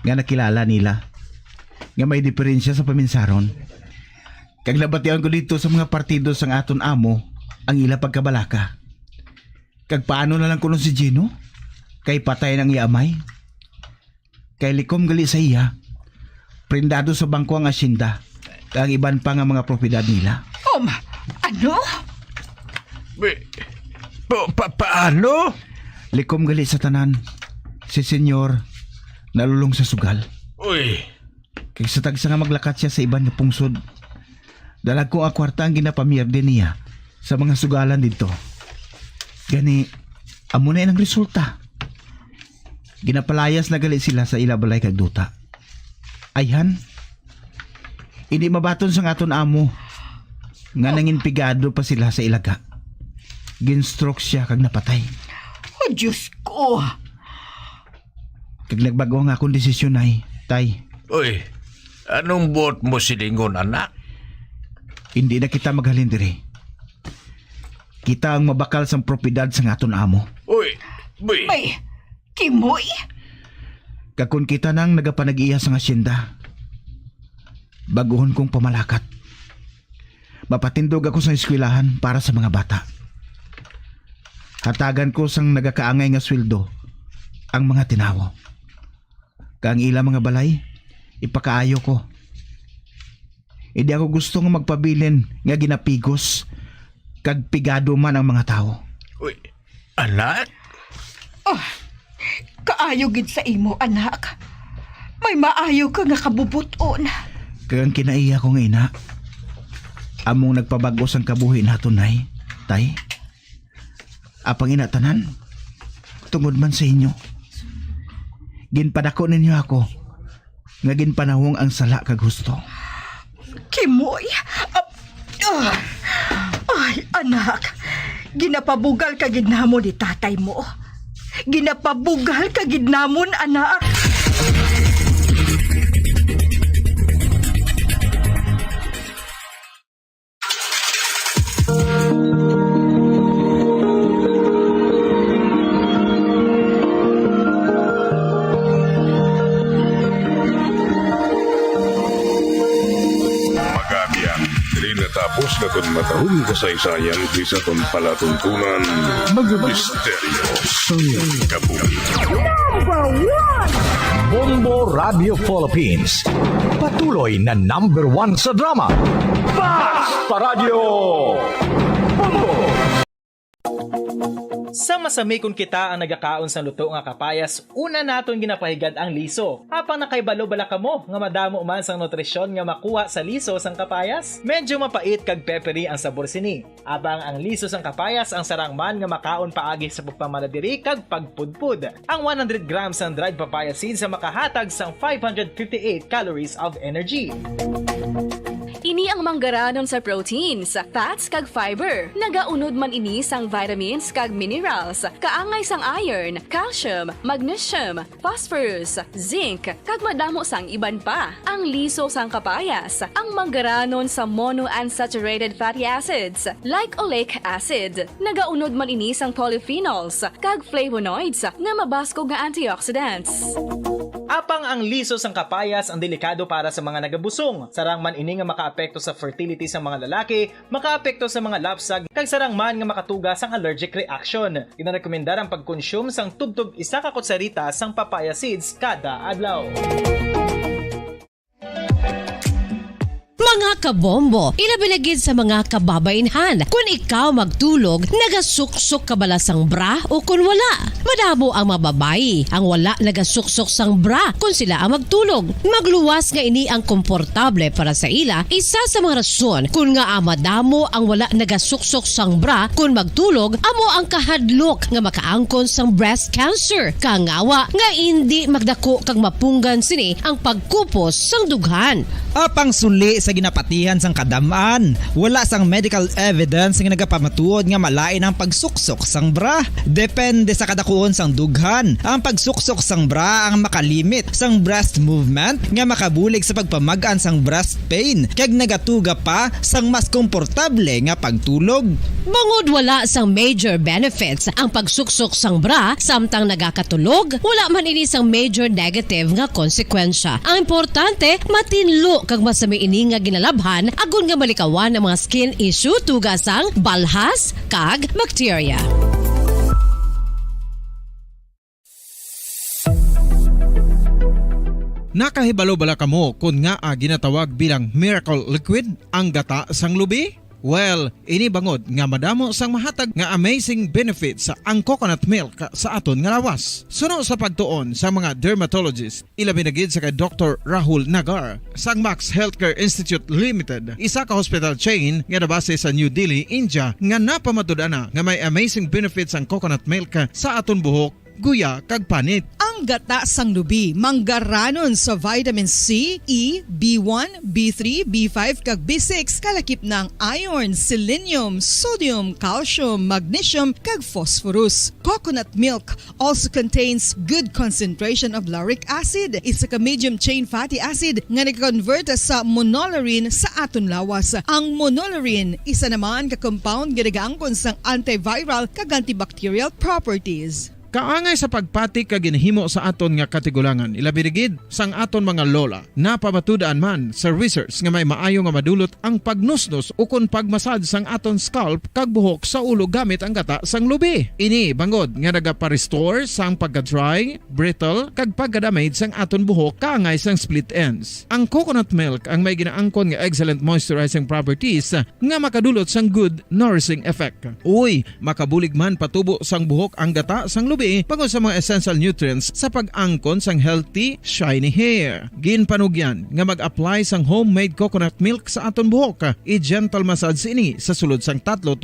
Nga nakilala nila. Nga may diferensya sa paminsaron. Kag nabatian ko dito sa mga partido sang aton amo ang ila pagkabalaka. Kag paano na lang kuno si Gino? Kay patay ng iamay. Kay likom gali sa iya. Prindado sa bangko ang asyenda. Kag iban pa nga mga propiedad nila. Ano? Paano? Likom gali sa tanan. Si senyor nalulong sa sugal. Uy. Kay sa tagsa nga maglakat siya sa iban nga pungsod. Dalag ko ang kwarta ang ginapamierde niya sa mga sugalan dito. Gani, amo na ang resulta. Ginapalayas na gali sila sa ilabalay kag duta. Ayhan, hindi mabaton sa aton amo nga nangin pigado pa sila sa ilaga. Ginstroke siya kag napatay. Diyos ko! Kag nagbago nga akong desisyon, ay, tay. Uy, anong bot mo silingon, anak? Hindi na kita maghalin diri. Kita ang mabakal sang propiedad sa aton amo. Uy, Bay, Kimoy? Kakun kita nang nagapanag-iya sa asyenda. Baguhon kong pamalakat. Mapatindog ako sa eskwelahan para sa mga bata. Hatagan ko sang nagakaangay nga sweldo ang mga tinawo. Kang ilang mga balay, ipakaayo ko. Hindi ako gusto nga magpabilin nga ginapigos kag pigado man ang mga tao. Uy, anak? Kaayo gid sa imo, anak. May maayo ka nga kabubuton. Kagang kinaiya ko nga ina. Among nagpabago sang kabuhi nato nay, tay. Apang ina tanan. Tungod man sa inyo. Ginpadako ninyo ako. Nga ginpanahong ang sala kag husto. Kimoy! Ay, anak. Ginapabugal ka gidnamon ni tatay mo. Ginapabugal ka gidnamon, anak. Tapos na itong matahong kasaysayan sa itong palatuntunan, Magmisteryo sa Kabuhi. Bombo Radio Philippines. Patuloy na #1 sa drama. Basta Radio Bombo! Sa masami kung kita ang nagakaon sa luto nga kapayas, una naton ginapahigad ang liso. Apang nakaibalo bala kamo nga madamo man sang nutrisyon nga makuha sa liso sang kapayas. Medyo mapait kag peppery ang sabor sini. Abang ang liso sang kapayas ang sarang man nga makaon paagi sa pagpamaladiri kag pagpudpud. Ang 100 grams ng dried papaya seeds sa makahatag sang 558 calories of energy. Ini ang manggaranon sa proteins, fats kag fiber. Nagaunod man ini sang vitamins kag minerals, kaangay sang iron, calcium, magnesium, phosphorus, zinc, kag madamo sang iban pa. Ang liso sang kapayas, ang manggaranon sa monounsaturated fatty acids like oleic acid. Nagaunod man ini sang polyphenols kag flavonoids nga mabaskog nga antioxidants. Apang ang liso sang kapayas ang delikado para sa mga nagabusong. Sarang man ini nga makaapekto sa fertility sa mga lalaki, makaapekto sa mga lapsag, kag sarang man nga makatuga sang allergic reaction. Ginarekomendar ang pagkonsume sang tubtub 1 ka kutsarita sang papaya seeds kada adlaw. Mga kabombo, ilabilagid sa mga kababainhan. Kung ikaw magtulog, nagasuksok ka bala sang bra o kung wala. Madamo ang mababayi ang wala nagasuksok sang bra kung sila ang magtulog. Magluwas nga ini ang komportable para sa ila. Isa sa mga rason kung nga madamo ang wala nagasuksok sang bra kung magtulog, amo ang kahadlok nga makaangkon sang breast cancer. Kangawa nga hindi magdako kag mapunggan sini ang pagkupos sang dughan. Apang suli sa ginapatihan sang kadamaan, wala sang medical evidence nga nagapamatuod nga malain ang pagsuksok sang bra. Depende sa kadakuon sang dughan. Ang pagsuksok sang bra ang makalimit sang breast movement nga makabulig sa pagpamagaan sang breast pain kag nagatuga pa sang mas komportable nga pagtulog. Bangod wala sang major benefits ang pagsuksok sang bra samtang nagakatulog, wala man ini sang major negative nga konsekwensya. Ang importante, matinlo kag masami ini nga ginalabhan agon nga malikawan ang mga skin issue tugasang balhas kag bacteria. Nakahibalo bala kamo kung nga ginatawag bilang miracle liquid ang gata sang lubi? Well, ini bangod nga madamo sang mahatag nga amazing benefits sa ang coconut milk sa aton nga lawas. Suno sa pagtuon sa mga dermatologist, ilabi na gid sa kay Dr. Rahul Nagar sang Max Healthcare Institute Limited, isa ka hospital chain nga nabase sa New Delhi, India, nga napamatud-ana nga may amazing benefits ang coconut milk sa aton buhok, guya kag panit. Ang gata sang lubi manggaranon sa vitamin C, E, B1, B3, B5 kag B6 kalakip ng iron, selenium, sodium, calcium, magnesium kag phosphorus. Coconut milk also contains good concentration of lauric acid, isa ka medium chain fatty acid nga nag-convert sa monolaurin sa aton lawas. Ang monolaurin isa naman ka compound nga nagaangkon sang antiviral kag antibacterial properties. Kaangay sa pagpatik kag ginhimo sa aton nga katigulangan, ilabirigid sang aton mga lola na pamatudaan man sa research nga may maayo nga madulot ang pagnusnos o kun pagmasad sang aton scalp kag buhok sa ulo gamit ang gata sang lubi. Ini bangod nga nagapa-restore sang pagka-dry, brittle kag pagka-damage sang aton buhok kaangay sang split ends. Ang coconut milk ang may ginaangkon nga excellent moisturizing properties nga makadulot sang good nourishing effect. Uy, makabulig man patubo sang buhok ang gata sang lubi. lubi bangod sa mga essential nutrients sa pag-angkon sang healthy, shiny hair. Ginpanugyan nga mag-apply sang homemade coconut milk sa aton buhok. I-gentle massage ini sa sulod sang 3-5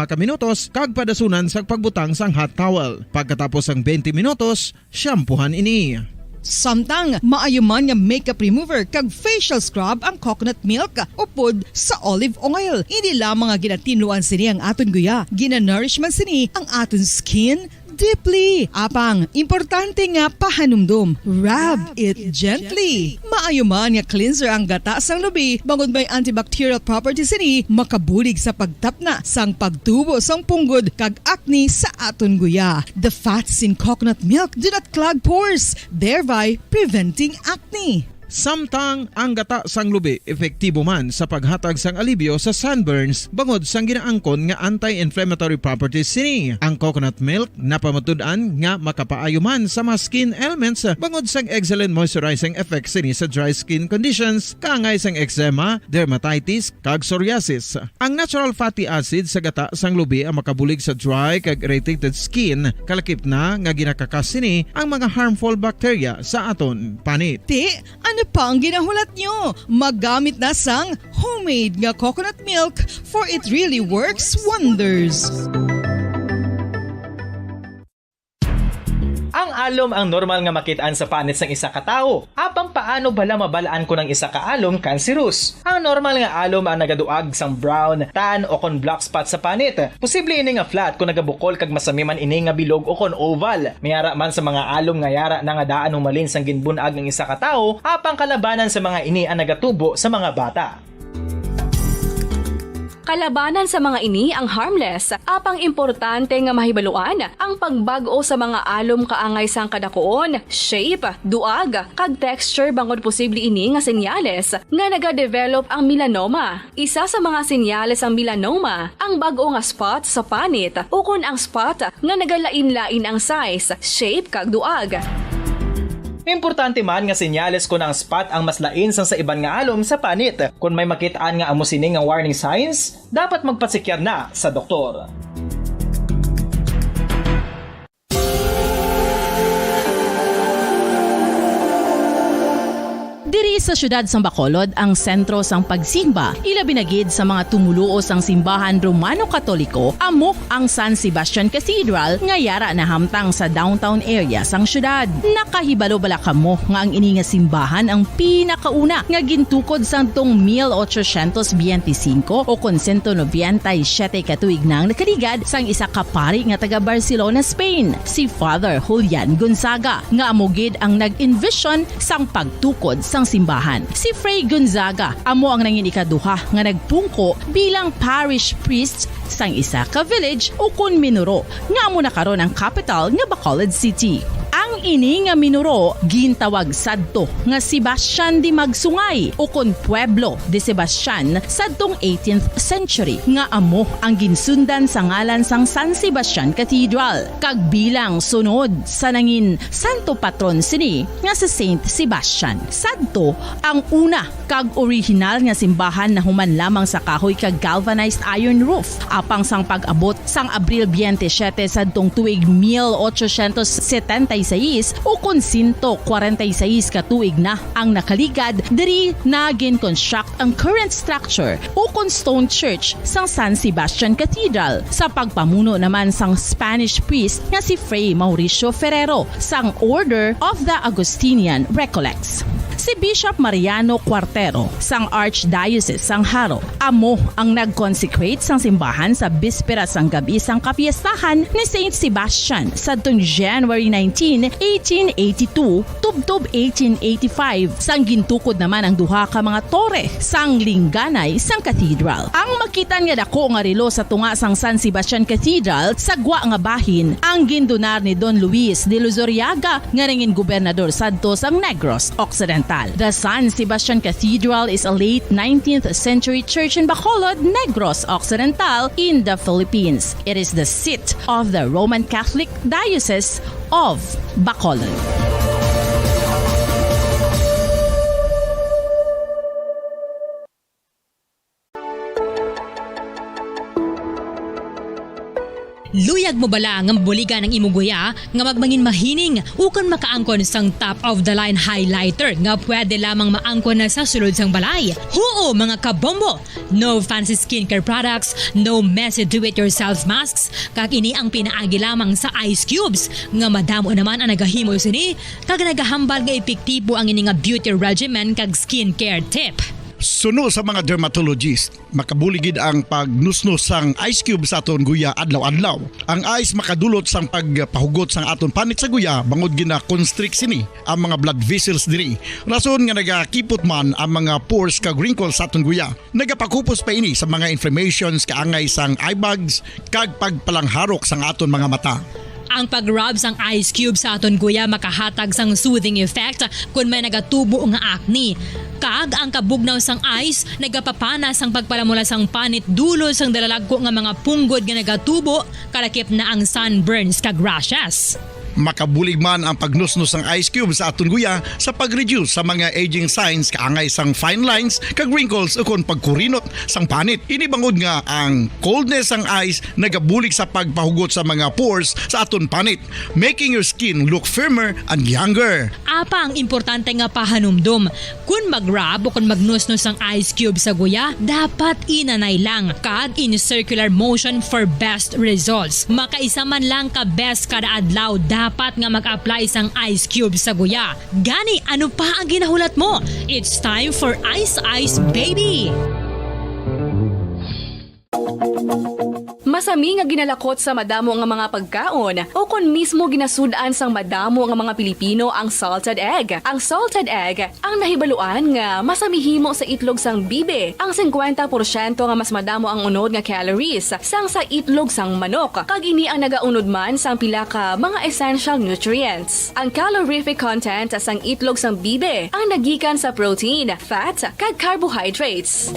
ka minutos kag padasunan sa pagbutang sang hot towel. Pagkatapos sang 20 minutos, shampoohan ini. Samtang maayuman nga makeup remover kag facial scrub ang coconut milk upod sa olive oil. Hindi lamang nga ginatinluan sini ang aton guya, gina-nourishman sini ang aton skin deeply. Apang, importante nga pahanumdum. Rub it gently. Maayuman nga cleanser ang gata sang lubi bangod may antibacterial properties ini makabulig sa pagtapna sang pagtubo sang punggod kag acne sa aton guya. The fats in coconut milk do not clog pores, thereby preventing acne. Samtang ang gata sang lubi epektibo man sa paghatag sang alibyo sa sunburns bangod sang ginaangkon nga anti-inflammatory properties sini. Ang coconut milk napamatud-an nga makapaayo man sa mga skin ailments bangod sang excellent moisturizing effect sini sa dry skin conditions kaangay sang eczema, dermatitis kag psoriasis. Ang natural fatty acid sa gata sang lubi ang makabulig sa dry kag irritated skin, kalakip na nga ginakakas sini ang mga harmful bacteria sa aton panit. Ano pa ang ginahulat nyo? Maggamit na sang homemade nga coconut milk for it really works wonders. Ang alom ang normal nga makitaan sa panit sang isa ka tawo. Apang paano bala mabalaan ko ng isa ka alom cancerous? Ang normal nga alom ang nagaduag sang brown, tan o kon black spot sa panit. Posible ini nga flat kung nagabukol kag masami man ini nga bilog o kon oval. Mayara man sa mga alom nga yara na nga daan humalin sang ginbunag ng isa ka tawo, apang kalabanan sa mga ini ang nagatubo sa mga bata. Kalabanan sa mga ini ang harmless, apang importante nga mahibaluan ang pagbago sa mga alom kaangay sang kadakuon, shape, duag, kag texture bangod posible ini nga senyales nga nagadevelop ang melanoma. Isa sa mga senyales ang melanoma, ang bag-o nga spot sa panit o kun ang spot nga nagalain-lain ang size, shape, kag duag. Importante man nga senyales kung ang spot ang mas lain sang sa iban nga alom sa panit. Kung may makitaan nga amo sini nga warning signs, dapat magpasikyar na sa doktor. Diri sa syudad sang Bacolod ang sentro sang pagsimba. Ilabi na gid sa mga tumuluo sang simbahan Romano-Katoliko amo ang San Sebastian Cathedral nga yara na hamtang sa downtown area sang syudad. Nakahibalo bala kamo nga ang ini nga simbahan ang pinakauna nga gintukod sang tong 1825 o kon 197 katuig nang nakaligad sang isa ka pari nga taga Barcelona, Spain, si Father Julian Gonzaga nga amo gid ang nag-envision sang pagtukod sang simbahan. Si Fray Gonzaga amo ang nangin ikaduha nga nagpungko bilang parish priest sang isa ka village o kun minuro nga amo na karon ang capital nga Bacolod City. Ang ini nga minuro gintawag sadto nga Sebastian de Magsungay o kon Pueblo de Sebastian sadtong 18th century nga amo ang ginsundan sa ngalan sang San Sebastian Cathedral kag bilang sunod sa nangin santo patron sini nga si Saint Sebastian. Sadto ang una kag original nga simbahan na human lamang sa kahoy kag galvanized iron roof apang sang pag-abot sang Abril 27 sadtong tuig 1876 o kun 146 katuig na ang nakaligad diri na gin-construct ang current structure o kun stone church sang San Sebastian Cathedral sa pagpamuno naman sang Spanish priest nga si Fray Mauricio Ferrero sang Order of the Augustinian Recollects. Si Bishop Mariano Cuartero sang Archdiocese sang Haro amo ang nag-consecrate sang simbahan sa bispera sang gabi sang kapiestahan ni Saint Sebastian sadtong January 19, 1882 tubtob 1885 sang gintukod naman ang duha ka mga tore sang lingganay sang cathedral. Ang makitan nga dako nga relo sa tunga sang San Sebastian Cathedral sa gwa nga bahin ang gindonar ni Don Luis de Luzuriaga nga ringin gobernador sadto sang Negros Occidental. The San Sebastian Cathedral is a late 19th century church in Bacolod, Negros Occidental in the Philippines. It is the seat of the Roman Catholic Diocese of Bacolod. Luyag mo bala nga mabuligan ang imuguya nga magmangin mahining ukon makaangkon sang top of the line highlighter nga pwede lamang maangkon na sa sulod sang balay. Huo mga kabombo! No fancy skincare products, no messy do-it-yourself masks, kag ini ang pinaagi lamang sa ice cubes nga madamo naman ang nagahimo sini kag nagahambal nga epektibo ang ini nga beauty regimen kag skincare tip. Suno sa mga dermatologist, makabuligid ang pagnusnos sang ice cube sa aton guya adlaw-adlaw. Ang ice makadulot sang pagpahugot sang aton panit sa guya bangod gina constrict sini ang mga blood vessels diri. Rason nga nagakipot man ang mga pores kag wrinkles sa aton guya. Nagapakupos pa ini sa mga inflammations kaangay sang eye bags kag pagpalangharok sang aton mga mata. Ang pag-rub sang ice cube sa aton guya makahatag sang soothing effect kung may nagatubo nga acne. Kag ang kabugnaw sang ice nagapapana sang pagpalamula sang panit dulo sang dalalagko nga mga punggod nga nagatubo kalakip na ang sunburns kag rashes. Makabulig man ang pagnusnos ng ice cube sa aton guya sa pag-reduce sa mga aging signs kaangay sang fine lines kag wrinkles ukon pagkurinot sang panit. Ini bangod nga ang coldness sang ice nagabulig sa pagpahugot sa mga pores sa aton panit, making your skin look firmer and younger. Apa ang importante nga pahanumdum, kung mag-rub o kung magnusnos ang ice cube sa guya, dapat inanay lang kag in circular motion for best results. Makaisa man lang ka best kada adlaw dapat nga mag-apply sang ice cube sa guya. Gani, ano pa ang ginahulat mo? It's time for Ice Ice Baby! Masami nga ginalakot sa madamo nga mga pagkaon o kon mismo ginasudaan sang madamo nga mga Pilipino ang salted egg. Ang salted egg ang nahibaluan nga masamihimo sa itlog sang bibe. Ang 50% nga mas madamo ang unod nga calories sang sa itlog sang manok. Kag ini ang nagaunod man sang pila ka mga essential nutrients. Ang calorific content sang itlog sang bibe ang nagikan sa protein, fat, kag carbohydrates.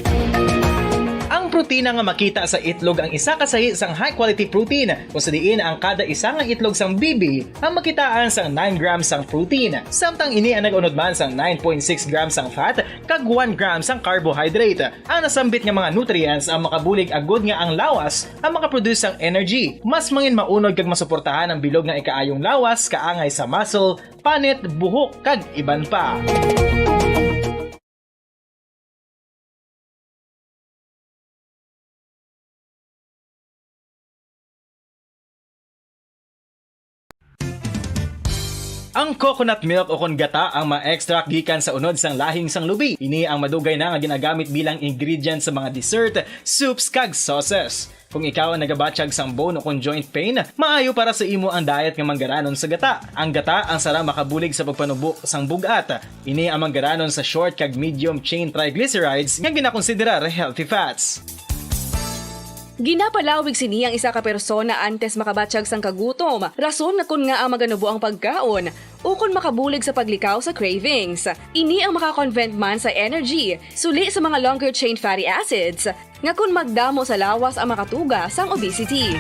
Ang protina nga makita sa itlog ang isa kasahi sang high quality protein kung sa diin ang kada isa nga itlog sang bibi ang makitaan sang 9 grams sang protein. Samtang ini ang nag-unod man sang 9.6 grams sang fat kag 1 gram sang carbohydrate. Ang nasambit nga mga nutrients ang makabulig agud nga ang lawas ang makaproduce sang energy. Mas mangin maunod kag masuportahan ang bilog nga ikaayong lawas kaangay sa muscle, panit, buhok kag iban pa. Ang coconut milk o kon gata ang ma-extract gikan sa unod sang lahing sang lubi. Ini ang madugay na nga ginagamit bilang ingredient sa mga dessert, soups kag sauces. Kung ikaw ang nagabatsyag sang bone o kon joint pain, maayo para sa imo ang diet nga manggaranon sa gata. Ang gata ang sara makabulig sa pagpanubo sang bugat. Ini ang manggaranon sa short kag medium chain triglycerides nga ginakonsiderar healthy fats. Ginapalawig sini ang isa ka persona antes makabatsyag sang kagutom. Rason na kun nga ang maganubo ang pagkaon o kun makabulig sa paglikaw sa cravings. Ini ang makakonvent man sa energy, suli sa mga longer chain fatty acids, nga kun magdamo sa lawas ang makatuga sang obesity.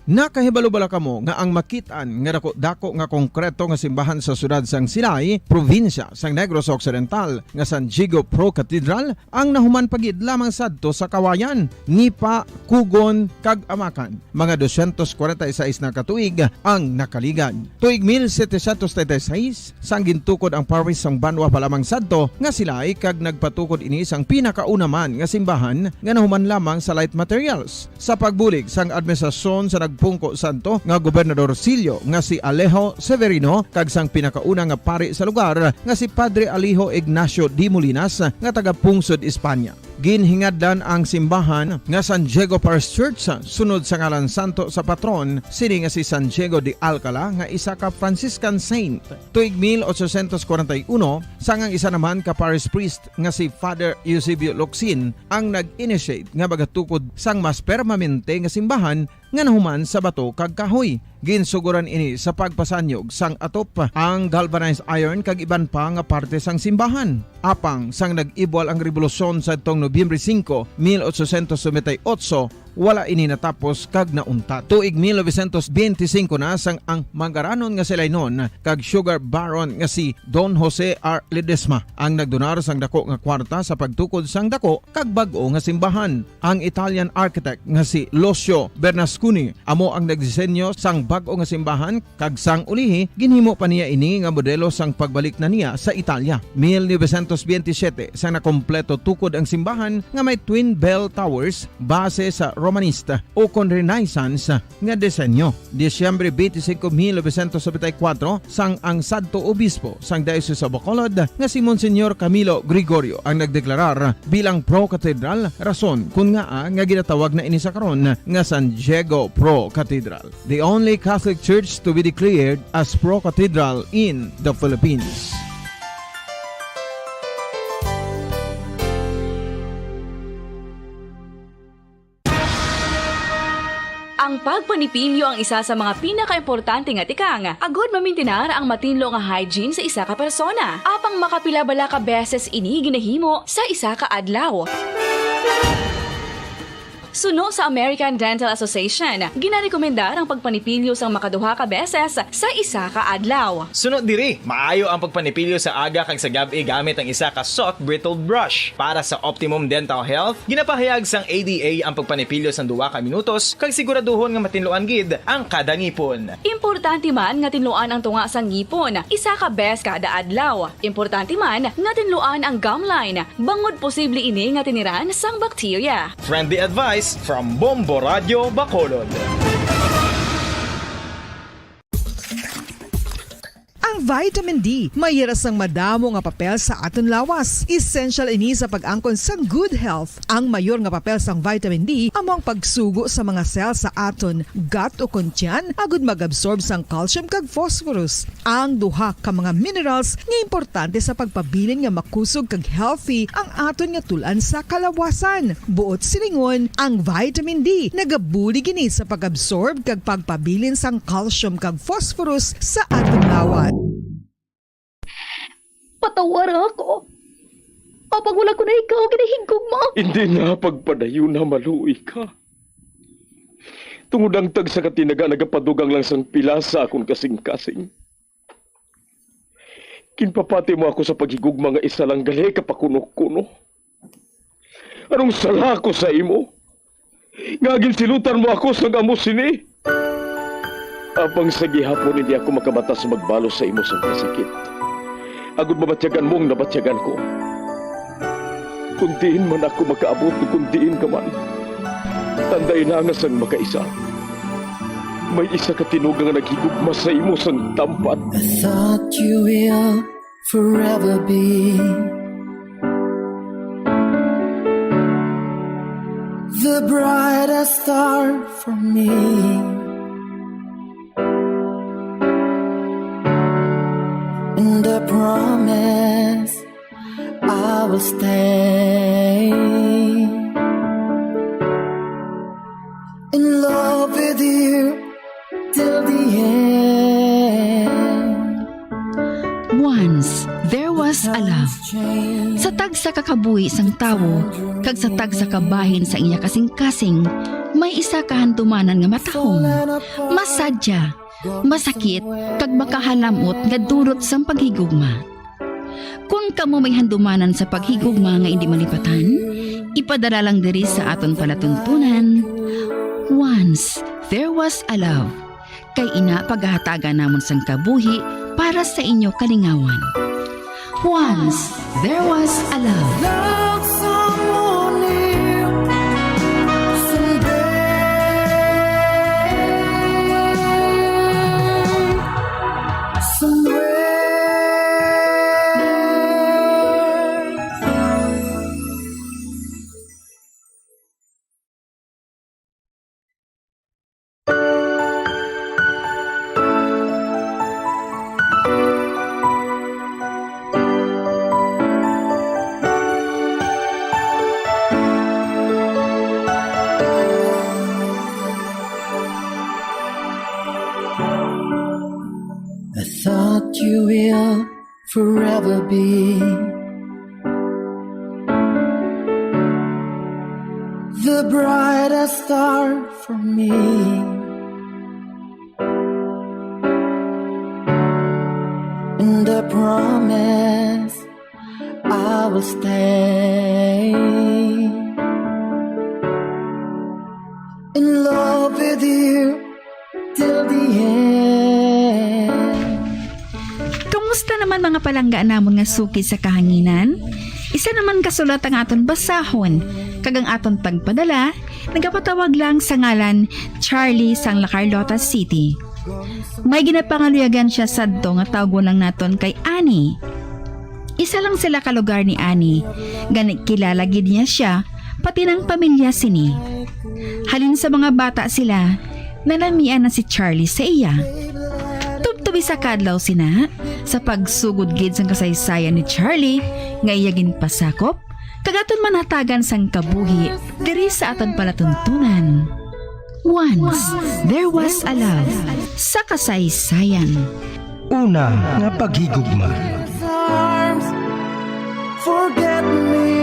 Nakahibalo-bala kamo nga ang makitaan nga dako nga konkreto nga simbahan sa sudad sang Sinay, probinsya sang Negros Occidental nga San Diego Pro Cathedral ang nahuman pagid lamang sadto sa Kawayan, Nipa, Kugon kag Amakan. Mga 246 na katuig ang nakaligad. Tuig 1736 sang gintukod ang parish sang Banwa pa lamang sadto nga sila kag nagpatukod ini sang pinakauna man nga simbahan nga nahuman lamang sa light materials. Sa pagbulig sang administrasyon sa Pungko Santo nga Gobernador Silio nga si Alejo Severino kag sang pinakauna nga pari sa lugar nga si Padre Alijo Ignacio D. Molinas nga taga Pungsod, Espanya. Ginhingaddan ang simbahan nga San Diego Parish Church sunod sa ngalan santo sa patron sini nga si San Diego de Alcala nga isa ka Franciscan saint. Tuig 1841 sangang isa naman ka parish priest nga si Father Eusebio Locsin ang nag-initiate nga bagatukod sang mas permanente nga simbahan nga nahuman sa bato kag kahoy. Ginsuguran ini sa pagpasanyog sang atop ang galvanized iron kag iban pa nga parte sang simbahan. Apang sang nag-ibwal ang revolusyon sa tong Nobyembre 5, 1898 wala ini natapos kag nauntat. Tuig 1925 na sang ang mangaranon nga sila noon kag sugar baron nga si Don Jose R. Ledesma ang nagdonar sang dako nga kwarta sa pagtukod sang dako kag bag-o nga simbahan. Ang Italian architect nga si Lucio Bernasconi amo ang nagdisenyo sang bag-o nga simbahan kag sang ulihi ginhimo pa niya ini nga modelo sang pagbalik na niya sa Italia. 1927 sang nakompleto tukod ang simbahan nga may twin bell towers base sa Romanista o kon Renaissance nga disenyo. Disyembre 25, 1974 sang ang sadto obispo sang Diocese of Bacolod nga si Monsignor Camilo Gregorio ang nagdeklarar bilang pro-cathedral, rason kung nga ginatawag na ini sa karon nga San Diego Pro-Cathedral, the only Catholic church to be declared as pro-cathedral in the Philippines. Ang pagpanipilyo ang isa sa mga pinaka-importante nga tikang. Agod mamintinar ang matinlo nga hygiene sa isa ka persona. Apang makapilabala ka beses ini ginahimo sa isa ka adlaw. Suno sa American Dental Association, ginarekomendar ang pagpanipilyo sang makaduha ka beses sa isa ka adlaw. Sunod diri, maayo ang pagpanipilyo sa aga kag sa gabi gamit ang isa ka soft brittle brush. Para sa optimum dental health, ginapahayag sang ADA ang pagpanipilyo sang 2 ka minutos kag siguraduhon nga matinluan gid ang kada ngipon. Importante man nga tinluan ang tunga sang ngipon, isa ka bes kada adlaw. Importante man nga tinluan ang gum line, bangod posible ini nga tiniran sang bakterya. Friendly advice from Bombo Radio Bacolod. Ang vitamin D mayira sang madamo nga papel sa aton lawas. Essential ini sa pag-angkon sang good health. Ang mayor nga papel sang vitamin D amo ang pagsugo sa mga cell sa aton gut o kuntyan agud mag-absorb sang calcium kag phosphorus. Ang duha ka mga minerals nga importante sa pagpabilin nga makusog kag healthy ang aton nga tulan sa kalawasan. Buot silingon, ang vitamin D nagabuli gini sa pag-absorb kag pagpabilin sang calcium kag phosphorus sa aton lawas. Patawar ako. Kapag wala ko na ikaw, ginahigog mo. Hindi na pagpadayo na maluoy ka. Tungod ang tag sa katinaga nagapadugang lang sang pila sa akong kasing-kasing. Kinpapati mo ako sa paghigog mga isa lang gali kapakuno-kuno. Anong sala ko sa imo? Ngagin silutan mo ako sa gamo sini. Apang sa gihapon hindi ako makabatas magbalo sa imo sa sakit. Agud mabatyagan mong nabatyagan ko. Kundiin man ako makaabot, kundiin ka man. Tanday na nga sang makaisa. May isa ka tinugang naghigugma sa imo sang tampat. I thought you will forever be the brightest star for me. And I promise I will stay in love with you till the end. Once, there was a love. Sa tag sa kakabuhi sang tawo, kag sa tag sa kabahin sa iya kasing-kasing, may isa kahandumanan nga matahong, masadya, masakit, kag makahalamot nga durot sang paghigugma. Kung kamo may handumanan sa paghigugma nga hindi malipatan, ipadala lang diri sa aton palatuntunan. Once, there was a love. Kay ina paghahatagan namon sang kabuhi para sa inyo kalingawan. Once, there was a love. Love someone new someday. Somewhere. I thought you will forever be the brightest star for me. And I promise I will stay in love with you till the end. Kumusta naman mga palangga namon nga suki sa kahanginan? Isa naman kasulat ang aton basahon. Kagang aton pagpadala, nagapatawag lang sa ngalan Charlie sang La Carlota City. May ginapangaluyagan siya sadto nga tawgon lang naton kay Annie. Isa lang sila ka lugar ni Annie. Ganit kilala gid niya siya, pati ng pamilya sini. Halin sa mga bata sila, nalamian na si Charlie sa iya. Tubtubi sa kadlaw sina, sa pagsugod gid sang kasaysayan ni Charlie, nga iyagin pasakop, kagaton manatagan sang kabuhi, diri sa aton palatuntunan. Once, there was a love sa kasaysayan. Una nga paghigugma. Arms, forget me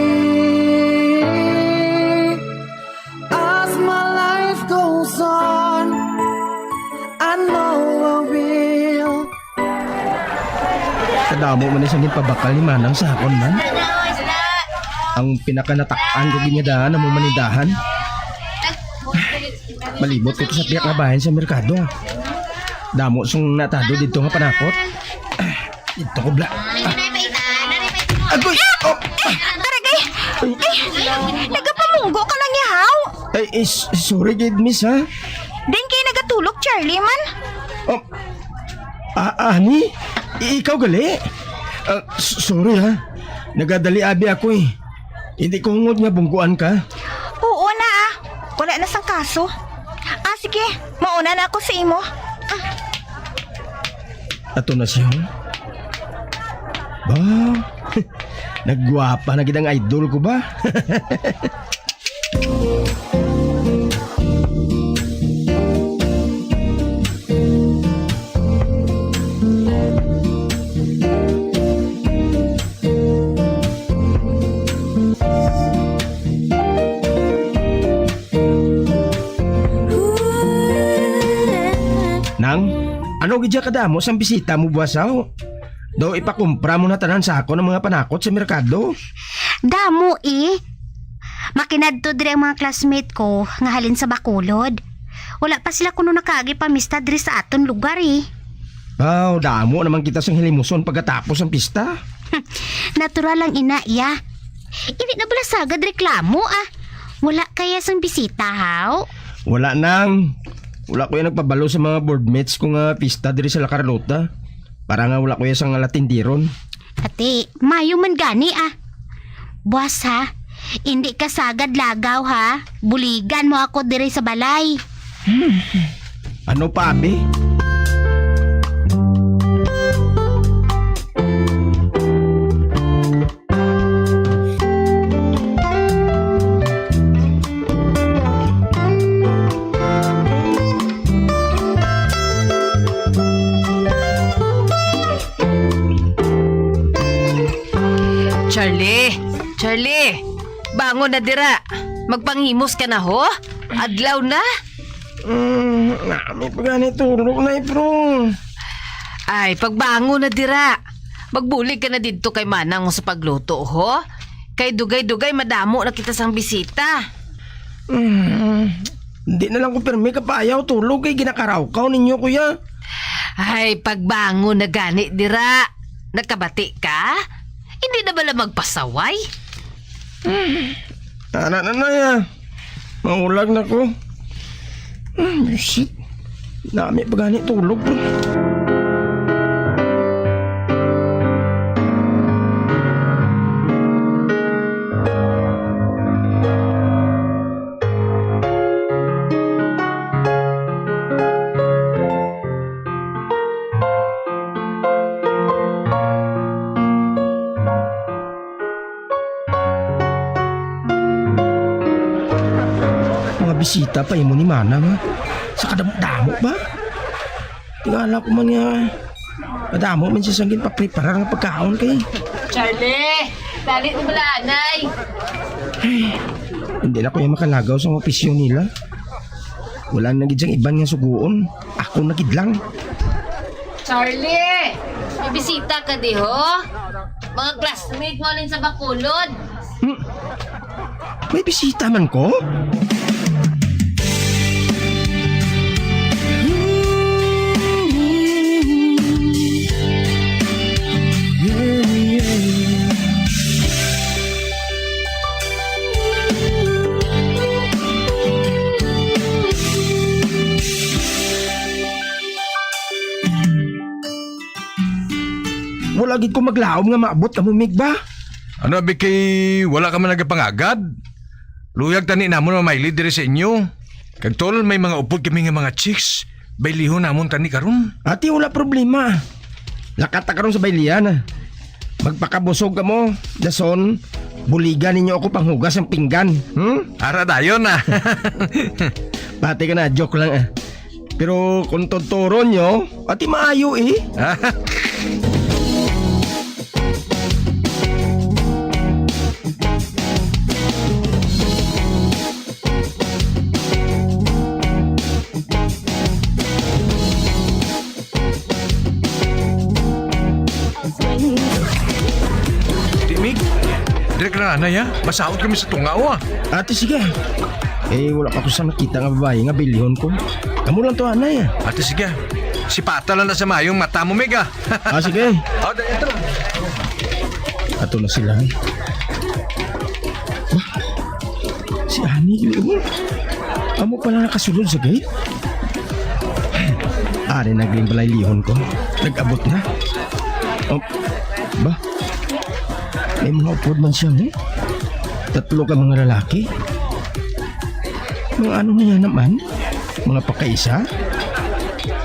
as my life goes on. I know I will. Kadamo man isang pabakal ni Manang sa hakon man. Ang pinakanatakaan ko ginyadaan na mo manindahan. Malibot ko sa piyak nga bayan sa merkado. Damo sung natado dito nga panakot. Dito ko bla. Agoy! Oh! Aragay! Nagapamunggo ka lang yahaw! Ay, sorry gid miss ha. Din kayo nagatulog, Charlie man. Oh, Ani? Ikaw gali? Sorry ha. Nagadali abi ako eh. Hindi ko hungod nga bungguan ka. Oo na ah. Wala na sang kaso. Sige. Mauna na ako sa imo. Ato na siya. Ba? Nagwapa na gid ang idol ko ba? Nang, ano gidya kadamo sang bisita mo buwasaw? Do ipakumpra mo na tanan sa ako ng mga panakot sa merkado. Damo Makinadto dire ang mga classmate ko nga halin sa Bacolod. Wala pa sila kuno nakagi pamista dire sa aton lugar Damo naman kita sang hilimuson pagkatapos ang pista. Natural lang ina iya. Hindi na bala sagad reklamo Wala kaya sang bisita haw? Wala nang. Wala ko yung nagpabalo sa mga boardmates ko nga pista diri sa La Carlota. Para nga wala ko yung sang latindiron. Ate, mayo man gani Buwas ha, hindi ka sagad lagaw ha. Buligan mo ako diri sa balay. Ano pa abi? Charlie, bangon na dira. Magpanghimos ka na ho? Adlaw na? May pagani tulog na bro. Ay, pagbangon na dira. Magbulig ka na dito kay Manang sa pagluto ho. Kay dugay-dugay madamo na kita sang bisita. Hindi na lang ko permi kapayaw tulog kay ginakarawkaw ninyo kuya. Ay, pagbangon na gani dira. Nagkabati ka? Hindi na bala magpasaway? Na. Maulag na ko. Shit. Nami pagani tulog bro. Bisita pa imo ni Manang sa kadamo-damo ba? Tingala ko man nga madamo man siya sanggin papreparar ng pagkaon kay Charlie, dali mo bala anay. Hindi na ko yung makalagaw sa opisyon nila. Wala na gid siyang iban nga suguon. Ako na gid lang. Charlie! May bisita ka di ho? Mga classmate mo rin sa Bacolod. May bisita man ko? Wala gid ko maglaom nga maabot ka mo, Mig ba? Ano, abi kay wala ka man nagapangagad? Luyag tani namon mamayli diri sa inyo. Kag tol, may mga upod kami nga mga chicks. Baylihon namon tani karon. Ati, wala problema. Lakat ta karon sa baylihan. Magpakabusog ka mo, dason. Buligan ninyo ako panghugas ng pinggan. Ara dayon na. Pati ka na, joke lang Pero kung tuturo nyo, ati maayo Timig, direk na anay ha. Masaot kami sa tungaw Ate, sige. Wala pa ko sa nakita nga babae nga bilihon ko. Kamu lang to, anay Ate, sige. Si Pata lang na sa mayong mata mo, Meg sige. Ito. Ato na sila Si Ani, amo pala nakasulod sa gate. Ari nagling balay lihon ko. Nag-abot na. Ba? May mga upod man siya, Tatlo ka mga lalaki. Mga ano niya naman? Mga pagkaisa?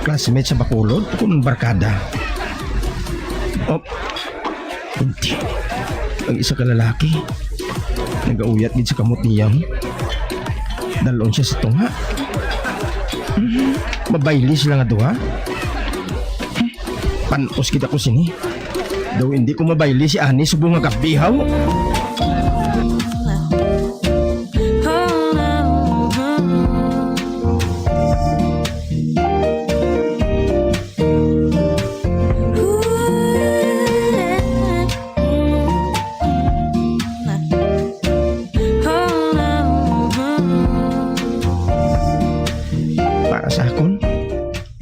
Classmate sa Bacolod? Kung barkada? Hindi. Ang isa ka lalaki. Nag-auyat din sa kamot niya. Dalon siya sa tunga. Mabayli sila nga doha. Panos kita ko sini. Daw hindi ko mabayli si Ani subong nga kabihaw.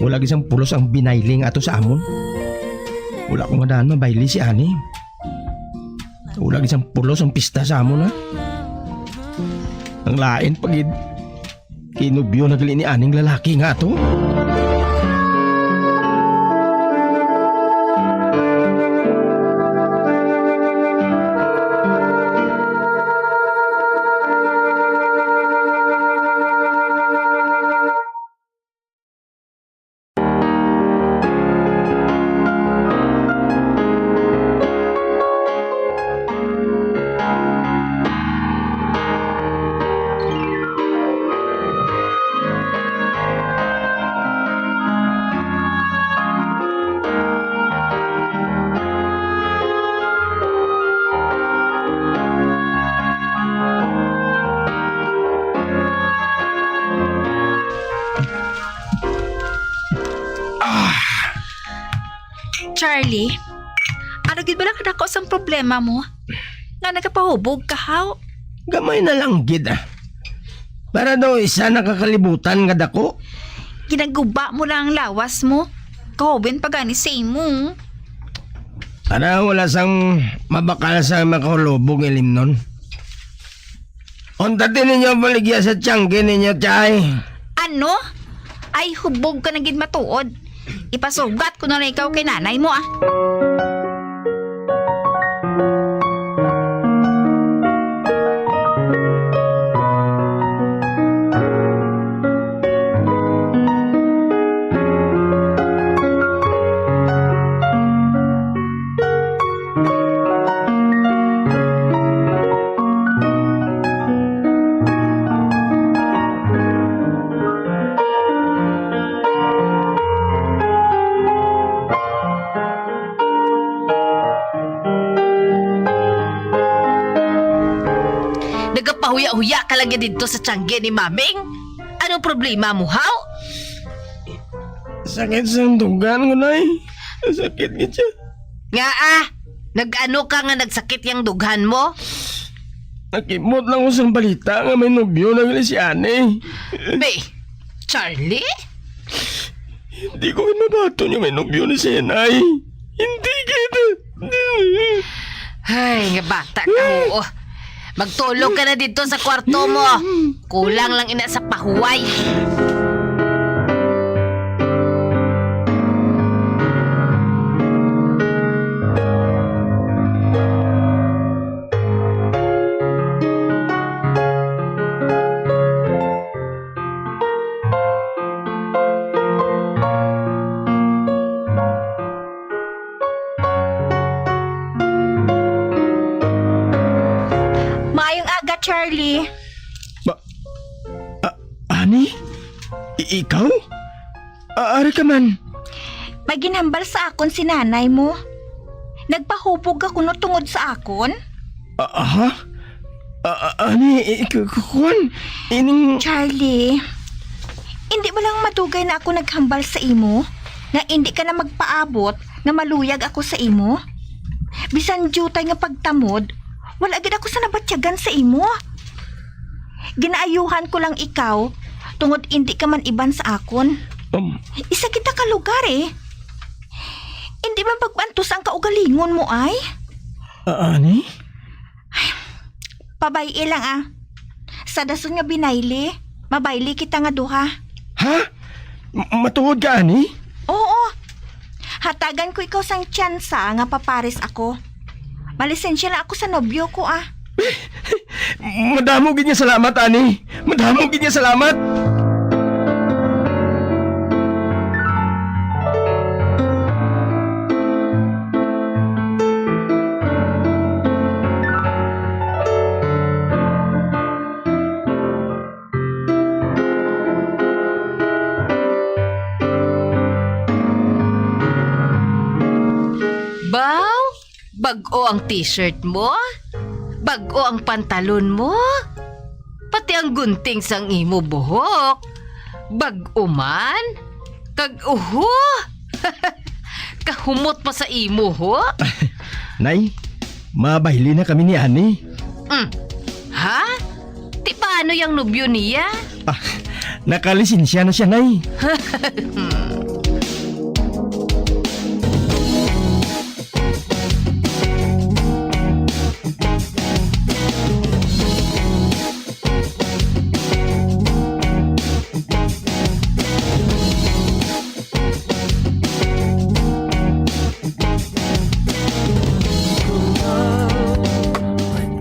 Wala gisang pulos ang binailing ato sa amon. Wala ko nga daan mabayli si Ani. Wala gisang pulos ang pista sa amon Ang lain pagid kinubyo na gali ni Aning lalaki nga ato. Charlie, ano gid ba na kadako sang problema mo? Nga nagapahubog ka, haw? Gamay na lang gid Para daw isa nakakalibutan nga dako. Ginaguba mo lang ang lawas mo. Kahubin pa gani sa imo. Para wala sang mabakal sa makahulubog ilimnon. Unta din ninyo baligya sa tiyangge ninyo, Chay. Ano? Ay, hubog ka na gid matuod. Ipasugat ko na ikaw kay nanay mo Nagpahuya-huya ka lagi dito sa tiyangge ni Maming? Anong problema mo, haw? Sakit sa dugan ko, Nay. Sakit ka. Nga nag-ano ka nga nagsakit yung dughan mo? Nakimot lang ko sa balita nga may nobyo na gali si Ane. Be, Charlie? Hindi ko mabato niya may nobyo na siya, Nay. Hindi kita. Ay, nga bata ka mo. Magtulog ka na dito sa kwarto mo. Kulang lang ina sa pahuway. Maayong aga, Charlie. Ani? Ikaw? Ari ka man. May ginhambal sa akon si nanay mo. Nagpahubog ako no tungod sa akon. Aha? Ani, kukuan? Ining... Charlie, hindi mo lang matugay na ako naghambal sa imo? Na hindi ka na magpaabot na maluyag ako sa imo? Bisan jutay nga pagtamod, wala agad ako sa nabatyagan sa imo. Ginaayuhan ko lang ikaw, tungod hindi ka man iban sa akon. Isa kita ka lugar eh. Hindi man pagbantos ang kaugalingon mo ay. Ani? Pabay lang Sa dason nga binayli, mabayli kita nga duha. Ha? Matuod ka, Ani? Oo. Hatagan ko ikaw sang tsansa nga papares ako. Malisensya lang ako sa nobyo ko Madamo gid niya salamat, Ani. Madamo gid niya salamat. Baw, bag-o ang t-shirt mo? Bag-o ang pantalon mo? Pati ang gunting sang imo buhok. Bag-o man? Kag-uho? Kahumot pa sa imo, ho? Nay, mabayli na kami ni Ani. Ha? Ti paano yung nobyo niya? Nakalisensya na siya, Nay.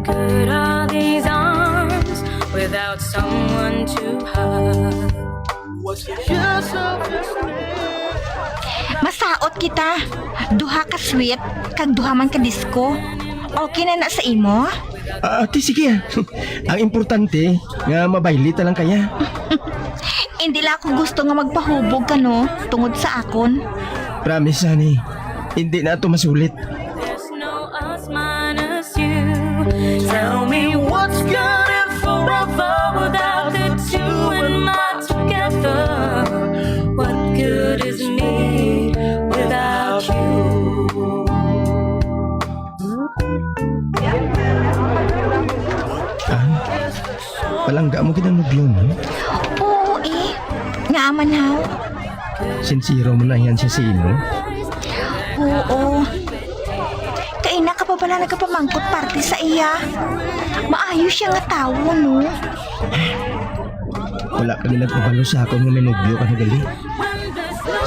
Good are these arms without someone to hug. What's the use of this? Masaot kita. Duha ka sweet, kag duha man ka disco. Okay na sa imo? Ate, sige. Ang importante, nga mabayli ta lang kaya. Hindi lang ako gusto nga magpahubog ka no, tungod sa akon. Promise, Ani. Hindi na ito masulit. There's no us minus you. Tell me what's good if forever without the two and not together. What good is me without you? Palangga mo kinanuglo mo. Oo nga aman haw. Sinsiro mo na yan siya si imo. Oo. Kaina ka pa pala nagkapamangkot party sa iya. Maayos siya nga tao, no? Wala kami nagpapalo sa akong nga may nobyo ka na gali.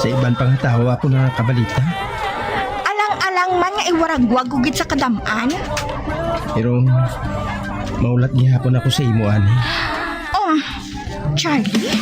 Sa iban pang tao ako na kabalita. Alang-alang man nga iwaragwag ugit sa kadamaan. Pero maulat gihapon ako sa imo, Ani. Oh, Charlie?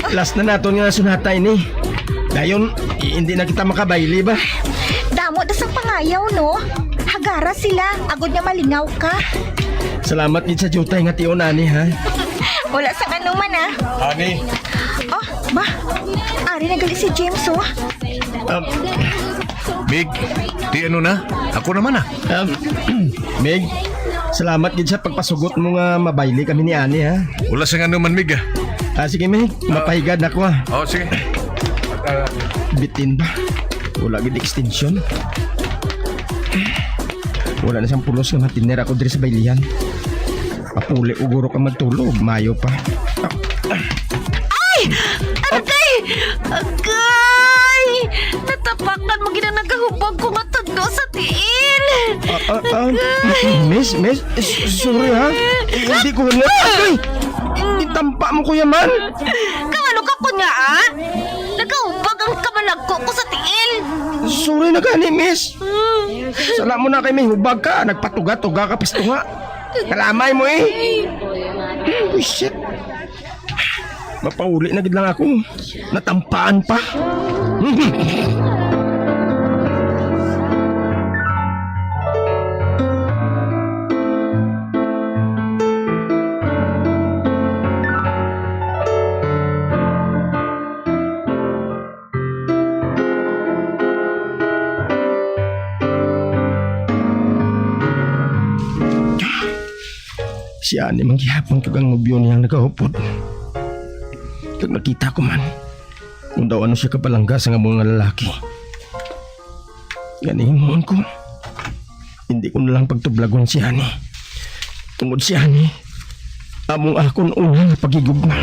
Last na naton nga sunatay ni. Dayon, hindi na kita makabayli ba? Damo da sa pangayaw, no? Hagara sila, agod niya malingaw ka. Salamat gid sa jutay nga tion ani ha. Wala sa anuman, ha? Ani. Oh, ba? Ari nagali si James, oh. Mig, di ano na? Ako naman ah. Meg, salamat gid sa pagpasugot mo nga mabayli kami ni Ani ha. Wala sa nga naman, Mig ah. Sige Meg, mapahigad na ko ha. Oh, sige. Bitin ba? Wala gid extension. Wala na siyang pulos nga matiner ako diri sa baylihan. Papuli uguro ka magtulog, mayo pa. Ay! Agay! Agay! Natapakan mo gina nagahubag ko nga tudlo sa tiil! Miss, sorry ha. Hindi ko na. Agay! Itampa mo kuya man. Kangano ka ko nga ah? Nagahubag ang kamalagko ko sa tiil! Sorry na gani, miss. Sala mo na kay may hubag ka. Nagpatuga-tuga ka pasto nga. Kalamay mo eh. Shit. Mapauli na gid lang ako. Natampaan pa. Siya ni manggihapon kagang nobyo niyang nagahupod. Kag nakita ko man, kung daw ano siya kapalangga sa nga mga lalaki. Ganihon ko, hindi ko nalang pagtublagon siya ni. Tungod siya ni, among akon unang pagigugma.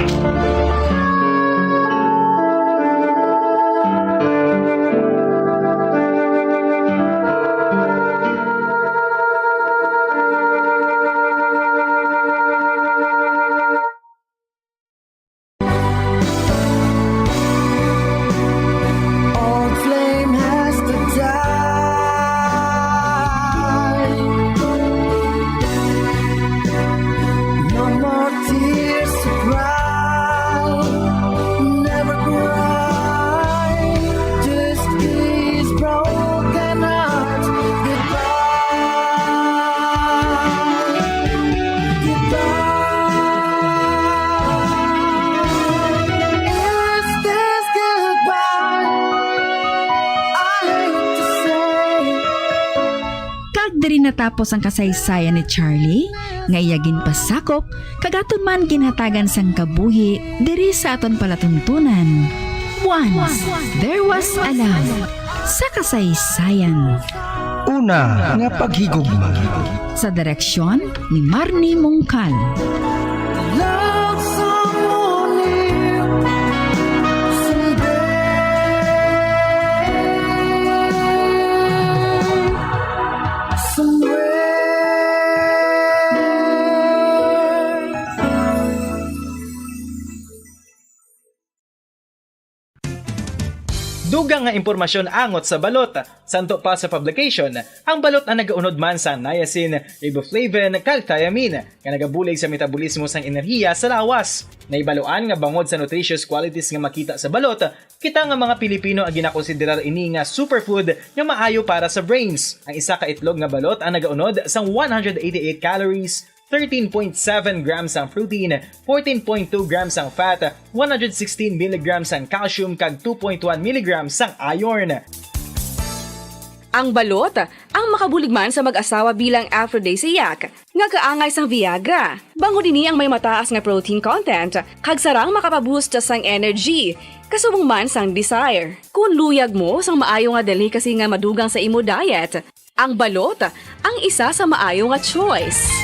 Natapos ang kasaysayan ni Charlie, nga iyagin pasakop, kagaton man ginhatagan sang kabuhi, diri sa aton palatuntunan. Once, there was a love sa kasaysayan. Una nga paghigugma. Sa direksyon ni Marnie Mongkal. Dugang nga impormasyon angot sa balot. Santo pa sa publication, ang balot ang nagaunod man sa niacin, riboflavin, calthiamine, nga nagabulig sa metabolismo sang enerhiya sa lawas. Naibaloan nga bangod sa nutritious qualities nga makita sa balot, kita nga mga Pilipino ang ginakonsiderar ini nga superfood nga maayo para sa brains. Ang isa ka itlog nga balot ang nagaunod sang 188 calories, 13.7 grams ang protein, 14.2 grams ang fat, 116 mg ang calcium kag 2.1 mg ang iron. Ang balot, ang makabuligman sa mag-asawa bilang aphrodisiac, nga kaangay sang Viagra. Bango dinhi ang may mataas nga protein content, kag sarang makapaboost sang energy, kasubong man sang desire. Kung luyag mo sang maayo nga delicacy nga madugang sa imo diet, ang balot, ang isa sa maayo nga choice.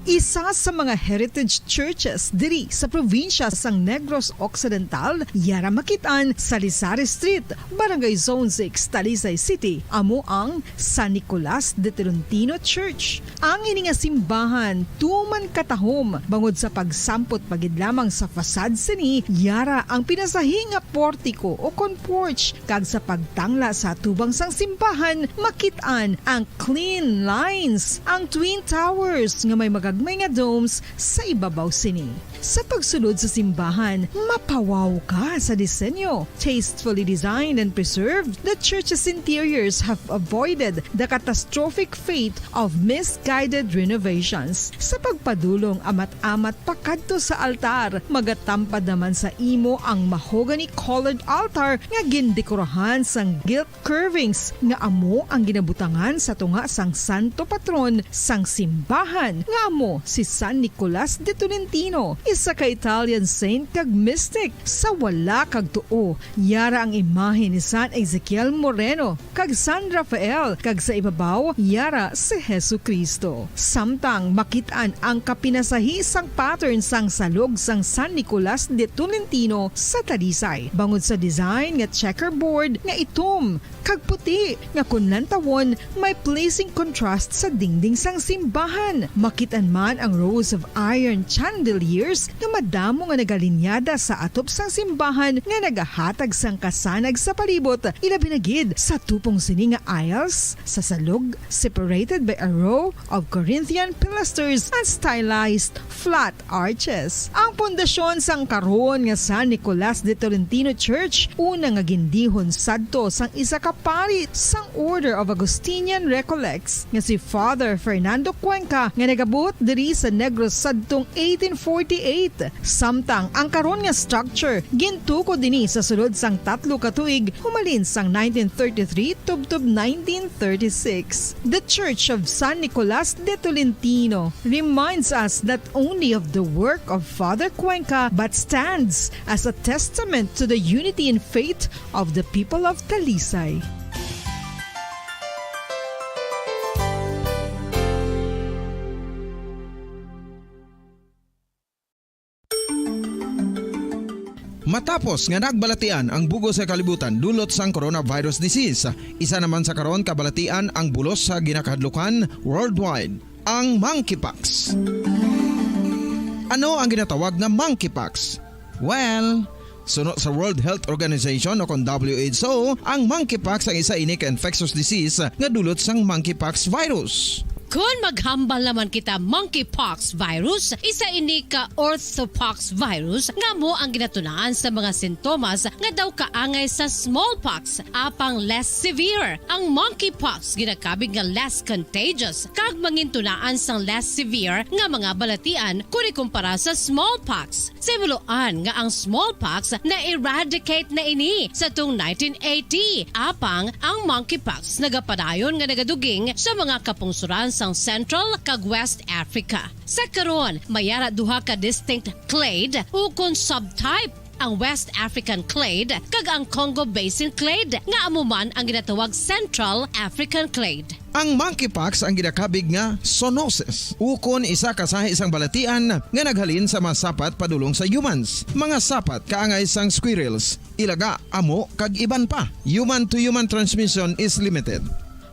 Isa sa mga heritage churches diri sa probinsya sang Negros Occidental, yara makitaan sa Rizal Street, Barangay Zone 6, Talisay City, amo ang San Nicolas de Tolentino Church. Ang ini nga simbahan tuman katahom bangod sa pagsampot pagid lamang sa fasad sini, yara ang pinasahi nga portico o kon porch, kag sa pagtangla sa tubang sang simbahan makitaan ang clean lines, ang twin towers nga may magaganda gagmay nga domes sa ibabaw sini. Sa pagsulod sa simbahan, mapawaw ka sa disenyo. Tastefully designed and preserved, the church's interiors have avoided the catastrophic fate of misguided renovations. Sa pagpadulong amat-amat pakadto sa altar, magatampad naman sa imo ang mahogany colored altar nga gindekorahan sang gilt curvings nga amo ang ginabutangan sa tunga sang santo patron sang simbahan nga amo si San Nicolas de Tolentino, isa ka Italian saint kag mystic. Sa wala kag tuo, yara ang imahe ni San Ezekiel Moreno kag San Rafael, kag sa ibabaw yara si Jesucristo. Samtang makitaan ang kapinasahi sang pattern sang salog sang San Nicolas de Tolentino sa Talisay, bangod sa design nga checkerboard nga itom kag puti nga kunlan tawon may pleasing contrast sa dingding sang simbahan. Makitan man ang rows of iron chandeliers nga madamo nga nagalinyada sa atop sang simbahan nga nagahatag sang kasanag sa palibot, ilabi na gid sa tupong sini nga aisles sa salog separated by a row of Corinthian pilasters and stylized flat arches. Ang pundasyon sang karon nga San Nicolas de Tolentino Church una nga gindihon sadto sang isa ka pari sang Order of Augustinian Recollects nga si Father Fernando Cuenca nga nagabot diri sa Negros sadtong 1848. Samtang ang karon nga structure gintuko dinhi sa sulod sang 3 ka tuig humalin sang 1933 tubtob 1936. The Church of San Nicolas de Tolentino reminds us not only of the work of Father Cuenca but stands as a testament to the unity and faith of the people of Talisay. Matapos nga nagbalatian ang bugo sa kalibutan dulot sang coronavirus disease, isa naman sa karon kabalatian ang bulos sa ginakahadlukan worldwide, ang monkeypox. Ano ang ginatawag na monkeypox? Well, sunod sa World Health Organization o kon WHO, ang monkeypox ang isa ini ka infectious disease nga dulot sang monkeypox virus. Kung maghambal naman kita monkeypox virus, isa ini ka orthopox virus nga mo ang ginatunaan sa mga sintomas nga daw kaangay sa smallpox, apang less severe. Ang monkeypox ginakabig nga less contagious kag mangintunaan sang less severe nga mga balatian kung ikumpara sa smallpox. Simuloan nga ang smallpox na eradicate na ini sa tung 1980, apang ang monkeypox nagapadayon nga nagaduging sa mga kapungsuran sang Central kag West Africa. Sa karon, mayara duha ka distinct clade ukon subtype, ang West African clade kag ang Congo Basin clade nga amuman ang ginatawag Central African clade. Ang monkeypox ang ginakabig nga zoonosis, ukon isa kasahi isang balatian nga naghalin sa mga sapat padulong sa humans. Mga sapat kaangay sang squirrels, ilaga, amo kag iban pa. Human to human transmission is limited.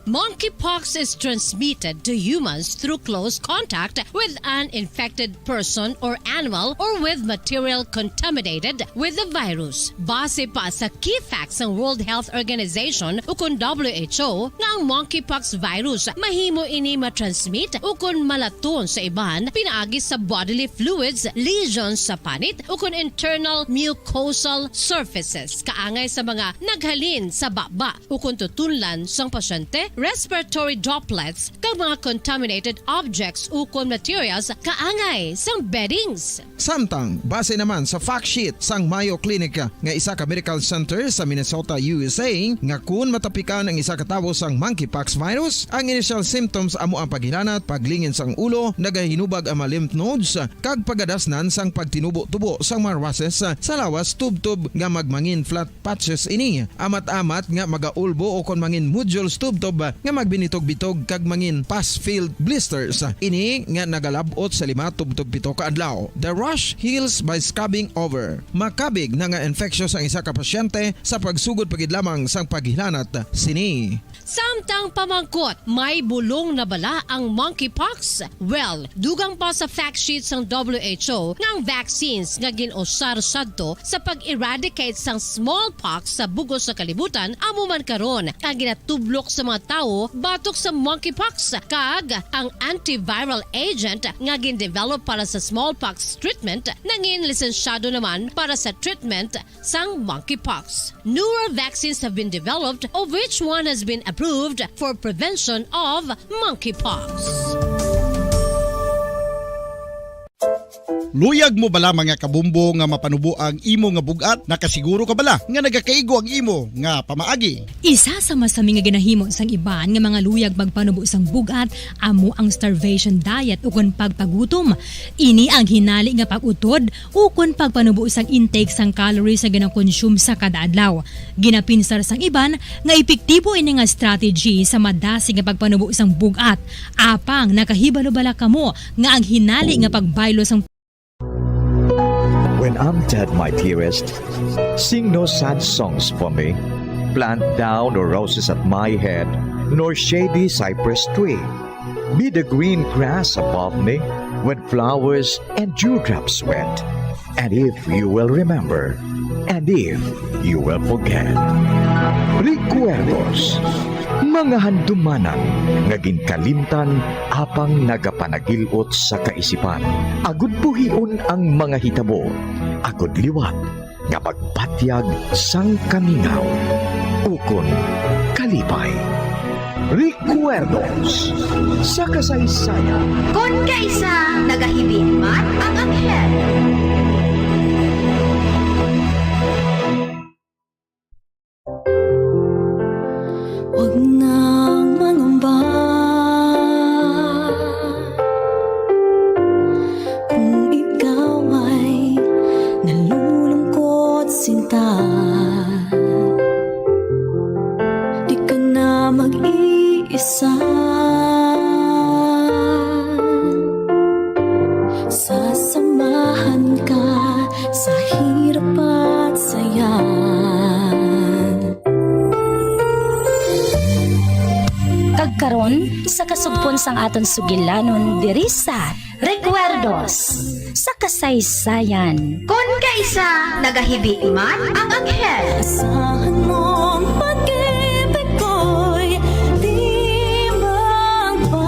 Monkeypox is transmitted to humans through close contact with an infected person or animal or with material contaminated with the virus. Base pa sa key facts ng World Health Organization ukon WHO nga ang monkeypox virus mahimo ini matransmit ukon malaton sa iban pinaagi sa bodily fluids, lesions sa panit ukon internal mucosal surfaces kaangay sa mga naghalin sa baba ukon tutunlan sang pasyente, respiratory droplets kag mga contaminated objects ukon materials kaangay sang beddings. Samtang base naman sa fact sheet sang Mayo Clinic nga isa ka medical center sa Minnesota, USA, nga kun matapikan ang isa ka tawo sang monkeypox virus, ang initial symptoms amo ang paghilanat, paglingin sang ulo, nagahinubag ang mga lymph nodes kag pagadasnan sang pagtinubo-tubo sang mga rashes sa lawas tubtob nga magmangin flat patches ini. Amat-amat nga magaulbo o kon mangin nodules tubtob nga magbinitog-bitog kag mangin pus-filled blisters. Ini nga nagalabot sa 5-7 ka adlaw. The rash heals by scabbing over. Makabig na nga infectious ang isa ka pasyente sa pagsugod pagid lamang sang paghilanat sini. Samtang pamangkot, may bulong na bala ang monkeypox? Well, dugang pa sa fact sheet sang WHO nga ang vaccines nga ginusar sadto sa pag-eradicate sang smallpox sa bugos sa kalibutan amo man karon ang ginatublok sa mga tawo batok sa monkeypox kag ang antiviral agent nga gin-develop para sa smallpox treatment nangin lisensyado naman para sa treatment sang monkeypox. Newer vaccines have been developed of which one has been approved for prevention of monkeypox. Luyag mo bala mga kabumbo nga mapanubo ang imo nga bugat? Nakasiguro ka bala nga nagakaigo ang imo nga pamaagi? Isa sa masami nga ginahimo sang iban nga mga luyag magpanubo sang bugat amo ang starvation diet ukon pagpagutom. Ini ang hinali nga pag-utod ukon pagpanubo sang intake sang calories sa gina-consume sa kada adlaw. Ginapinsar sang iban nga epektibo ini nga strategy sa madasi nga pagpanubo sang bugat. Apang nakahibalo bala kamo nga ang hinali nga pagbaylo sang When I'm dead, my dearest, sing no sad songs for me. Plant down no roses at my head, nor shady cypress tree. Be the green grass above me when flowers and dewdrops wet. And if you will remember, and if you will forget. Recuerdos, mga handumanan nga ginkalimtan apang nagapanagilot sa kaisipan. Agud buhion ang mga hitabo, agud liwat nga pagpatyag sang kamingaw. Ukon kalipay. Recuerdos sa kasaysayan. Kung kaisa nagahibin man ang anghel. Huwag nang mangamba kung ikaw ay nalulungkot sinta. Di ka na mag-iisa. Sasamahan ka sa hirap at saya. Kagkaron sa kasugpon sang aton sugilanon diri sa Recuerdos sa kasaysayan. Kung kaisa nagahibi man ang anghel. Asahan mong pag-ibig ko'y di magbabago.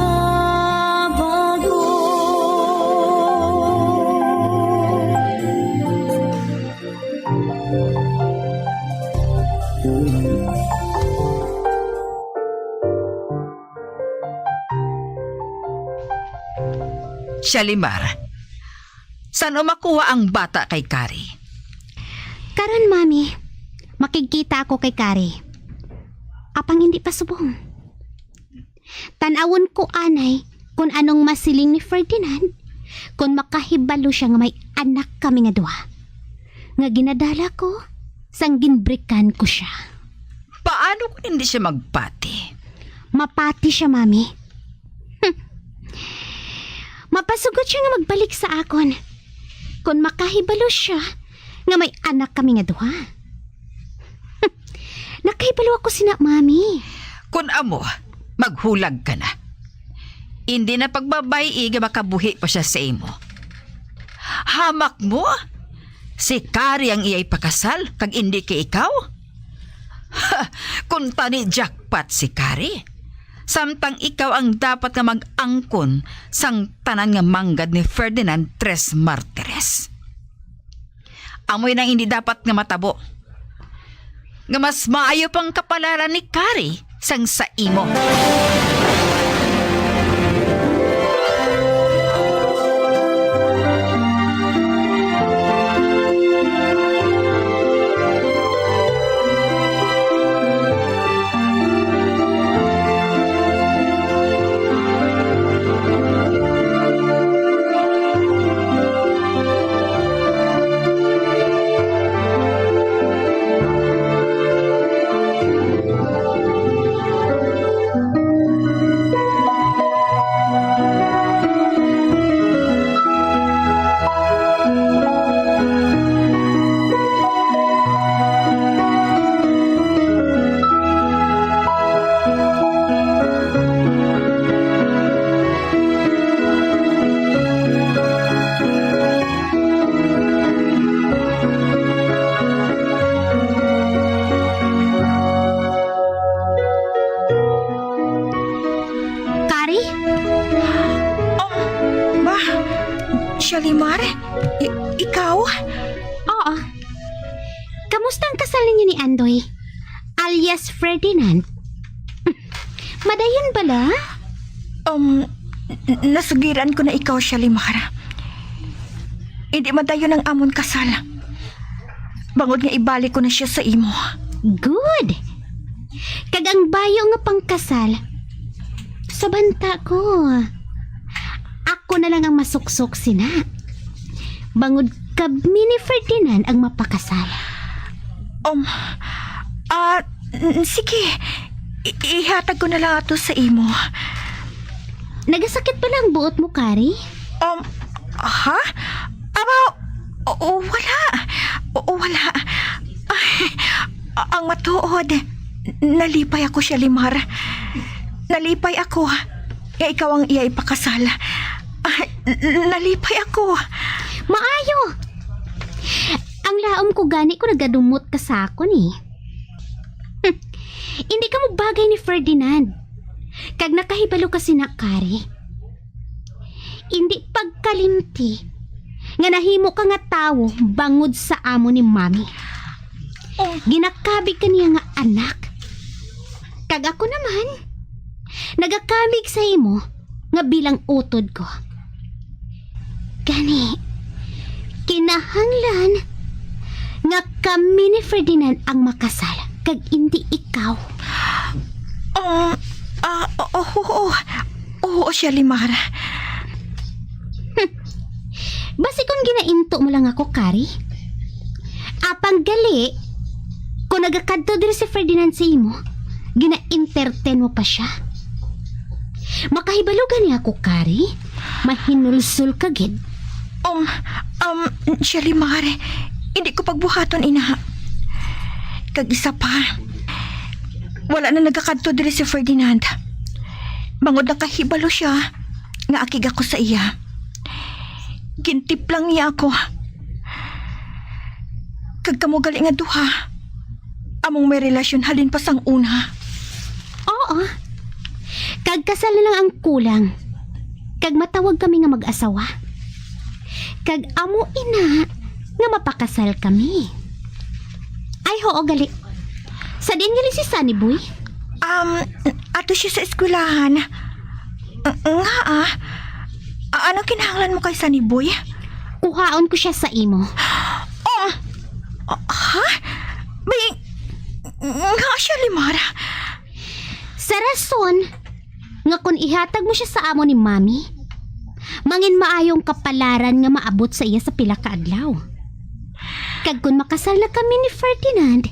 Shalimar, saan o makuha ang bata kay Kari? Karon, mami, makikita ako kay Kari. Apang hindi pa subong. Tanawon ko anay kung anong masiling ni Ferdinand kung makahibalo siya nga may anak kami nga duha. Nga ginadala ko, sang ginbrikan ko siya. Paano kung hindi siya magpati? Mapati siya, mami. Mapasugod siya nga magbalik sa akon. Kung makahibalo siya, nga may anak kami nga duha. Nakahibalo ako sina, mami. Kung amo, maghulag ka na. Hindi na pagbabay nga makabuhi pa siya sa imo. Hamak mo? Si Kari ang iyay pakasal, kag hindi kay ikaw? Kung tani jackpot si Kari, samtang ikaw ang dapat nga mag-angkon sang tanan nga manggad ni Ferdinand Tres Martires. Amoy nang hindi dapat nga matabo. Nga mas maayo pang kapalaran ni Kari sang sa imo. Shalimar? Ikaw? Oo. Kamusta ang kasal ninyo ni Andoy? Alias Ferdinand? Madayon bala? Nasugiran ko na ikaw, Shalimar. Hindi madayon ang amon kasal. Bangod nga ibalik ko na siya sa imo. Good! Kagang bayo nga pangkasal. Sa banta ko. Ako na lang ang masuksok sina. Bangod kami ni Ferdinand ang mapakasal. Sige. Ihatag ko na lang ato sa imo. Nagasakit pa lang buot mo, Kari? Ha? Wala. Wala. Ay, ang matuod. Nalipay ako, Shalimar. Nalipay ako. Ikaw ang iya ipakasal. Nalipay ako. Maayo. Ang laom ko gani ko nagadumot ka sa ako ni. Hindi ka mo bagay ni Ferdinand. Kag nakahibalo ka si Kari. Hindi pagkalimti nga nahimo ka nga tawo bangod sa amo ni Mami. Ginakabig ka niya nga anak. Kag ako naman, nagakabig sa imo nga bilang utod ko. Gani, kinahanglan nga kami ni Ferdinand ang makasal, kag hindi ikaw. Oo, Shalimar. Basi kung ginainto mo lang ako, Kari. Apang gali, kung nagakadto din si Ferdinand sa imo, gina-entertain mo pa siya. Makahibalugan niya ako, Kari. Mahinulsul ka, gid. Shalimar, hindi ko pagbuhaton, ina. Kag isa pa, wala na nagakadto diri si Ferdinand. Bangod nakahibalo siya, nga akig ako sa iya. Gintip lang niya ako. Kag kamo gali nga duha, among may relasyon halin pa sang una. Oo. Kag kasal na lang ang kulang. Kag matawag kami nga mag-asawa. Kag amo ina nga mapakasal kami. Ay hoo gali. Sa din gali si Sunny Boy? Ato siya sa eskwelahan. Anong kinahanglan mo kay Sunny Boy? Kuhaon ko siya sa imo. Ha? May... Nga siya, Limara. Sa rason, nga kung ihatag mo siya sa amo ni Mami, mangin maayong kapalaran nga maabot sa iya sa pila ka adlaw. Kag kung makasal na kami ni Ferdinand,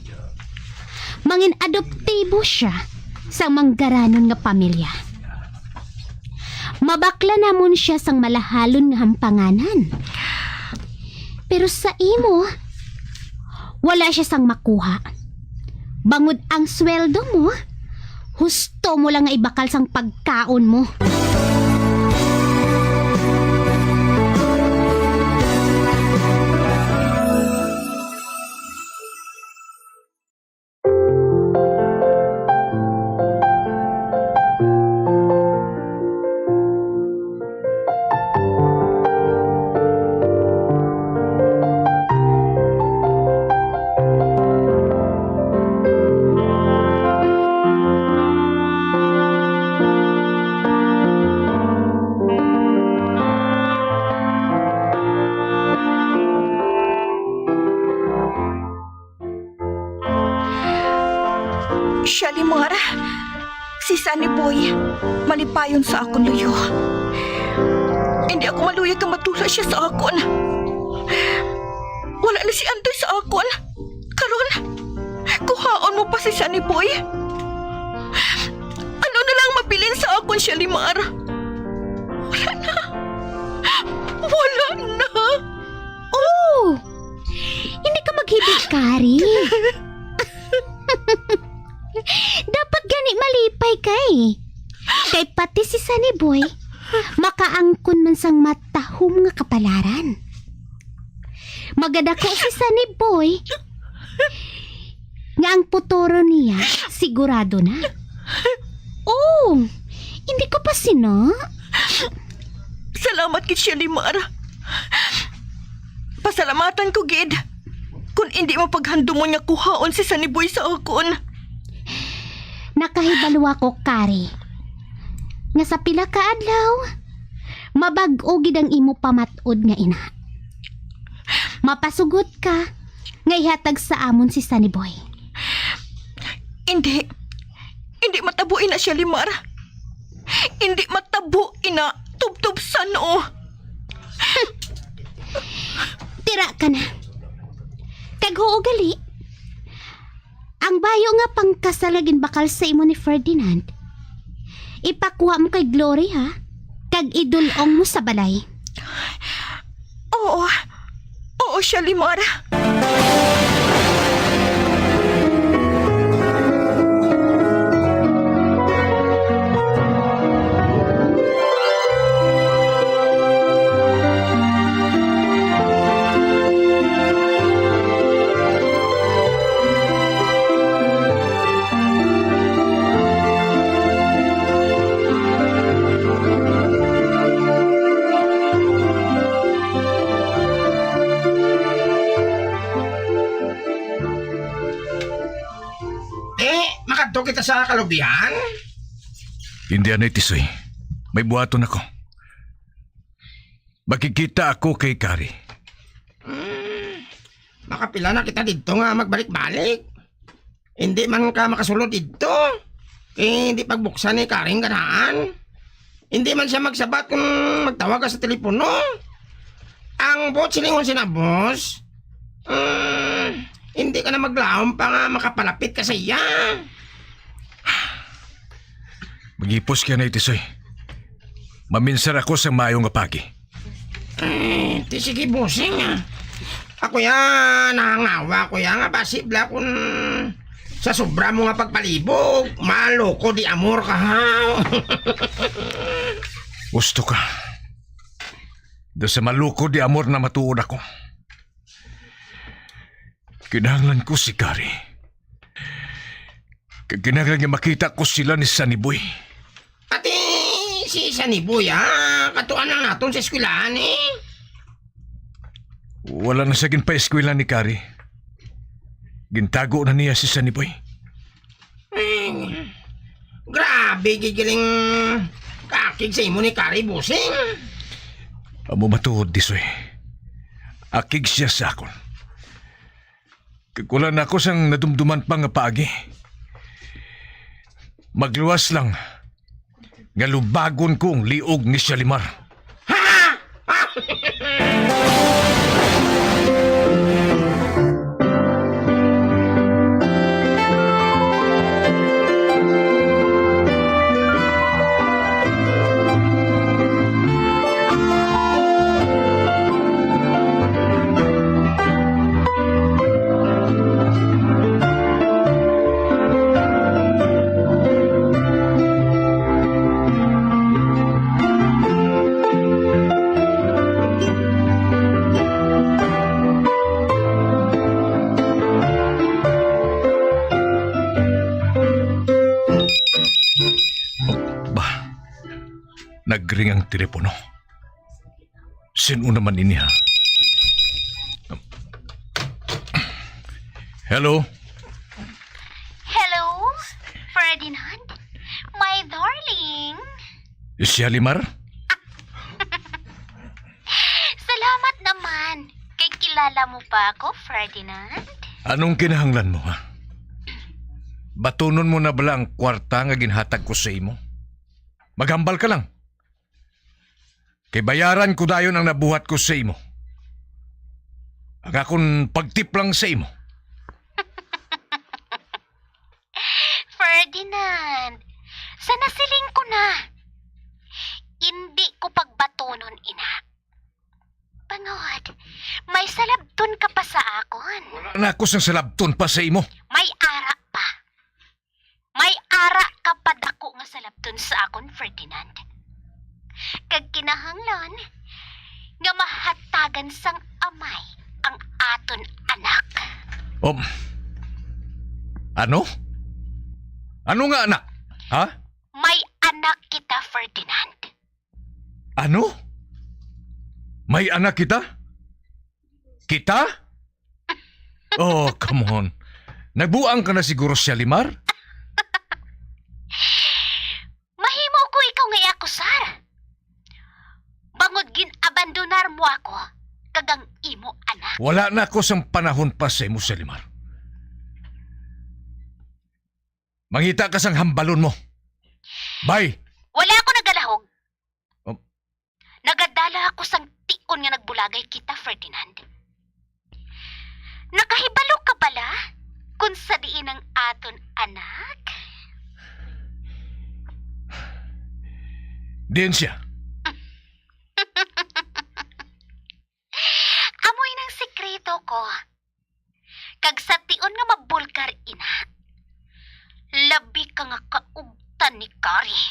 mangin adoptibo siya sa manggaranon nga pamilya. Mabakla namon siya sang malahalon nga hampanganan. Pero sa imo, wala siya sang makuha. Bangod ang sweldo mo, husto mo lang nga ibakal sang pagkaon mo. Shalimar, si Sunny Boy, malipayon sa akon luyo. Hindi ako maluyag ang matula siya sa akon. Wala na si Andoy sa akon. Karon, kuhaon mo pa si Sunny Boy. Ano na lang mapilin sa akon, Shalimar? Wala na. Wala na. Oh, hindi ka maghibig, Kari. Dapat gani malipay kay. Kay pati si Sunny Boy, makaangkon man sang matahom nga kapalaran. Magadako si Sunny Boy, nga ang putoro niya sigurado na. Oh, hindi ko pa sino. Salamat kit Shalimar. Pasalamatan ko, gid. Kung hindi mo paghandumon niya kuhaon si Saniboy sa akon. Nakahibalo ako, Kari. Nga sa pila ka adlaw, mabag-o gid ang imo pamatod nga ina. Mapasugot ka nga ihatag sa amon si Saniboy. Hindi matabuin na siya, Limar. Hindi matabuin na tubtub-san o. Tira ka na. Kaghuo gali. Ang bayo nga pangkasalagin bakal sa imo ni Ferdinand. Ipakuha mo kay Glory, ha? Kag idulong mo sa balay. Oo siya, Limar. Makadto kita sa kalubihan? Hindi ano Tisoy. May buhaton ako. Makikita ako kay Kari. Makapila na kita dito nga magbalik-balik. Hindi man ka makasulod dito. Hindi pagbuksan ni Karing ganaan. Hindi man siya magsabat kung magtawag ka sa telepono. Ang bot silingon si na boss. Hindi ka na maglaom pa nga makapalapit ka sa iya. Magipos ka na Tisoy. Maminsar ako sa mayong apagi. Sige bossing. Ako ya nangangawa ko ya nga pasibla kung sa sobra mo nga pagpalibog. Maloko di amor ka ha. Gusto ka. Do sa maluko di amor na matuod ako. Kinahanglan ko si Kari. Kinahanglan niya makita ko sila ni Saniboy. Ati si Saniboy katuan lang naton sa eskwelahan Wala na sa ginpa-eskwela ni Kari. Gintago na niya si Saniboy. Grabe gigiling kakig sa imo ni Kari bossing. Amo matuod Tisoy. Akig siya sa akon. Kagwala na ako sang nadumduman pa nga paagi. Magluwas lang nga lubagon kong liog ni Shalimar. Nagring ang telepono. Sino naman ini ha? Hello? Hello, Ferdinand? My darling. Si Shalimar? Salamat naman. Kay kilala mo pa ako, Ferdinand? Anong kinahanglan mo ha? Batunon mo na bala ang kwarta nga ginhatag ko sa imo? Maghambal ka lang. Kay bayaran ko dayon ang nabuhat ko sa imo. Ang akong pagtip lang sa imo. Ferdinand, sa nasiling ko na. Hindi ko pagbatunon, ina. Pangod, may salabton ka pa sa akon. Wala na ako sang salabton pa sa imo. May ara pa. May ara ka pa dako nga salabton sa akon, Ferdinand. Kag kinahanglan nga mahatagan sang amay ang aton anak. Ano? Ano nga anak? Ha? May anak kita, Ferdinand. Ano? May anak kita? Kita? Oh, come on. Nagbuang ka na siguro siya, Limar? Mahimo ko ikaw nga akusar. Bangod gin abandonar mo ako, kagang imo anak. Wala na ako sang panahon pa sa imo, Limar. Mangita ka sang hambalon mo. Bye! Wala ako nagalahog. Oh. Nagadala ako sang tion nga nagbulagay kita, Ferdinand. Nakahibalo ka pala kung sa diin ang aton anak? Diyan siya. Amoy ng sekreto ko. Kag sa tion nga mabulkar ina. Labi ka nga kaugtan ni Kari.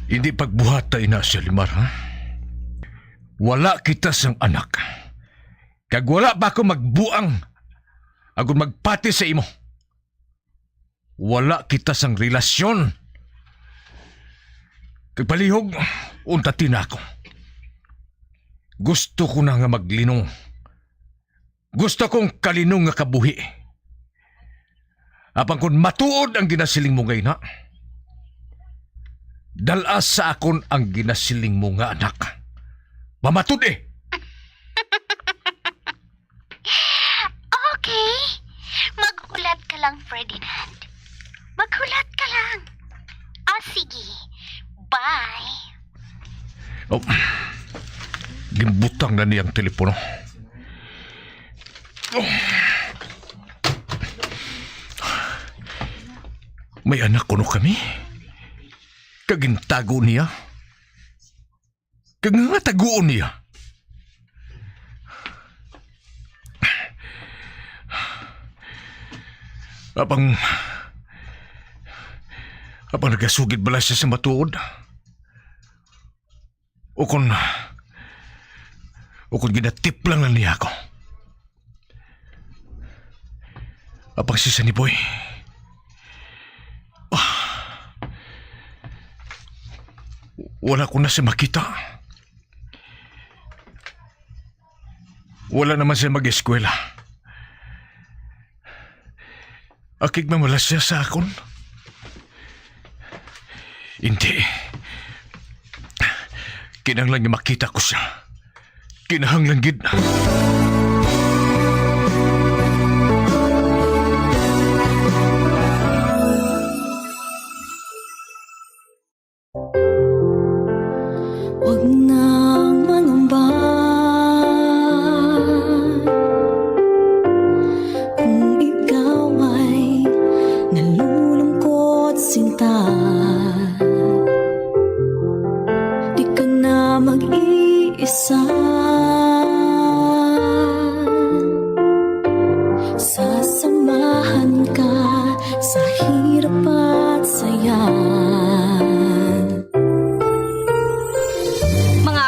Hindi pagbuhat tayo na siya, Limar, ha? Wala kita sang anak. Kag wala ba ako magbuang agon magpati sa imo. Wala kita sang relasyon. Kag palihog, untati na ako. Gusto ko na nga maglinong. Gusto kong kalinong nga kabuhi. Apang kung matuod ang ginasiling mo ngayon, ha? Dalas sa akon ang ginasiling mo nga anak. Mamatod eh! Okay. Maghulat ka lang, Ferdinand. Maghulat ka lang. Sige. Bye. Oh, gimbutang na niyang telepono. Oh. May anak kuno kami. Kagintago niya. Kagangatagoon niya. Apang nagasugid bala siya sa matuod. O kung ginatip lang na niya ako. Apang si Sunny Boy. Wala ko na siya makita. Wala naman siya mag-eskwela. Akig mamalas siya sa akon. Hindi. Kinahanglan nga makita ko siya. Kinahanglan gid. Huwag nang mangamba kung ikaw ay nalulungkot sinta. Di ka na mag-iisa. Sasamahan ka sa hirap at saya.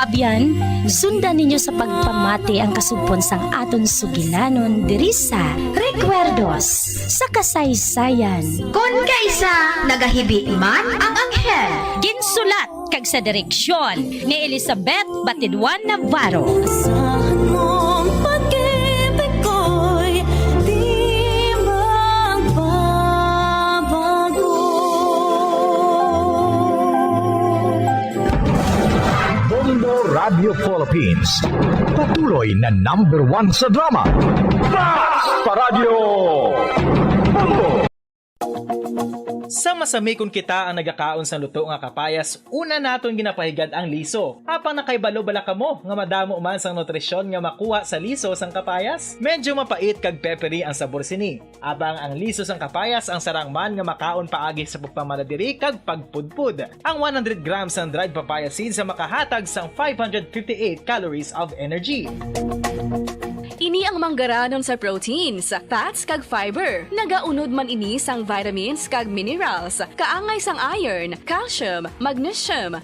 Abyan, sundan ninyo sa pagpamati ang kasugpon sang aton sugilanon diri sa Recuerdos sa kasaysayan. Kon kaysa nagahibi man ang anghel. Ginsulat kag sa direksyon ni Elizabeth Batidwan Navarro. Asahan mong pag-ibig ko'y di magbabago. Bombo Radio Philippines. Patuloy na #1 sa drama. Basta Radio Bombo! Sa masami kung kita ang nagakaon sa luto nga kapayas, una naton ginapahigad ang liso. Apang nakaibalo bala kamo nga madamo man sang nutrisyon nga makuha sa liso sang kapayas. Medyo mapait kag peppery ang sabor sini. Abang ang liso sang kapayas ang sarang man nga makaon paagi sa pagpamaladiri kag pagpudpud. Ang 100 grams ng dried papaya seeds sa makahatag sang 558 calories of energy. Ini ang manggaranon sa proteins, fats kag fiber. Nagaunod man ini sang vitamins kag minerals, kaangay sang iron, calcium, magnesium,